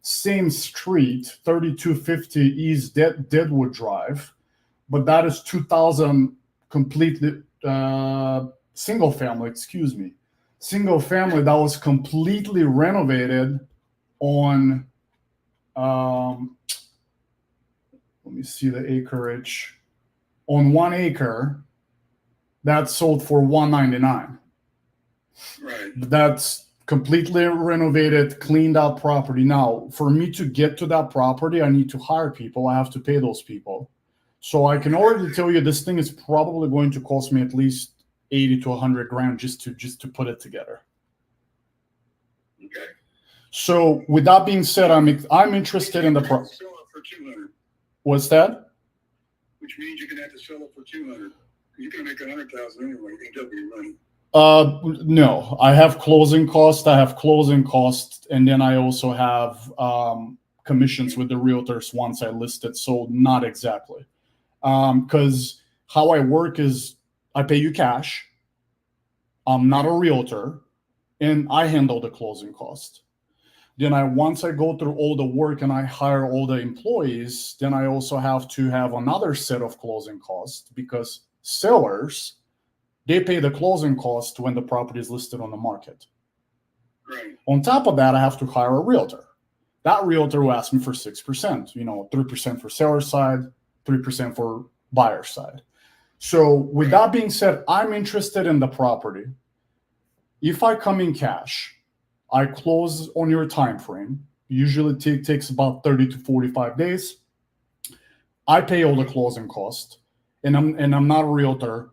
same street, 3250 East Deadwood Drive, but that is 2000 completely single family. Excuse me, single family that was completely renovated on. Let me see the acreage on 1 acre. That sold for $199. Right. That's completely renovated, cleaned out property. Now, for me to get to that property, I need to hire people. I have to pay those people. So I can already tell you this thing is probably going to cost me at least 80 to 100 grand just to put it together. Okay. So with that being said, I'm interested in the sell it for 200. What's that? Which means you're gonna have to sell it for 200. You're gonna make 100,000 anyway. You can double your money. No, I have closing costs. And then I also have commissions with the realtors once I list it. So not exactly, because how I work is I pay you cash. I'm not a realtor, and I handle the closing cost. Then once I go through all the work and I hire all the employees, then I also have to have another set of closing costs because sellers, they pay the closing cost when the property is listed on the market. Right. On top of that, I have to hire a realtor. That realtor will ask me for 6%, 3% for seller side, 3% for buyer side. So with that being said, I'm interested in the property. If I come in cash, I close on your time frame. Usually takes about 30 to 45 days. I pay all the closing costs, and I'm not a realtor.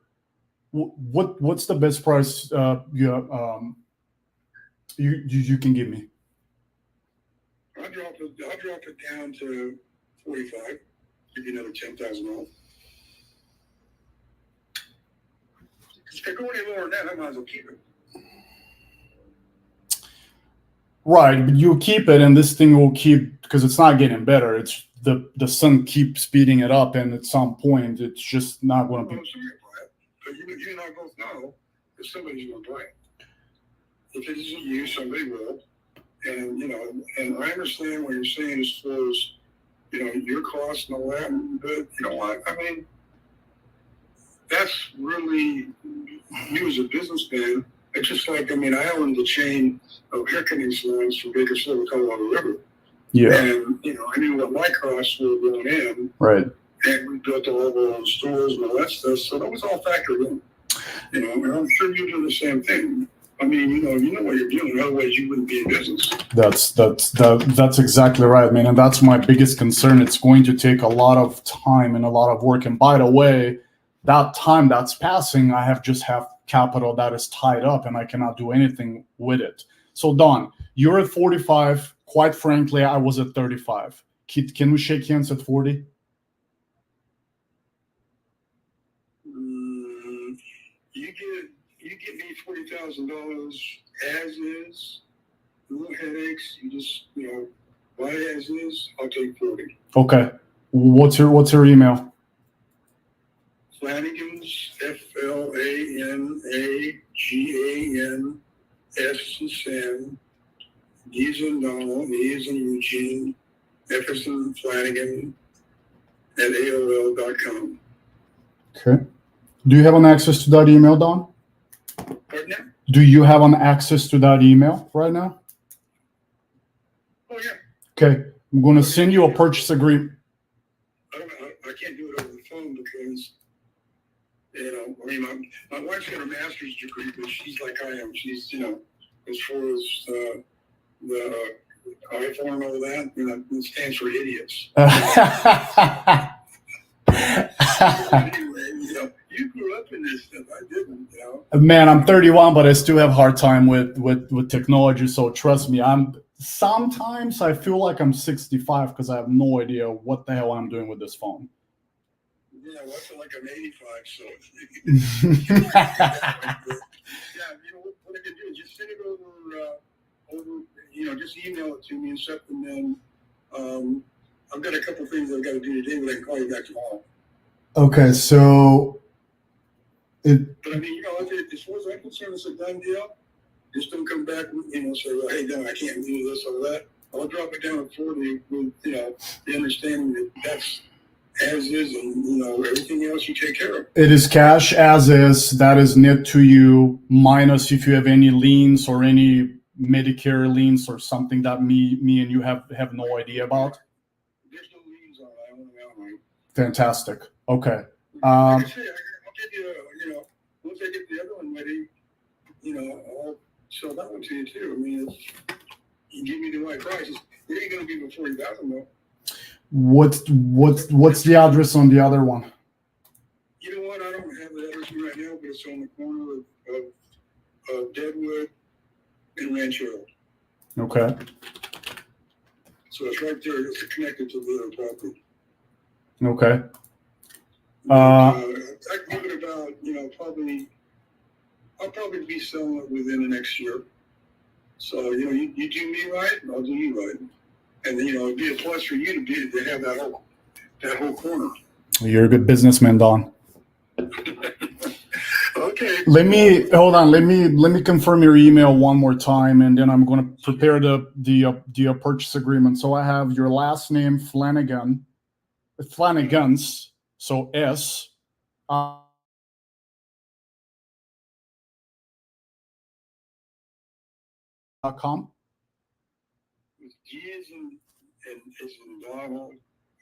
What's the best price you can give me? I'll drop it down to 45. Give you another 10,000 off. If I go any lower than that, I might as well keep it. Right, but you keep it, and this thing will keep because it's not getting better. It's the sun keeps speeding it up, and at some point, it's just not going to be. I'm sure you'll buy it, but you and I both know that somebody's going to buy it. If it isn't you, somebody will, And, and I understand what you're saying as far as, your costs and all that, but you know what? I mean, that's really you as a businessman. It's just like, I own the chain of hair cutting salons from Bakersfield to Colorado River. Yeah. And, I knew what my costs were going in. Right. And we built all of our own stores and all that stuff. So that was all factored in. And I'm sure you do the same thing. You know what you're doing. Otherwise, you wouldn't be in business. That's exactly right, man. And that's my biggest concern. It's going to take a lot of time and a lot of work. And by the way, that time that's passing, I have capital that is tied up and I cannot do anything with it. So Don, you're at 45. Quite frankly, I was at 35. Can we shake hands at 40? You get me $40,000 as is. No headaches. You just buy it as is. I'll take 40. Okay. What's your email? Flanagan's FLANAGANS D as in Donald, E as in Eugene, F as in Flanagan at AOL.com. Okay. Do you have an access to that email, Don? Pardon now? Do you have an access to that email right now? Oh, yeah. Okay. I'm going to send you a purchase agreement. I can't do it over the phone because, my wife's got a master's degree, but she's like I am. She's, as far as the iPhone and all that, it stands for idiots. Anyway, you grew up in this stuff. I didn't, Man, I'm 31, but I still have a hard time with technology. So trust me, sometimes I feel like I'm 65 because I have no idea what the hell I'm doing with this phone. Yeah, well, I feel like I'm 85, so. What I can do is just send it over, just email it to me and stuff, and then I've got a couple things I've got to do today, but I can call you back tomorrow. Okay, so But as far as I'm concerned, it's a done deal. Just don't come back, say, well, hey, Don, I can't do this or that. I'll drop it down to 40 with, the understanding that that's as is, and everything else you take care of. It is cash as is. That is net to you, minus if you have any liens or any Medicare liens or something that me and you have no idea about. There's no liens on it. I own it outright. Fantastic. Okay. Like I say, I'll give you, once I get the other one ready, I'll sell that one to you too. You give me the right prices. It ain't going to be for 40,000 though. What's the address on the other one? You know what? I don't have the address right now, but it's on the corner of Deadwood and Rancho. Okay. So it's right there. It's connected to the other property. Okay. I give it about, I'll probably be selling it within the next year. So, you do me right, I'll do you right. And then, it'd be a plus for you to have that whole corner. You're a good businessman, Don. Okay. Let me confirm your email one more time, and then I'm going to prepare the purchase agreement. So I have your last name, Flanagan's, so S. .com. G is in Donald,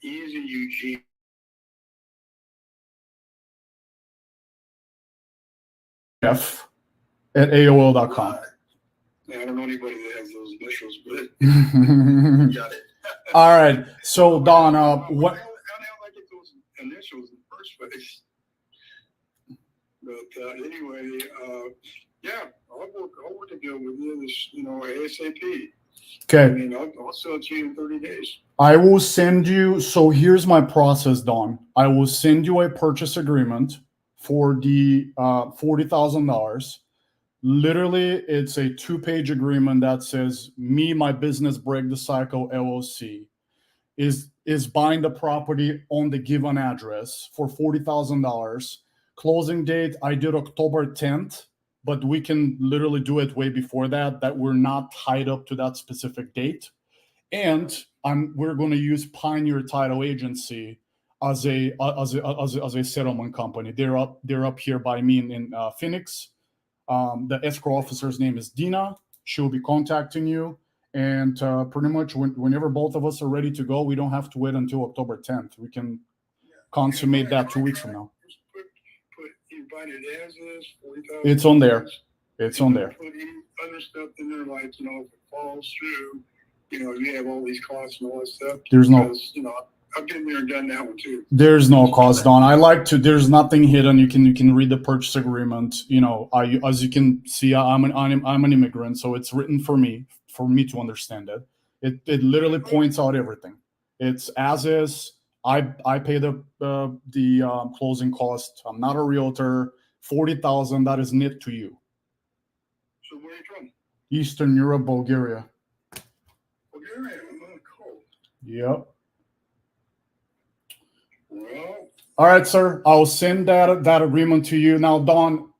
E is in Eugene. F at AOL.com. I don't know anybody that has those initials, but got it. All right. So Don, what? How the hell I get those initials in the first place? But anyway, yeah, I'll work a deal with you this, ASAP. Okay. I'll sell it to you in 30 days. I will send you. So here's my process, Don. I will send you a purchase agreement for the $40,000. Literally, it's a 2-page agreement that says me, my business, Break the Cycle LLC, is buying the property on the given address for $40,000. Closing date, I did October 10th. but we can literally do it way before that we're not tied up to that specific date. And we're going to use Pioneer Title Agency as a settlement company. They're up here by me in Phoenix. The escrow officer's name is Dina. She'll be contacting you, and pretty much whenever both of us are ready to go, we don't have to wait until October 10th. We can consummate that 2 weeks from now. You buy it as is, 40,000. It's on there. It's on there. Put any other stuff in there, like, you know, if it falls through, you know, you have all these costs and all that stuff. There's no, because, you know, I've been there and done that one too. there's no cost, Don. I like to. There's nothing hidden. You can read the purchase agreement. You know, as you can see, I'm an immigrant, so it's written for me to understand it. It literally points out everything. It's as is. I pay the closing cost. I'm not a realtor. 40,000. That is net to you. So where are you from? Eastern Europe, Bulgaria. Bulgaria. Oh, cool. Yep. Well, all right, sir. I'll send that agreement to you. Now, Don,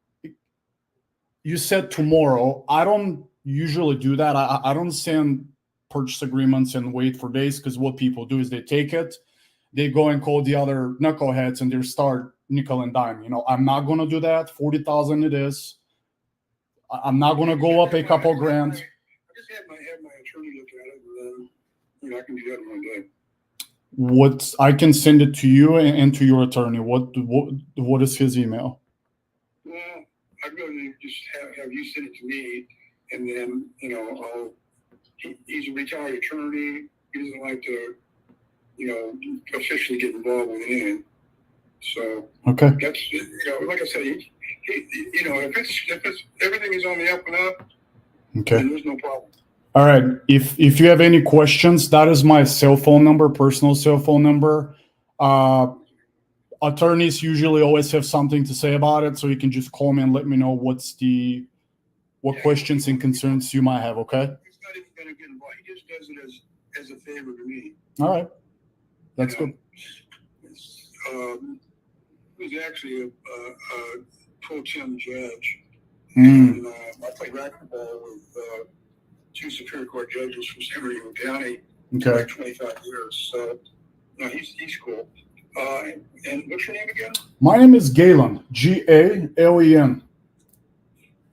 you said tomorrow. I don't usually do that. I don't send purchase agreements and wait for days, because what people do is they take it, they go and call the other knuckleheads, and they start nickel and dime. You know, I'm not going to do that. 40,000 it is. I'm not going to go up a couple grand. I just have my attorney look at it, and then, you know, I can do that in one day. What I can send it to you and to your attorney. What is his email? Well, I'm going to just have you send it to me, and then, you know, he's a retired attorney. He doesn't like to, you know, officially get involved with anything. So okay, that's, you know, like I said, he you know, if it's everything is on the up and up, okay, then there's no problem. All right. If you have any questions, that is my cell phone number, personal cell phone number. Attorneys usually always have something to say about it, so you can just call me and let me know what questions and concerns you might have. Okay. He's not even going to get involved. He just does it as a favor to me. All right. That's good. He was actually a pro-tem judge. Mm. And I played racquetball with two Superior Court judges from San Diego County for like 25 years. So, no, he's cool. And what's your name again? My name is Galen. Galen.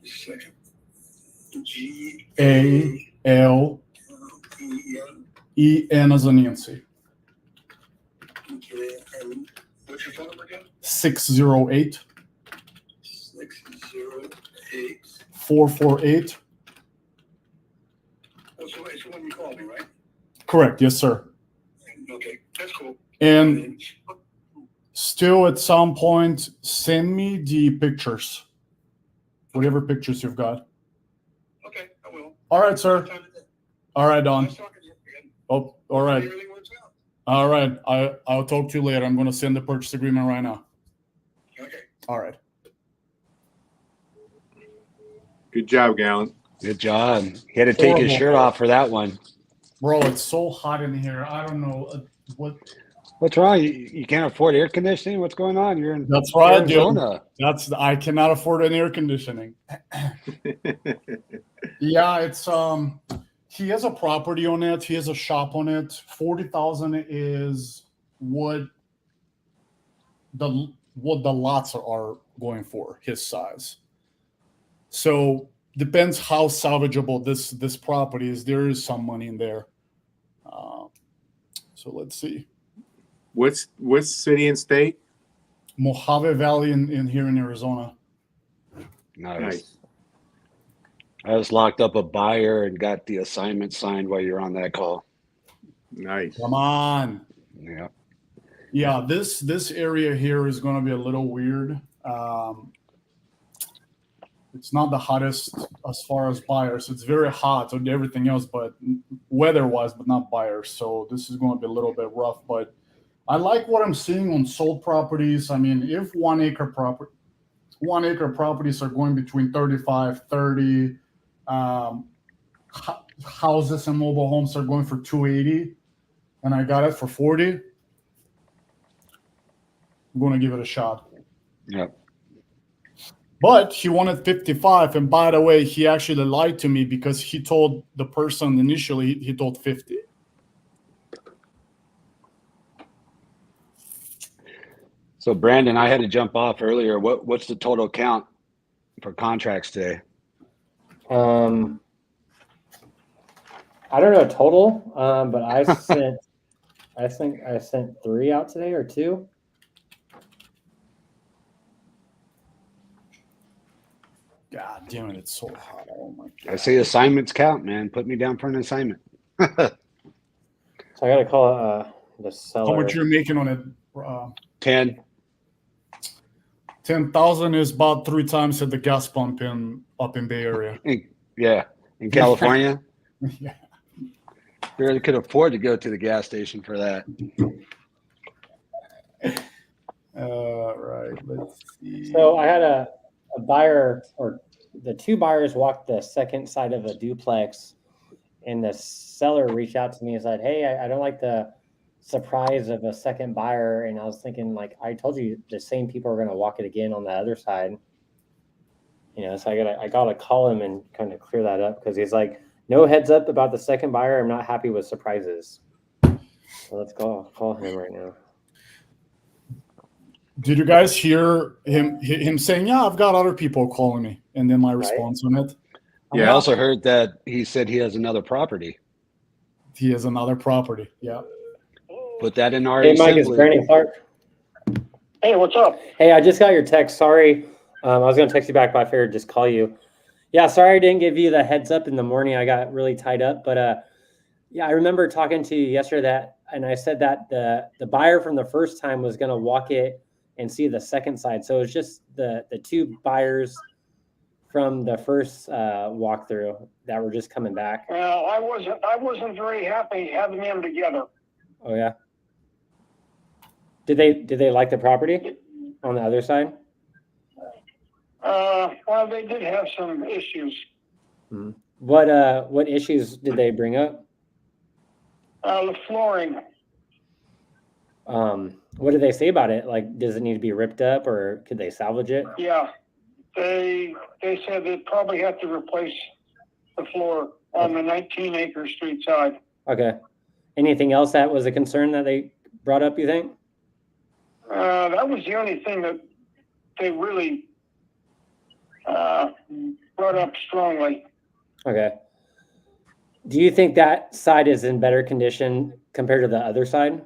Second. Galen as a Nancy. Okay. And what's your phone number again? 608 608 448. Oh, so it's the one you called me, right? Correct. Yes, sir. Okay, that's cool. And still, at some point, send me the pictures, whatever pictures you've got. Okay, I will. All right, sir. All right, Don. Oh, all right. All right. I'll talk to you later. I'm going to send the purchase agreement right now. Okay. All right. Good job, Galen. Good job. He had to take his shirt off for that one. Bro, it's so hot in here. I don't know What's wrong? You can't afford air conditioning? What's going on? You're in That's right, Arizona. Dude. I cannot afford an air conditioning. Yeah, it's he has a property on it. He has a shop on it. 40,000 is what the lots are going for, his size. So depends how salvageable this property is. There is some money in there. So let's see. What's city and state? Mojave Valley in here in Arizona. Nice. I just locked up a buyer and got the assignment signed while you're on that call. Nice. Come on. Yeah. Yeah, this area here is going to be a little weird. It's not the hottest as far as buyers. It's very hot and everything else, but weather-wise, but not buyers. So this is going to be a little bit rough. But I like what I'm seeing on sold properties. I mean, if 1 acre properties are going between 35, 30, houses and mobile homes are going for 280, and I got it for 40. I'm going to give it a shot. Yep. But he wanted 55, and by the way, he actually lied to me because he told the person initially he told 50. So Brandon, I had to jump off earlier. What's the total count for contracts today? I don't know total, but I sent I think I sent 3 out today or 2. God damn it, it's so hot. Oh my God. I say assignments count, man. Put me down for an assignment. So I gotta call the seller. How much you're making on it? 10. 10,000 is about 3 times at the gas pump up in Bay Area. In California. Yeah. Barely could afford to go to the gas station for that. Right. Let's see. So I had a buyer, or the 2 buyers walked the second side of a duplex, and the seller reached out to me and said, "Hey, I don't like the surprise of a second buyer." And I was thinking, like, I told you the same people are going to walk it again on the other side. So I gotta call him and kind of clear that up, because he's like, no heads up about the second buyer. I'm not happy with surprises. So let's call him right now. Did you guys hear him saying, "Yeah, I've got other people calling me," and then my response on it? Yeah, I also heard that he said he has another property. He has another property. Yeah. Put that in our Hey, Mike, it's Brandon Clark. Hey, what's up? Hey, I just got your text. Sorry. I was going to text you back, but I figured just call you. Yeah, sorry I didn't give you the heads up in the morning. I got really tied up. But yeah, I remember talking to you yesterday, and I said that the buyer from the first time was going to walk it and see the second side. So it's just the 2 buyers from the first walkthrough that were just coming back. Well, I wasn't very happy having them together. Oh yeah. Did they like the property on the other side? Well, they did have some issues. Mm-hmm. What issues did they bring up? The flooring. What did they say about it? Like, does it need to be ripped up, or could they salvage it? Yeah, they said they'd probably have to replace the floor on the 19-acre street side. Okay. Anything else that was a concern that they brought up, you think? That was the only thing that they really brought up strongly. Okay. Do you think that side is in better condition compared to the other side?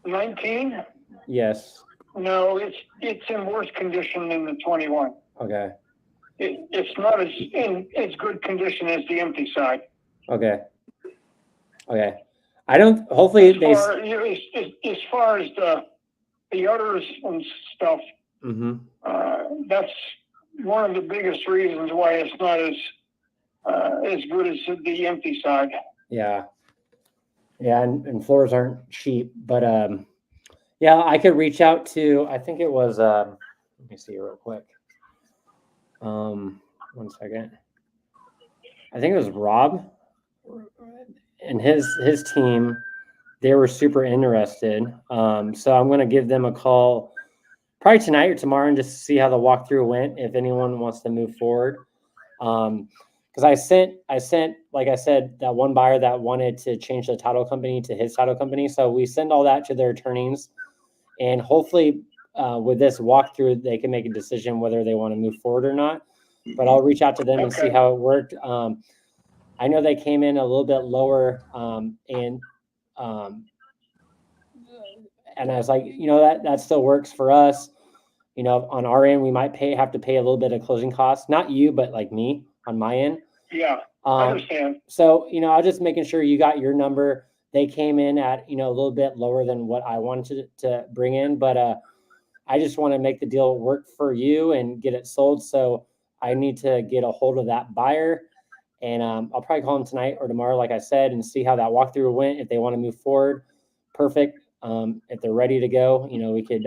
19? Yes. No, it's in worse condition than the 21. Okay. It's not in as good condition as the empty side. Okay. Okay. I don't. Hopefully, As far as the udders and stuff, that's one of the biggest reasons why it's not as good as the empty side. Yeah. Yeah, and floors aren't cheap, but yeah, I could reach out to, I think it was let me see real quick. 1 second. I think it was Rob and his team. They were super interested. So I'm going to give them a call probably tonight or tomorrow and just see how the walkthrough went, if anyone wants to move forward. Because I sent, like I said, that one buyer that wanted to change the title company to his title company. So we send all that to their attorneys, and hopefully with this walkthrough, they can make a decision whether they want to move forward or not. But I'll reach out to them and see how it worked. I know they came in a little bit lower, and I was like, that still works for us. On our end, we might have to pay a little bit of closing costs. Not you, but like me on my end. Yeah, I understand. So, I was just making sure you got your number. They came in at, a little bit lower than what I wanted to bring in, but I just want to make the deal work for you and get it sold. So I need to get a hold of that buyer, and I'll probably call them tonight or tomorrow, like I said, and see how that walkthrough went. If they want to move forward, perfect. If they're ready to go, we could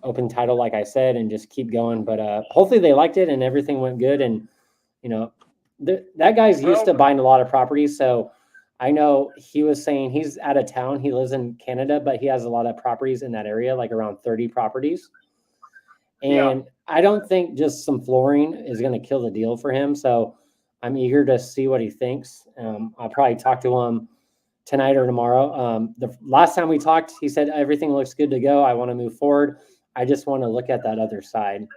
open title, like I said, and just keep going. But hopefully they liked it and everything went good. And, that guy's used to buying a lot of properties. So I know he was saying he's out of town. He lives in Canada, but he has a lot of properties in that area, like around 30 properties. And I don't think just some flooring is going to kill the deal for him. So I'm eager to see what he thinks. I'll probably talk to him tonight or tomorrow. The last time we talked, he said everything looks good to go. I want to move forward. I just want to look at that other side.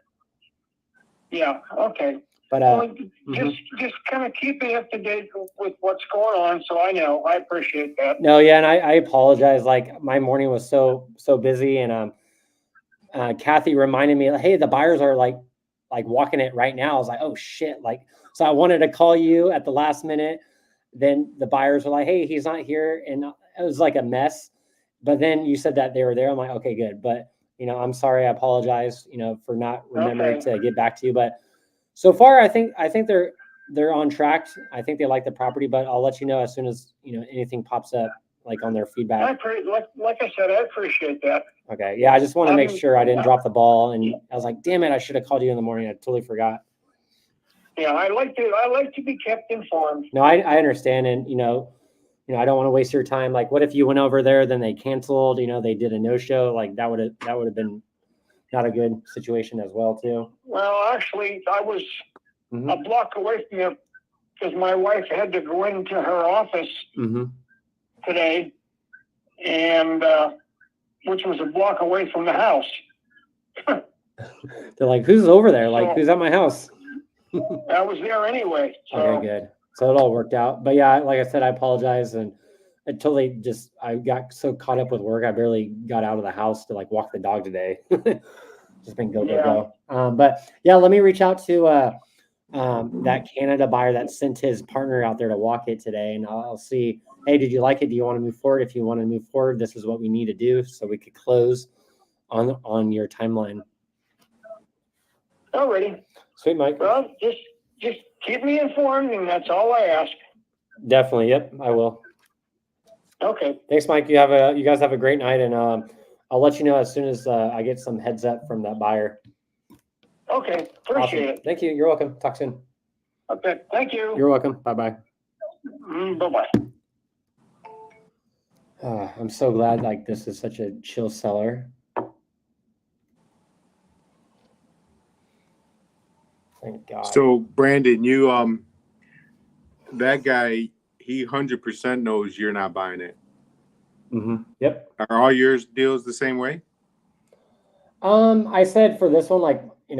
Yeah. Okay. But well, just kind of keep me up to date with what's going on, so I know. I appreciate that. No, yeah, and I apologize. Like my morning was so busy, and Kathy reminded me, hey, the buyers are like walking it right now. I was like, oh shit! Like, so I wanted to call you at the last minute. Then the buyers were like, hey, he's not here, and it was like a mess. But then you said that they were there. I'm like, okay, good. But I'm sorry. I apologize. For not remembering to get back to you. But so far, I think they're on track. I think they like the property, but I'll let you know as soon as anything pops up, like on their feedback. Like I said, I appreciate that. Okay, yeah, I just want to make sure I didn't drop the ball, and I was like, damn it, I should have called you in the morning. I totally forgot. Yeah, I like to be kept informed. No, I understand, and I don't want to waste your time. Like, what if you went over there, then they canceled? They did a no-show. Like that would have been not a good situation as well, too. Well, actually, I was a block away from you because my wife had to go into her office today, and which was a block away from the house. They're like, who's over there? Like, who's at my house? I was there anyway. So. Okay, good. So it all worked out. But yeah, like I said, I apologize, and I totally I got so caught up with work, I barely got out of the house to like walk the dog today. Just been go. But yeah, let me reach out to that Canada buyer that sent his partner out there to walk it today, and I'll see. Hey, did you like it? Do you want to move forward? If you want to move forward, this is what we need to do so we could close on your timeline. Alrighty. Sweet, Mike. Well, just keep me informed, and that's all I ask. Definitely. Yep, I will. Okay. Thanks, Mike. You guys have a great night, and I'll let you know as soon as I get some heads up from that buyer. Okay. Appreciate it. Thank you. You're welcome. Talk soon. Okay. Thank you. You're welcome. Bye-bye. Bye-bye. I'm so glad like this is such a chill seller. Thank God. So Brandon, you that guy, he 100% knows you're not buying it. Yep. Are all yours deals the same way? I said for this one, like I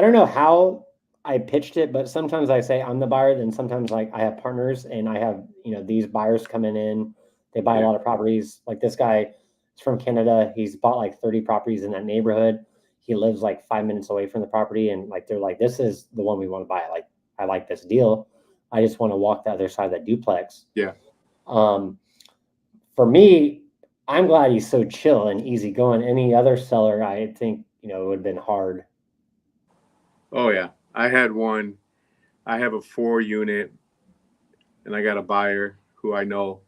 don't know how I pitched it, but sometimes I say I'm the buyer, then sometimes like I have partners and I have, these buyers coming in, they buy a lot of properties. Like this guy is from Canada. He's bought like 30 properties in that neighborhood. He lives like 5 minutes away from the property. And like, they're like, this is the one we want to buy. Like, I like this deal. I just want to walk the other side of that duplex. Yeah. For me, I'm glad he's so chill and easygoing. Any other seller, I think, it would have been hard. Oh yeah. I had one. I have a 4-unit, and I got a buyer who I know,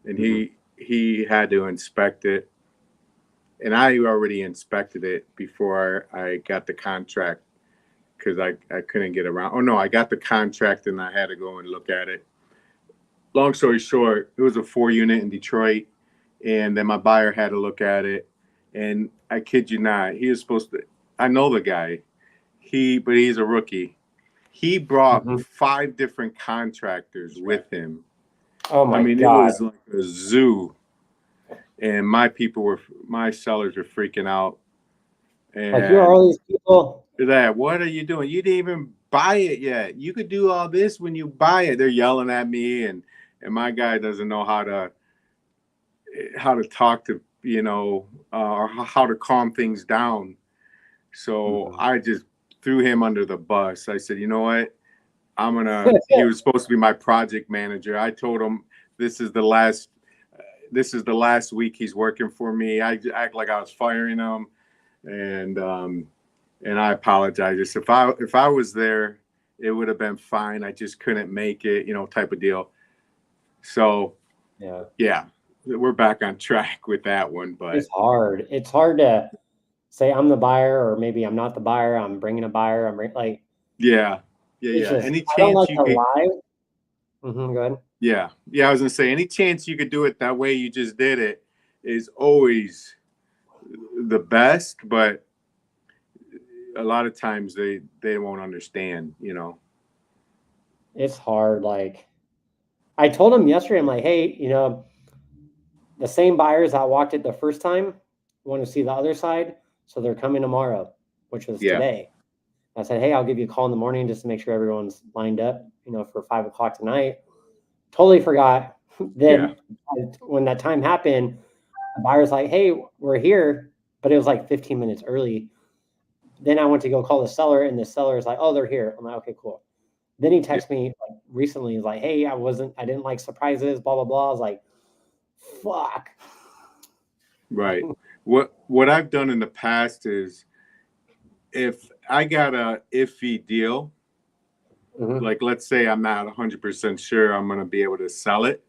and he had to inspect it, and I already inspected it before I got the contract because I couldn't get around. Oh no, I got the contract and I had to go and look at it. Long story short, it was a 4-unit in Detroit, and then my buyer had to look at it, and I kid you not, he was supposed to. I know the guy. But he's a rookie. He brought 5 different contractors with him. Oh my God. It was like a zoo. And my sellers were freaking out. And like, who are all these people? What are you doing? You didn't even buy it yet. You could do all this when you buy it. They're yelling at me, and my guy doesn't know how to talk to, or how to calm things down. So I just threw him under the bus. I said, you know what? He was supposed to be my project manager. I told him this is the last week he's working for me. I act like I was firing him, and I apologize. Just if I was there, it would have been fine. I just couldn't make it, type of deal. So yeah, we're back on track with that one. But it's hard. It's hard to say I'm the buyer, or maybe I'm not the buyer. I'm bringing a buyer. Yeah. Any chance you could lie? Go ahead. Yeah. I was gonna say, any chance you could do it that way you just did it is always the best, but a lot of times they won't understand, you know. It's hard. Like I told him yesterday, I'm like, hey, you know, the same buyers that walked it the first time want to see the other side, so they're coming tomorrow, which was today. I said, hey, I'll give you a call in the morning just to make sure everyone's lined up, you know, for 5 o'clock tonight. Totally forgot. Then when that time happened, the buyer's like, hey, we're here, but it was like 15 minutes early. Then I went to go call the seller, and the seller is like, oh, they're here. I'm like, okay, cool. Then he texted me like recently, he's like, hey, I didn't like surprises, blah, blah, blah. I was like, fuck. Right. What I've done in the past is if I got a iffy deal, like let's say I'm not 100% sure I'm going to be able to sell it,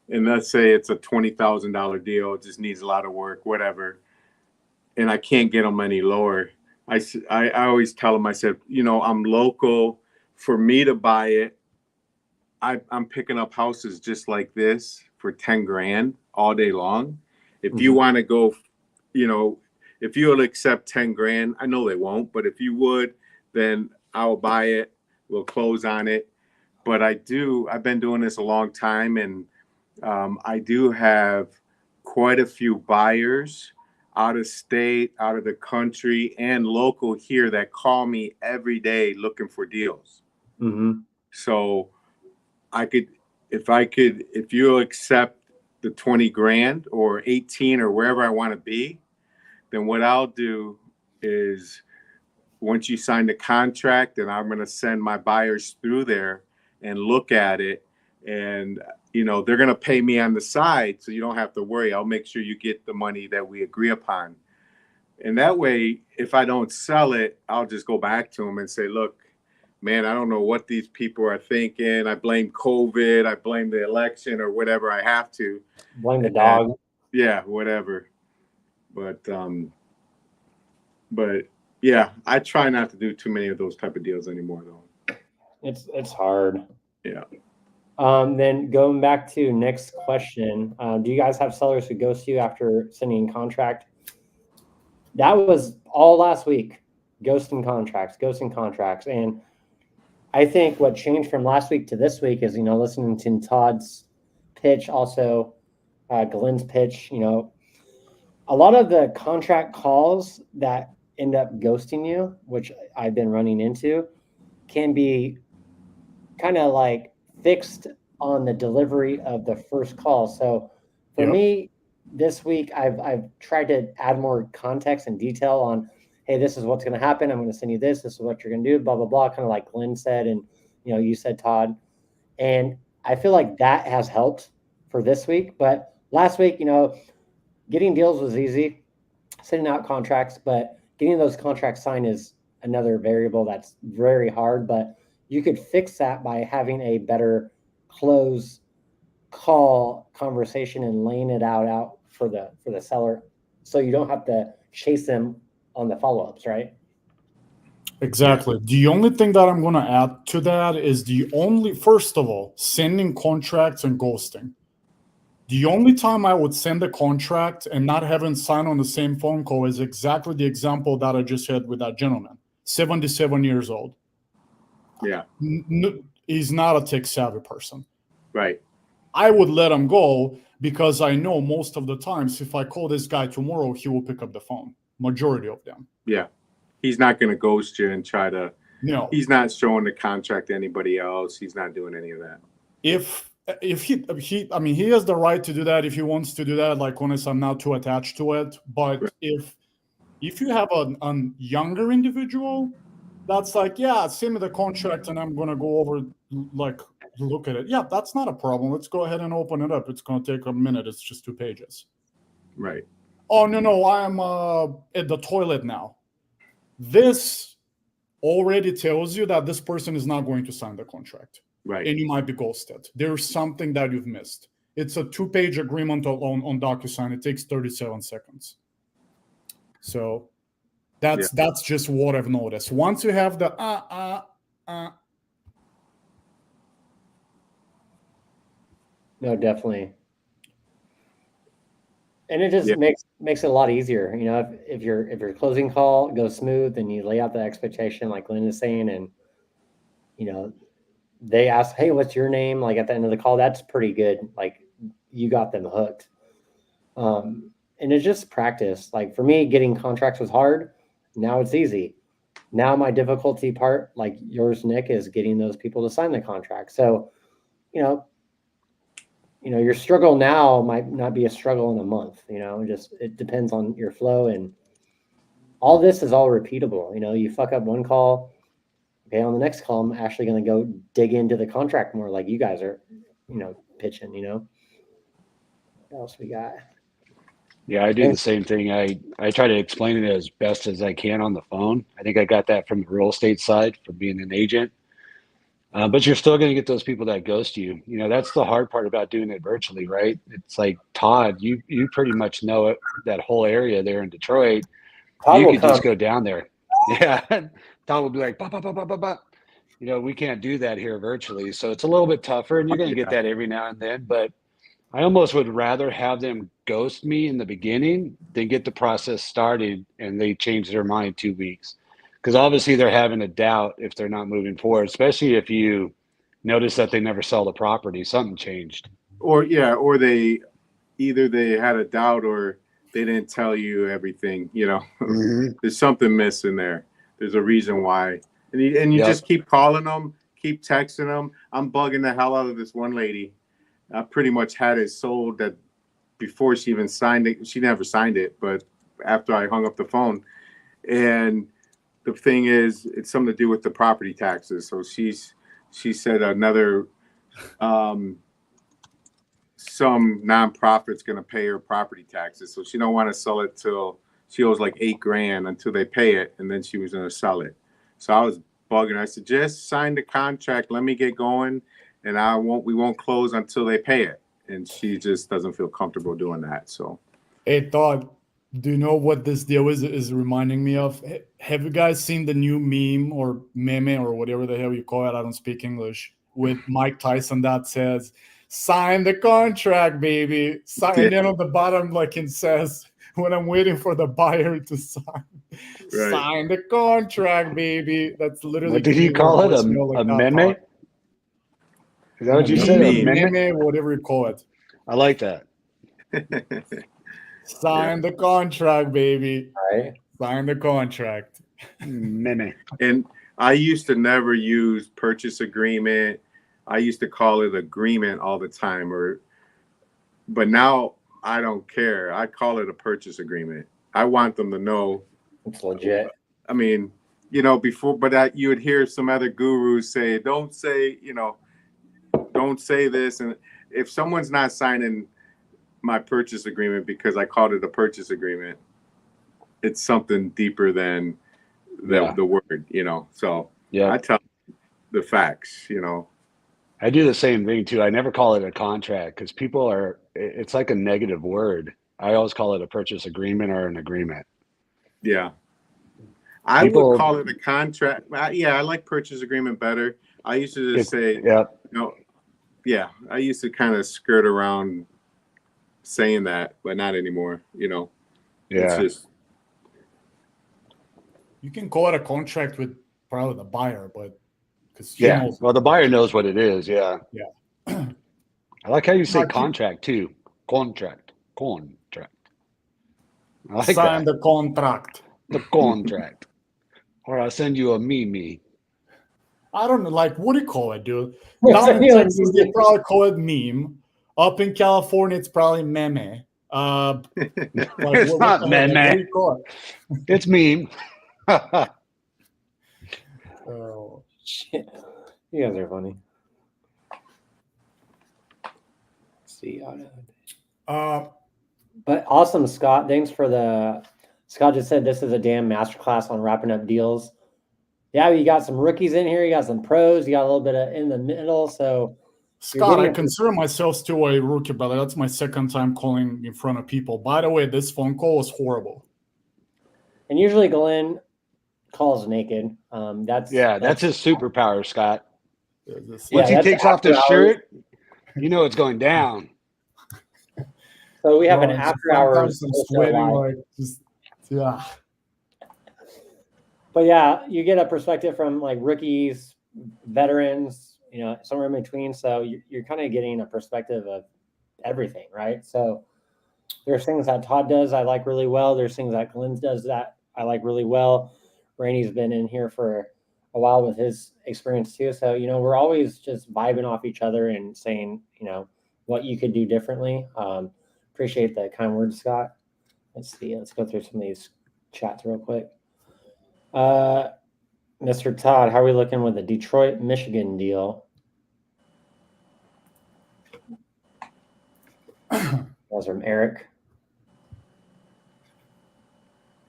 and let's say it's a $20,000 deal, it just needs a lot of work, whatever, and I can't get them any lower. I always tell them, I said, you know, I'm local. For me to buy it, I'm picking up houses just like this for 10 grand all day long. If you want to go, you know, if you would accept 10 grand, I know they won't, but if you would, then I'll buy it. We'll close on it. But I've been doing this a long time, and I do have quite a few buyers out of state, out of the country, and local here that call me every day looking for deals. So if you'll accept the 20 grand or 18 or wherever I want to be, then what I'll do is once you sign the contract, and I'm going to send my buyers through there and look at it, and you know, they're going to pay me on the side, so you don't have to worry. I'll make sure you get the money that we agree upon. And that way, if I don't sell it, I'll just go back to them and say, look, man, I don't know what these people are thinking. I blame COVID. I blame the election or whatever I have to. Blame the dog. Yeah, whatever. But yeah, I try not to do too many of those type of deals anymore, though. It's hard. Yeah. Then going back to next question, do you guys have sellers who ghost you after sending a contract? That was all last week. Ghosting contracts. And I think what changed from last week to this week is, you know, listening to Todd's pitch, also Glenn's pitch, you know, a lot of the contract calls that end up ghosting you, which I've been running into, can be kind of like fixed on the delivery of the first call. So for me, this week, I've tried to add more context and detail on, hey, this is what's going to happen. I'm going to send you this. This is what you're going to do, blah, blah, blah, kind of like Glenn said, and, you know, you said, Todd. And I feel like that has helped for this week. But last week, you know, getting deals was easy, sending out contracts, but getting those contracts signed is another variable that's very hard. But you could fix that by having a better close call conversation and laying it out for the seller, so you don't have to chase them on the follow-ups, right? Exactly. The only thing that I'm going to add to that is first of all, sending contracts and ghosting. The only time I would send a contract and not having signed on the same phone call is exactly the example that I just had with that gentleman, 77 years old. Yeah. He's not a tech-savvy person. Right. I would let him go because I know most of the times if I call this guy tomorrow, he will pick up the phone. Majority of them. Yeah. He's not going to ghost you and try to. No. He's not showing the contract to anybody else. He's not doing any of that. If he has the right to do that if he wants to do that. Like, honestly, I'm not too attached to it. But if you have a younger individual that's like, yeah, send me the contract and I'm going to go over, like, look at it. Yeah, that's not a problem. Let's go ahead and open it up. It's going to take a minute. It's just 2 pages. Right. Oh, no, I'm at the toilet now. This already tells you that this person is not going to sign the contract. Right. And you might be ghosted. There's something that you've missed. It's a 2-page agreement on DocuSign. It takes 37 seconds. So that's just what I've noticed. Once you have the No, definitely. And it just makes it a lot easier. You know, if your closing call goes smooth and you lay out the expectation like Lynn is saying, and you know, they ask, hey, what's your name? Like at the end of the call, that's pretty good. Like you got them hooked. And it's just practice. Like for me, getting contracts was hard. Now it's easy. Now my difficulty part, like yours, Nick, is getting those people to sign the contract. So, you know, your struggle now might not be a struggle in a month. You know, just it depends on your flow, and all this is all repeatable. You know, you fuck up one call, okay, on the next call, I'm actually going to go dig into the contract more, like you guys are, you know, pitching. You know, what else we got? Yeah, I do the same thing. I try to explain it as best as I can on the phone. I think I got that from the real estate side from being an agent. But you're still going to get those people that ghost you. You know, that's the hard part about doing it virtually, right? It's like, Todd, you pretty much know it, that whole area there in Detroit. You could just go down there. Yeah. Todd will be like, bah, bah, bah, bah, bah, bah. You know, we can't do that here virtually. So it's a little bit tougher, and you're going to get that every now and then. But I almost would rather have them ghost me in the beginning than get the process started and they change their mind 2 weeks. Because obviously they're having a doubt if they're not moving forward, especially if you notice that they never sell the property. Something changed. Or they had a doubt or they didn't tell you everything. You know, there's something missing there. There's a reason why. And you just keep calling them, keep texting them. I'm bugging the hell out of this one lady. I pretty much had it sold that before she even signed it. She never signed it, but after I hung up the phone. And the thing is, it's something to do with the property taxes. So she said another some nonprofit's going to pay her property taxes. So she don't want to sell it till she owes like $8,000 until they pay it, and then she was going to sell it. So I was bugging. I said, just sign the contract. Let me get going. And we won't close until they pay it. And she just doesn't feel comfortable doing that. So, hey, Todd, do you know what this deal is reminding me of? Have you guys seen the new meme or meme or whatever the hell you call it? I don't speak English. With Mike Tyson that says, sign the contract, baby. And then on the bottom, like it says, when I'm waiting for the buyer to sign, sign the contract, baby. That's literally. What did he call it? A meme? Is that what you said? A meme? Whatever you call it. I like that. Sign the contract, baby. Right. Sign the contract. Meme. And I used to never use purchase agreement. I used to call it agreement all the time. But now I don't care. I call it a purchase agreement. I want them to know it's legit. I mean, you know, before, but you would hear some other gurus say, don't say this. And if someone's not signing my purchase agreement because I called it a purchase agreement, it's something deeper than the word, you know. So I tell the facts, you know. I do the same thing too. I never call it a contract because it's like a negative word. I always call it a purchase agreement or an agreement. Yeah. I would call it a contract. Yeah, I like purchase agreement better. I used to just say, I used to kind of skirt around saying that, but not anymore, you know. Yeah. It's just, you can call it a contract with probably the buyer, but because well, the buyer knows what it is. Yeah. Yeah. I like how you say contract too. Contract. I like sign the contract. The contract. Or I'll send you a meme. I don't know, like, what do you call it, dude? Down in Texas, they probably call it meme. Up in California, it's probably meme. It's not meme. What do you call it? It's meme. Oh, shit. You guys are funny. Let's see. But awesome, Scott. Thanks for Scott just said this is a damn masterclass on wrapping up deals. Yeah, you got some rookies in here. You got some pros. You got a little bit of in the middle. So, Scott, I consider myself still a rookie, brother. That's my second time calling in front of people. By the way, this phone call was horrible. And usually Glenn calls naked. That's his superpower, Scott. Once he takes off the shirt, you know it's going down. So we have an Bro, after hours sometimes I'm wholesale sweating live. like just yeah. But yeah, you get a perspective from like rookies, veterans, you know, somewhere in between. So you're kind of getting a perspective of everything, right? So there's things that Todd does I like really well. There's things that Glenn's does that I like really well. Rainey's been in here for a while with his experience too. So, you know, we're always just vibing off each other and saying, you know, what you could do differently. Appreciate the kind words, Scott. Let's see. Let's go through some of these chats real quick. Mr. Todd, how are we looking with the Detroit, Michigan deal? That was from Eric.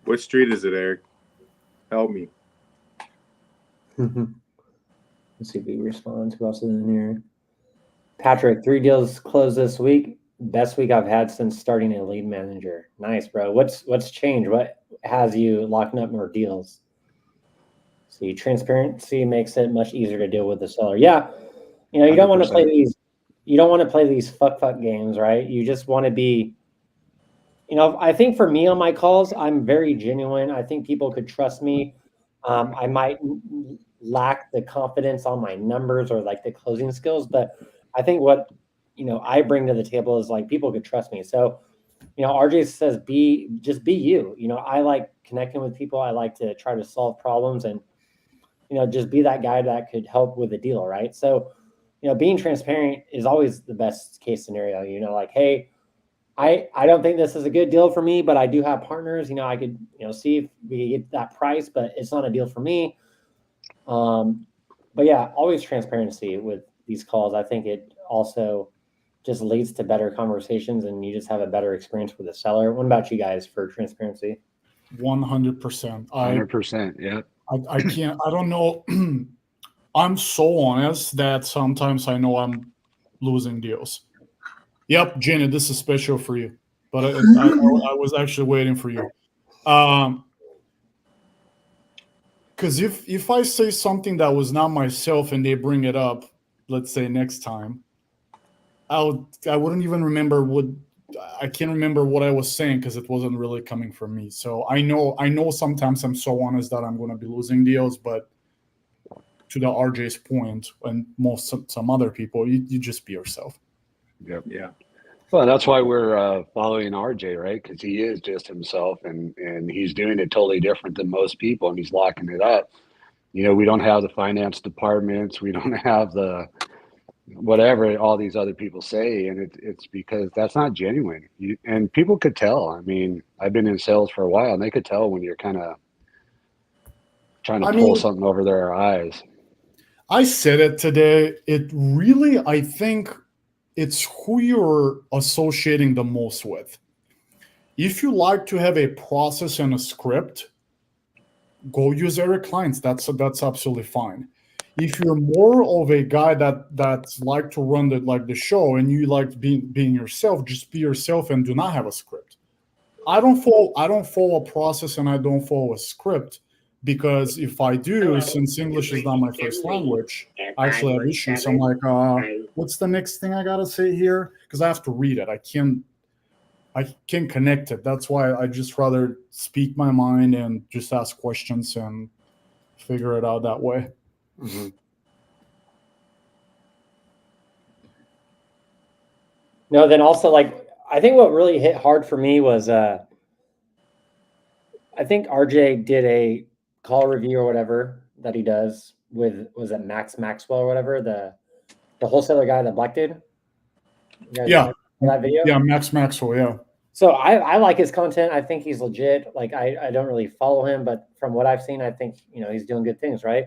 What street is it, Eric? Help me. Let's see if he responds. Who else is in here? Patrick, 3 deals closed this week. Best week I've had since starting a lead manager. Nice, bro. What's changed? What has you locking up more deals? See, transparency makes it much easier to deal with the seller. Yeah, you know, you don't want to play 100%. these. You don't want to play these fuck games, right? You just want to be. You know, I think for me on my calls, I'm very genuine. I think people could trust me. I might lack the confidence on my numbers or like the closing skills, but I think what, you know, I bring to the table is like people could trust me. So, you know, RJ says just be you. You know, I like connecting with people. I like to try to solve problems and, you know, just be that guy that could help with the deal, right? So, you know, being transparent is always the best case scenario. You know, like, hey, I don't think this is a good deal for me, but I do have partners. You know, I could, you know, see if we could get that price, but it's not a deal for me. But yeah, always transparency with these calls. I think it also just leads to better conversations and you just have a better experience with the seller. What about you guys for transparency? 100%. 100%. Yeah. I can't. I don't know. I'm so honest that sometimes I know I'm losing deals. Yep, Jenny, this is special for you. But I was actually waiting for you. Because if I say something that was not myself and they bring it up, let's say next time, I wouldn't even remember what I can't remember what I was saying because it wasn't really coming from me. So I know sometimes I'm so honest that I'm going to be losing deals, but to the RJ's point, and some other people, you just be yourself. Yep. Yeah. Well, that's why we're following RJ, right? Because he is just himself, and he's doing it totally different than most people, and he's locking it up. You know, we don't have the finance departments, we don't have the whatever all these other people say, and it's because that's not genuine. And people could tell. I mean, I've been in sales for a while, and they could tell when you're kind of trying to pull something over their eyes. I said it today. It really, I think it's who you're associating the most with. If you like to have a process and a script, go use Eric Klein's. That's absolutely fine. If you're more of a guy that's like to run the show and you like being yourself, just be yourself and do not have a script. I don't follow a process and I don't follow a script because if I do, since English is not my first language, I actually have issues. I'm like, what's the next thing I gotta say here? Because I have to read it. I can't connect it. That's why I just rather speak my mind and just ask questions and figure it out that way. Mm-hmm. No, then also like I think what really hit hard for me was I think RJ did a call review or whatever that he does with was it Max Maxwell or whatever the wholesaler guy, the black dude. Yeah, that video. Yeah, Max Maxwell. Yeah. So I like his content. I think he's legit. Like I don't really follow him, but from what I've seen, I think he's doing good things, right?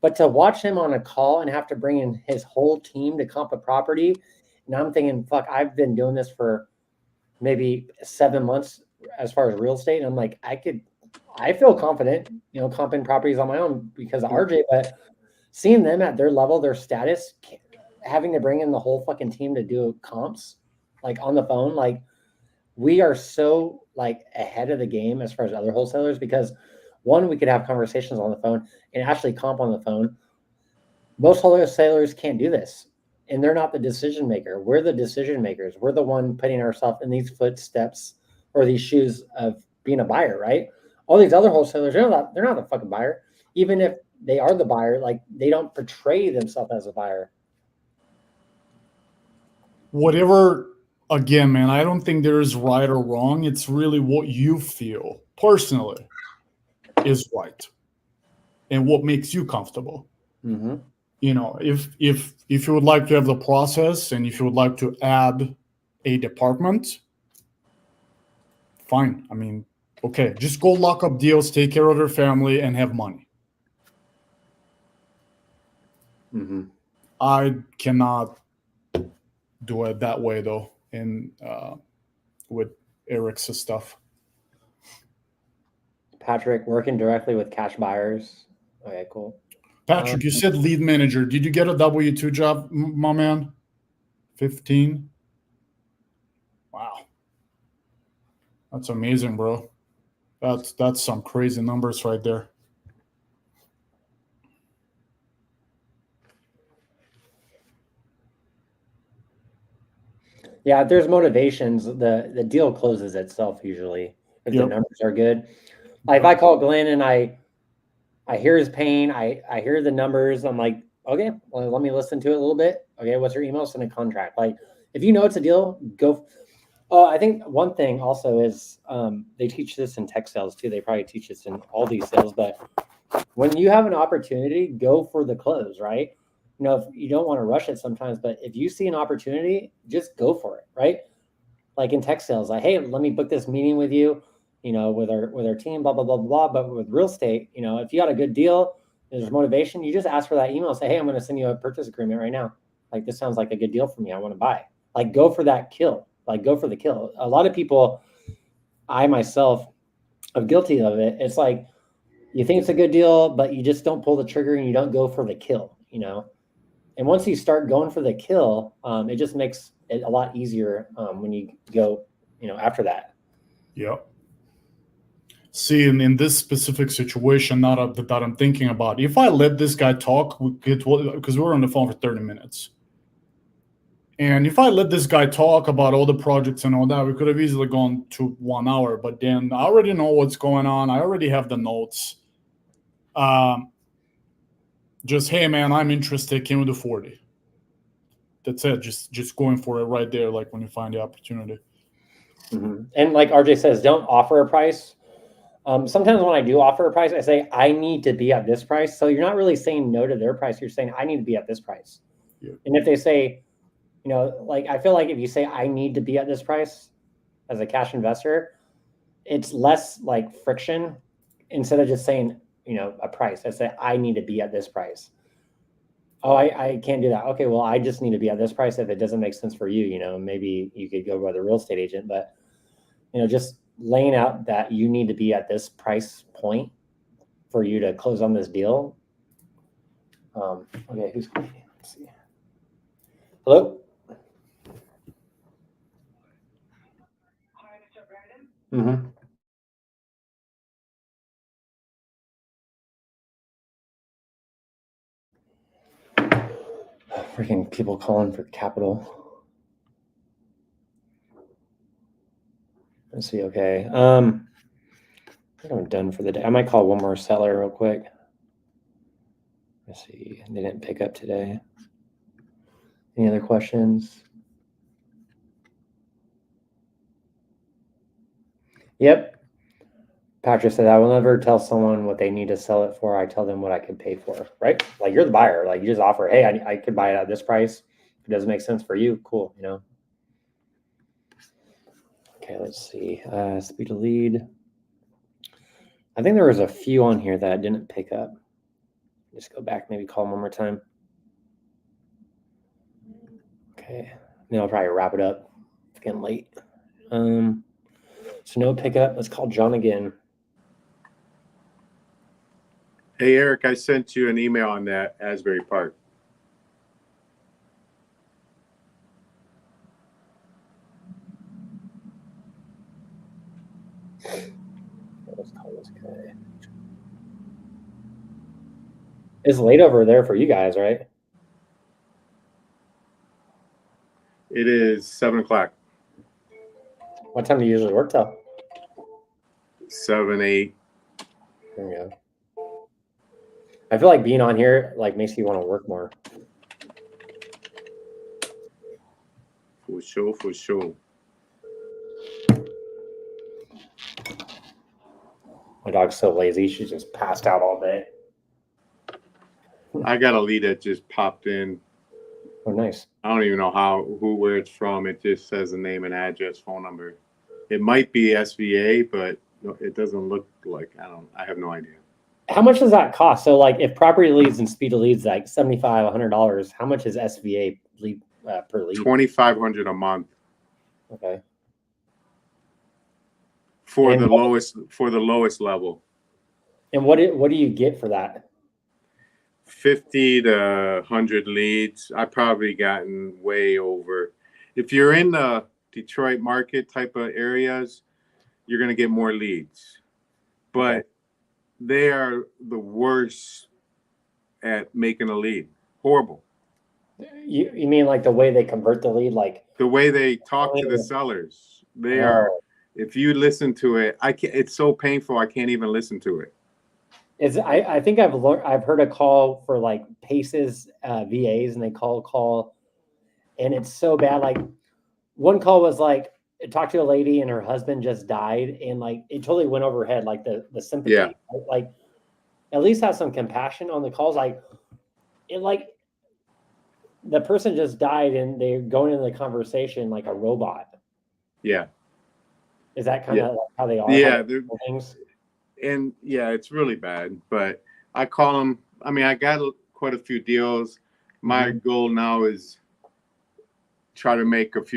But to watch him on a call and have to bring in his whole team to comp a property, and I'm thinking, fuck, I've been doing this for maybe 7 months as far as real estate, and I'm like, I feel confident, comping properties on my own because of RJ, but seeing them at their level, their status, having to bring in the whole fucking team to do comps, like on the phone, like. We are so like ahead of the game as far as other wholesalers because one, we could have conversations on the phone and actually comp on the phone. Most wholesalers can't do this. and they're not the decision maker. We're the decision makers. We're the one putting ourselves in these footsteps or these shoes of being a buyer, right? All these other wholesalers, they're not the fucking buyer. Even if they are the buyer, like they don't portray themselves as a buyer. Whatever, again, man, I don't think there is right or wrong. It's really what you feel personally is right and what makes you comfortable. Mm-hmm. You know, if you would like to have the process and if you would like to add a department, fine. I mean, okay, just go lock up deals, take care of your family, and have money. Mm-hmm. I cannot do it that way though. In with Eric's stuff. Patrick, working directly with cash buyers. Okay, cool. Patrick, you said lead manager. Did you get a W-2 job, my man? 15? Wow. That's amazing, bro. That's some crazy numbers right there. Yeah, if there's motivations, the deal closes itself usually if the numbers are good. Like if I call Glenn and I hear his pain, I hear the numbers, I'm like, okay, well, let me listen to it a little bit. Okay, what's your email? Send a contract. Like if you know it's a deal, go. Oh, I think one thing also is they teach this in tech sales too. They probably teach this in all these sales, but when you have an opportunity, go for the close, right? You know, if you don't want to rush it sometimes, but if you see an opportunity, just go for it, right? Like in tech sales, like, hey, let me book this meeting with you, you know, with our team, blah, blah, blah, blah. But with real estate, you know, if you got a good deal, there's motivation, you just ask for that email, say, hey, I'm going to send you a purchase agreement right now. Like, this sounds like a good deal for me. I want to buy. Like, go for that kill. Like, go for the kill. A lot of people, I myself, am guilty of it. It's like, you think it's a good deal, but you just don't pull the trigger and you don't go for the kill, you know? And once you start going for the kill, it just makes it a lot easier when you go, you know, after that. Yeah. See, in this specific situation, not that I'm thinking about, if I let this guy talk, because we were on the phone for 30 minutes. And if I let this guy talk about all the projects and all that, we could have easily gone to 1 hour. But then I already know what's going on. I already have the notes. Just, hey, man, I'm interested. Can we do 40? That's it. Just going for it right there, like when you find the opportunity. Mm-hmm. And like RJ says, don't offer a price. Sometimes when I do offer a price, I say, I need to be at this price. So you're not really saying no to their price. You're saying, I need to be at this price. Yeah. And if they say, you know, like, I feel like if you say, I need to be at this price as a cash investor, it's less like friction instead of just saying, you know, a price. I say, I need to be at this price. Oh, I can't do that. Okay, well, I just need to be at this price. If it doesn't make sense for you, you know, maybe you could go by the real estate agent, but, you know, just laying out that you need to be at this price point for you to close on this deal. Okay, who's calling me? Let's see. Hello? Mm-hmm. Freaking people calling for capital. Let's see. Okay. I think I'm done for the day. I might call one more seller real quick. Let's see. They didn't pick up today. Any other questions? Yep. Patrick said, I will never tell someone what they need to sell it for. I tell them what I can pay for, right? Like you're the buyer. Like you just offer, hey, I could buy it at this price. If it doesn't make sense for you, cool, you know? Okay, let's see. Speed to lead. I think there was a few on here that I didn't pick up. Just go back, maybe call them one more time. Okay, then I'll probably wrap it up. It's getting late. So no pickup. Let's call John again. Hey, Eric, I sent you an email on that Asbury Park. Let's call this guy. It's late over there for you guys, right? It is 7 o'clock. What time do you usually work till? 7, 8. There we go. I feel like being on here like makes you want to work more. For sure, for sure. My dog's so lazy; she just passed out all day. I got a lead that just popped in. Oh, nice. I don't even know where it's from. It just says the name and address, phone number. It might be SVA, but it doesn't look like. I have no idea. How much does that cost? So, like, if property leads and speed of leads like $75, $100, how much is SVA lead per lead? $2,500 a month. Okay. For the lowest level. And what do you get for that? 50 to 100 leads. I've probably gotten way over. If you're in the Detroit market type of areas, you're going to get more leads. But they are the worst at making a lead. Horrible. You mean like the way they convert the lead, like the way they talk to the sellers? They are. If you listen to it, it's so painful. I can't even listen to it. I think I've heard a call for like Pace's VAs, and they call, and it's so bad. Like one call was like, talk to a lady and her husband just died, and like it totally went over her head. Like the sympathy, yeah. Like at least have some compassion on the calls. Like the person just died, and they're going into the conversation like a robot. Yeah. Is that kind of like how they are? Yeah. Things? And yeah, it's really bad. But I call them. I mean, I got quite a few deals. My goal now is try to make at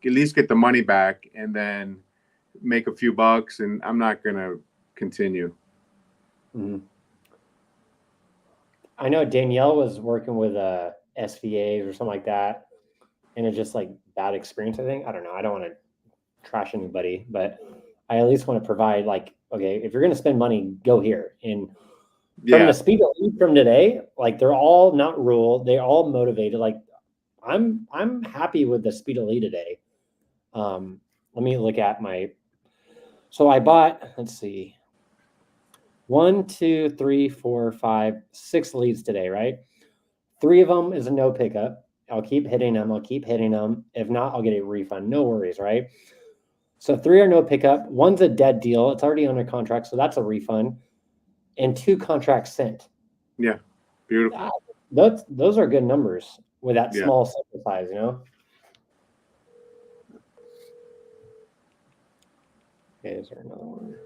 least get the money back, and then make a few bucks. And I'm not gonna continue. Mm-hmm. I know Danielle was working with SVAs or something like that, and it's just like bad experience. I think. I don't know. I don't want to trash anybody, but I at least want to provide like, okay, if you're going to spend money, go here. And from the speed of lead from today, like they're all not rural, they're all motivated. Like I'm happy with the speed of lead today. Let me look at so I bought, let's see, 1, 2, 3, 4, 5, 6 leads today, right? 3 of them is a no pickup. I'll keep hitting them. If not, I'll get a refund. No worries, right? So 3 are no pickup. 1's a dead deal. It's already under contract, so that's a refund. And 2 contracts sent. Yeah, beautiful. Those are good numbers with that small sample size, you know? Okay, is there another one?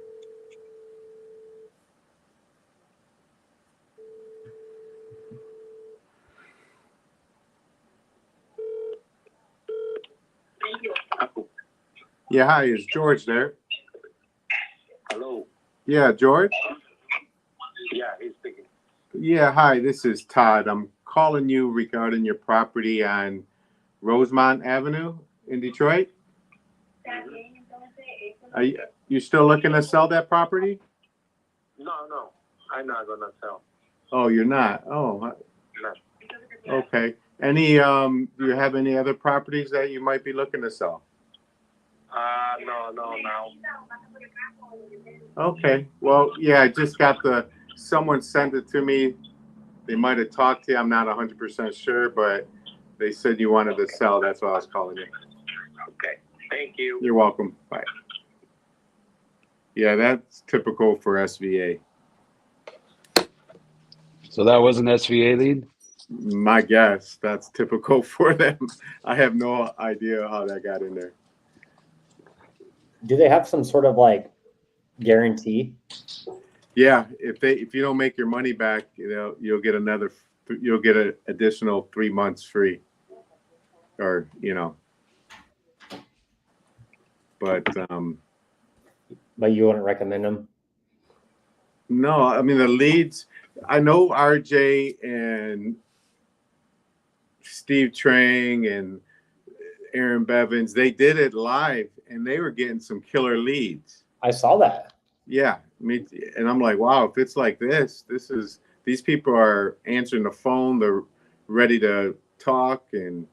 Yeah, hi, is George there? Hello. Yeah, George? Yeah, he's speaking. Yeah, hi, this is Todd. I'm calling you regarding your property on Rosemont Avenue in Detroit. Are you still looking to sell that property? No, I'm not gonna sell. Oh, you're not? Oh, No. okay. Do you have any other properties that you might be looking to sell? No. Okay. Well, yeah, I just got someone sent it to me. They might have talked to you. I'm not 100% sure, but they said you wanted to sell. That's why I was calling you. Okay. Thank you. You're welcome. Bye. Yeah, that's typical for SVA. So that was an SVA lead? My guess. That's typical for them. I have no idea how that got in there. Do they have some sort of like guarantee? Yeah, if you don't make your money back, you'll get an additional 3 months free, or But you wouldn't recommend them? No, I mean the leads. I know RJ and Steve Trang and Aaron Bevins. They did it live, and they were getting some killer leads. I saw that. Yeah, and I'm like, wow, if it's like these people are answering the phone, they're ready to talk, and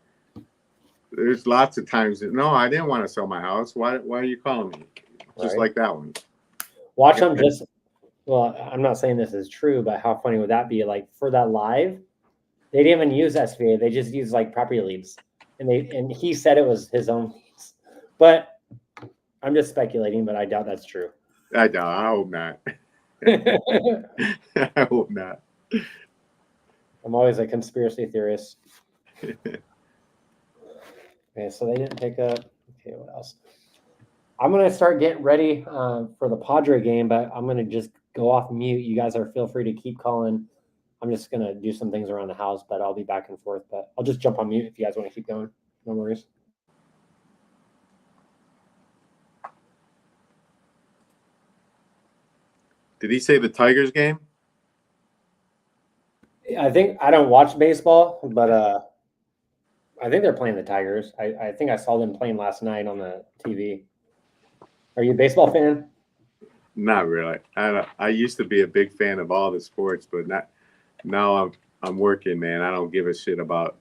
there's lots of times that, no, I didn't want to sell my house. Why are you calling me? Just Right. like that one. Watch them just. Well, I'm not saying this is true, but how funny would that be? Like for that live, they didn't even use SVA. They just used like property leads, and he said it was his own leads. But I'm just speculating, but I doubt that's true. I doubt. I hope not. I hope not. I'm always a conspiracy theorist. Okay, so they didn't pick up. Okay, what else? I'm gonna start getting ready for the Padre game, but I'm gonna just go off mute. You guys feel free to keep calling. I'm just gonna do some things around the house, but I'll be back and forth. But I'll just jump on mute if you guys want to keep going. No worries. Did he say the Tigers game? I think I don't watch baseball, but I think they're playing the Tigers. I think I saw them playing last night on the TV. Are you a baseball fan? Not really. I used to be a big fan of all the sports, but not now. I'm working, man. I don't give a shit about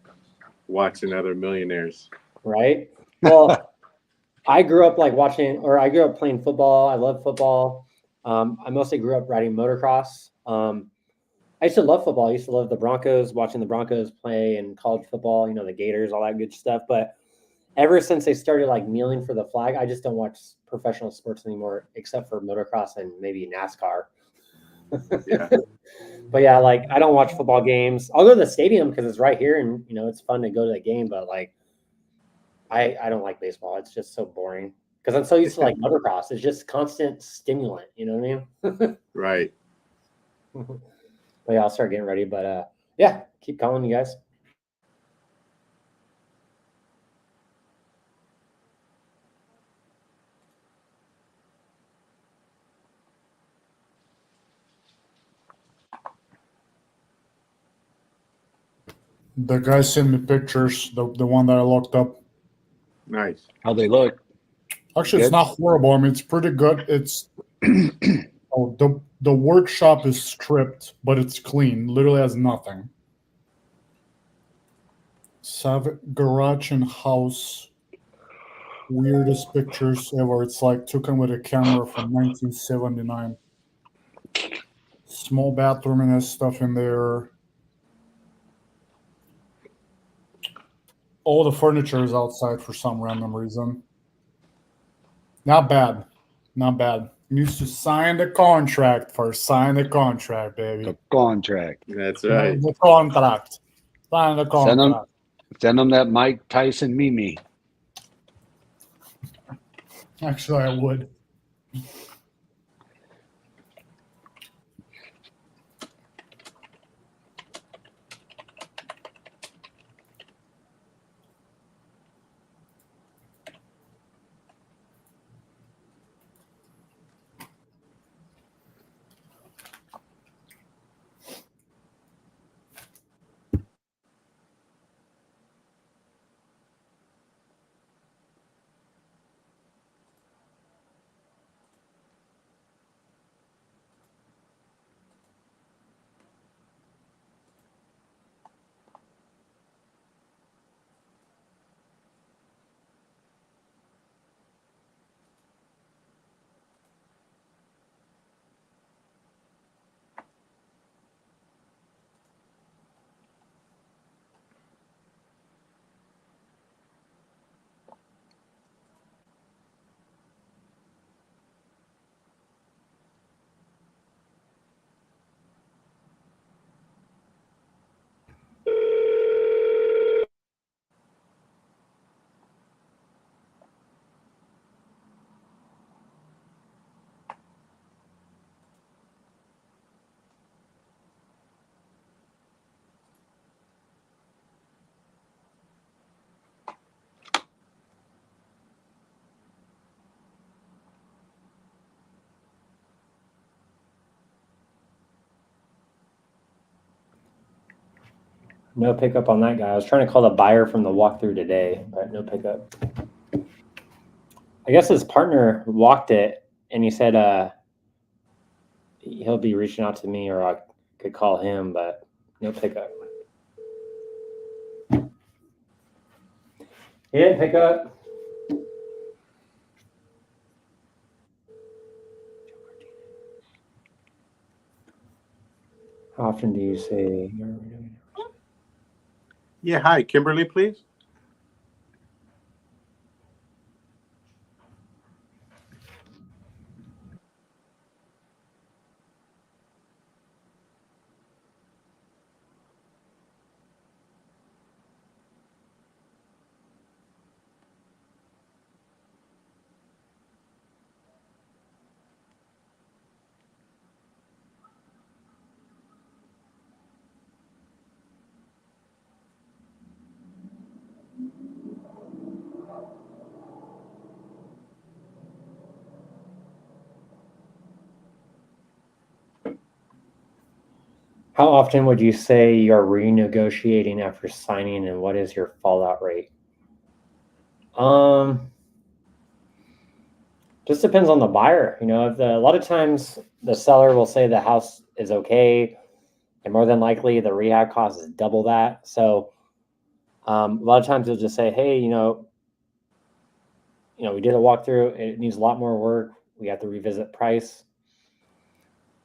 watching other millionaires. Right. Well, I grew up I grew up playing football. I love football. I mostly grew up riding motocross. I used to love football. I used to love the Broncos, watching the Broncos play and college football, the Gators, all that good stuff. But ever since they started like kneeling for the flag, I just don't watch professional sports anymore, except for motocross and maybe NASCAR. Yeah. But yeah, like I don't watch football games. I'll go to the stadium because it's right here and it's fun to go to the game. But like, I don't like baseball. It's just so boring because I'm so used to like motocross. It's just constant stimulant. You know what I mean? Right. But yeah, I'll start getting ready. But yeah, keep calling you guys. The guy sent me pictures, the one that I looked up. Nice. How they look? Actually, Good? it's not horrible. I mean, it's pretty good. It's the workshop is stripped, but it's clean. Literally has nothing. Garage and house. Weirdest pictures ever. It's like taken with a camera from 1979. Small bathroom and has stuff in there. All the furniture is outside for some random reason. Not bad. Not bad. Needs to sign the contract first. Sign the contract, baby. The contract. That's right. The contract. Sign the contract. Send them that Mike Tyson Mimi. Actually, I would. No pickup on that guy. I was trying to call the buyer from the walkthrough today, but no pickup. I guess his partner walked it, and he said he'll be reaching out to me, or I could call him, but no pickup. He didn't pick up. How often do you say you're? Yeah, hi, Kimberly, please. How often would you say you're renegotiating after signing, and what is your fallout rate? Just depends on the buyer. You know, a lot of times the seller will say the house is okay, and more than likely the rehab cost is double that. So a lot of times they'll just say, hey, we did a walkthrough. It needs a lot more work. We have to revisit price.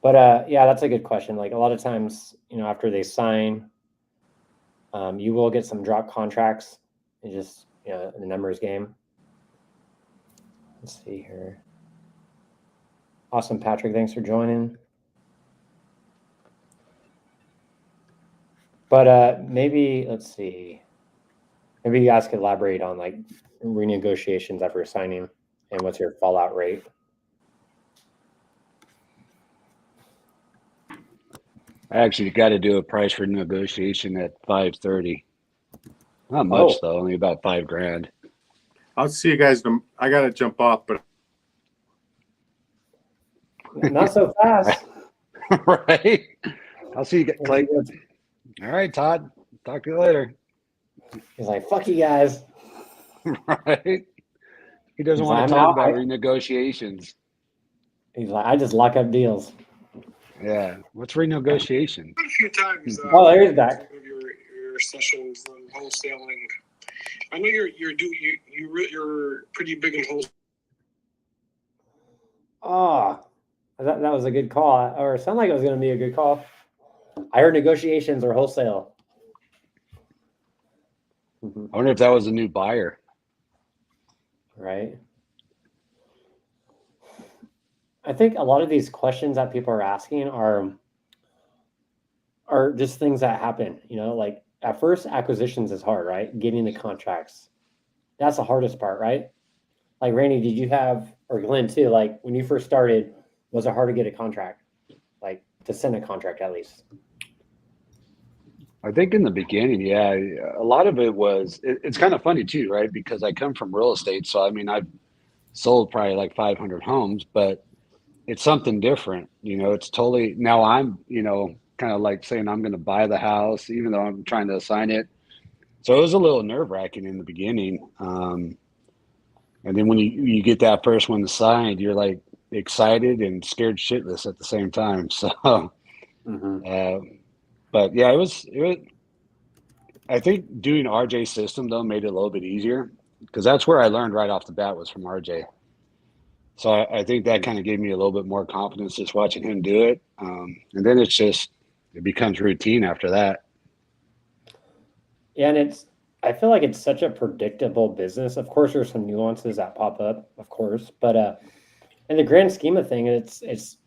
But yeah, that's a good question. Like a lot of times, after they sign, you will get some drop contracts. It's just, the numbers game. Let's see here. Awesome, Patrick. Thanks for joining. But maybe, let's see. Maybe you guys could elaborate on like renegotiations after signing and what's your fallout rate. I actually got to do a price for negotiation at 530. Not much though, only about $5,000. I'll see you guys. I got to jump off, but not so fast. Right? I'll see you, Clay. All right, Todd. Talk to you later. He's like, fuck you guys. Right? He doesn't want to talk about renegotiations. He's like, I just lock up deals. Yeah. What's renegotiation? A few times. Oh, there he's back. Your sessions on wholesaling. I know you're pretty big in wholesale. Oh, that was a good call, or it sounded like it was going to be a good call. I heard negotiations or wholesale. I wonder if that was a new buyer. Right. I think a lot of these questions that people are asking are just things that happen. Like at first, acquisitions is hard, right? Getting the contracts. That's the hardest part, right? Like Randy, did you have, or Glenn too, like when you first started, was it hard to get a contract? Like to send a contract at least? I think in the beginning, yeah, a lot of it was, it's kind of funny too, right? Because I come from real estate. So, I mean, I've sold probably like 500 homes, but it's something different. It's totally, now I'm, kind of like saying I'm going to buy the house, even though I'm trying to assign it. So it was a little nerve wracking in the beginning. And then when you get that first one signed, you're like excited and scared shitless at the same time. So, but yeah, it was, I think doing RJ's system though made it a little bit easier because that's where I learned right off the bat was from RJ. So I think that kind of gave me a little bit more confidence just watching him do it. And then it becomes routine after that. Yeah, and I feel like it's such a predictable business. Of course, there's some nuances that pop up, of course, but in the grand scheme of things, it's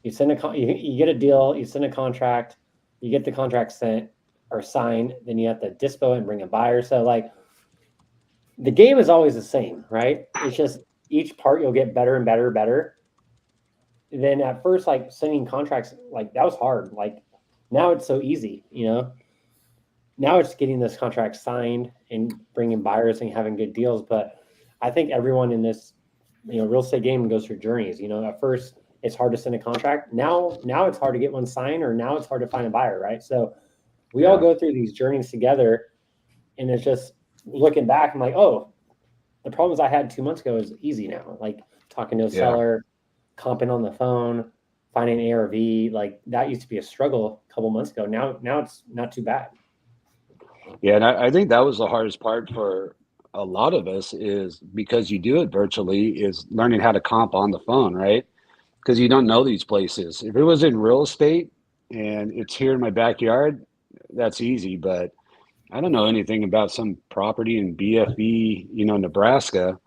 you send you get a deal, you send a contract, you get the contract sent or signed, then you have to dispo it and bring a buyer. So like the game is always the same, right? It's just each part you'll get better and better. Then at first, like sending contracts, like that was hard. Like now it's so easy, Now it's getting this contract signed and bringing buyers and having good deals. But I think everyone in this, real estate game goes through journeys. At first it's hard to send a contract. Now it's hard to get one signed, or now it's hard to find a buyer, right? So we all go through these journeys together, and it's just looking back, I'm like, oh, the problems I had 2 months ago is easy now. Like talking to a seller, comping on the phone, finding ARV, like that used to be a struggle a couple months ago. Now it's not too bad. Yeah, and I think that was the hardest part for a lot of us is because you do it virtually is learning how to comp on the phone, right? Because you don't know these places. If it was in real estate and it's here in my backyard, that's easy. But I don't know anything about some property in BFE, Nebraska.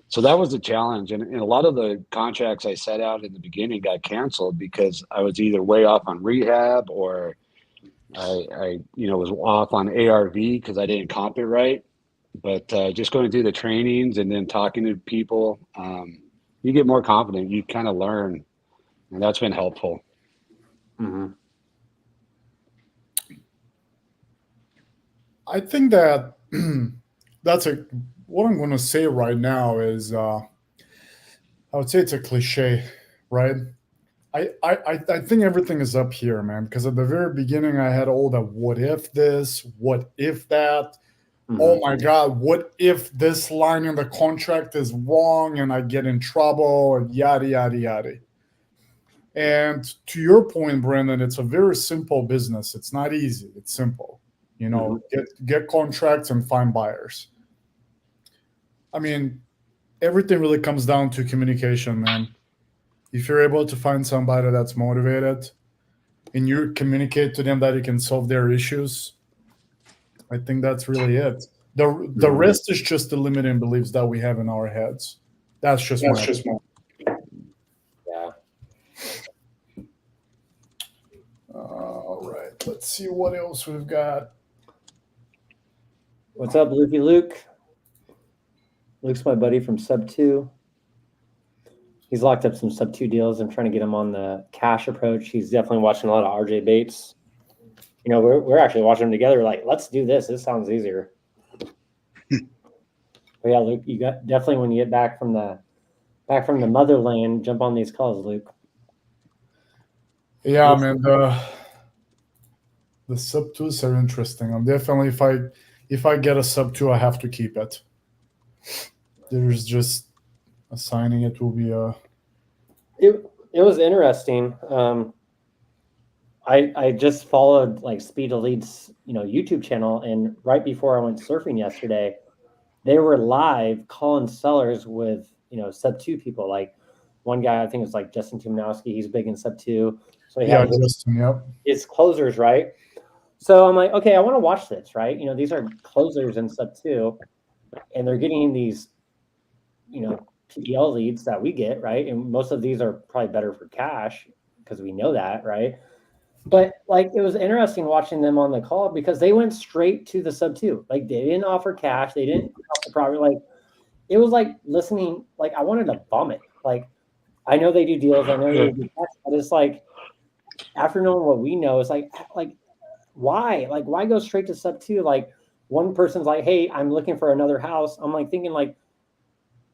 So that was a challenge. And a lot of the contracts I set out in the beginning got canceled because I was either way off on rehab or I was off on ARV because I didn't comp it right. But just going through the trainings and then talking to people, you get more confident. You kind of learn, and that's been helpful. Mm-hmm. I think that that's what I'm going to say right now is I would say it's a cliche, right? I think everything is up here, man. Because at the very beginning, I had all the what if this, what if that. Oh my God, what if this line in the contract is wrong and I get in trouble and yada, yada, yada. And to your point, Brendan, it's a very simple business. It's not easy. It's simple. Get contracts and find buyers. I mean, everything really comes down to communication, man. If you're able to find somebody that's motivated and you communicate to them that you can solve their issues, I think that's really it. The rest is just the limiting beliefs that we have in our heads. That's just my. Yeah. All right. Let's see what else we've got. What's up, Luke? Luke's my buddy from Sub 2. He's locked up some Sub 2 deals. I'm trying to get him on the cash approach. He's definitely watching a lot of RJ Bates. We're actually watching them together. Like, let's do this. This sounds easier. But yeah, Luke, you got definitely when you get back from the motherland, jump on these calls, Luke. Yeah, man. The Sub 2s are interesting. I'm definitely if I get a Sub 2, I have to keep it. There's just assigning it will be a. It was interesting. I just followed like Speed Elite's YouTube channel, and right before I went surfing yesterday, they were live calling sellers with Sub 2 people. Like one guy, I think it's like Justin Tumanowski. He's big in Sub 2, so he had Justin, yep. his closers, right? So I'm like, okay, I want to watch this, right? These are closers in Sub 2, and they're getting these PPL leads that we get, right? And most of these are probably better for cash because we know that, right? But like it was interesting watching them on the call because they went straight to the Sub 2. Like they didn't offer cash, they didn't offer property. Like it was like listening. Like I wanted to vomit. Like I know they do deals, I know they do cash, but it's like after knowing what we know, it's like why? Like why go straight to Sub 2? Like one person's like, hey, I'm looking for another house. I'm like thinking like,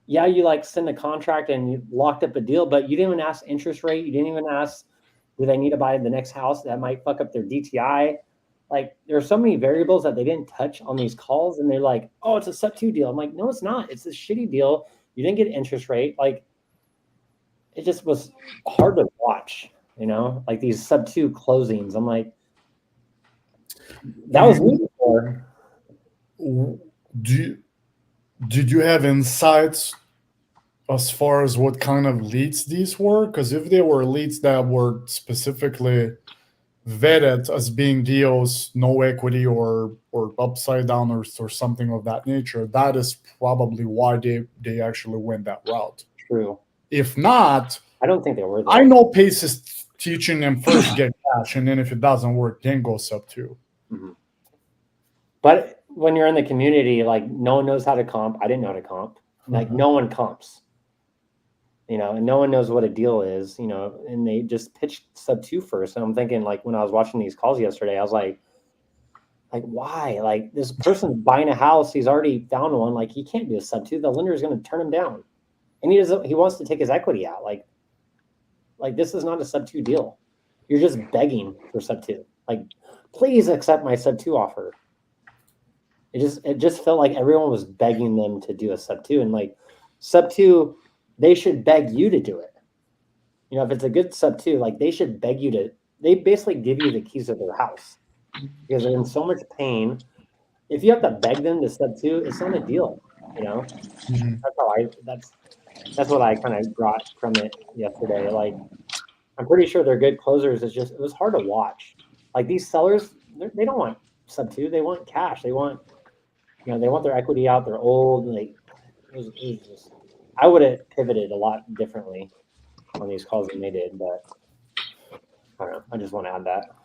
yeah, you like send a contract and you locked up a deal, but you didn't even ask interest rate. You didn't even ask, do they need to buy the next house that might fuck up their DTI? Like there are so many variables that they didn't touch on these calls, and they're like, oh, it's a Sub 2 deal. I'm like, no, it's not. It's a shitty deal. You didn't get interest rate. Like it just was hard to watch, like these Sub 2 closings. I'm like, that was me before. Did you have insights as far as what kind of leads these were? Because if they were leads that were specifically vetted as being deals, no equity or upside down or something of that nature, that is probably why they actually went that route. True. If not, I don't think they were there. I know Pace is teaching them first get cash, and then if it doesn't work, then go Sub 2. Mm-hmm. But when you're in the community, like no one knows how to comp. I didn't know how to comp. Like no one comps. And no one knows what a deal is, and they just pitched Sub 2 first. And I'm thinking, like, when I was watching these calls yesterday, I was like, why? Like, this person's buying a house. He's already found one. Like, he can't do a Sub 2. The lender is going to turn him down. And he wants to take his equity out. Like this is not a Sub 2 deal. You're just begging for Sub 2. Like, please accept my Sub 2 offer. It just felt like everyone was begging them to do a Sub 2. And, like, Sub 2... they should beg you to do it. If it's a good Sub 2, like they should beg you to, they basically give you the keys of their house because they're in so much pain. If you have to beg them to Sub 2, it's not a deal. You know, Mhm. that's what I kind of got from it yesterday. Like, I'm pretty sure they're good closers. It's just it was hard to watch. Like these sellers, they don't want sub two. They want cash. They want they want their equity out. They're old. Like it was just I would have pivoted a lot differently on these calls than they did, but I don't know. I just want to add that.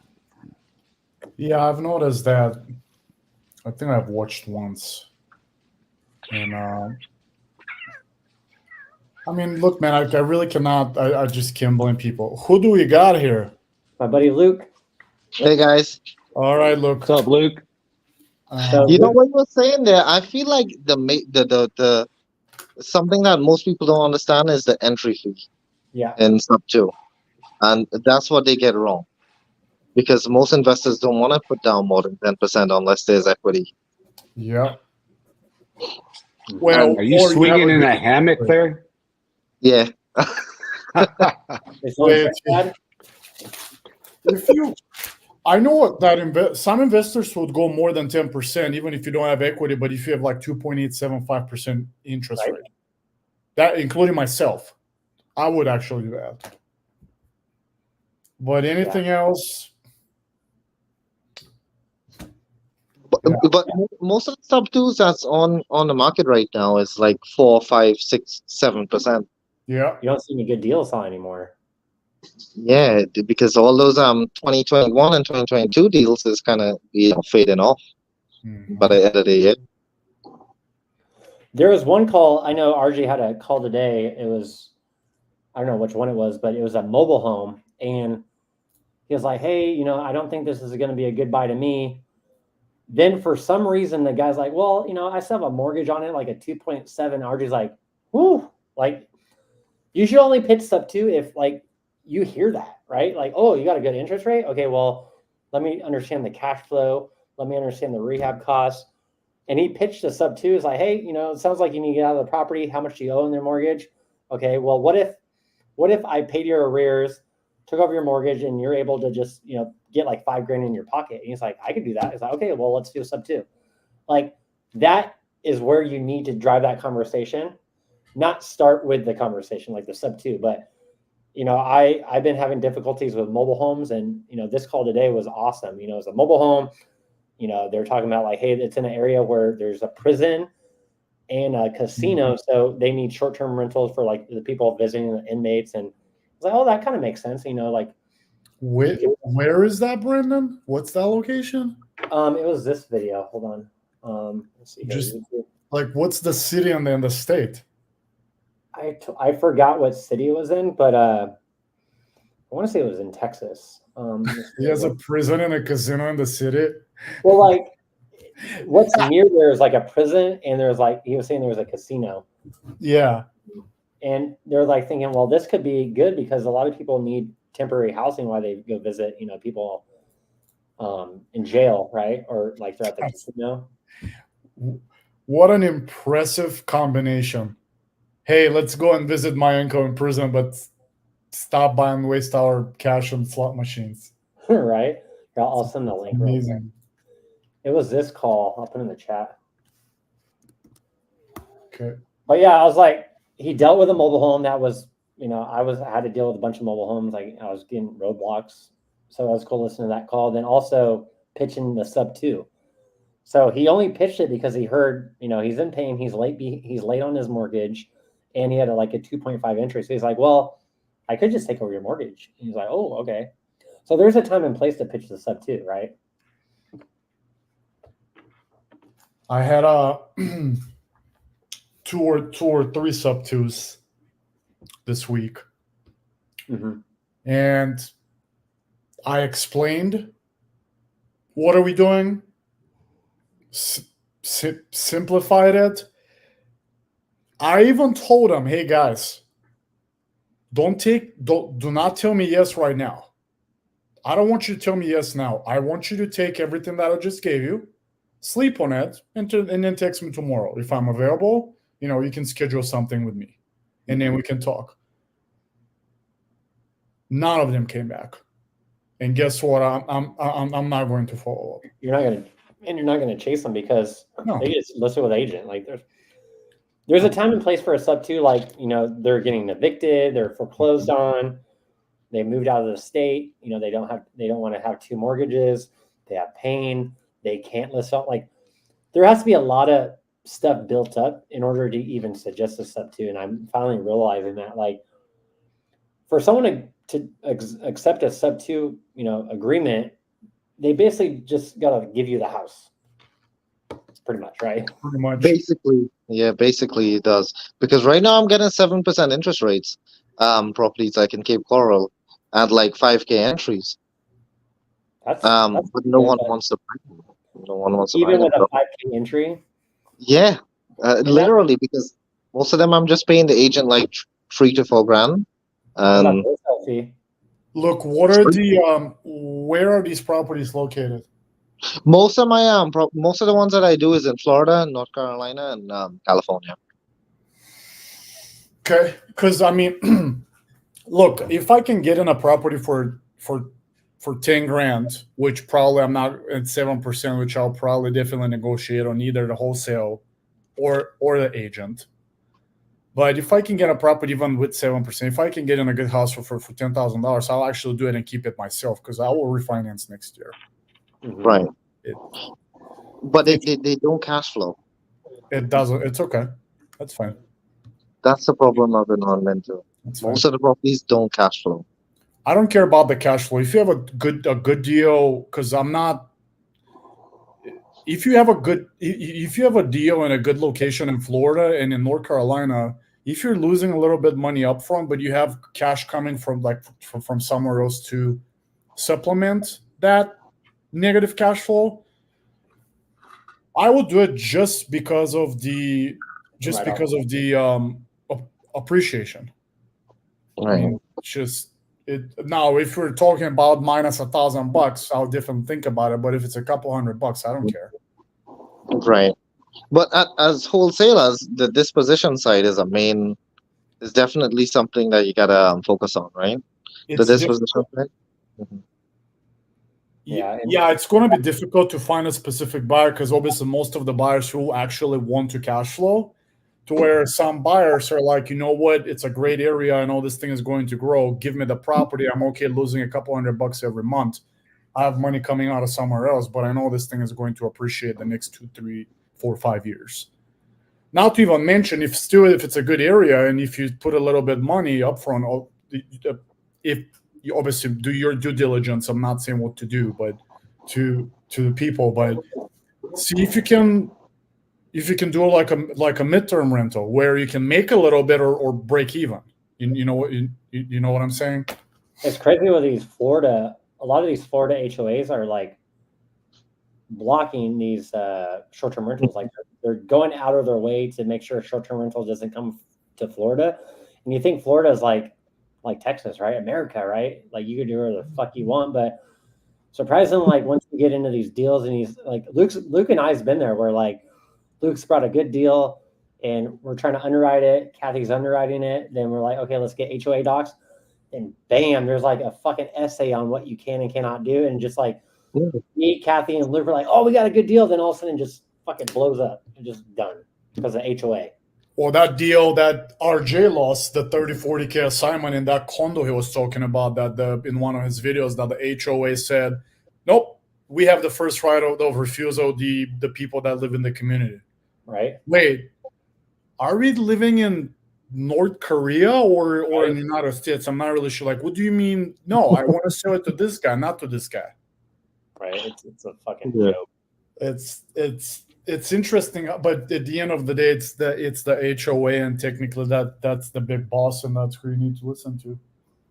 Yeah, I've noticed that. I think I've watched once, and I mean, look, man, I really cannot. I just can't blame people. Who do we got here? My buddy Luke. Hey guys. All right, Luke. What's up, Luke? You know what you were saying there? I feel like the something that most people don't understand is the entry fee Yeah. in sub two, and that's what they get wrong because most investors don't want to put down more than 10% unless there's equity. Yeah. Well, are you swinging in a hammock there? Yeah. Wait, if you, I know that some investors would go more than 10%, even if you don't have equity, but if you have like 2.875% interest rate, that including myself, I would actually do that. But anything else? But most of the sub twos that's on the market right now is like 4, 5, 6, 7%. Yeah. You don't see any good deals on anymore. Yeah, because all those 2021 and 2022 deals is kind of fading off by the end of the year. There was one call. I know RJ had a call today. It was, I don't know which one it was, but it was a mobile home. And he was like, hey, I don't think this is going to be a good buy to me. Then for some reason, the guy's like, well, I still have a mortgage on it, like a 2.7. RJ's like, whoo, like you should only pitch sub two if like you hear that, right? Like, oh, you got a good interest rate? Okay, well, let me understand the cash flow. Let me understand the rehab costs. And he pitched a sub two. Is like, hey, it sounds like you need to get out of the property. How much do you owe in their mortgage? Okay, well, what if I paid your arrears, took over your mortgage, and you're able to just get like $5,000 in your pocket? And he's like, I could do that. He's like, okay, well, let's do a sub two. Like that is where you need to drive that conversation, not start with the conversation like the sub two. But I've been having difficulties with mobile homes, and this call today was awesome. It's a mobile home. They're talking about like, hey, it's in an area where there's a prison and a casino, so they need short-term rentals for like the people visiting the inmates. And it's like, oh, that kind of makes sense. Like, where is that, Brendan? What's that location? It was this video. Hold on. Let's see here. Just like, what's the city and then the state? I forgot what city it was in, but I want to say it was in Texas. He has a prison and a casino in the city. Well, like what's near there is like a prison, and there's like he was saying there was a casino. Yeah. And they're like thinking, well, this could be good because a lot of people need temporary housing while they go visit, people in jail, right? Or like they're at the casino. What an impressive combination. Hey, let's go and visit my uncle in prison, but stop by and waste our cash on slot machines. Right? I'll send the link. Amazing. It was this call. I'll put in the chat. Okay. But yeah, I was like, he dealt with a mobile home that was, I had to deal with a bunch of mobile homes. Like I was getting roadblocks. So it was cool listening to that call. Then also pitching the sub two. So he only pitched it because he heard, he's in pain. He's late on his mortgage, and he had a 2.5 interest. So he's like, well, I could just take over your mortgage. And he's like, oh, okay. So there's a time and place to pitch the sub two, right? I had two or three sub twos this week. Mm-hmm. And I explained, what are we doing? Simplified it. I even told them, hey guys, do not tell me yes right now. I don't want you to tell me yes now. I want you to take everything that I just gave you, sleep on it, and then text me tomorrow. If I'm available, you can schedule something with me, and then we can talk. None of them came back, and guess what? I'm not going to follow up. You're not gonna chase them because they just listen with agent. Like there's a time and place for a sub 2, like, you know, they're getting evicted, they're foreclosed on, they moved out of the state, you know, they don't want to have 2 mortgages, they have pain, they can't list out. Like, there has to be a lot of stuff built up in order to even suggest a sub 2. And I'm finally realizing that, like, for someone to accept a sub 2, you know, agreement, they basically just gotta give you the house. Pretty much, right? Pretty much. Basically, yeah, basically it does. Because right now I'm getting 7% interest rates. Properties like in Cape Coral at like 5K entries. That's but no one wants to buy them. No one wants to buy even them. with a 5K entry. Yeah, literally, because most of them I'm just paying the agent like 3 to 4 grand. Look, what are the where are these properties located? Most of my most of the ones that I do is in Florida, North Carolina, and California. Okay, because I mean, look, if I can get in a property for 10 grand, which probably I'm not at 7%, which I'll probably definitely negotiate on either the wholesale or the agent. But if I can get a property even with 7%, if I can get in a good house for $10,000, I'll actually do it and keep it myself because I will refinance next year. Right. But they don't cash flow. It doesn't. It's okay. That's fine. That's the problem I've been running into. Most of the properties don't cash flow. I don't care about the cash flow. If you have a good deal, because I'm not. If you have a deal in a good location in Florida and in North Carolina, if you're losing a little bit money up front, but you have cash coming from from somewhere else to supplement that negative cash flow, I will do it just because of the appreciation. Right. I mean, now if we're talking about minus $1,000, I'll definitely think about it. But if it's a couple $100, I don't care. Right. But as wholesalers, the disposition side is definitely something that you gotta focus on, right? The disposition side. Mm-hmm. Yeah, it's going to be difficult to find a specific buyer because obviously most of the buyers who actually want to cash flow, to where some buyers are like, you know what, it's a great area. I know this thing is going to grow. Give me the property. I'm okay losing a couple $100 every month. I have money coming out of somewhere else, but I know this thing is going to appreciate the next 2, 3, 4, 5 years. Not to even mention if it's a good area and if you put a little bit money up front, if you obviously do your due diligence. I'm not saying what to do, but to the people, but see if you can do like a midterm rental where you can make a little bit or break even. You know what I'm saying? It's crazy with these Florida. A lot of these Florida HOAs are like blocking these short-term rentals. Like they're going out of their way to make sure short-term rental doesn't come to Florida. And you think Florida is like Texas, right? America, right? Like you can do whatever the fuck you want, but surprisingly, like once you get into these deals and he's like Luke and I's been there where like Luke's brought a good deal and we're trying to underwrite it. Kathy's underwriting it. Then we're like, okay, let's get HOA docs. And bam, there's like a fucking essay on what you can and cannot do. And just like me, Kathy, and Luke were like, oh, we got a good deal. Then all of a sudden just fucking blows up and just done because of HOA. Well, that deal that RJ lost, the 30-40K assignment in that condo he was talking about, that in one of his videos, that the HOA said, nope, we have the first right of refusal, the people that live in the community. Right. Wait, are we living in North Korea or in the United States? I'm not really sure. Like, what do you mean? No, I want to sell it to this guy, not to this guy. Right. It's a fucking joke. It's interesting, but at the end of the day, it's the HOA, and technically that's the big boss, and that's who you need to listen to.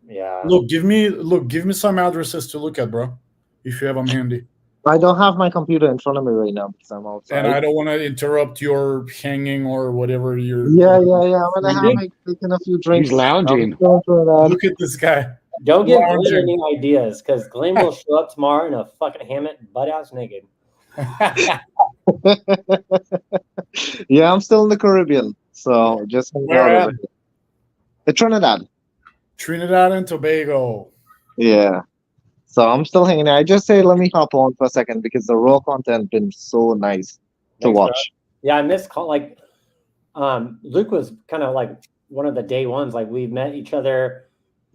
Yeah. Look, give me some addresses to look at, bro, if you have them handy. I don't have my computer in front of me right now because I'm outside. And I don't want to interrupt your hanging or whatever you're. Yeah. I'm gonna taking a few drinks. He's lounging. Look at this guy. Don't give Glenn any ideas because Glenn will show up tomorrow in a fucking hammock, butt ass naked. Yeah, I'm still in the Caribbean, so just where at? Trinidad and Tobago. Yeah, so I'm still hanging out. I just say let me hop on for a second because the raw content been so nice to watch. Bro. Yeah, I miss like Luke was kind of like one of the day ones. Like we met each other.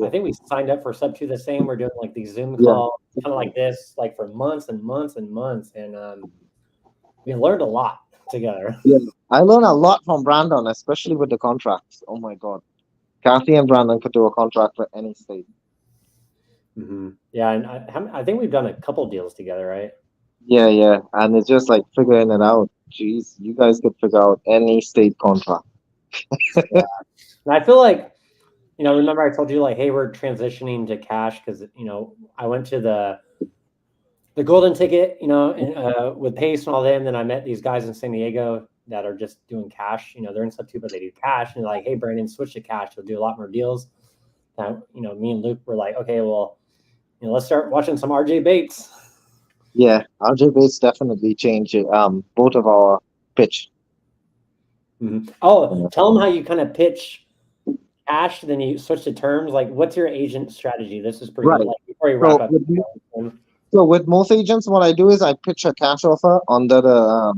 I think we signed up for sub 2 the same. We're doing like these Zoom Yeah. calls, kind of like this, like for months and months and months, and we learned a lot together. Yeah. I learned a lot from Brandon, especially with the contracts. Oh my God. Kathy and Brandon could do a contract for any state. Yeah, and I think we've done a couple deals together, right? Yeah, yeah. And it's just like figuring it out. Jeez, you guys could figure out any state contract. Yeah. And I feel like, remember I told you like, hey, we're transitioning to cash because I went to the golden ticket, and, with Pace and all them. Then I met these guys in San Diego that are just doing cash. They're in sub 2, but they do cash. And they're like, hey, Brandon, switch to cash. We'll do a lot more deals. That me and Luke were like, okay, well, let's start watching some RJ Bates. Yeah, RJ Bates definitely changed both of our pitch. Oh, tell them how you kind of pitch cash, then you switch to terms. Like, what's your agent strategy? This is pretty Right. good. Like, before you wrap up. So with most agents, what I do is I pitch a cash offer under the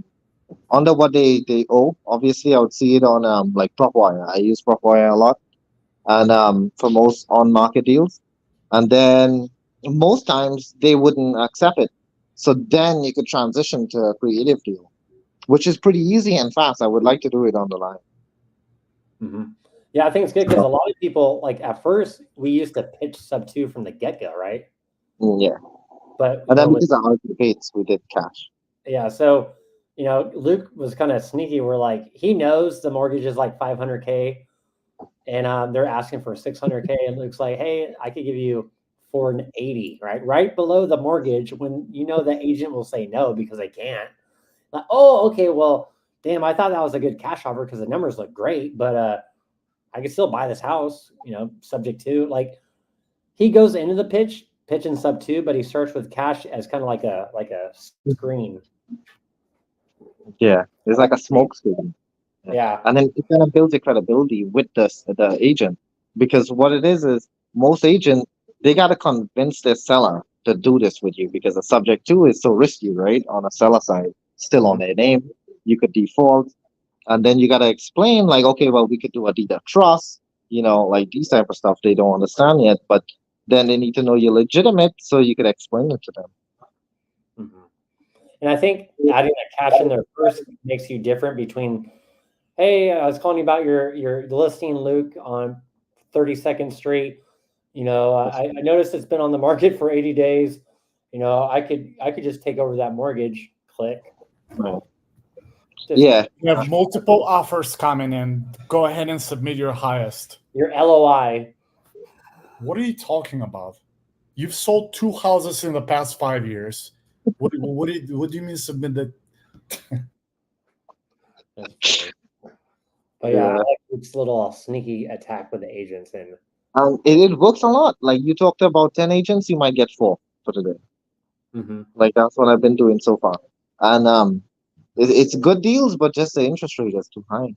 under what they owe. Obviously, I would see it on like PropWire. I use PropWire a lot, and for most on market deals, and then most times they wouldn't accept it. So then you could transition to a creative deal, which is pretty easy and fast. I would like to do it on the line. Yeah, I think it's good because a lot of people, like at first, we used to pitch sub 2 from the get go, right? Yeah. But And then because of RJ Bates, we did cash. yeah, so Luke was kind of sneaky. We're like, he knows the mortgage is like 500K, and they're asking for 600K, and Luke's like, hey, I could give you 480, right below the mortgage. When the agent will say no because they can't. Like, oh, okay, well, damn, I thought that was a good cash offer because the numbers look great, but I could still buy this house, subject to. Like, he goes into the pitch in sub 2, but he starts with cash as kind of like a screen. Yeah, it's like a smoke screen. Yeah. And then it kind of builds your credibility with the agent, because what it is most agents, they got to convince their seller to do this with you, because the subject to is so risky, right? On a seller side, still on their name, you could default, and then you got to explain like, okay, well, we could do a deed of trust, like these type of stuff they don't understand yet, but then they need to know you're legitimate, so you could explain it to them. And I think adding that cash in there first makes you different between, hey, I was calling you about your listing, Luke, on 32nd Street. I noticed it's been on the market for 80 days. I could just take over that mortgage. Click. Right. You have multiple offers coming in. Go ahead and submit your highest. Your LOI. What are you talking about? You've sold 2 houses in the past 5 years. What do you mean submit that? But yeah, I like this little sneaky attack with the agents, and it works a lot. Like you talked about 10 agents, you might get 4 for today. Like that's what I've been doing so far, and it's good deals, but just the interest rate is too high.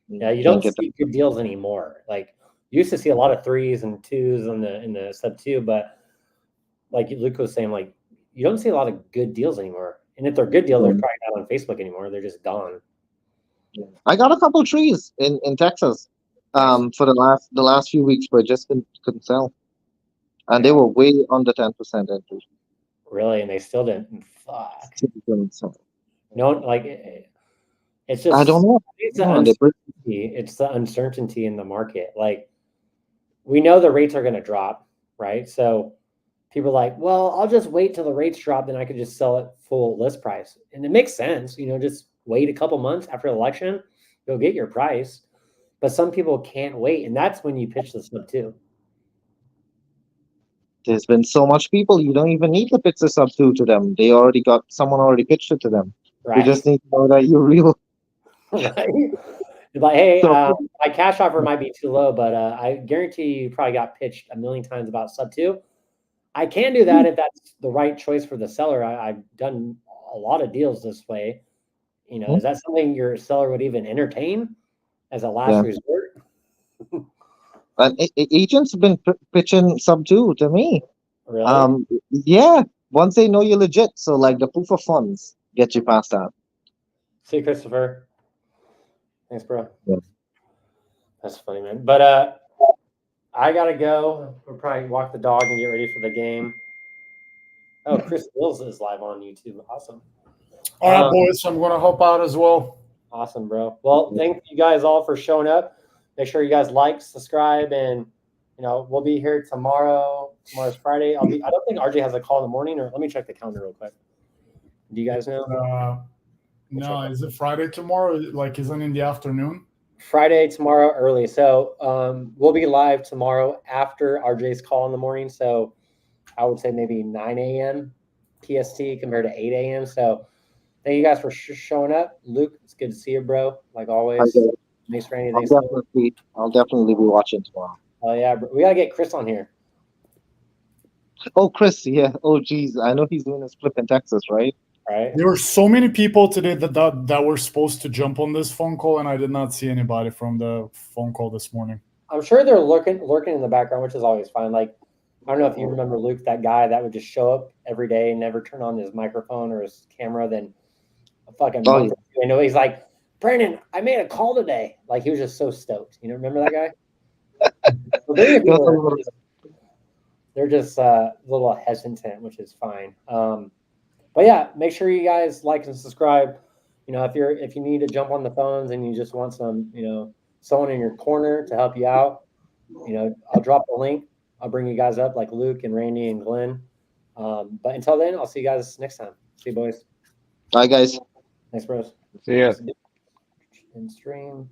Yeah, you don't see good deals anymore. Like you used to see a lot of 3s and 2s in the sub 2, but like Luke was saying, like you don't see a lot of good deals anymore. And if they're good deals, they're probably not on Facebook anymore. They're just gone. I got a couple trees in Texas for the last few weeks, but just couldn't sell, and they were way under 10% entry. Really, and they still didn't. Fuck. So. No, like it's just. I don't know. It's the uncertainty. It's the uncertainty in the market. Like we know the rates are going to drop, right? So people are like, well, I'll just wait till the rates drop, then I could just sell it full list price, and it makes sense. Just wait a couple months after the election, you'll get your price. But some people can't wait, and that's when you pitch the sub 2. There's been so much people, you don't even need to pitch the sub 2 to them. Someone already pitched it to them. Right. You just need to know that you're real. Right. Like, hey, my cash offer might be too low, but I guarantee you probably got pitched a million times about sub 2. I can do that if that's the right choice for the seller. I've done a lot of deals this way. Is that something your seller would even entertain as a last resort? And agents have been pitching sub 2 to me. Really? Yeah. Once they know you're legit, so like the proof of funds get you past that. See, Christopher. Thanks, bro. Yeah. That's funny, man. But I gotta go. We'll probably walk the dog and get ready for the game. Oh, Chris Wills is live on YouTube. Awesome. All right, boys. I'm gonna help out as well. Awesome, bro. Well, thank you guys all for showing up. Make sure you guys like, subscribe, and we'll be here tomorrow. Tomorrow's Friday. I don't think RJ has a call in the morning, or let me check the calendar real quick. Do you guys know? No, is it Friday tomorrow? Like, isn't it in the afternoon? Friday tomorrow early. So we'll be live tomorrow after RJ's call in the morning. So I would say maybe 9 a.m. PST compared to 8 a.m. So thank you guys for showing up. Luke, it's good to see you, bro. Like always. Thanks for anything. I'll definitely be watching tomorrow. Oh yeah, bro. We gotta get Chris on here. Oh, Chris, yeah. Oh, geez, I know he's doing his flip in Texas, right? Right. There were so many people today that were supposed to jump on this phone call, and I did not see anybody from the phone call this morning. I'm sure they're lurking in the background, which is always fine. Like, I don't know if you remember Luke, that guy that would just show up every day and never turn on his microphone or his camera. Then a fucking month or two, he's like, Brandon, I made a call today. Like, he was just so stoked. Remember that guy? So they're just a little hesitant, which is fine. But yeah, make sure you guys like and subscribe. If you need to jump on the phones and you just want some, someone in your corner to help you out, I'll drop the link. I'll bring you guys up like Luke and Randy and Glenn. But until then, I'll see you guys next time. See you, boys. Bye, guys. Thanks, bros. See ya. And stream.